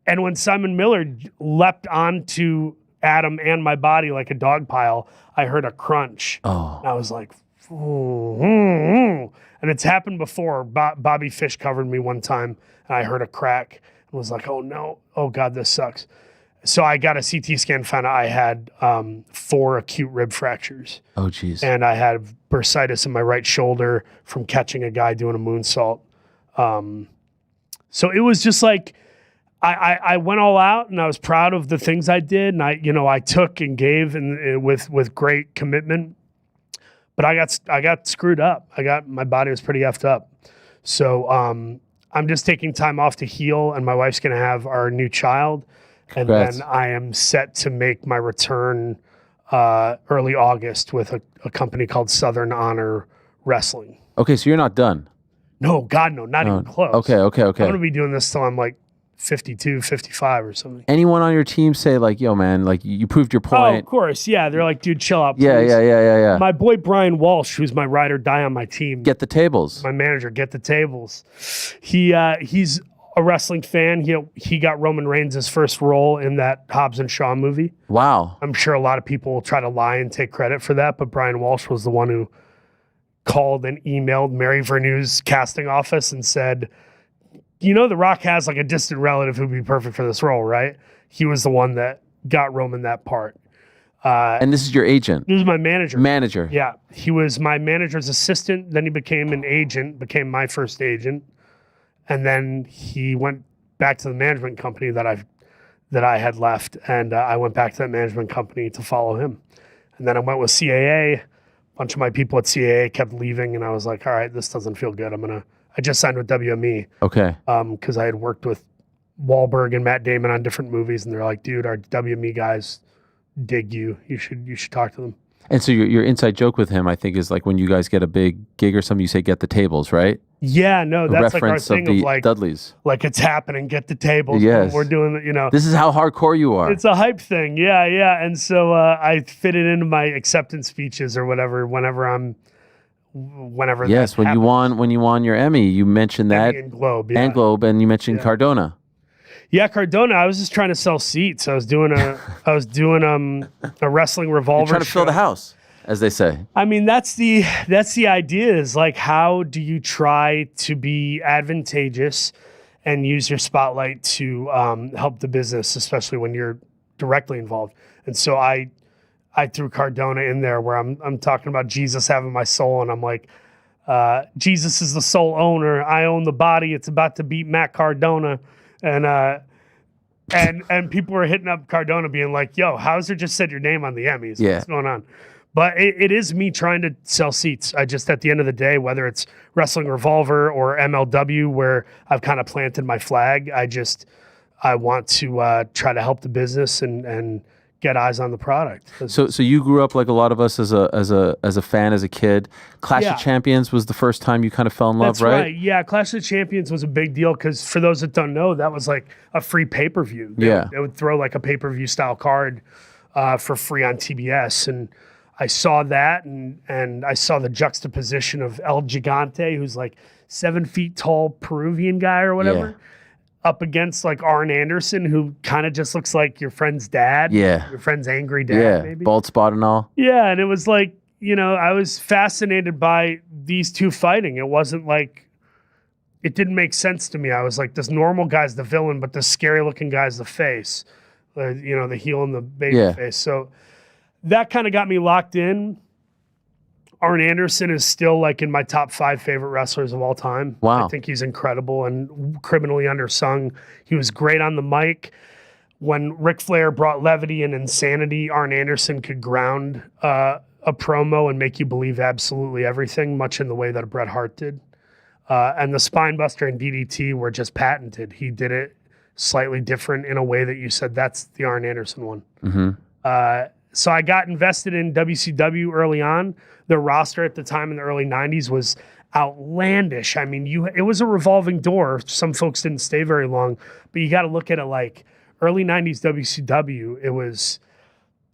when Simon Miller leapt onto Adam and my body like a dog pile, I heard a crunch. Oh. And I was like, and it's happened before. Bobby Fish covered me one time, and I heard a crack and was like, oh no, oh God, this sucks. So I got a CT scan, found out I had 4 acute rib fractures. Oh, geez. And I had bursitis in my right shoulder from catching a guy doing a moonsault. So it was just like, I went all out, and I was proud of the things I did, and I took and gave and with great commitment. But I got screwed up. My body was pretty effed up. So I'm just taking time off to heal, and my wife's gonna have our new child, Congrats. and then I am set to make my return early August with a company called Southern Honor Wrestling. Okay, so you're not done. No, God, no, not even close. Okay. I'm gonna be doing this till I'm like 52, 55 or something. Anyone on your team say like, yo, man, like you proved your Oh, point? of course. Yeah. They're like, dude, chill out. Please. Yeah. My boy, Brian Walsh, who's my ride or die on my team. Get the tables. My manager, get the tables. He's a wrestling fan. He got Roman Reigns' first role in that Hobbs and Shaw movie. Wow. I'm sure a lot of people will try to lie and take credit for that, but Brian Walsh was the one who called and emailed Mary Verneu's casting office and said, The Rock has like a distant relative who'd be perfect for this role, right? He was the one that got Roman that part. And this is your agent? This is my manager. Manager. Yeah. He was my manager's assistant. Then he became an agent, became my first agent. And then he went back to the management company that I had left. And I went back to that management company to follow him. And then I went with CAA. A bunch of my people at CAA kept leaving. And I was like, all right, this doesn't feel good. I just signed with WME. Okay. Because I had worked with Wahlberg and Matt Damon on different movies, and they're like, dude, our WME guys dig you. You should talk to them. And so your inside joke with him, I think, is like when you guys get a big gig or something, you say, get the tables, right? Yeah, no, A that's like our reference of thing the of like Dudleys. Like it's happening, get the tables. Yes. We're doing it, This is how hardcore you are. It's a hype thing. Yeah. And so I fit it into my acceptance speeches or whatever, whenever Yes, that when you won your Emmy, you mentioned that. Emmy and Globe, yeah. And Globe, and you mentioned Cardona. Yeah, Cardona. I was just trying to sell seats. I was doing a wrestling revolver. You're trying to fill the house, as they say. I mean, that's the idea. Is like, how do you try to be advantageous and use your spotlight to help the business, especially when you're directly involved? And so I threw Cardona in there, where I'm talking about Jesus having my soul, and I'm like, Jesus is the sole owner. I own the body. It's about to beat Matt Cardona. And people were hitting up Cardona being like, yo, Hauser just said your name on the Emmys. Yeah. What's going on? But it is me trying to sell seats. I just, at the end of the day, whether it's Wrestling Revolver or MLW, where I've kind of planted my flag, I want to try to help the business and get eyes on the product. So you grew up like a lot of us as a fan as a kid. Clash Yeah. of Champions was the first time you kind of fell in love, That's right? Yeah, Clash of Champions was a big deal because for those that don't know, that was like a free pay-per-view. They would throw like a pay-per-view style card for free on TBS, and I saw that, and I saw the juxtaposition of El Gigante, who's like 7 feet tall Peruvian guy or whatever, up against like Arn Anderson, who kind of just looks like your friend's dad. Yeah. Your friend's angry dad, maybe. Bald spot and all. Yeah, and it was like, I was fascinated by these two fighting. It wasn't like, it didn't make sense to me. I was like, this normal guy's the villain, but this scary looking guy's the face. The heel and the baby face. So that kind of got me locked in. Arn Anderson is still like in my top 5 favorite wrestlers of all time. Wow. I think he's incredible and criminally undersung. He was great on the mic. When Ric Flair brought levity and insanity, Arn Anderson could ground a promo and make you believe absolutely everything, much in the way that Bret Hart did. And the Spinebuster and DDT were just patented. He did it slightly different in a way that you said, that's the Arn Anderson one. Mm-hmm. So I got invested in WCW early on. The roster at the time in the early 90s was outlandish. I mean, it was a revolving door. Some folks didn't stay very long, but you got to look at it like early 90s WCW. It was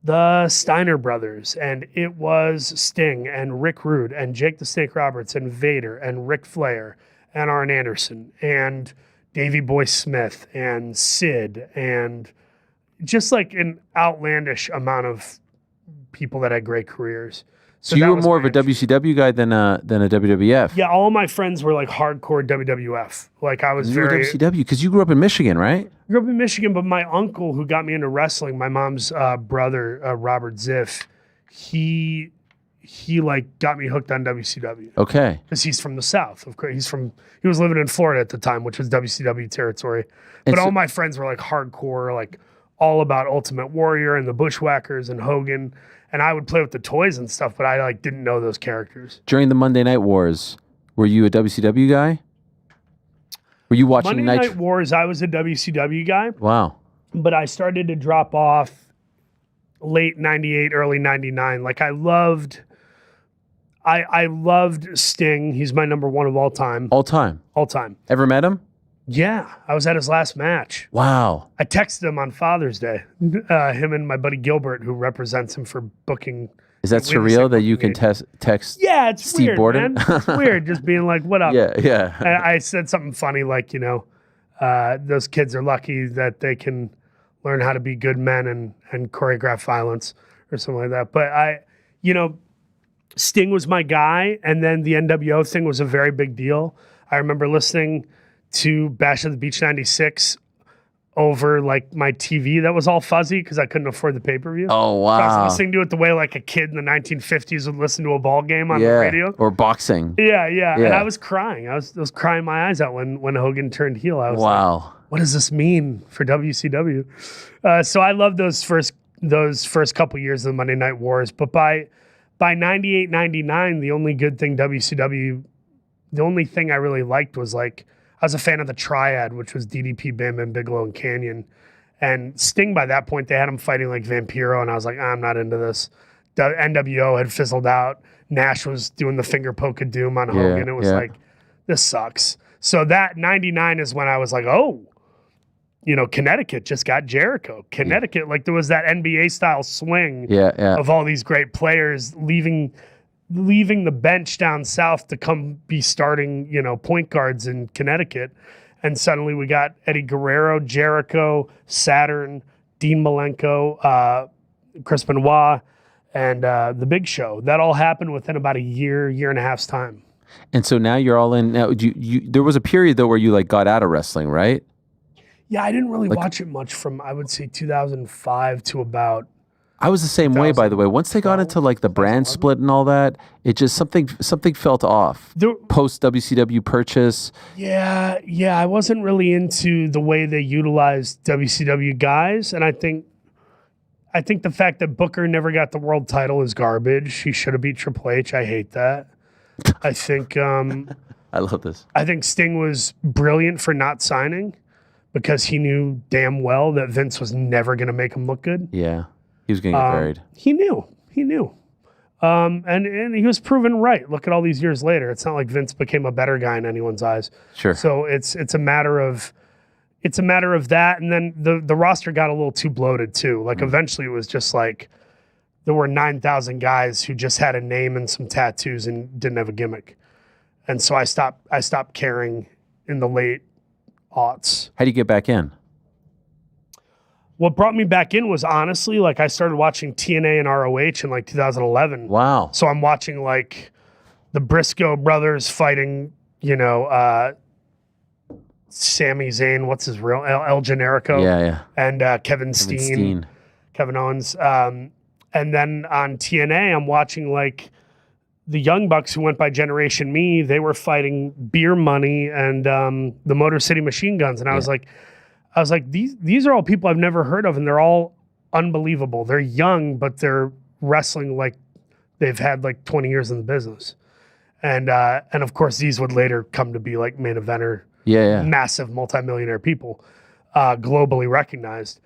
the Steiner brothers, and it was Sting and Rick Rude and Jake the Snake Roberts and Vader and Ric Flair and Arn Anderson and Davey Boy Smith and Sid and just like an outlandish amount of people that had great careers. So you were more of a WCW guy than a WWF. Yeah, all my friends were like hardcore WWF. Like I was You were very WCW because you grew up in Michigan, right? grew up in Michigan, but my uncle who got me into wrestling, my mom's brother, Robert Ziff, he like got me hooked on WCW. Okay. Because he's from the South. Of course, he was living in Florida at the time, which was WCW territory. And But so- all my friends were like hardcore, like all about Ultimate Warrior and the Bushwhackers and Hogan. And I would play with the toys and stuff, but I like didn't know those characters. During the Monday Night Wars, were you a WCW guy? Were you watching Monday Night Wars, I was a WCW guy, Wow. but I started to drop off late 98, early 99. Like I loved Sting. He's my number one of all time. All time. All time. Ever met him? Yeah, I was at his last match. Wow. I texted him on Father's Day. Him and my buddy Gilbert, who represents him for booking. Is that We have a surreal that second you can meeting. text Yeah, it's Steve weird, Borden? man. It's weird just being like, what up? Yeah. And I said something funny like, those kids are lucky that they can learn how to be good men and choreograph violence or something like that. But Sting was my guy, and then the NWO thing was a very big deal. I remember listening to Bash at the Beach 96 over like my TV that was all fuzzy because I couldn't afford the pay-per-view. Oh, So I wow. was listening to it the way like a kid in the 1950s would listen to a ball game on the radio. Or boxing. Yeah. Yeah. And I was crying. I was crying my eyes out when Hogan turned heel. I was like, Wow. what does this mean for WCW? So I love those first couple years of the Monday Night Wars. But by 98, 99, the only good thing the only thing I really liked was like, I was a fan of the Triad, which was DDP, Bam Bam Bigelow, and Canyon. And Sting, by that point, they had him fighting like Vampiro, and I was like, I'm not into this. The NWO had fizzled out. Nash was doing the finger poke of doom on Hogan. It was like, this sucks. So that 99 is when I was like, Connecticut just got Jericho. Connecticut, like there was that NBA style swing of all these great players leaving the bench down south to come be starting, point guards in Connecticut. And suddenly we got Eddie Guerrero, Jericho, Saturn, Dean Malenko, Chris Benoit, and The Big Show. That all happened within about a year and a half's time. And so now you're all in. Now, there was a period though where you like got out of wrestling, right? Yeah, I didn't really watch it much from, I would say, 2005 to about. I was the same way, by the way. Once they got into like the brand split and all that, it just something felt off. Post WCW purchase. Yeah, I wasn't really into the way they utilized WCW guys, and I think the fact that Booker never got the world title is garbage. He should have beat Triple H. I hate that. I think I love this. I think Sting was brilliant for not signing because he knew damn well that Vince was never going to make him look good. Yeah. He was going to get buried. He knew. And he was proven right. Look at all these years later. It's not like Vince became a better guy in anyone's eyes. Sure. So it's a matter of that. And then the roster got a little too bloated too. Like eventually it was just like there were 9,000 guys who just had a name and some tattoos and didn't have a gimmick. And so I stopped caring in the late aughts. How do you get back in? What brought me back in was honestly, like I started watching TNA and ROH in like 2011. Wow. So I'm watching like the Briscoe brothers fighting, Sami Zayn, what's his real, El Generico. Yeah. And Kevin Steen. Kevin Owens. And then on TNA, I'm watching like the Young Bucks who went by Generation Me. They were fighting Beer Money and the Motor City Machine Guns. And I was like, these are all people I've never heard of, and they're all unbelievable. They're young, but they're wrestling like they've had like 20 years in the business. And of course, these would later come to be like main eventer, massive multimillionaire people, globally recognized.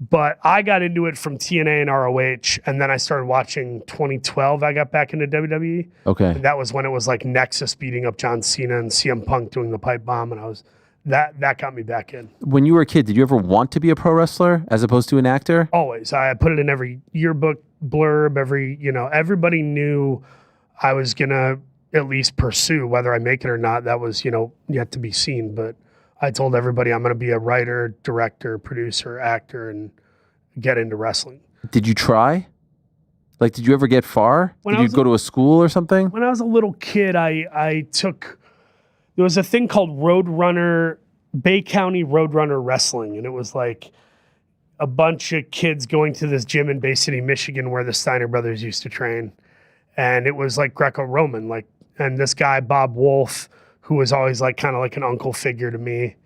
But I got into it from TNA and ROH, and then I started watching 2012. I got back into WWE. Okay. And that was when it was like Nexus beating up John Cena and CM Punk doing the pipe bomb, and I was... That got me back in. When you were a kid, did you ever want to be a pro wrestler as opposed to an actor? Always. I put it in every yearbook blurb, everybody knew I was going to at least pursue, whether I make it or not. That was, yet to be seen. But I told everybody I'm going to be a writer, director, producer, actor, and get into wrestling. Did you try? Like, did you ever get far? Did you go to a school or something? When I was a little kid, I took... There was a thing called Bay County Roadrunner Wrestling, and it was like a bunch of kids going to this gym in Bay City, Michigan, where the Steiner brothers used to train. And it was like Greco-Roman, and this guy, Bob Wolf, who was always like kind of like an uncle figure to me,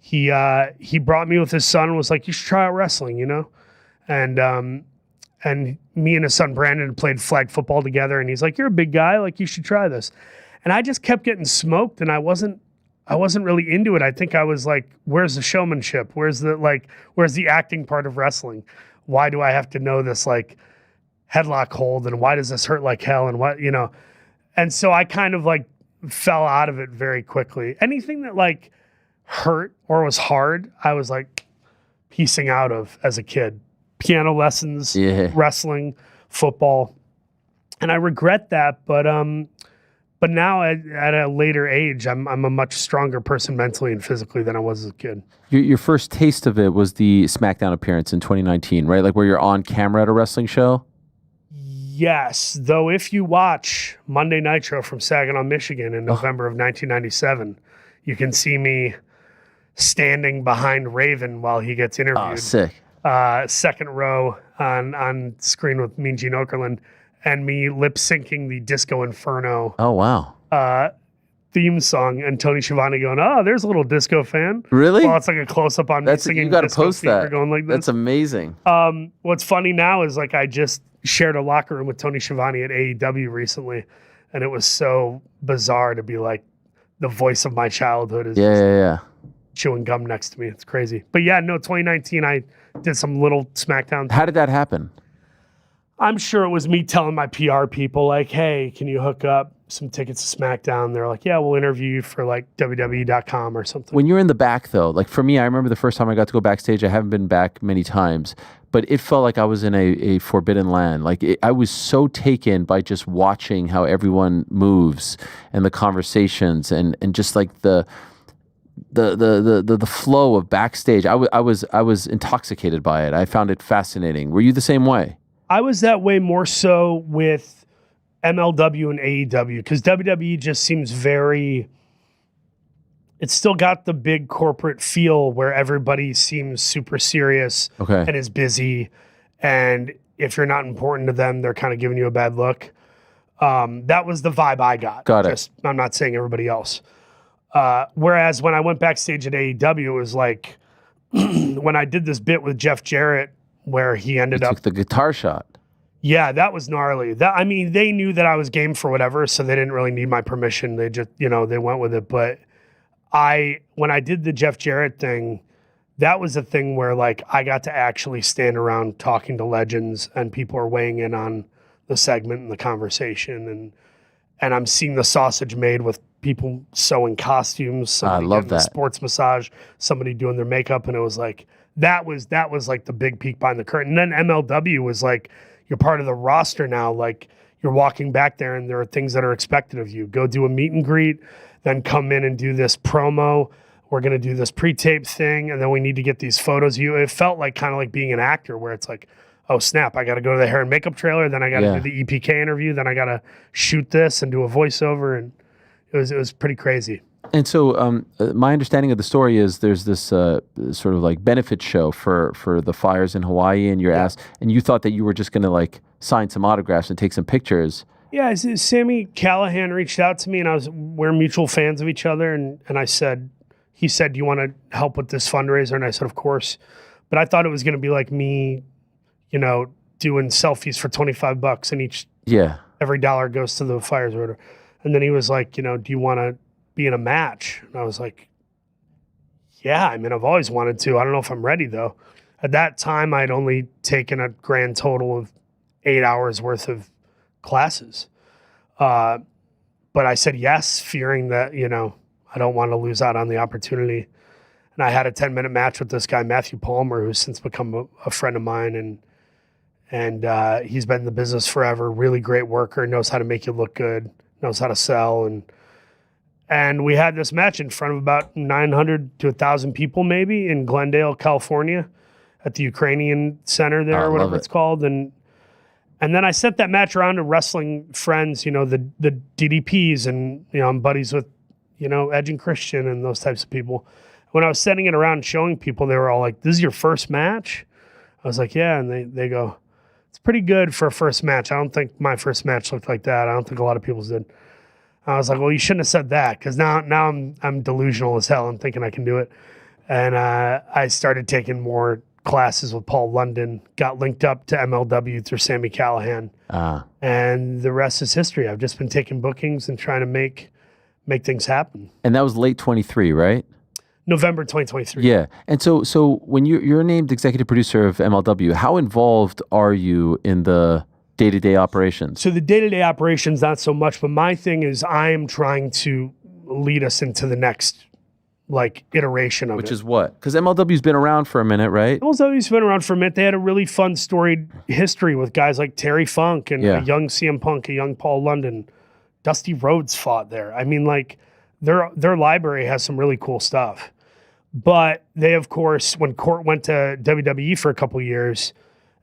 he brought me with his son and was like, you should try out wrestling, And me and his son Brandon played flag football together, and he's like, you're a big guy, like you should try this. And I just kept getting smoked, and I wasn't really into it. I think I was like, where's the showmanship? Where's the acting part of wrestling? Why do I have to know this like headlock hold, and why does this hurt like hell, and what, And so I kind of like fell out of it very quickly. Anything that like hurt or was hard, I was like piecing out of as a kid. Piano lessons, wrestling, football. And I regret that, but now at a later age, I'm a much stronger person mentally and physically than I was as a kid. Your first taste of it was the SmackDown appearance in 2019, right? Like where you're on camera at a wrestling show? Yes, though if you watch Monday Nitro from Saginaw, Michigan in November of 1997, you can see me standing behind Raven while he gets interviewed. Oh, sick. Second row on screen with Mean Gene Okerlund. And me lip syncing the Disco Inferno. Oh, wow. Theme song, and Tony Schiavone going, "Oh, there's a little disco fan." Really? Well, it's like a close up on me singing. You got to Disco post Fever that. going like this. That's amazing. What's funny now is like I just shared a locker room with Tony Schiavone at AEW recently, and it was so bizarre to be like the voice of my childhood is chewing gum next to me. It's crazy. But yeah, no, 2019 I did some little SmackDown. How did that happen? I'm sure it was me telling my PR people, like, hey, can you hook up some tickets to SmackDown? They're like, yeah, we'll interview you for like WWE.com or something. When you're in the back, though, like for me, I remember the first time I got to go backstage. I haven't been back many times, but it felt like I was in a forbidden land. Like I was so taken by just watching how everyone moves and the conversations and just like the flow of backstage. I was intoxicated by it. I found it fascinating. Were you the same way? I was that way more so with MLW and AEW because WWE just seems it's still got the big corporate feel where everybody seems super serious and is busy. And if you're not important to them, they're kind of giving you a bad look. That was the vibe I got. Got it. I'm not saying everybody else. Whereas when I went backstage at AEW, it was like when I did this bit with Jeff Jarrett, where he ended up took the guitar shot. Yeah, that was gnarly. They knew that I was game for whatever, so they didn't really need my permission. They just, they went with it. But when I did the Jeff Jarrett thing, that was a thing where like I got to actually stand around talking to legends and people are weighing in on the segment and the conversation, and I'm seeing the sausage made with people sewing costumes, somebody love getting a that. sports massage, somebody doing their makeup, and it was like that was like the big peek behind the curtain. And then MLW was like, you're part of the roster now, like you're walking back there and there are things that are expected of you. Go do a meet and greet, then come in and do this promo. We're going to do this pre-tape thing, and then we need to get these photos of you. It felt like kind of like being an actor where it's like, oh, snap, I got to go to the hair and makeup trailer, then I got to do the EPK interview, then I got to shoot this and do a voiceover, and it was pretty crazy. And so my understanding of the story is there's this sort of like benefit show for the fires in Hawaii, and you're asked, and you thought that you were just going to like sign some autographs and take some pictures. Yeah, Sammy Callahan reached out to me, and we're mutual fans of each other, and he said, do you want to help with this fundraiser? And I said, of course. But I thought it was going to be like me, doing selfies for $25 and every dollar goes to the fires or whatever. And then he was like, do you want to be in a match? And I was like, yeah, I mean, I've always wanted to. I don't know if I'm ready though. At that time, I'd only taken a grand total of 8 hours worth of classes. But I said yes, fearing that, I don't want to lose out on the opportunity. And I had a 10-minute match with this guy, Matthew Palmer, who's since become a friend of mine. And he's been in the business forever, really great worker, knows how to make you look good, knows how to sell. And we had this match in front of about 900 to 1,000 people maybe in Glendale, California at the Ukrainian Center there, or whatever it's called. And then I sent that match around to wrestling friends, the DDPs, and, I'm buddies with, Edge and Christian and those types of people. When I was sending it around and showing people, they were all like, this is your first match? I was like, yeah. And they go, it's pretty good for a first match. I don't think my first match looked like that. I don't think a lot of people's did. I was like, well, you shouldn't have said that, because now I'm delusional as hell and thinking I can do it. And I started taking more classes with Paul London, got linked up to MLW through Sammy Callahan. And the rest is history. I've just been taking bookings and trying to make things happen. And that was late 23, right? November 2023. Yeah. And so when you're named executive producer of MLW, how involved are you in the day-to-day operations? So the day-to-day operations, not so much, but my thing is I am trying to lead us into the next iteration of it. Which is what? Because MLW's been around for a minute, right? MLW's been around for a minute. They had a really fun storied history with guys like Terry Funk and a young CM Punk, a young Paul London. Dusty Rhodes fought there. I mean, their library has some really cool stuff. But they, of course, when Court went to WWE for a couple years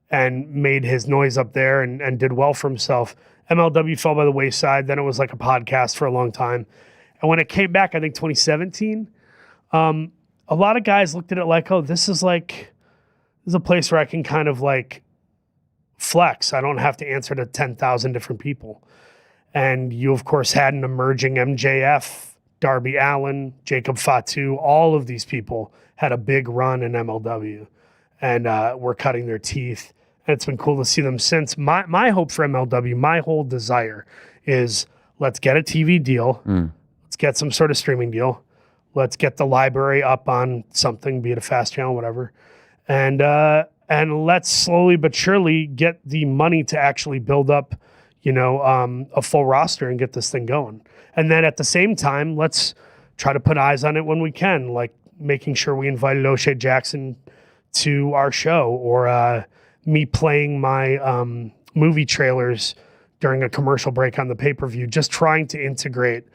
and made his noise up there and did well for himself, MLW fell by the wayside. Then it was like a podcast for a long time. And when it came back, I think 2017, a lot of guys looked at it like, oh, this is a place where I can kind of flex. I don't have to answer to 10,000 different people. And you, of course, had an emerging MJF, Darby Allin, Jacob Fatu. All of these people had a big run in MLW and were cutting their teeth. And it's been cool to see them since. My hope for MLW, my whole desire is let's get a TV deal. Let's get some sort of streaming deal. Let's get the library up on something, be it a fast channel, whatever. And let's slowly but surely get the money to actually build up a full roster and get this thing going. And then at the same time, let's try to put eyes on it when we can, like making sure we invited O'Shea Jackson to our show, or me playing my movie trailers during a commercial break on the pay-per-view, just trying to integrate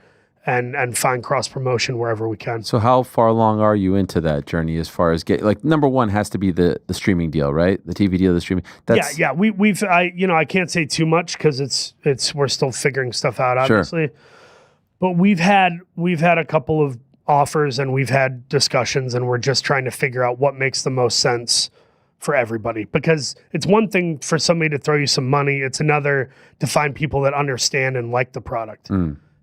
and find cross-promotion wherever we can. So how far along are you into that journey as far as number one has to be the streaming deal, right? The TV deal, the streaming. Yeah. I can't say too much because we're still figuring stuff out, obviously. Sure. But we've had a couple of offers and we've had discussions, and we're just trying to figure out what makes the most sense for everybody. Because it's one thing for somebody to throw you some money. It's another to find people that understand and like the product.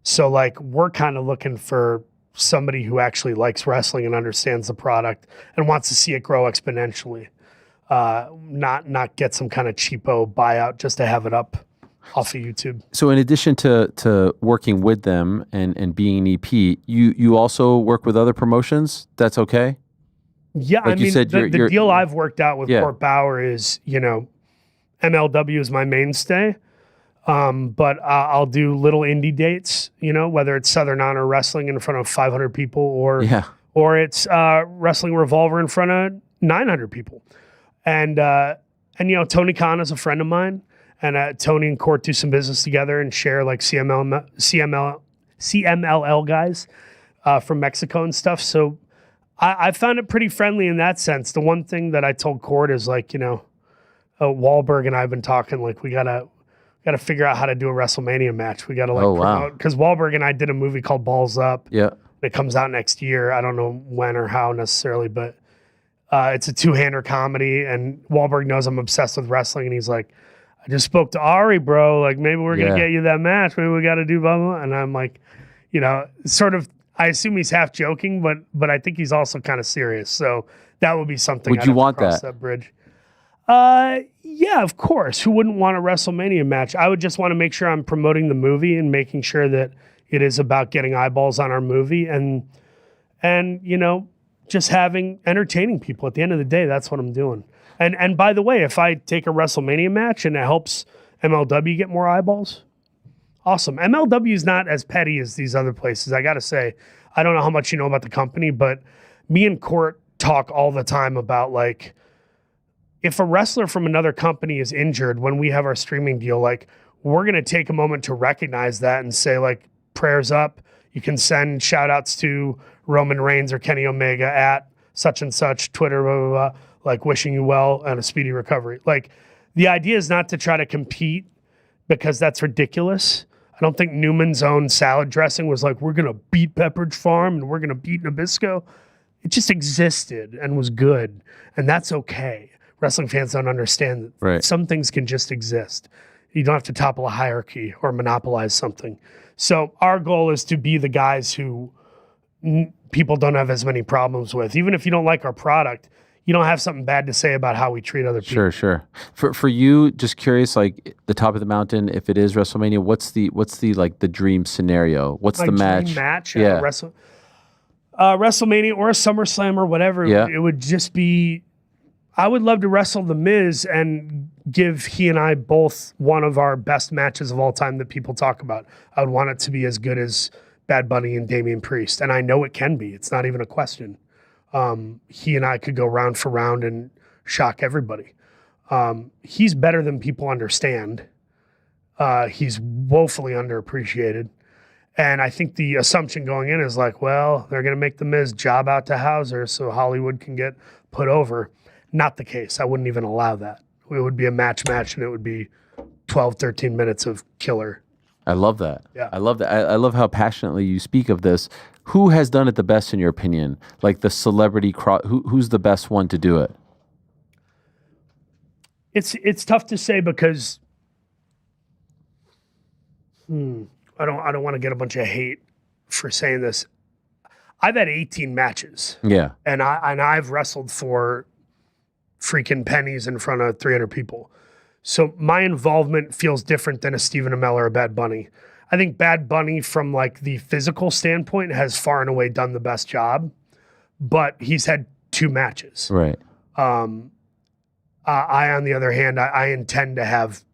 So we're kind of looking for somebody who actually likes wrestling and understands the product and wants to see it grow exponentially. Not get some kind of cheapo buyout just to have it up off of YouTube. So in addition to working with them and being an EP, you also work with other promotions? That's okay? Yeah, Like I you mean, said, the you're- deal I've worked out with Yeah. Court Bauer is, MLW is my mainstay. But I'll do little indie dates, whether it's Southern Honor Wrestling in front of 500 people or it's Wrestling Revolver in front of 900 people. And Tony Khan is a friend of mine, and Tony and Court do some business together and share like CMLL guys from Mexico and stuff. So I found it pretty friendly in that sense. The one thing that I told Court is like, Wahlberg and I have been talking, like we gotta figure out how to do a WrestleMania match. We gotta promote, because Wahlberg and I did a movie called Balls Up. Yeah. It comes out next year. I don't know when or how necessarily, but it's a two-hander comedy, and Wahlberg knows I'm obsessed with wrestling, and he's like, I just spoke to Ari, bro. Like, maybe we're going to get you that match. Maybe we got to do blah, blah, blah. And I'm like, sort of, I assume he's half joking, but I think he's also kind of serious. So that would be something. Would I'd you have to want cross that? bridge. Yeah, of course. Who wouldn't want a WrestleMania match? I would just want to make sure I'm promoting the movie and making sure that it is about getting eyeballs on our movie and just entertaining people. At the end of the day, that's what I'm doing. And by the way, if I take a WrestleMania match and it helps MLW get more eyeballs, awesome. MLW is not as petty as these other places. I got to say, I don't know how much you know about the company, but me and Court talk all the time about like, if a wrestler from another company is injured when we have our streaming deal, like we're going to take a moment to recognize that and say like, prayers up. You can send shout outs to Roman Reigns or Kenny Omega at such and such, Twitter, blah, blah, blah, like wishing you well and a speedy recovery. Like the idea is not to try to compete because that's ridiculous. I don't think Newman's own salad dressing was like, we're going to beat Pepperidge Farm and we're going to beat Nabisco. It just existed and was good. And that's okay. Wrestling fans don't understand that some things can just exist. You don't have to topple a hierarchy or monopolize something. So our goal is to be the guys who people don't have as many problems with. Even if you don't like our product, you don't have something bad to say about how we treat other people. Sure. For you, just curious, like the top of the mountain, if it is WrestleMania, what's the like the dream scenario? What's the match? Dream match? Yeah. WrestleMania or a SummerSlam or whatever. Yeah. It would just be, I would love to wrestle The Miz and give he and I both one of our best matches of all time that people talk about. I would want it to be as good as Bad Bunny and Damian Priest. And I know it can be. It's not even a question. He and I could go round for round and shock everybody. He's better than people understand. He's woefully underappreciated. And I think the assumption going in is like, well, they're going to make The Miz job out to Hauser so Hollywood can get put over. Not the case. I wouldn't even allow that. It would be a match, and it would be 12, 13 minutes of killer. I love that. Yeah. I love that. I love how passionately you speak of this. Who has done it the best in your opinion? Like the celebrity who's the best one to do it? It's tough to say because I don't want to get a bunch of hate for saying this. I've had 18 matches. Yeah. And I've wrestled for freaking pennies in front of 300 people. So my involvement feels different than a Stephen Amell or a Bad Bunny. I think Bad Bunny from like the physical standpoint has far and away done the best job, but he's had 2 matches. Right. I, on the other hand, I intend to have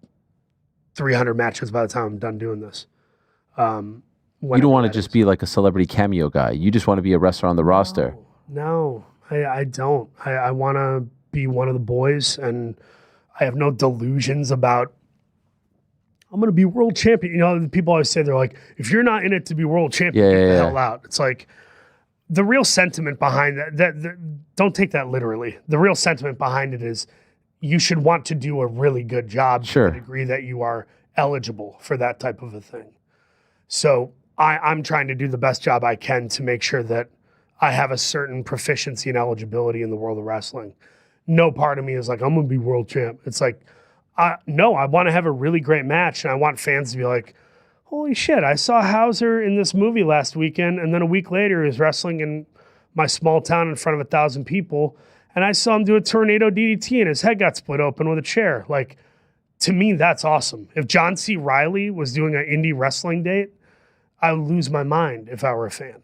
300 matches by the time I'm done doing this. You don't want to just be like a celebrity cameo guy. You just want to be a wrestler on the roster. No, I don't. I want to be one of the boys, and I have no delusions about I'm going to be world champion. You know, people always say, they're like, if you're not in it to be world champion, get the hell out. It's like the real sentiment behind that don't take that literally. The real sentiment behind it is you should want to do a really good job to the degree that you are eligible for that type of a thing. So I'm trying to do the best job I can to make sure that I have a certain proficiency and eligibility in the world of wrestling. No part of me is like, I'm going to be world champ. It's like, no, I want to have a really great match, and I want fans to be like, holy shit, I saw Hauser in this movie last weekend, and then a week later he was wrestling in my small town in front of 1,000 people, and I saw him do a tornado DDT, and his head got split open with a chair. Like, to me, that's awesome. If John C. Reilly was doing an indie wrestling date, I would lose my mind if I were a fan.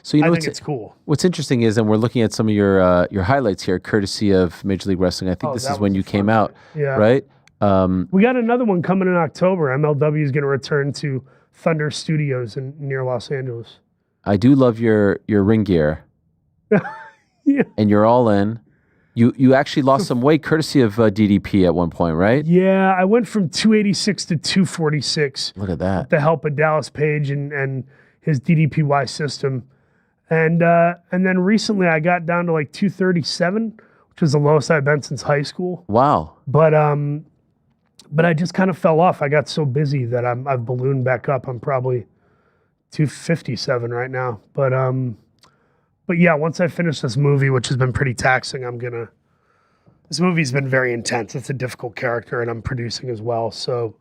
So you know, I think it's cool. What's interesting is, and we're looking at some of your highlights here, courtesy of Major League Wrestling. I think this is when you came out, right? We got another one coming in October. MLW is going to return to Thunder Studios near Los Angeles. I do love your ring gear. Yeah. And you're all in. You actually lost some weight courtesy of DDP at one point, right? Yeah, I went from 286 to 246. Look at that. With the help of Dallas Page and his DDPY system. And then recently I got down to like 237, which is the lowest I've been since high school. Wow. But I just kind of fell off. I got so busy that I've ballooned back up. I'm probably 257 right now. But yeah, once I finish this movie, which has been pretty taxing, this movie's been very intense. It's a difficult character, and I'm producing as well. So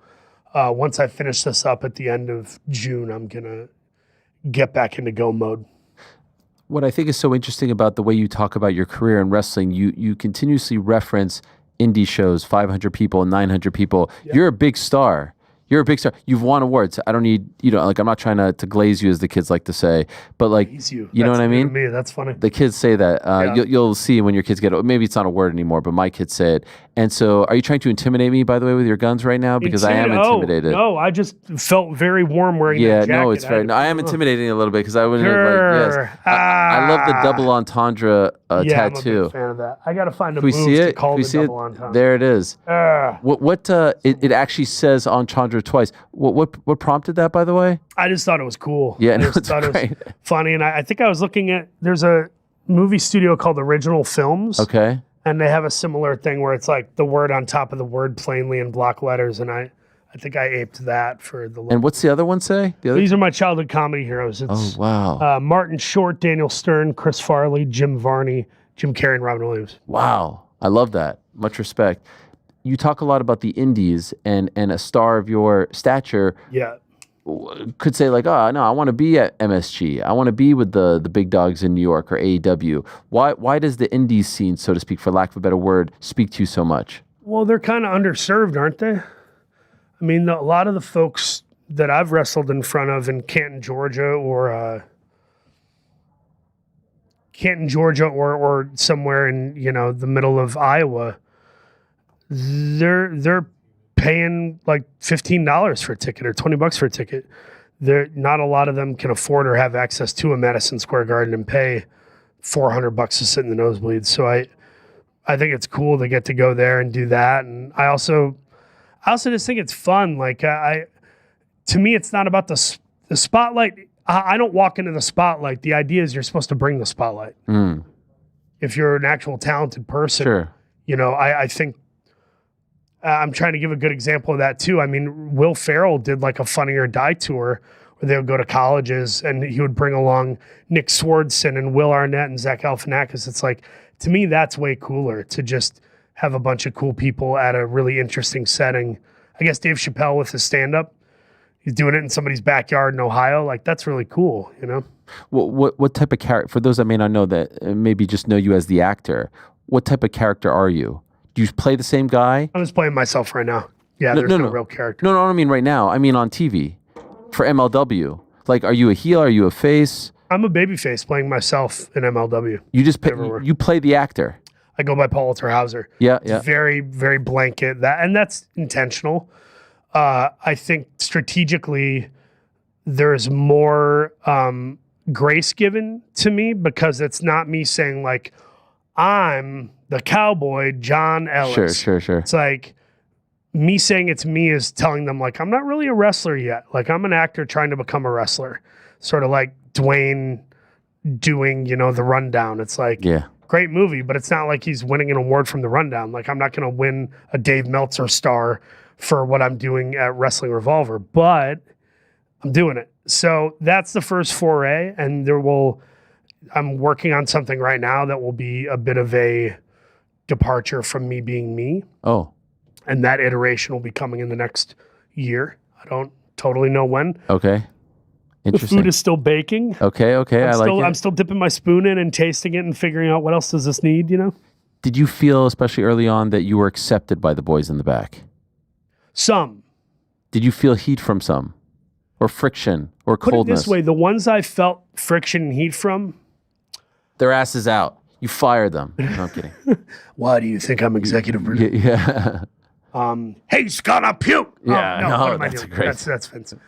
once I finish this up at the end of June, I'm gonna get back into go mode. What I think is so interesting about the way you talk about your career in wrestling, you continuously reference indie shows, 500 people, 900 people. Yeah. You're a big star. You're a big star. You've won awards. I don't need, like, I'm not trying to glaze you, as the kids like to say, but like, you know what I mean? Me. That's funny. The kids say that. You'll see when your kids get, maybe it's not a word anymore, but my kids say it. And so are you trying to intimidate me, by the way, with your guns right now? Because I am intimidated. No, I just felt very warm wearing that jacket. No, it's very, I am intimidating a little bit because I wouldn't yes. I love the double entendre tattoo. I'm a big fan of that. I got to find a move to call the double entendre. There it is. It actually says entendre twice. What prompted that, by the way? I just thought it was cool. Yeah, I just thought it was funny. And I think I was looking at, there's a movie studio called Original Films. Okay. And they have a similar thing where it's like the word on top of the word plainly in block letters. And I think I aped that for the. And what's the other one say? These are my childhood comedy heroes. It's, wow. Martin Short, Daniel Stern, Chris Farley, Jim Varney, Jim Carrey, and Robin Williams. Wow. I love that. Much respect. You talk a lot about the indies, and a star of your stature could say like, oh, no, I want to be at MSG. I want to be with the big dogs in New York or AEW. Why does the indies scene, so to speak, for lack of a better word, speak to you so much? Well, they're kind of underserved, aren't they? I mean, a lot of the folks that I've wrestled in front of in Canton, Georgia, or somewhere in, the middle of Iowa, they're paying like $15 for a ticket or $20 for a ticket. Not a lot of them can afford or have access to a Madison Square Garden and pay $400 to sit in the nosebleeds. So I think it's cool to get to go there and do that. And I also just think it's fun. Like to me, it's not about the spotlight. I don't walk into the spotlight. The idea is you're supposed to bring the spotlight. Mm. If you're an actual talented person, sure. I think I'm trying to give a good example of that too. I mean, Will Ferrell did like a Funny or Die tour where they would go to colleges and he would bring along Nick Swardson and Will Arnett and Zach Galifianakis. It's like, to me, that's way cooler to just have a bunch of cool people at a really interesting setting. I guess Dave Chappelle with his stand-up, he's doing it in somebody's backyard in Ohio. Like, that's really cool, What type of character, for those that may not know that, maybe just know you as the actor, what type of character are you? Do you play the same guy? I'm just playing myself right now. Yeah, there's no real character. No, I don't mean right now. I mean on TV for MLW. Like, are you a heel? Are you a face? I'm a babyface playing myself in MLW. You just you play the actor. I go by Walter Hauser. Yeah. It's very, very blanket. And that's intentional. I think strategically there's more grace given to me because it's not me saying like, I'm the cowboy, John Ellis. Sure. It's like me saying it's me is telling them like, I'm not really a wrestler yet. Like I'm an actor trying to become a wrestler. Sort of like Dwayne doing, The Rundown. It's like, great movie, but it's not like he's winning an award from The Rundown. Like I'm not going to win a Dave Meltzer star for what I'm doing at Wrestling Revolver, but I'm doing it. So that's the first foray, and I'm working on something right now that will be a bit of a departure from me being me. Oh. And that iteration will be coming in the next year. I don't totally know when. Okay. Interesting. The food is still baking. Okay. I'm still dipping my spoon in and tasting it and figuring out what else does this need, Did you feel, especially early on, that you were accepted by the boys in the back? Some. Did you feel heat from some? Or friction? or Put it coldness? this way, the ones I felt friction and heat from, Their ass is out. You fired them. No, I'm kidding. why do you think I'm executive producer? Yeah. He's gonna puke. Yeah, no, no, what am I that's doing? great. That's Vincent.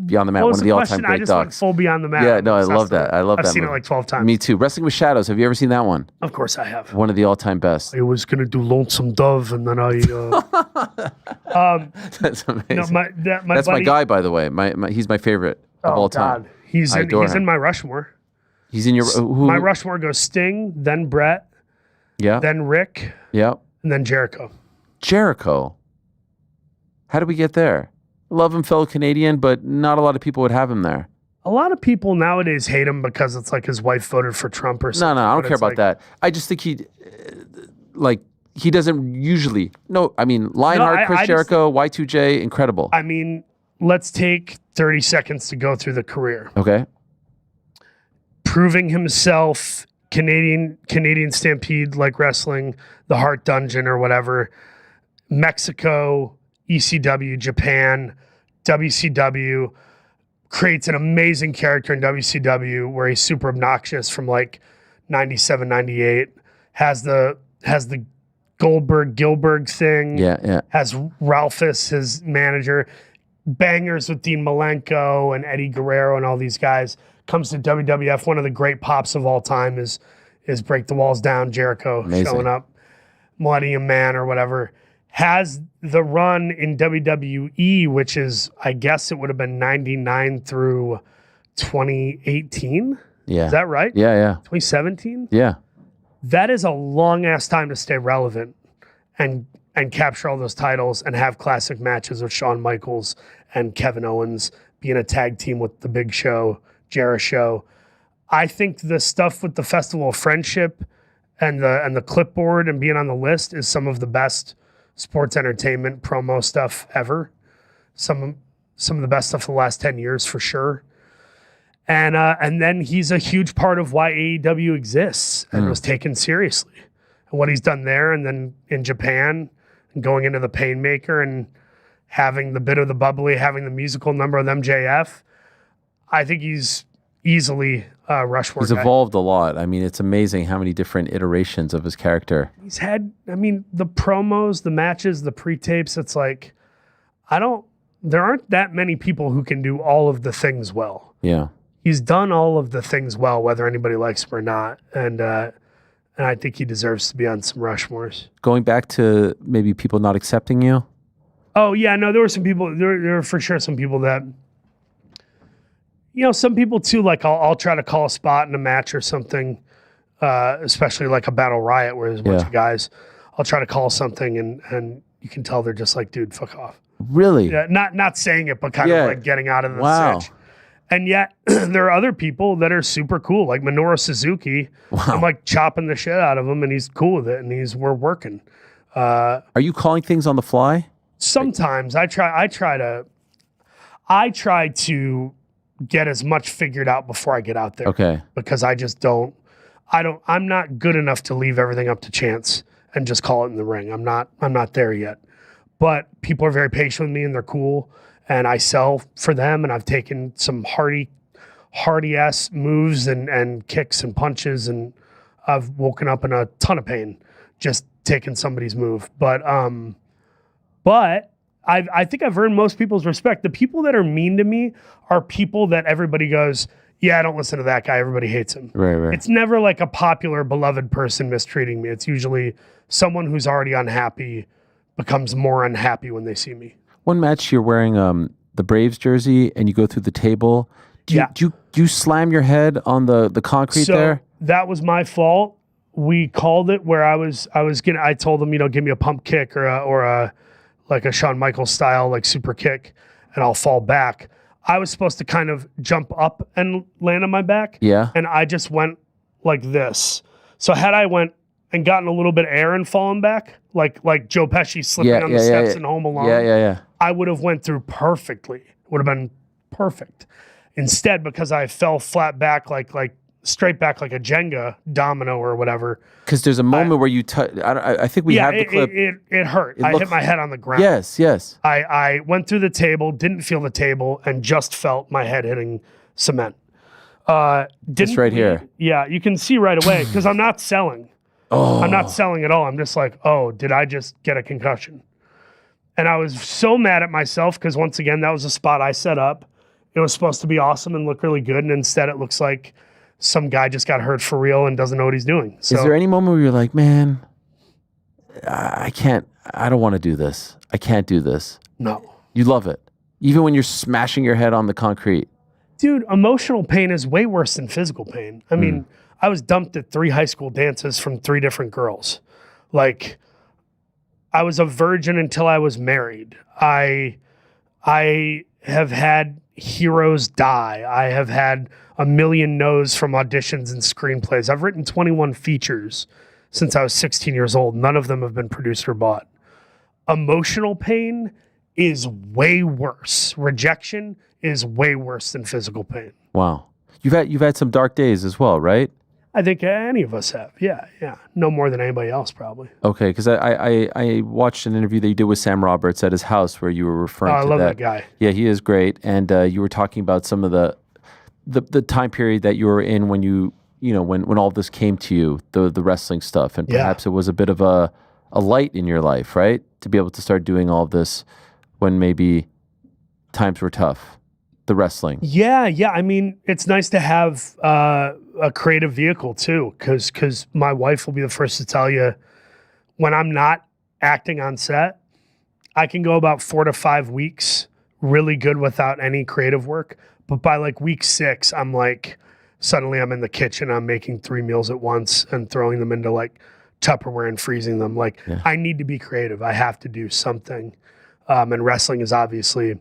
Beyond the Mat, What one was of the the question? all-time I great just docs. went full Beyond the Mat. Yeah, I'm no, I obsessed love with that. it. I love I've that seen it movie. like 12 times. Me too. Wrestling with Shadows. Have you ever seen that one? Of course I have. One of the all-time best. I was gonna do Lonesome Dove, and then I. That's amazing. No, my That's my buddy, guy, by the way. He's my favorite of all time. God. He's I in. adore He's him. in my Rushmore. He's in your who? My Rushmore goes Sting, then Brett, Yeah. then Rick, Yeah. and then Jericho. Jericho. How did we get there? Love him, fellow Canadian, but not a lot of people would have him there. A lot of people nowadays hate him because it's like his wife voted for Trump or No, something. no, I don't but care it's about like- that. I just think he doesn't usually. No, I mean, Lionheart, I Chris just Jericho, Y2J, incredible. I mean, let's take 30 seconds to go through the career. Okay. Proving himself, Canadian Stampede, like wrestling, the Heart Dungeon or whatever, Mexico, ECW, Japan, WCW, creates an amazing character in WCW where he's super obnoxious from like 97, 98, has the Gilbert thing. Yeah. Has Ralphus, his manager, bangers with Dean Malenko and Eddie Guerrero and all these guys. Comes to WWF. One of the great pops of all time is Break the Walls Down, Jericho Amazing. showing up, Millennium Man or whatever. Has the run in WWE, which is, I guess it would have been 99 through 2018. Yeah. Is that right? Yeah. 2017? Yeah. That is a long ass time to stay relevant and capture all those titles and have classic matches with Shawn Michaels and Kevin Owens, being a tag team with the Big Show, Jericho. I think the stuff with the Festival of Friendship and the clipboard and being on the list is some of the best sports entertainment promo stuff ever. Some of the best stuff of the last 10 years for sure. And then he's a huge part of why AEW exists and was taken seriously. And what he's done there, and then in Japan, and going into the Painmaker and having the bit of the bubbly, having the musical number of MJF, I think he's easily Rushmore. He's guy. evolved a lot. I mean, it's amazing how many different iterations of his character. He's had, I mean, the promos, the matches, the pre-tapes, it's like, there aren't that many people who can do all of the things well. Yeah. He's done all of the things well, whether anybody likes him or not. And I think he deserves to be on some Rushmores. Going back to maybe people not accepting you. Oh, yeah, no, there were some people, there were for sure some people that, some people too, like I'll try to call a spot in a match or something, especially like a Battle Riot where there's a bunch of guys. I'll try to call something and you can tell they're just like, dude, fuck off. Really? Yeah, not saying it, but kind of like getting out of the sitch. And yet there are other people that are super cool, like Minoru Suzuki. Wow. I'm like chopping the shit out of him and he's cool with it and we're working. Are you calling things on the fly? Sometimes I try to get as much figured out before I get out there. Okay. Because I just I'm not good enough to leave everything up to chance and just call it in the ring. I'm not there yet. But people are very patient with me and they're cool. And I sell for them, and I've taken some hardy ass moves and kicks and punches, and I've woken up in a ton of pain just taking somebody's move. But I think I've earned most people's respect. The people that are mean to me are people that everybody goes, yeah, I don't listen to that guy. Everybody hates him. Right. It's never like a popular, beloved person mistreating me. It's usually someone who's already unhappy becomes more unhappy when they see me. One match you're wearing the Braves jersey and you go through the table. Do you slam your head on the concrete there? That was my fault. We called it where I told them, give me a pump kick or a like a Shawn Michaels style like super kick and I'll fall back. I was supposed to kind of jump up and land on my back. Yeah. And I just went like this. So had I went and gotten a little bit of air and fallen back, like Joe Pesci slipping on the steps in Home Alone. Yeah. I would have went through perfectly. Would have been perfect. Instead, because I fell flat back like straight back like a Jenga domino or whatever. Because there's a moment where you touch. I think we have the clip. It hurt. I hit my head on the ground. Yes. I went through the table, didn't feel the table, and just felt my head hitting cement. This right here. Yeah, you can see right away because I'm not selling. Oh. I'm not selling at all. I'm just like, oh, did I just get a concussion? And I was so mad at myself because once again, that was a spot I set up. It was supposed to be awesome and look really good, and instead it looks like some guy just got hurt for real and doesn't know what he's doing. So, is there any moment where you're like, man, I don't want to do this. I can't do this. No. You love it. Even when you're smashing your head on the concrete. Dude, emotional pain is way worse than physical pain. I mean, I was dumped at 3 high school dances from 3 different girls. Like, I was a virgin until I was married. I have had heroes die. I have had a million no's from auditions and screenplays. I've written 21 features since I was 16 years old. None of them have been produced or bought. Emotional pain is way worse. Rejection is way worse than physical pain. Wow. You've had some dark days as well, right? I think any of us have. Yeah. No more than anybody else, probably. Okay, because I watched an interview that you did with Sam Roberts at his house where you were referring to I love that guy. Yeah, he is great. And you were talking about some of the time period that you were in when when all this came to you, the wrestling stuff. And perhaps it was a bit of a light in your life, right? To be able to start doing all this when maybe times were tough. The wrestling. Yeah. I mean, it's nice to have a creative vehicle too, because my wife will be the first to tell you when I'm not acting on set, I can go about 4 to 5 weeks really good without any creative work. But by like week 6, I'm like, suddenly I'm in the kitchen, I'm making 3 meals at once and throwing them into like Tupperware and freezing them. Like, I need to be creative. I have to do something. And wrestling is obviously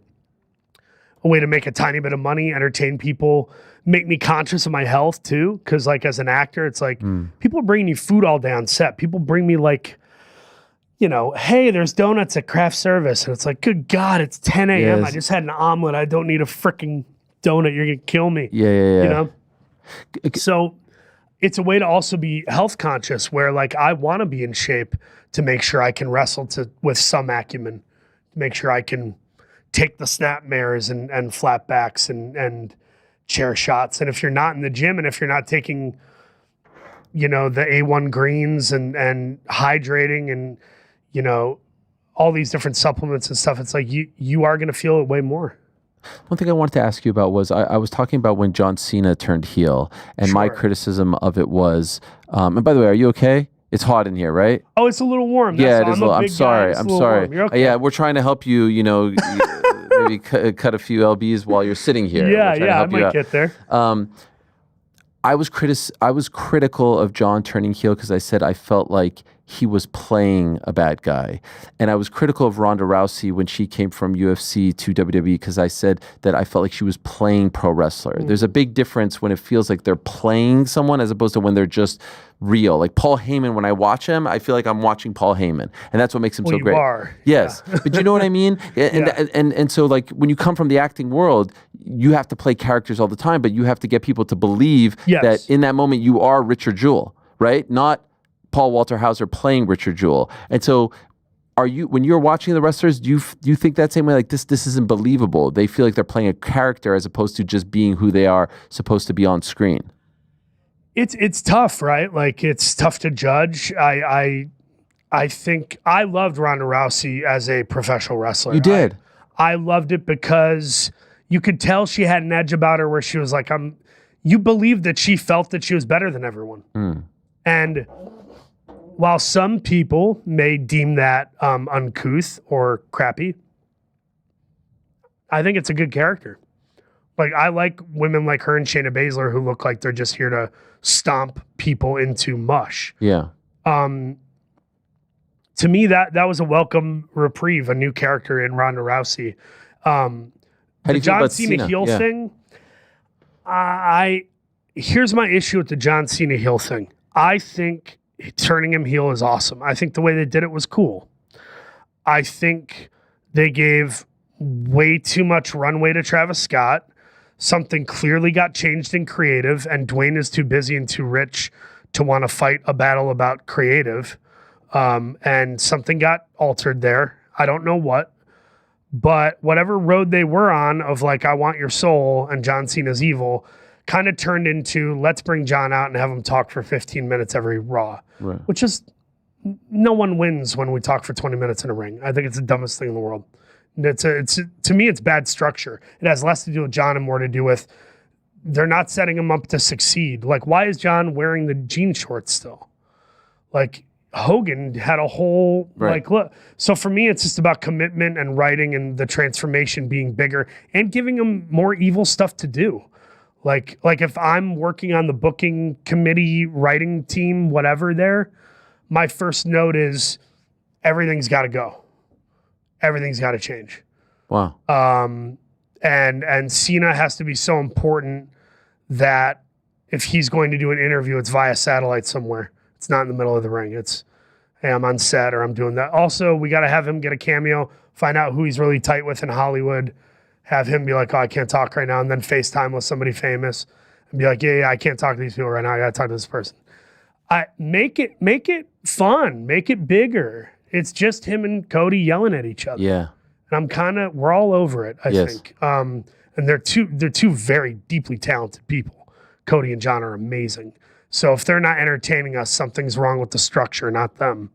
a way to make a tiny bit of money, entertain people, make me conscious of my health too. Because like as an actor, it's like people are bringing you food all day on set. People bring me like, hey, there's donuts at craft service. And it's like, good God, it's 10 a.m. Yes. I just had an omelet. I don't need a freaking donut. You're going to kill me. Yeah. So it's a way to also be health conscious where like I want to be in shape to make sure I can wrestle with some acumen, to make sure I can take the snap mares and flatbacks and chair shots. And if you're not in the gym and if you're not taking, the A1 greens and hydrating and, all these different supplements and stuff, it's like you are going to feel it way more. One thing I wanted to ask you about was I was talking about when John Cena turned heel, and my criticism of it was, and by the way, are you okay? It's hot in here, right? Oh, it's a little warm. Yeah, it is. I'm sorry. I'm sorry. You're okay. Yeah, we're trying to help you. Maybe cut a few lbs while you're sitting here. Yeah. I might get there. I was critical of John turning heel because I said I felt like he was playing a bad guy. And I was critical of Ronda Rousey when she came from UFC to WWE because I said that I felt like she was playing pro wrestler. There's a big difference when it feels like they're playing someone as opposed to when they're just real. Like Paul Heyman, when I watch him, I feel like I'm watching Paul Heyman. And that's what makes him so great. You are. Yes. But you know what I mean? And so like when you come from the acting world, you have to play characters all the time, but you have to get people to believe that in that moment you are Richard Jewell, right? Not Paul Walter Hauser playing Richard Jewell. And so when you're watching the wrestlers, do you think that same way, like this isn't believable? They feel like they're playing a character as opposed to just being who they are supposed to be on screen. It's tough, right? Like it's tough to judge. I think I loved Ronda Rousey as a professional wrestler. You did. I loved it because you could tell she had an edge about her where she was like, you believed that she felt that she was better than everyone. And while some people may deem that uncouth or crappy, I think it's a good character. Like I like women like her and Shayna Baszler who look like they're just here to stomp people into mush. Yeah. To me, that was a welcome reprieve, a new character in Ronda Rousey. How do you feel about Cena heel thing? Here's my issue with the John Cena heel thing. I think turning him heel is awesome. I think the way they did it was cool. I think they gave way too much runway to Travis Scott. something clearly got changed in creative, and Dwayne is too busy and too rich to want to fight a battle about creative. And something got altered there. I don't know what, but whatever road they were on of like, I want your soul and John Cena's evil kind of turned into, let's bring John out and have him talk for 15 minutes every Raw, which is, no one wins when we talk for 20 minutes in a ring. I think it's the dumbest thing in the world. To me, it's bad structure. It has less to do with John and more to do with they're not setting him up to succeed. Like, why is John wearing the jean shorts still? Like, Hogan had a whole like look. So for me, it's just about commitment and writing and the transformation being bigger and giving him more evil stuff to do. Like if I'm working on the booking committee, writing team, whatever there, my first note is everything's got to go. Everything's got to change. Wow. And Cena has to be so important that if he's going to do an interview, it's via satellite somewhere. It's not in the middle of the ring. It's, hey, I'm on set or I'm doing that. Also, we got to have him get a cameo, find out who he's really tight with in Hollywood, have him be like, oh, I can't talk right now, and then FaceTime with somebody famous and be like, yeah, I can't talk to these people right now. I got to talk to this person. Make it fun. Make it bigger. It's just him and Cody yelling at each other. Yeah. And we're all over it, I think. And they're two very deeply talented people. Cody and John are amazing. So if they're not entertaining us, something's wrong with the structure, not them.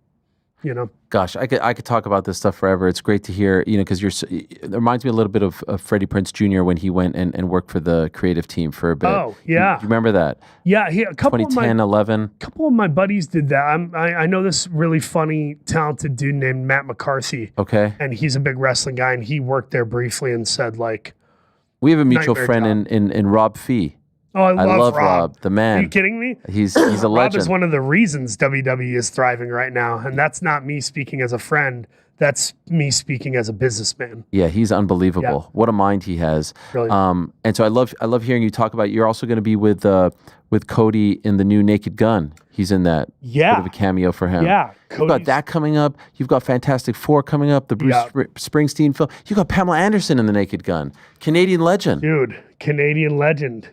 You know. Gosh, I could talk about this stuff forever. It's great to hear, because it reminds me a little bit of Freddie Prinze Jr. when he went and worked for the creative team for a bit. Oh, yeah. You remember that? Yeah, a couple 2010, 11. A couple of my buddies did that. I know this really funny, talented dude named Matt McCarthy. Okay. And he's a big wrestling guy, and he worked there briefly and said, like, we have a mutual friend in Rob Fee. Oh, I love Rob, the man. Are you kidding me? He's a legend. Rob is one of the reasons WWE is thriving right now, and that's not me speaking as a friend. That's me speaking as a businessman. Yeah, he's unbelievable. Yeah. What a mind he has. Brilliant. And so I love hearing you talk about. You're also going to be with Cody in the new Naked Gun. He's in that. Yeah. Bit of a cameo for him. Yeah. You've got that coming up. You've got Fantastic Four coming up. The Bruce Springsteen film. You got Pamela Anderson in the Naked Gun. Canadian legend. Dude, Canadian legend.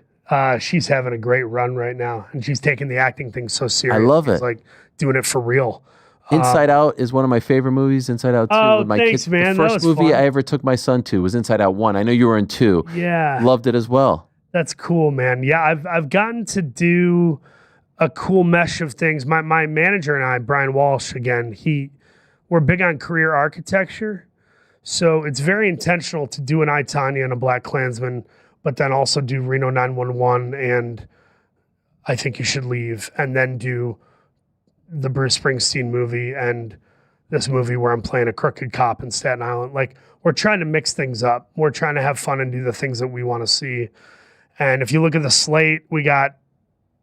She's having a great run right now, and she's taking the acting thing so serious. I love it. She's like doing it for real. Inside Out is one of my favorite movies. Inside Out 2 with my thanks, kids. Man. The first movie I ever took my son to was Inside Out 1. I know you were in 2. Yeah. Loved it as well. That's cool, man. Yeah, I've gotten to do a cool mesh of things. My manager and I, Brian Walsh, again, we're big on career architecture. So it's very intentional to do an I, Tonya and a Black Klansman, but then also do Reno 911 and I Think You Should Leave, and then do the Bruce Springsteen movie and this movie where I'm playing a crooked cop in Staten Island. Like, we're trying to mix things up. We're trying to have fun and do the things that we want to see. And if you look at the slate, we got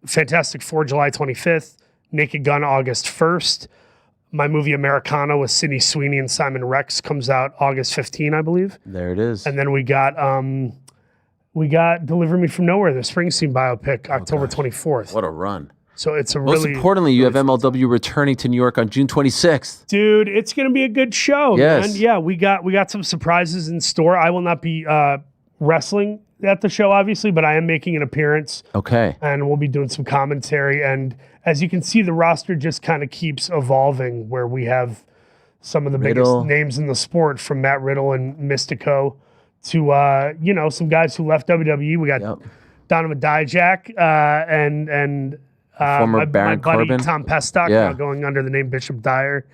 Fantastic Four July 25th, Naked Gun August 1st. My movie Americana with Sydney Sweeney and Simon Rex comes out August 15, I believe. There it is. And then we got Deliver Me From Nowhere, the Springsteen biopic, October 24th. What a run. So it's a Most importantly, you have MLW returning to New York on June 26th. Dude, it's going to be a good show, yes. man. Yeah, we got some surprises in store. I will not be wrestling at the show, obviously, but I am making an appearance. Okay. And we'll be doing some commentary. And as you can see, the roster just kind of keeps evolving, where we have some of the biggest names in the sport, from Matt Riddle and Mystico to some guys who left WWE. We got Donovan Dijak and former Baron my buddy Corbin. Tom Pestock, now going under the name Bishop Dyer.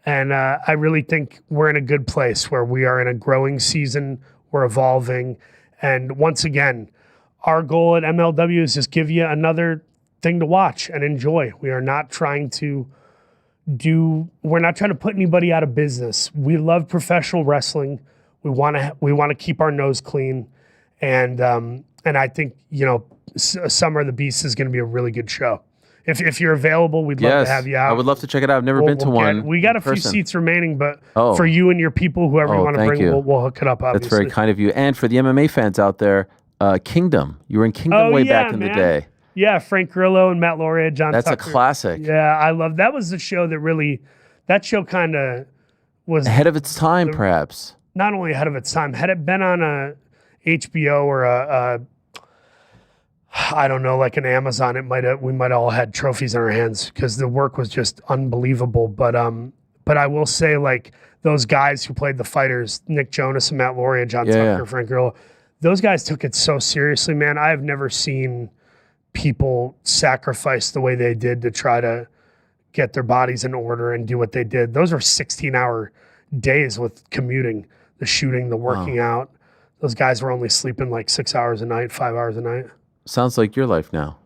And I really think we're in a good place where we are in a growing season. We're evolving. And once again, our goal at MLW is just give you another thing to watch and enjoy. We are not trying to put anybody out of business. We love professional wrestling. We want to keep our nose clean. And I think, Summer of the Beast is going to be a really good show. If you're available, we'd love to have you out. I would love to check it out. I've never been to one. We got a few seats remaining, but for you and your people, whoever you want to bring, we'll hook it up, obviously. That's very kind of you. And for the MMA fans out there, Kingdom. You were in Kingdom back in the day. Yeah, Frank Grillo and Matt Lauria, John That's Tucker. a classic. Yeah, I love that. Was the show that show kind of was ahead of its time, perhaps. Not only ahead of its time, had it been on HBO or I don't know, like an Amazon, we might all had trophies in our hands because the work was just unbelievable. But I will say, like, those guys who played the fighters, Nick Jonas and Matt Lauria, John Tucker, Frank Grillo, those guys took it so seriously, man. I have never seen people sacrifice the way they did to try to get their bodies in order and do what they did. Those are 16-hour days with commuting, the shooting, the working out. Those guys were only sleeping like 6 hours a night, 5 hours a night. Sounds like your life now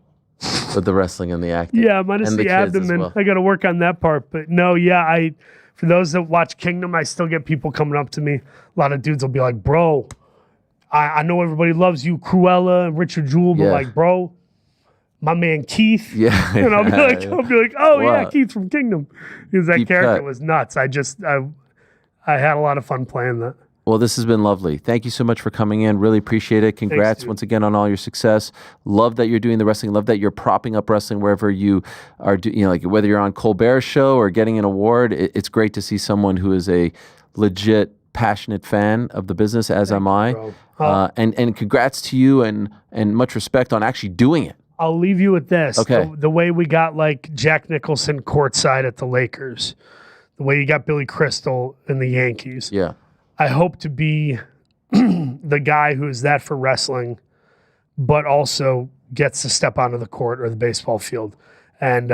with the wrestling and the acting. Yeah, minus and the kids as abdomen. well. I got to work on that part. But no, yeah, for those that watch Kingdom, I still get people coming up to me. A lot of dudes will be like, bro, I know everybody loves you, Cruella and Richard Jewell, but like, bro, my man Keith. Yeah. And I'll be like, oh Wow. yeah, Keith from Kingdom. Because that Deep character cut. was nuts. I had a lot of fun playing that. Well, this has been lovely. Thank you so much for coming in. Really appreciate it. Congrats dude. once again on all your success. Love that you're doing the wrestling. Love that you're propping up wrestling wherever you are. Like whether you're on Colbert's show or getting an award. It's great to see someone who is a legit, passionate fan of the business, as am I. And congrats to you and much respect on actually doing it. I'll leave you with this. Okay. The way we got like Jack Nicholson courtside at the Lakers, the way you got Billy Crystal in the Yankees. Yeah. I hope to be the guy who is that for wrestling, but also gets to step onto the court or the baseball field. And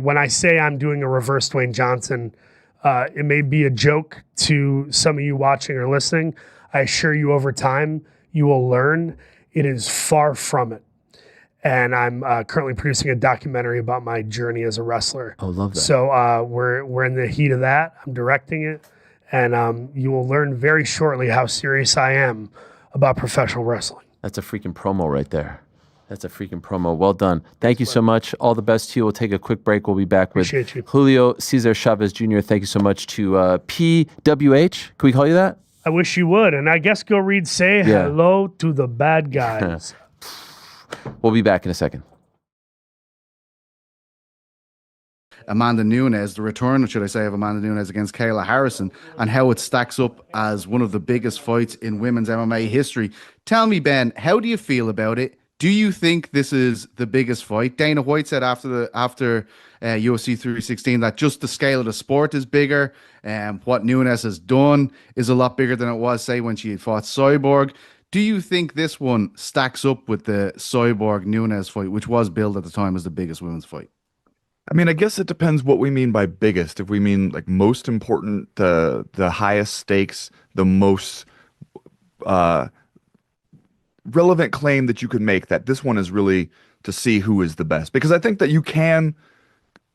when I say I'm doing a reverse Dwayne Johnson, it may be a joke to some of you watching or listening. I assure you over time, you will learn it is far from it. And I'm currently producing a documentary about my journey as a wrestler. Oh, love that. So we're in the heat of that. I'm directing it. And you will learn very shortly how serious I am about professional wrestling. That's a freaking promo right there. That's a freaking promo. Well done. Thank you so much. All the best to you. We'll take a quick break. We'll be back with Appreciate you. Julio César Chávez Jr. Thank you so much to PWH. Can we call you that? I wish you would. And I guess go read Say Hello to the Bad Guys. We'll be back in a second. Amanda Nunes, the return, should I say, of Amanda Nunes against Kayla Harrison, and how it stacks up as one of the biggest fights in women's MMA history. Tell me, Ben, how do you feel about it? Do you think this is the biggest fight? Dana White said after UFC 316 that just the scale of the sport is bigger, and what Nunes has done is a lot bigger than it was, say, when she had fought Cyborg. Do you think this one stacks up with the Cyborg Nunes fight, which was billed at the time as the biggest women's fight? I mean, I guess it depends what we mean by biggest. If we mean like most important, the highest stakes, the most relevant claim that you could make, that this one is really to see who is the best. Because I think that you can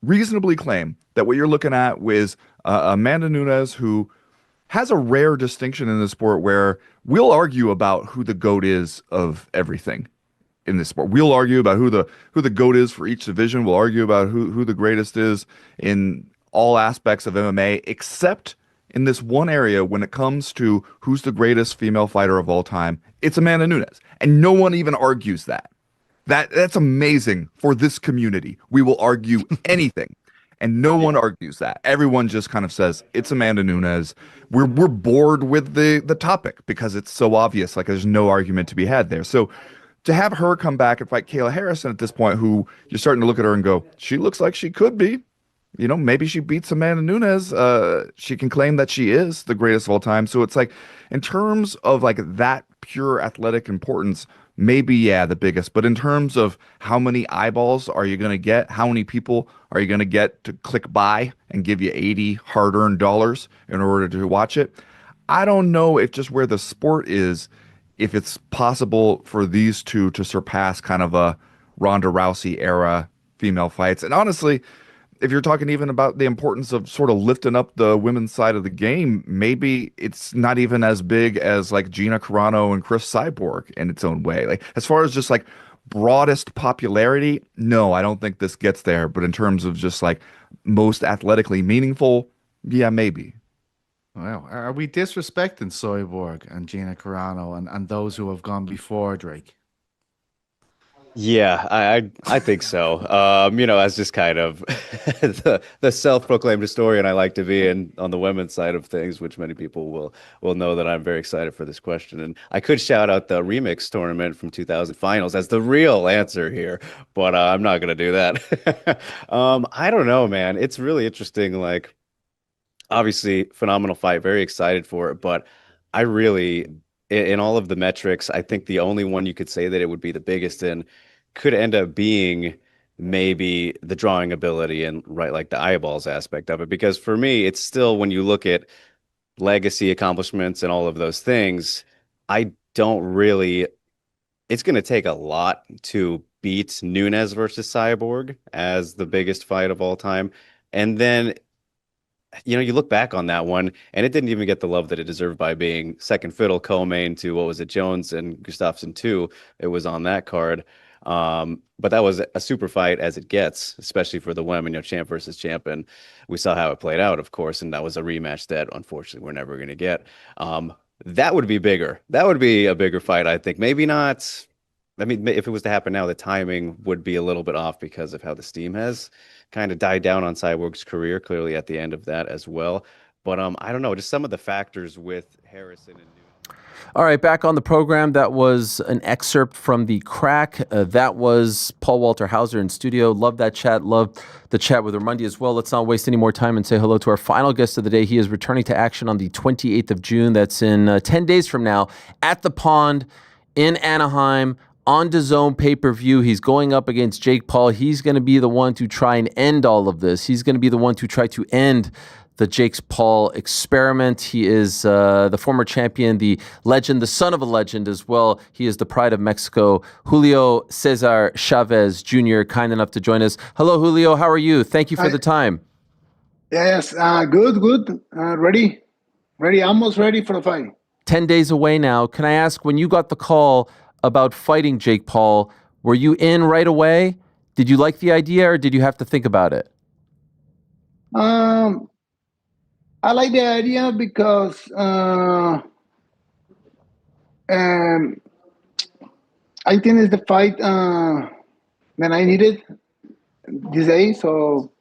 reasonably claim that what you're looking at is Amanda Nunes, who has a rare distinction in the sport where we'll argue about who the GOAT is of everything in this sport. We'll argue about who the GOAT is for each division. We'll argue about who the greatest is in all aspects of MMA, except in this one area when it comes to who's the greatest female fighter of all time. It's Amanda Nunes. And no one even argues that. That's amazing for this community. We will argue anything. And no one argues that. Everyone just kind of says, it's Amanda Nunes. We're bored with the topic because it's so obvious. Like there's no argument to be had there. So to have her come back and fight Kayla Harrison at this point, who you're starting to look at her and go, she looks like she could be. You know, maybe she beats Amanda Nunes. She can claim that she is the greatest of all time. So it's like, in terms of like that pure athletic importance, maybe, yeah, the biggest. But in terms of how many eyeballs are you going to get? How many people are you going to get to click buy and give you 80 hard-earned dollars in order to watch it? I don't know if just where the sport is, if it's possible for these two to surpass kind of a Ronda Rousey era female fights. And honestly, if you're talking even about the importance of sort of lifting up the women's side of the game, maybe it's not even as big as like Gina Carano and Chris Cyborg in its own way. Like as far as just like broadest popularity, no, I don't think this gets there. But in terms of just like most athletically meaningful, yeah, maybe. Wow. Are we disrespecting Cyborg and Gina Carano and those who have gone before, Drake? Yeah, I think so. As just kind of the self-proclaimed historian I like to be, and on the women's side of things, which many people will know that I'm very excited for this question. And I could shout out the remix tournament from 2000 finals as the real answer here, but I'm not gonna do that. I don't know, man. It's really interesting. Like, obviously, phenomenal fight. Very excited for it, but I really, in all of the metrics, I think the only one you could say that it would be the biggest in could end up being maybe the drawing ability and right, like the eyeballs aspect of it. Because for me, it's still when you look at legacy accomplishments and all of those things, I don't really. It's going to take a lot to beat Nunes versus Cyborg as the biggest fight of all time. And then you look back on that one, and it didn't even get the love that it deserved by being second fiddle co-main to what was it, Jones and Gustafsson 2. It was on that card. But that was a super fight as it gets, especially for the women, champ versus champ. And we saw how it played out, of course, and that was a rematch that unfortunately we're never going to get. That would be bigger. That would be a bigger fight, I think. Maybe not. I mean, if it was to happen now, the timing would be a little bit off because of how the steam has kind of died down on Cyborg's career, clearly at the end of that as well. But I don't know, just some of the factors with Harrison and All right, back on the program. That was an excerpt from the crack. That was Paul Walter Hauser in studio. Love that chat. Love the chat with Raimondi as well. Let's not waste any more time and say hello to our final guest of the day. He is returning to action on the 28th of June. That's in 10 days from now at the Pond in Anaheim. On DAZN pay-per-view, he's going up against Jake Paul. He's going to be the one to try and end all of this. He's going to be the one to try to end the Jake Paul experiment. He is the former champion, the legend, the son of a legend as well. He is the pride of Mexico. Julio César Chávez Jr., kind enough to join us. Hello, Julio. How are you? Thank you for the time. Yes, good. Ready, almost ready for the fight. 10 days away now. Can I ask, when you got the call about fighting Jake Paul, were you in right away? Did you like the idea, or did you have to think about it? I like the idea because I think it's the fight that I needed this day. So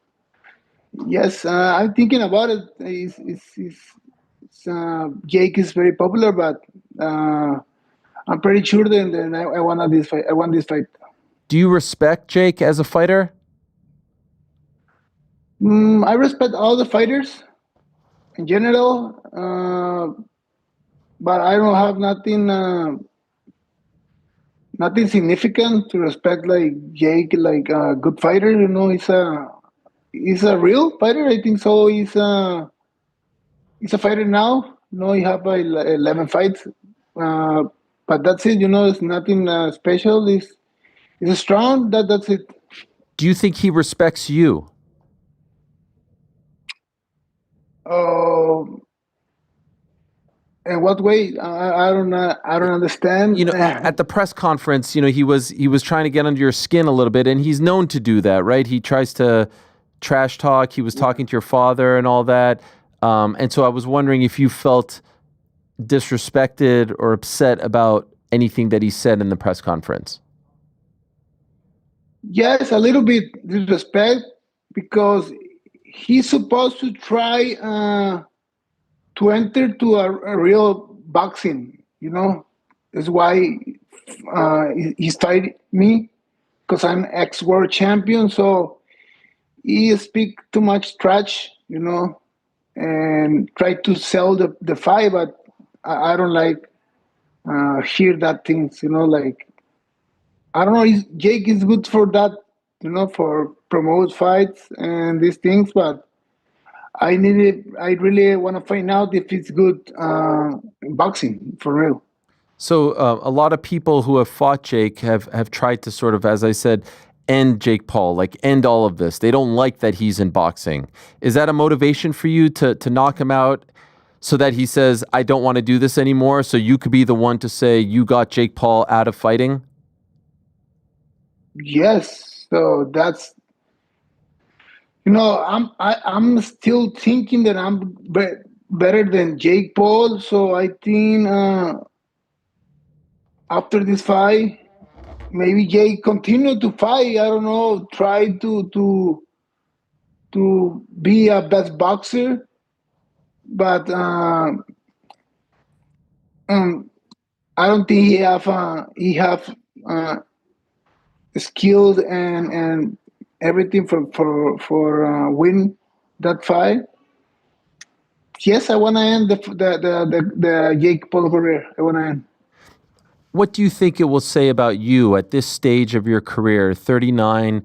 yes, I'm thinking about it. Jake is very popular, but I'm pretty sure that I want this fight. I want this fight. Do you respect Jake as a fighter? I respect all the fighters in general, but I don't have nothing significant to respect like Jake, like a good fighter. He's a real fighter. I think so. He's a fighter now. He have 11 fights. But that's it, it's nothing special. It's strong, that's it. Do you think he respects you? In what way? I don't understand. At the press conference, he was trying to get under your skin a little bit, and he's known to do that, right? He tries to trash talk. He was talking to your father and all that. And so I was wondering if you felt disrespected or upset about anything that he said in the press conference. Yes, a little bit disrespect, because he's supposed to try to enter to a real boxing, That's why he started me, because I'm ex-world champion. So he speak too much trash, and try to sell the fight, but I don't like hear that things, like, I don't know, Jake is good for that, for promote fights and these things, but I really want to find out if it's good boxing, for real. So a lot of people who have fought Jake have tried to sort of, as I said, end Jake Paul, like end all of this. They don't like that he's in boxing. Is that a motivation for you to knock him out so that he says, I don't want to do this anymore, so you could be the one to say you got Jake Paul out of fighting? Yes. So that's, I'm still thinking that I'm better than Jake Paul. So I think after this fight, maybe Jake continue to fight. I don't know. Try to be a best boxer, but I don't think he have skills and everything for win that fight. Yes, I want to end the Jake Paul career. I want to end. What do you think it will say about you at this stage of your career? 39,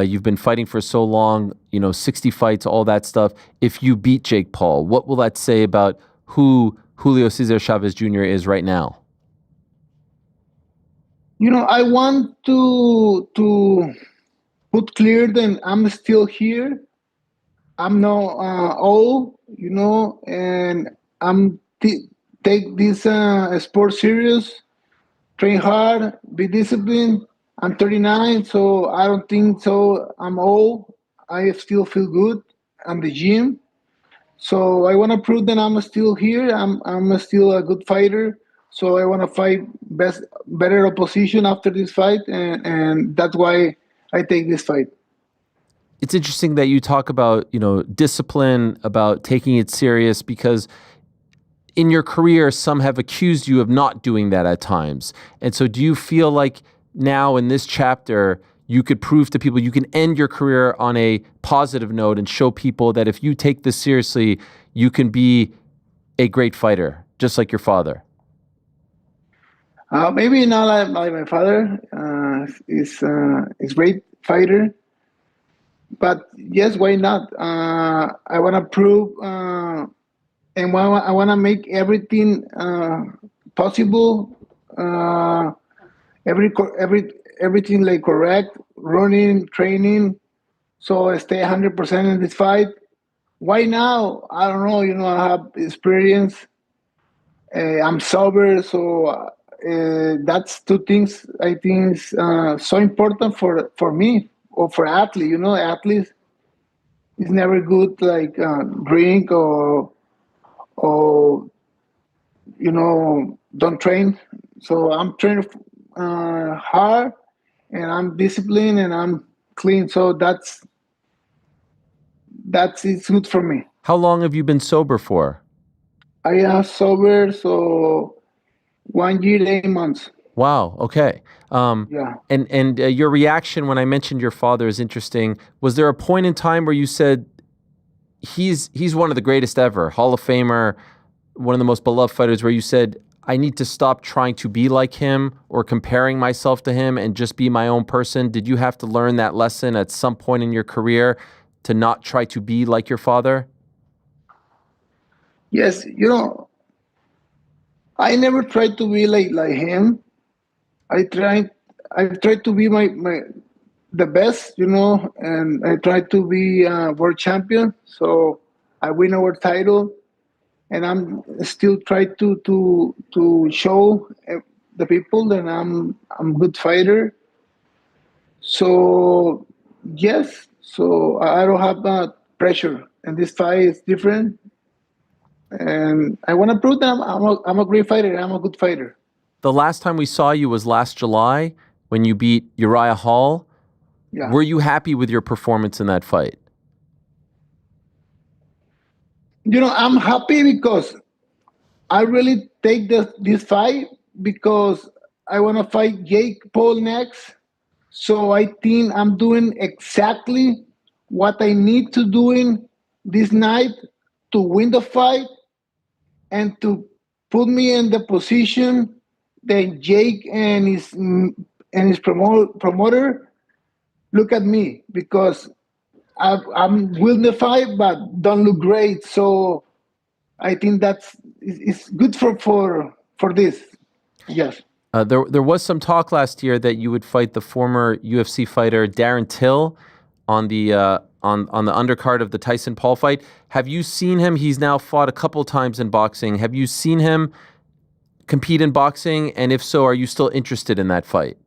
you've been fighting for so long, 60 fights, all that stuff. If you beat Jake Paul, what will that say about who Julio César Chávez Jr. is right now? I want to put clear that I'm still here. I'm not old, and I'm take this sport serious, train hard, be disciplined. I'm 39, so I don't think so. I'm old. I still feel good. I'm the gym, so I want to prove that I'm still here. I'm still a good fighter. So I want to fight better opposition after this fight, and that's why I take this fight. It's interesting that you talk about, discipline, about taking it serious, because in your career, some have accused you of not doing that at times. And so do you feel like now in this chapter, you could prove to people you can end your career on a positive note and show people that if you take this seriously, you can be a great fighter, just like your father? Maybe not like my father. Is great fighter. But yes, why not? I want to prove, and I want to make everything possible. Everything like correct, running, training. So I stay 100% in this fight. Why now? I don't know. I have experience. I'm sober, so that's two things I think is so important for me or for athlete. Athletes is never good like drink or don't train. So I'm training hard, and I'm disciplined, and I'm clean. So that's it's good for me. How long have you been sober for? I am sober, so 1 year, 8 months. Wow. Okay. Yeah. And your reaction when I mentioned your father is interesting. Was there a point in time where you said he's one of the greatest ever, Hall of Famer, one of the most beloved fighters, where you said, I need to stop trying to be like him or comparing myself to him and just be my own person? Did you have to learn that lesson at some point in your career to not try to be like your father? Yes, I never tried to be like him. I tried to be the best, and I tried to be world champion. So I win our title, and I'm still trying to show the people that I'm a good fighter. So yes, so I don't have that pressure, and this fight is different. And I want to prove that I'm a great fighter. I'm a good fighter. The last time we saw you was last July when you beat Uriah Hall. Yeah. Were you happy with your performance in that fight? I'm happy because I really take this fight because I want to fight Jake Paul next. So I think I'm doing exactly what I need to do in this night to win the fight and to put me in the position that Jake and his promoter look at me, because I'm winning the fight but don't look great. So I think it's good for this. Yes. There was some talk last year that you would fight the former UFC fighter Darren Till on the on the undercard of the Tyson Paul fight. Have you seen him? He's now fought a couple times in boxing. Have you seen him compete in boxing? And if so, are you still interested in that fight?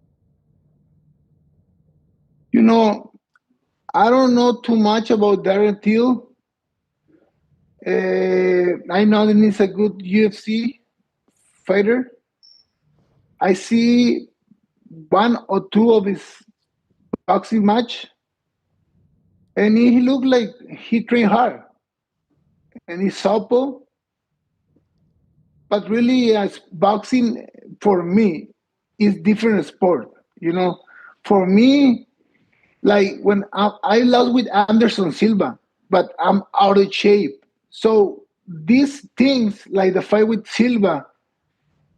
I don't know too much about Darren Till. I know that he's a good UFC fighter. I see one or two of his boxing match, and he looked like he trained hard, and he's supple. But really, as boxing for me is different sport. For me, like when I lost with Anderson Silva, but I'm out of shape. So these things, like the fight with Silva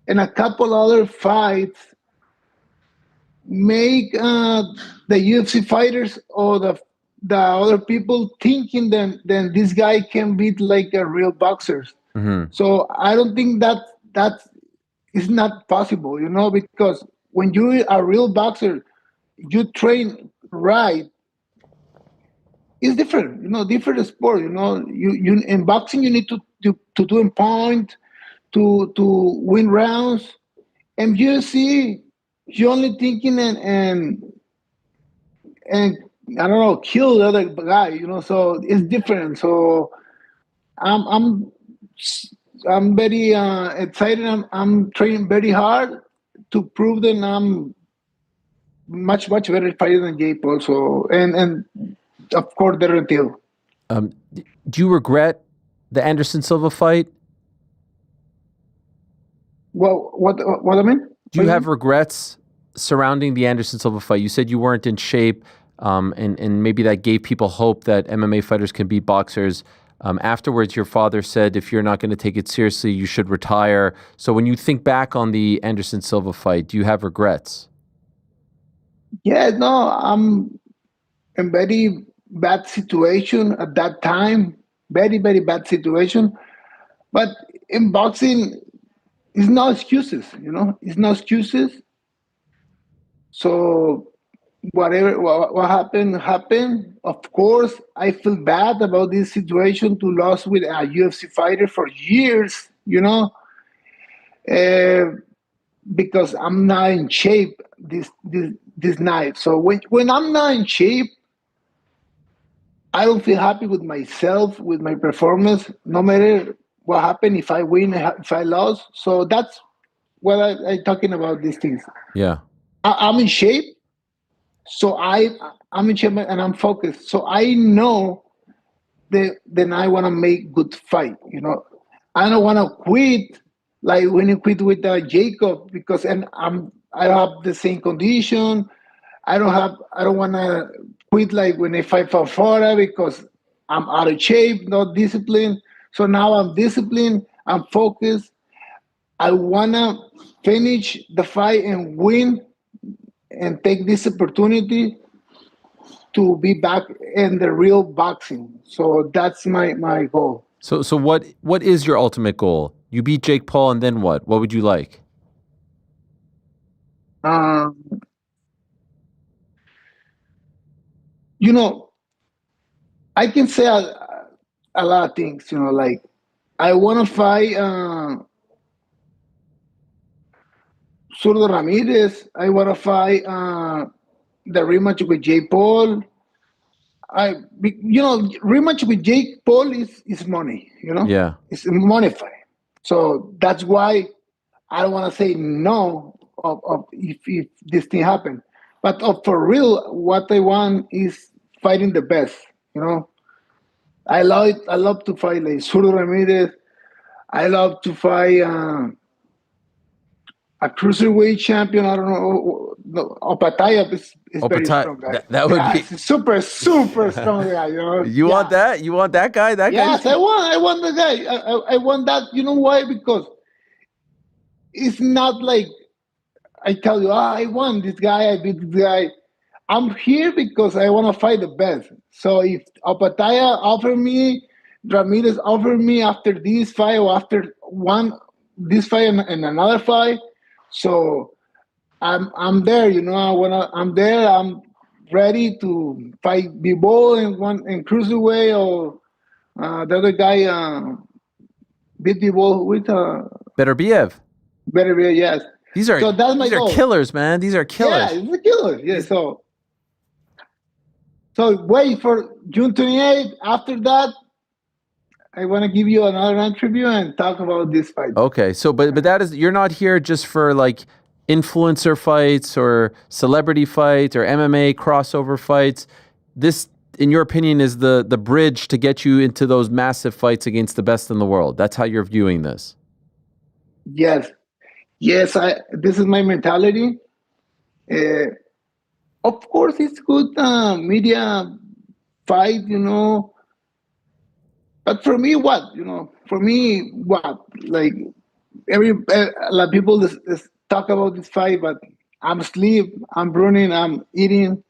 and a couple other fights, make the UFC fighters or the other people thinking then this guy can beat like a real boxers. So I don't think that is not possible, because when you're a real boxer, you train right. It's different, different sport. You in boxing you need to do in point, to win rounds, and UFC you're only thinking and I don't know, kill the other guy. So it's different. So I'm very excited. I'm training very hard to prove that I'm much better fighter than Jake Paul. So and of course Darren Till. Do you regret the Anderson Silva fight? Well, what I mean? Do you have regrets surrounding the Anderson Silva fight? You said you weren't in shape, and maybe that gave people hope that MMA fighters can beat boxers. Afterwards, your father said if you're not going to take it seriously, you should retire. So when you think back on the Anderson Silva fight, do you have regrets? Yeah, no, I'm in very bad situation at that time. Very, very bad situation. But in boxing, it's no excuses, It's no excuses. So whatever what happened. Of course, I feel bad about this situation to lose with a UFC fighter for years, because I'm not in shape this night. So when I'm not in shape, I don't feel happy with myself, with my performance, no matter what happened, if I win, if I lose. So that's what I'm talking about these things. Yeah. I'm in shape. So I'm in shape and I'm focused. So I know that then I want to make good fight. I don't want to quit like when you quit with Jacob, because I have the same condition. I don't want to quit like when I fight for Florida, because I'm out of shape, not disciplined. So now I'm disciplined. I'm focused. I want to finish the fight and win, and take this opportunity to be back in the real boxing. So that's my goal. So what is your ultimate goal? You beat Jake Paul, and then what? What would you like? I can say a lot of things, like I want to fight Zurdo Ramirez. I want to fight the rematch with Jake Paul. Rematch with Jake Paul is money, Yeah. It's a money fight. So that's why I don't want to say no of if this thing happen. But for real, what I want is fighting the best, I love to fight like Zurdo Ramirez. I love to fight a cruiserweight champion. I don't know. No, Opataya is very strong guy. That would be he's a super strong guy. You want that? You want that guy? That Yes, guy? I want the guy. I want that. You know why? Because it's not like I tell you, I won this guy, I beat this guy. I'm here because I want to fight the best. So if Opataya offer me, Ramirez offer me after this fight or after this fight and another fight, so I'm there. I'm there. I'm ready to fight Bivol and cruiserweight, or the other guy beat Bivol with Beterbiev. Yes. These are so that's my goal. Killers, man. These are killers. Yeah, it's a killer. Yeah. So wait for June 28th. After that, I want to give you another interview and talk about this fight. Okay, so but that is, you're not here just for like influencer fights or celebrity fights or MMA crossover fights. This, in your opinion, is the bridge to get you into those massive fights against the best in the world. That's how you're viewing this. Yes. This is my mentality. Of course, it's good media fight, But for me, what? Like a lot of people talk about this fight, but I'm asleep, I'm running, I'm eating.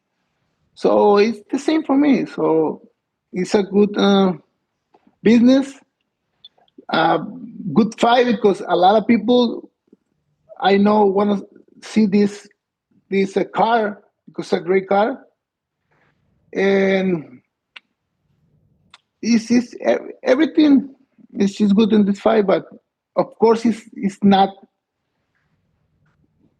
So it's the same for me. So it's a good business, good fight, because a lot of people I know want to see this car, because it's a great car. And it's everything is just good in this fight, but of course it's not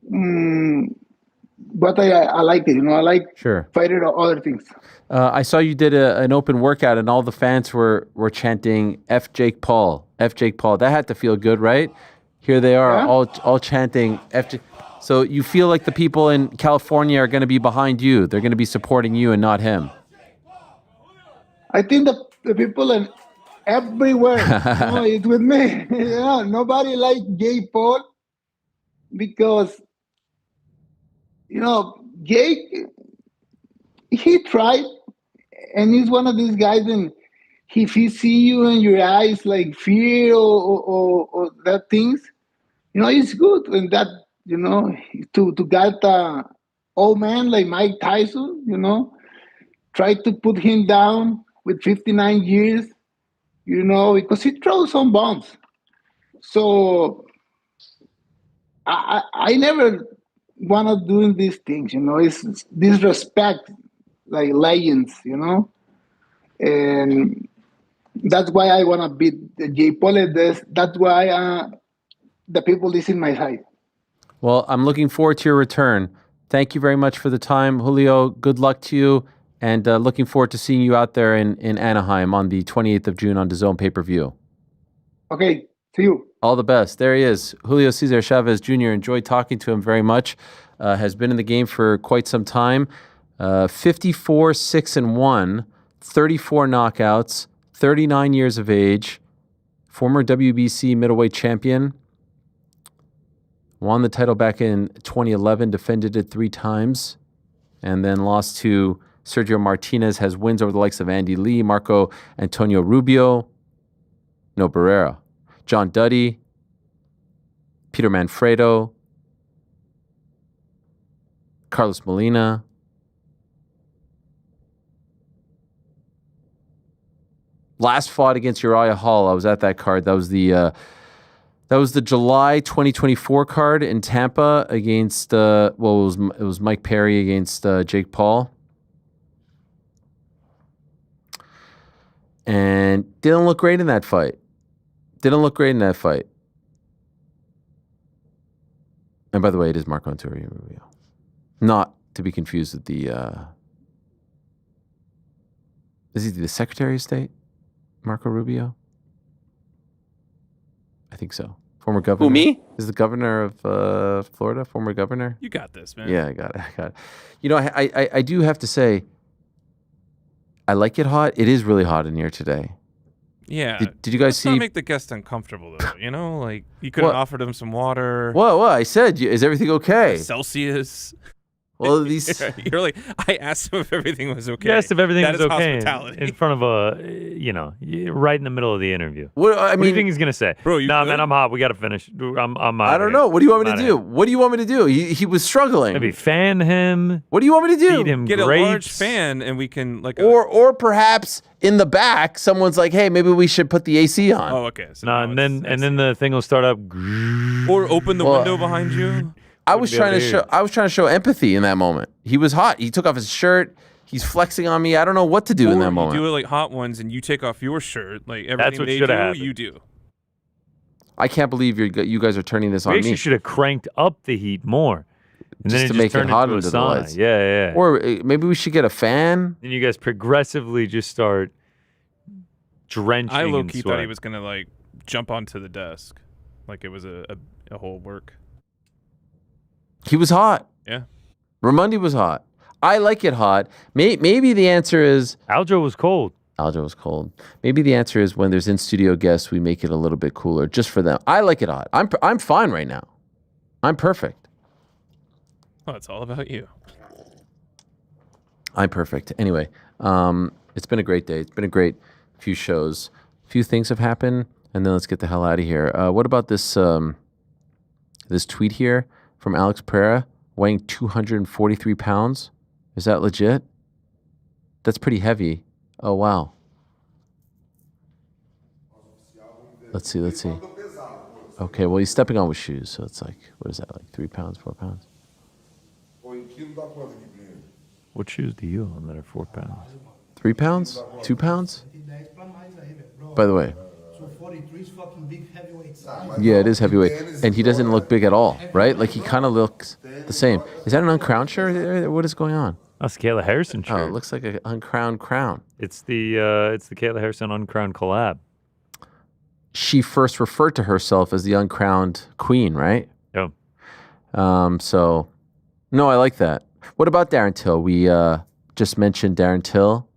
but I like it, I like fighting or other things. I saw you did an open workout and all the fans were chanting F Jake Paul, F Jake Paul. That had to feel good, right? Here they are, all chanting F Jake. So you feel like the people in California are going to be behind you. They're going to be supporting you and not him. I think the people in everywhere it's with me. Nobody like Jake Paul, because Jake, he tried, and he's one of these guys, and if he see you in your eyes like fear or that things, it's good. And that, to get old man like Mike Tyson, try to put him down with 59 years, because he throws some bombs. So I never want to do these things, it's disrespect like legends, and that's why I want to beat Jay Paul. That's why the people is in my side. Well, I'm looking forward to your return. Thank you very much for the time, Julio. Good luck to you, and looking forward to seeing you out there in Anaheim on the 28th of June on DAZN pay-per-view. Okay, see you. All the best. There he is, Julio César Chávez Jr. Enjoyed talking to him very much. Has been in the game for quite some time. 54-6-1, 34 knockouts, 39 years of age, former WBC middleweight champion. Won the title back in 2011, defended it 3 times, and then lost to Sergio Martinez. Has wins over the likes of Andy Lee, Marco Antonio Rubio, no Barrera, John Duddy, Peter Manfredo, Carlos Molina. Last fought against Uriah Hall. I was at that card. That was the July 2024 card in Tampa against it was Mike Perry against Jake Paul. And didn't look great in that fight. And by the way, it is Marco Antonio Rubio. Not to be confused with is he the Secretary of State? Marco Rubio? I think so. Former governor. Who, me? Is the governor of Florida, former governor? You got this, man. Yeah, I got it. I do have to say, I like it hot. It is really hot in here today. Yeah. Did you guys Let's see? not make the guest uncomfortable, though. Like you could have offered him some water. What? I said, is everything okay? Celsius. Well, these. You're like, I asked him if everything was okay. You asked if everything was okay hospitality. in front of right in the middle of the interview. What do you think he's gonna say? Bro, man, I'm hot. We got to finish. I'm out. I don't know. What do you want me to do? What do you want me to do? He was struggling. Maybe fan him. What do you want me to do? Feed him Get grapes. a large fan, and we can or perhaps in the back, someone's like, hey, maybe we should put the AC on. Oh, okay. So and then the thing will start up. Or open the window behind you. I was trying to show empathy in that moment. He was hot. He took off his shirt. He's flexing on me. I don't know what to do in that moment. You do it like Hot Ones, and you take off your shirt. Like everything That's what they should do, have happened. you do. I can't believe you guys are turning this on me. We actually should have cranked up the heat more. And just then to it make it turned hotter into under a the sauna. lights. Yeah. Or maybe we should get a fan. And you guys progressively just start drenching I in low-key sweat. thought he was going to jump onto the desk. Like it was a whole work. He was hot. Yeah. Raimondi was hot. I like it hot. Maybe the answer is Aljo was cold. Aljo was cold. Maybe the answer is when there's in-studio guests, we make it a little bit cooler just for them. I like it hot. I'm fine right now. I'm perfect. Oh, it's all about you. I'm perfect. Anyway, it's been a great day. It's been a great few shows. A few things have happened, and then let's get the hell out of here. What about this this tweet here from Alex Pereira, weighing 243 pounds? Is that legit? That's pretty heavy. Oh, wow. Let's see. Okay, well, he's stepping on with shoes, so it's like, what is that, like 3 pounds, 4 pounds? What shoes do you own that are 4 pounds? 3 pounds? 2 pounds? By the way. Yeah, it is heavyweight. And he doesn't look big at all, right? Like, he kind of looks the same. Is that an uncrowned shirt? What is going on? That's Kayla Harrison shirt. Oh, it looks like an uncrowned crown. It's the Kayla Harrison uncrowned collab. She first referred to herself as the uncrowned queen, right? Yeah. So, no, I like that. What about Darren Till? We just mentioned Darren Till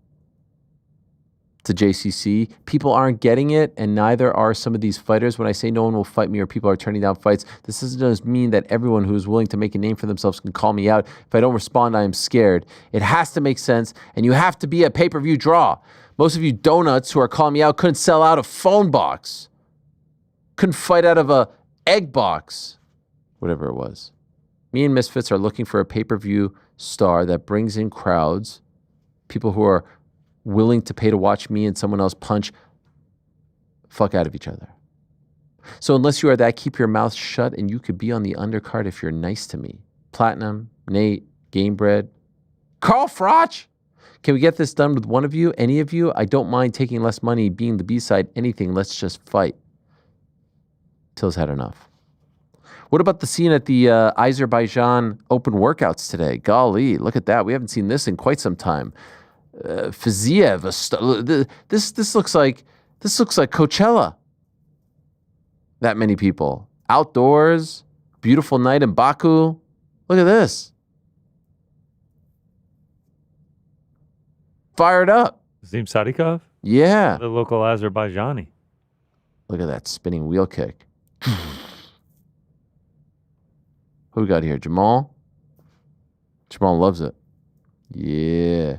to JCC. People aren't getting it, and neither are some of these fighters. When I say no one will fight me or people are turning down fights, this doesn't just mean that everyone who is willing to make a name for themselves can call me out. If I don't respond, I am scared. It has to make sense, and you have to be a pay-per-view draw. Most of you donuts who are calling me out couldn't sell out a phone box. Couldn't fight out of a egg box. Whatever it was. Me and Misfits are looking for a pay-per-view star that brings in crowds, people who are willing to pay to watch me and someone else punch fuck out of each other. So unless you are that, keep your mouth shut and you could be on the undercard if you're nice to me. Platinum, Nate, Gamebred, Carl Froch. Can we get this done with one of you? Any of you? I don't mind taking less money, being the B-side, anything. Let's just fight. Till's had enough. What about the scene at the Azerbaijan Open workouts today? Golly, look at that. We haven't seen this in quite some time. Fiziev, this looks like Coachella. That many people outdoors, beautiful night in Baku. Look at this, fired up. Zim Sadikov? Yeah, The local Azerbaijani. look at that spinning wheel kick. Who we got here? Jamal. Jamal loves it. Yeah.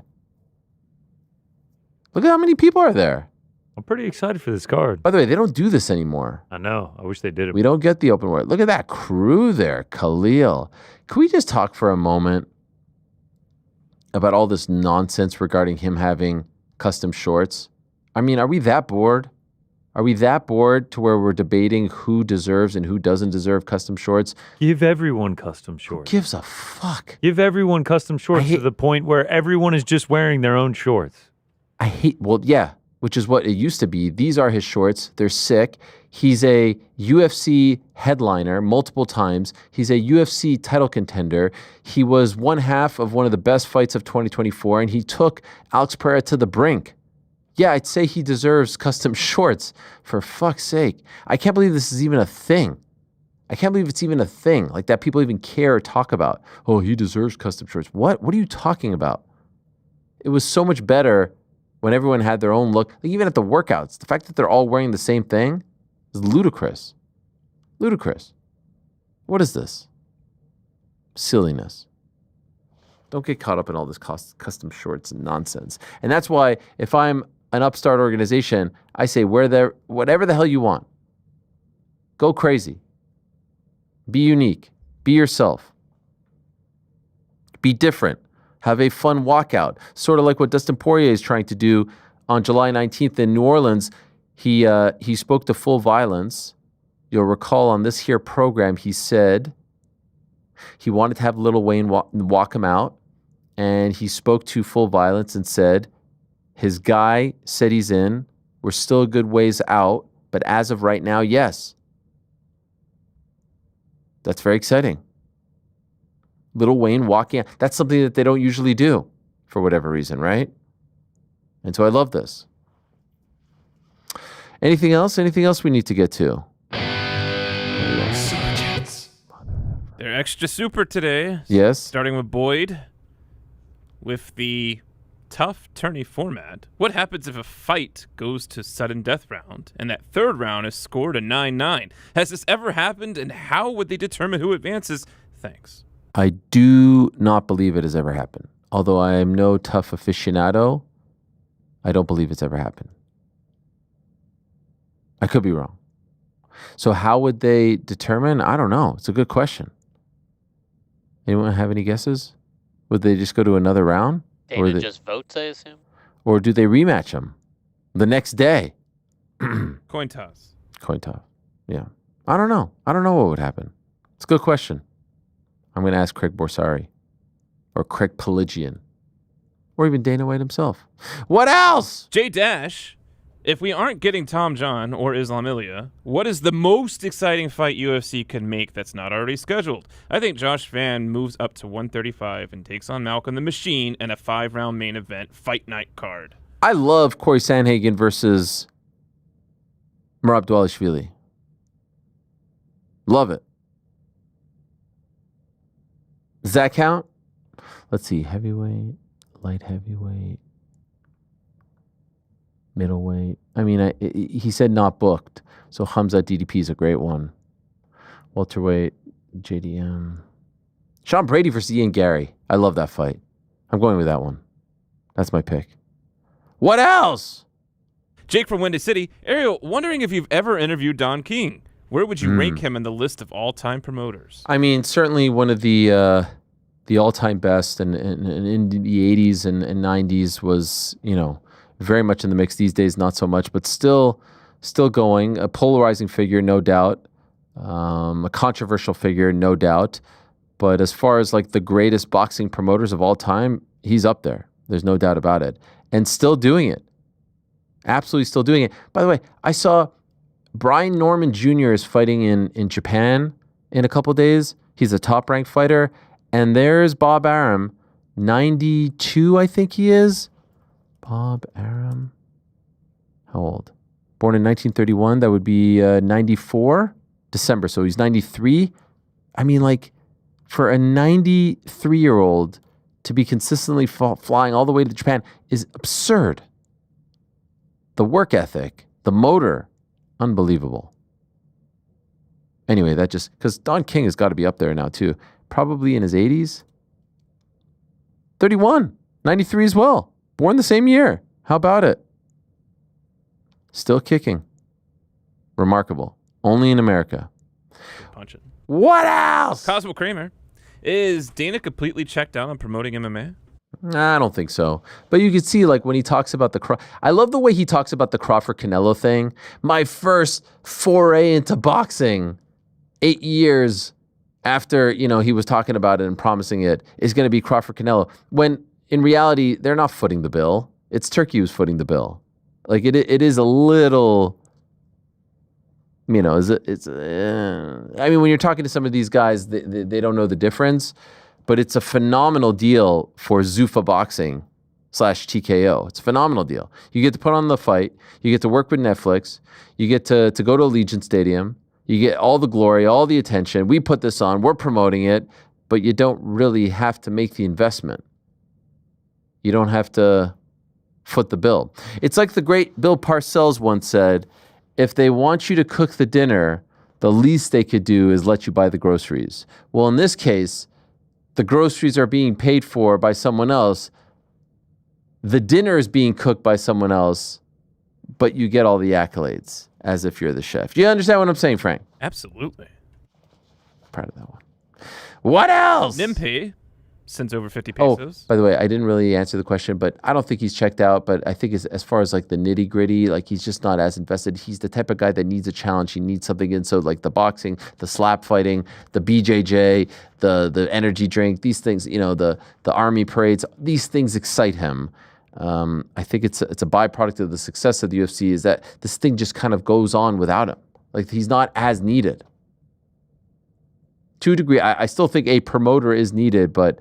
Look at how many people are there. I'm pretty excited for this card. By the way, they don't do this anymore. I know. I wish they did it. We don't get the open work. Look at that crew there. Khalil. Can we just talk for a moment about all this nonsense regarding him having custom shorts? I mean, are we that bored? Are we that bored to where we're debating who deserves and who doesn't deserve custom shorts? Give everyone custom shorts. Who gives a fuck? Give everyone custom shorts to the point where everyone is just wearing their own shorts. Which is what it used to be. These are his shorts. They're sick. He's a UFC headliner multiple times. He's a UFC title contender. He was one half of one of the best fights of 2024, and he took Alex Pereira to the brink. Yeah, I'd say he deserves custom shorts, for fuck's sake. I can't believe this is even a thing. I can't believe it's even a thing, like that people even care or talk about. Oh, he deserves custom shorts. What? What are you talking about? It was so much better when everyone had their own look. Like even at the workouts, the fact that they're all wearing the same thing is ludicrous. Ludicrous. What is this? Silliness. Don't get caught up in all this custom shorts and nonsense. And that's why if I'm an upstart organization, I say whatever the hell you want. Go crazy. Be unique. Be yourself. Be different. Have a fun walkout. Sort of like what Dustin Poirier is trying to do on July 19th in New Orleans. He spoke to Full Violence. You'll recall on this here program, he said he wanted to have Lil Wayne walk him out. And he spoke to Full Violence and said, his guy said he's in. We're still a good ways out. But as of right now, yes. That's very exciting. Lil Wayne walking out. That's something that they don't usually do for whatever reason, right? And so I love this. Anything else? Anything else we need to get to? They're extra super today. Yes. Starting with Boyd. With the tough tourney format. What happens if a fight goes to sudden death round and that third round is scored a 9-9? Has this ever happened, and how would they determine who advances? Thanks. I do not believe it has ever happened. Although I am no tough aficionado, I don't believe it's ever happened. I could be wrong. So how would they determine? I don't know. It's a good question. Anyone have any guesses? Would they just go to another round? Dana just votes, I assume? Or do they rematch them the next day? Coin toss. Coin toss. Yeah. I don't know. I don't know what would happen. It's a good question. I'm going to ask Craig Borsari or Craig Pelagian or even Dana White himself. What else? J Dash, if we aren't getting Tom John or Islam Ilya, what is the most exciting fight UFC can make that's not already scheduled? I think Josh Van moves up to 135 and takes on Malcolm the Machine in a 5-round main event fight night card. I love Cory Sandhagen versus Merab Dvalishvili. Love it. Does that count? Let's see. Heavyweight, light heavyweight, middleweight. I mean, he said not booked. So Hamzat DDP is a great one. Welterweight, JDM. Sean Brady versus Ian Gary. I love that fight. I'm going with that one. That's my pick. What else? Jake from Windy City. Ariel, wondering if you've ever interviewed Don King. Where would you rank him in the list of all-time promoters? I mean, certainly one of the all-time best, and in the 80s and 90s was, very much in the mix. These days, not so much, but still going. A polarizing figure, no doubt. A controversial figure, no doubt. But as far as like the greatest boxing promoters of all time, he's up there. There's no doubt about it. And still doing it. Absolutely still doing it. By the way, I saw Brian Norman Jr. is fighting in Japan in a couple days. He's a top-ranked fighter. And there's Bob Arum, 92, I think he is. Bob Arum. How old? Born in 1931. That would be 94, December. So he's 93. I mean, like, for a 93-year-old to be consistently flying all the way to Japan is absurd. The work ethic, the motor, unbelievable. Anyway, that just, because Don King has got to be up there now too. Probably in his 80s. 31, 93 as well. Born the same year. How about it? Still kicking. Remarkable. Only in America. Punching. What else? Cosmo Kramer. Is Dana completely checked out on promoting MMA? I don't think so. But you could see, like, when he talks about I love the way he talks about the Crawford-Canelo thing. My first foray into boxing 8 years after, he was talking about it and promising it is going to be Crawford-Canelo. When, in reality, they're not footing the bill. It's Turkey who's footing the bill. Like, it is a little... I mean, when you're talking to some of these guys, they don't know the difference, but it's a phenomenal deal for Zuffa Boxing / TKO. It's a phenomenal deal. You get to put on the fight. You get to work with Netflix. You get to go to Allegiant Stadium. You get all the glory, all the attention. We put this on. We're promoting it, but you don't really have to make the investment. You don't have to foot the bill. It's like the great Bill Parcells once said, if they want you to cook the dinner, the least they could do is let you buy the groceries. Well, in this case, the groceries are being paid for by someone else. The dinner is being cooked by someone else, but you get all the accolades as if you're the chef. Do you understand what I'm saying, Frank? Absolutely. Proud of that one. What else? Nimpe sends over 50 pesos. Oh, by the way, I didn't really answer the question, but I don't think he's checked out. But I think as far as like the nitty gritty, like he's just not as invested. He's the type of guy that needs a challenge. He needs something in. So like the boxing, the slap fighting, the BJJ, the energy drink, these things, the army parades, these things excite him. I think it's a byproduct of the success of the UFC is that this thing just kind of goes on without him. Like he's not as needed. To a degree, I still think a promoter is needed, but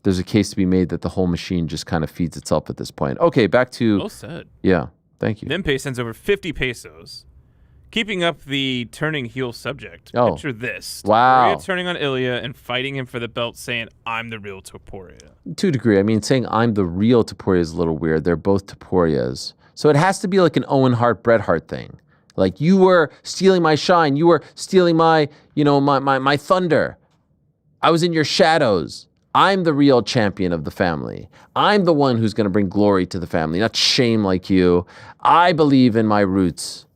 there's a case to be made that the whole machine just kind of feeds itself at this point. Okay, back to... Well said. Yeah, thank you. Nimpe sends over 50 pesos. Keeping up the turning heel subject. Oh. Picture this. Wow. Topuria turning on Ilya and fighting him for the belt, saying, I'm the real Topuria. To a degree. I mean, saying I'm the real Topuria is a little weird. They're both Topurias. So it has to be like an Owen Hart, Bret Hart thing. Like, you were stealing my shine. You were stealing my, my thunder. I was in your shadows. I'm the real champion of the family. I'm the one who's going to bring glory to the family, not shame like you. I believe in my roots.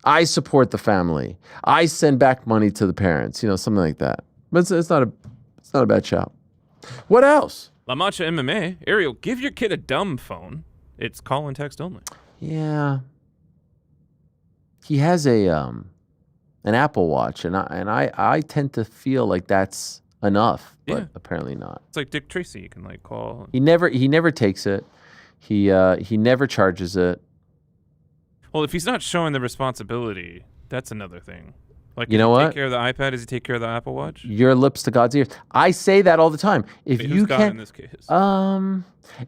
I support the family. I send back money to the parents, something like that. But it's not a bad shout. What else? La Mancha MMA. Ariel, give your kid a dumb phone. It's call and text only. Yeah. He has an Apple Watch, and I tend to feel like that's enough, but apparently not. It's like Dick Tracy. You can call. He never takes it. He never charges it. Well, if he's not showing the responsibility, that's another thing. Like, you know what? Take care of the iPad. Does he take care of the Apple Watch? Your lips to God's ears. I say that all the time. If Wait, you who's God can't, in this case?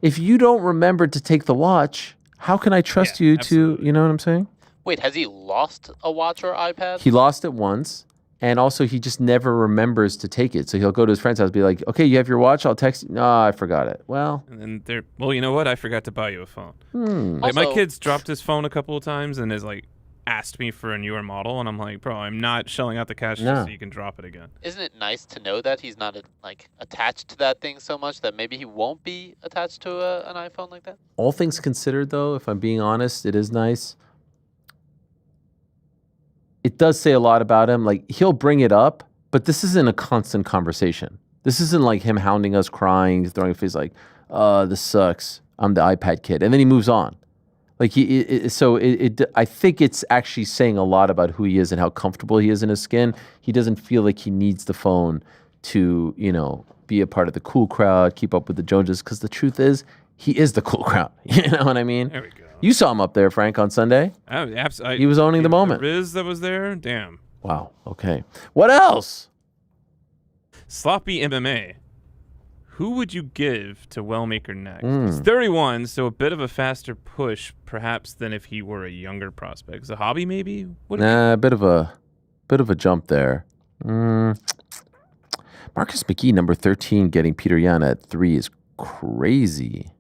if you don't remember to take the watch, how can I trust you to? You know what I'm saying? Wait, has he lost a watch or iPad? He lost it once, and also he just never remembers to take it. So he'll go to his friend's house, and be like, "Okay, you have your watch? I'll text you." No, I forgot it. Well, And then they're, well, you know what? I forgot to buy you a phone. Hmm. My kid's dropped his phone a couple of times and has asked me for a newer model, and I'm like, bro, I'm not shelling out the cash just so you can drop it again. Isn't it nice to know that he's not attached to that thing so much that maybe he won't be attached to an iPhone like that? all things considered, though, if I'm being honest, it is nice. It does say a lot about him. Like, he'll bring it up, but this isn't a constant conversation. This isn't like him hounding us, crying, throwing a face like, this sucks. I'm the iPad kid. And then he moves on. Like, I think it's actually saying a lot about who he is and how comfortable he is in his skin. He doesn't feel like he needs the phone to, be a part of the cool crowd, keep up with the Joneses, because the truth is, he is the cool crowd. You know what I mean? There we go. You saw him up there, Frank, on Sunday. Absolutely. He was owning the moment. Riz that was there? Damn. Wow. Okay. What else? Sloppy MMA. Who would you give to Wellmaker next? Mm. He's 31, so a bit of a faster push, perhaps, than if he were a younger prospect. Is a hobby, maybe? A bit of a jump there. Marcus McGee, number 13, getting Peter Yan at 3 is crazy.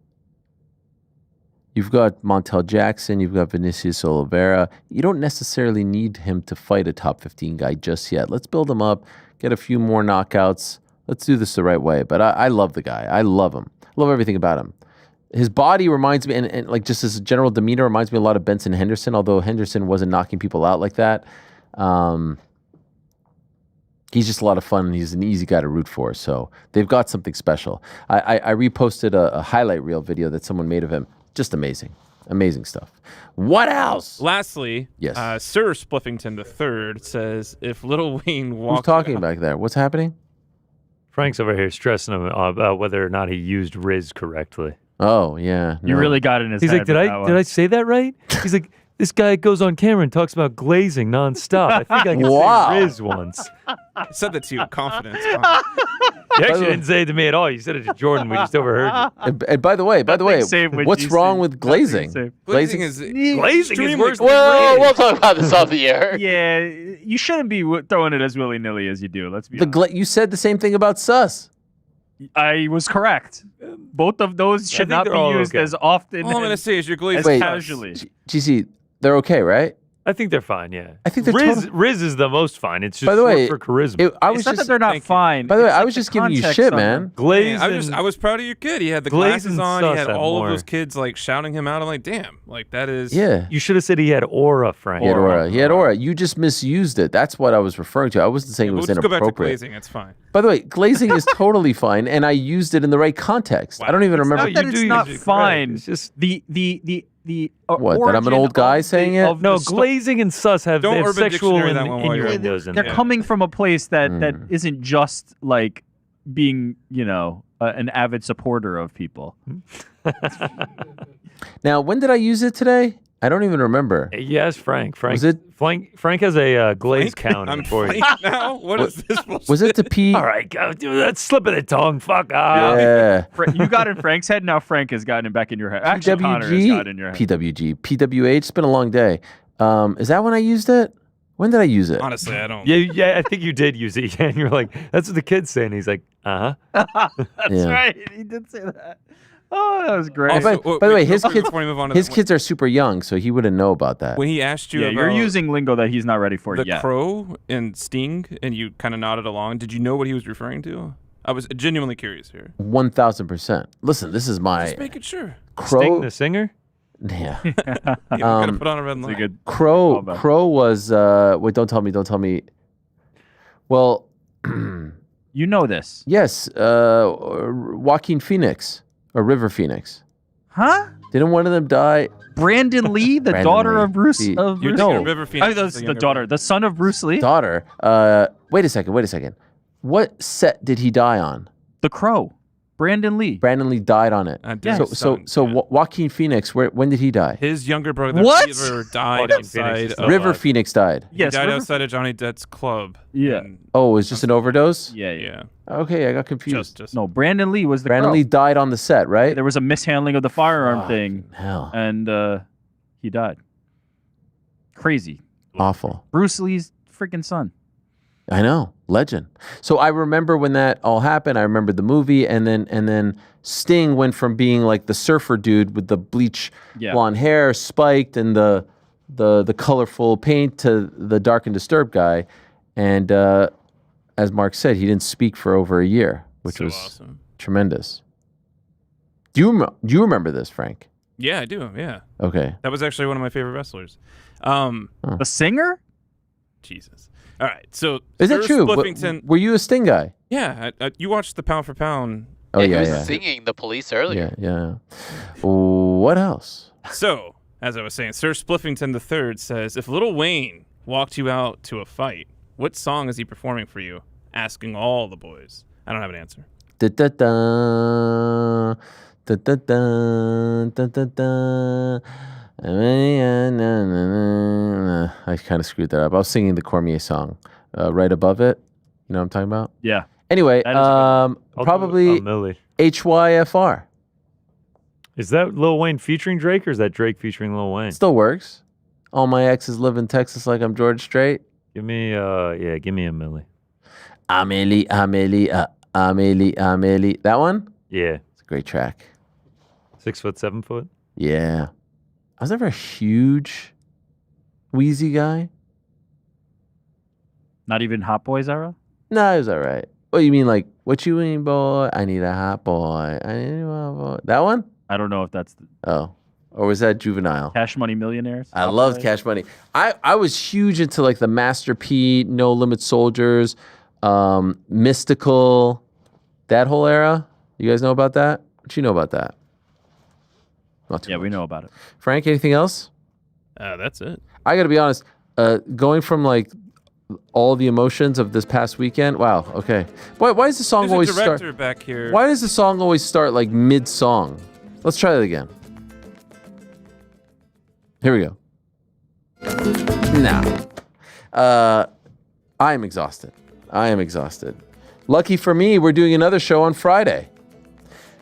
You've got Montel Jackson. You've got Vinicius Oliveira. You don't necessarily need him to fight a top 15 guy just yet. Let's build him up, get a few more knockouts. Let's do this the right way. But I love the guy. I love him. Love everything about him. His body reminds me, and like just his general demeanor reminds me a lot of Benson Henderson, although Henderson wasn't knocking people out like that. He's just a lot of fun, and he's an easy guy to root for. So they've got something special. I reposted a highlight reel video that someone made of him. Just amazing. Amazing stuff. What else? Lastly, yes. Sir Spliffington III says, if Lil Wayne walks... Who's talking back there? What's happening? Frank's over here stressing about whether or not he used Riz correctly. Oh, yeah. You really got in his He's head. like, did I say that right? He's like, this guy goes on camera and talks about glazing nonstop. I think I can say Riz once. I said that to you with confidence. You actually didn't say it to me at all. You said it to Jordan. We just overheard you. And by the way, what's wrong with glazing? Glazing is worse. Well, we'll talk about this off the air. Yeah, you shouldn't be throwing it as willy-nilly as you do. Let's be You said the same thing about sus. I was correct. Both of those should not be used as often. All I'm going to say is your glazing as casually. GC, they're okay, right? I think they're fine, yeah. I think they're Riz is the most fine. It's just By the way, for charisma. It's not that they're not fine. By the way, It's I like was the just giving you context shit, of man. them. Glaze I was proud of your kid. He had the Glaze glasses and on. He sus had have all more. of those kids shouting him out. I'm like, damn, that is... Yeah. You should have said he had aura, Frank. He had aura. You just misused it. That's what I was referring to. I wasn't saying it was let's go back to inappropriate. glazing. It's fine. By the way, glazing is totally fine, and I used it in the right context. I don't even remember. Not that it's not fine. It's just the what? That I'm an old guy saying it? No, glazing and sus have Don't Urban sexual Dictionary that one while you're- innuendos in They're there. coming from a place that isn't just like being, an avid supporter of people. Now, when did I use it today? I don't even remember. Yes, Frank. Was it? Frank has a glaze counter I'm for you. Frank now? What is this bullshit? Was it to pee? All right, go do that. Slip of the tongue. Fuck off. Yeah. You got in Frank's head. Now Frank has gotten it back in your head. Actually, Connor has got it in your head. PWG, PWH. It's been a long day. Is that when I used it? When did I use it? Honestly, I don't. Yeah, I think you did use it. Yeah, and you're like, that's what the kid's saying. He's like, That's Yeah. right. He did say that. Oh, that was great. Oh, by the way, his kids, before we move on to his that, kids are super young, so he wouldn't know about that. when he asked you yeah, about you're using lingo that he's not ready for the yet. crow and Sting, and you kind of nodded along, did you know what he was referring to? I was genuinely curious here. 1,000%. Listen, this is my Just making sure. Crow. Sting the singer? Yeah. Yeah, we gotta put on a red line. Crow was wait, don't tell me. Well, you know this. Yes, Joaquin Phoenix or River Phoenix. Huh? Didn't one of them die? Brandon Lee, the Brandon daughter Lee. of Bruce. The- Of You're Bruce thinking Lee? of River Phoenix. Oh, the daughter, the son of Bruce Lee. Daughter. Wait a second. What set did he die on? The Crow. Brandon Lee. Brandon Lee died on it. Yeah. So Joaquin Phoenix, when did he die? His younger brother, What? River, died Joaquin outside Phoenix is of... River Phoenix died. He Yes, died River- outside of Johnny Depp's club. Yeah. And Oh, it was just an overdose? Yeah. yeah. Okay, I got confused. Just No, Brandon Lee was the Brandon Crow. Lee died on the set, right? There was a mishandling of the firearm Fucking thing, hell. and he died. Crazy. Awful. Bruce Lee's freaking son. I know, legend. So I remember when that all happened. I remember the movie, and then Sting went from being like the surfer dude with the bleach blonde hair, spiked, and the colorful paint to the dark and disturbed guy. And as Mark said, he didn't speak for over a year, which So was awesome. tremendous. Do you remember this, Frank? Yeah, I do. Yeah. Okay. That was actually one of my favorite wrestlers. The singer? Jesus. All right. So Is that Sir true? Spliffington. Were you a Sting guy? Yeah. You watched the Pound for Pound. Oh he yeah, was yeah. singing The Police earlier. Yeah. What else? So, as I was saying, Sir Spliffington III says, if Lil Wayne walked you out to a fight, what song is he performing for you? Asking all the boys. I don't have an answer. Da da da da da da da da da. I kind of screwed that up. I was singing the Cormier song right above it. You know what I'm talking about? Yeah. Anyway, That is a good one. I'll probably do Millie. HYFR. Is that Lil Wayne featuring Drake, or is that Drake featuring Lil Wayne? Still works. All my exes live in Texas like I'm George Strait. Give me a Millie. Amelie. That one? Yeah. It's a great track. 6 foot, 7 foot. Yeah. I was never a huge Wheezy guy. Not even Hot Boys era? No, it was all right. What you mean, like, what you mean, boy? I need a hot boy. I need a hot boy. That one? I don't know if that's the Oh. Or was that Juvenile? Cash Money Millionaires. I loved Cash Money. I was huge into like the Master P, No Limit Soldiers, Mystical, that whole era. You guys know about that? What you know about that? Not too Yeah, much. we know about it. Frank, anything else? That's it. I got to be honest. Going from like all the emotions of this past weekend. Wow. Okay. Why does the song There's always a start? director back here. Why does the song always start like mid-song? Let's try that again. Here we go. Now, I am exhausted. Lucky for me, we're doing another show on Friday.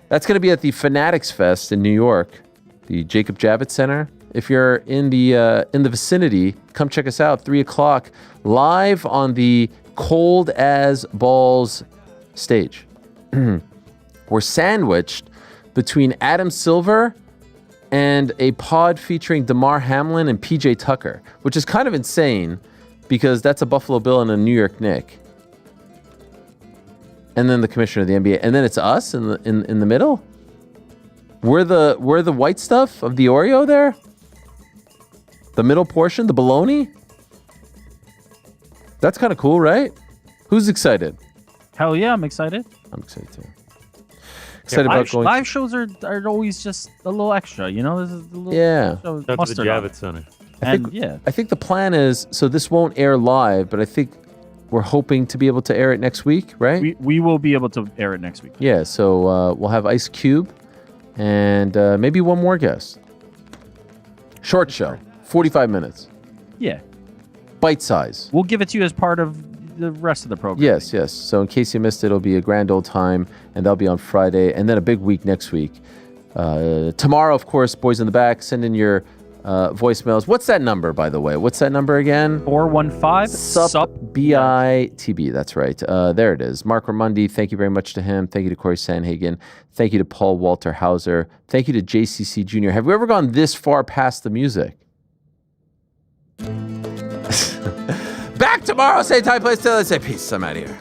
That's going to be at the Fanatics Fest in New York, the Jacob Javits Center. If you're in the vicinity, come check us out. 3:00 live on the Cold as Balls stage. We're sandwiched between Adam Silver and a pod featuring Damar Hamlin and PJ Tucker, which is kind of insane because that's a Buffalo Bill and a New York Knick. And then the commissioner of the NBA, and then it's us in the middle. We're the white stuff of the Oreo there. The middle portion, the bologna. That's kind of cool, right? Who's excited? Hell yeah, I'm excited. I'm excited too. Excited about going. Live shows are always just a little extra, you know. This is a little Yeah. show, Shout out to the mustard on it. Javits Center. I think the plan is, so this won't air live, but I think we're hoping to be able to air it next week, right? We will be able to air it next week. Yeah, so we'll have Ice Cube and maybe one more guest. Short show, 45 minutes. Yeah. Bite size. We'll give it to you as part of the rest of the program. Yes. So in case you missed it, it'll be a grand old time, and that'll be on Friday, and then a big week next week. Tomorrow, of course, Boys in the Back, send in your voicemails. What's that number, by the way? What's that number again? 415 Sup BITB. That's right. There it is. Marc Raimondi, thank you very much to him. Thank you to Cory Sandhagen. Thank you to Paul Walter Hauser. Thank you to JCC Jr. Have we ever gone this far past the music? Back tomorrow, same time, place. Till I say peace. I'm out of here.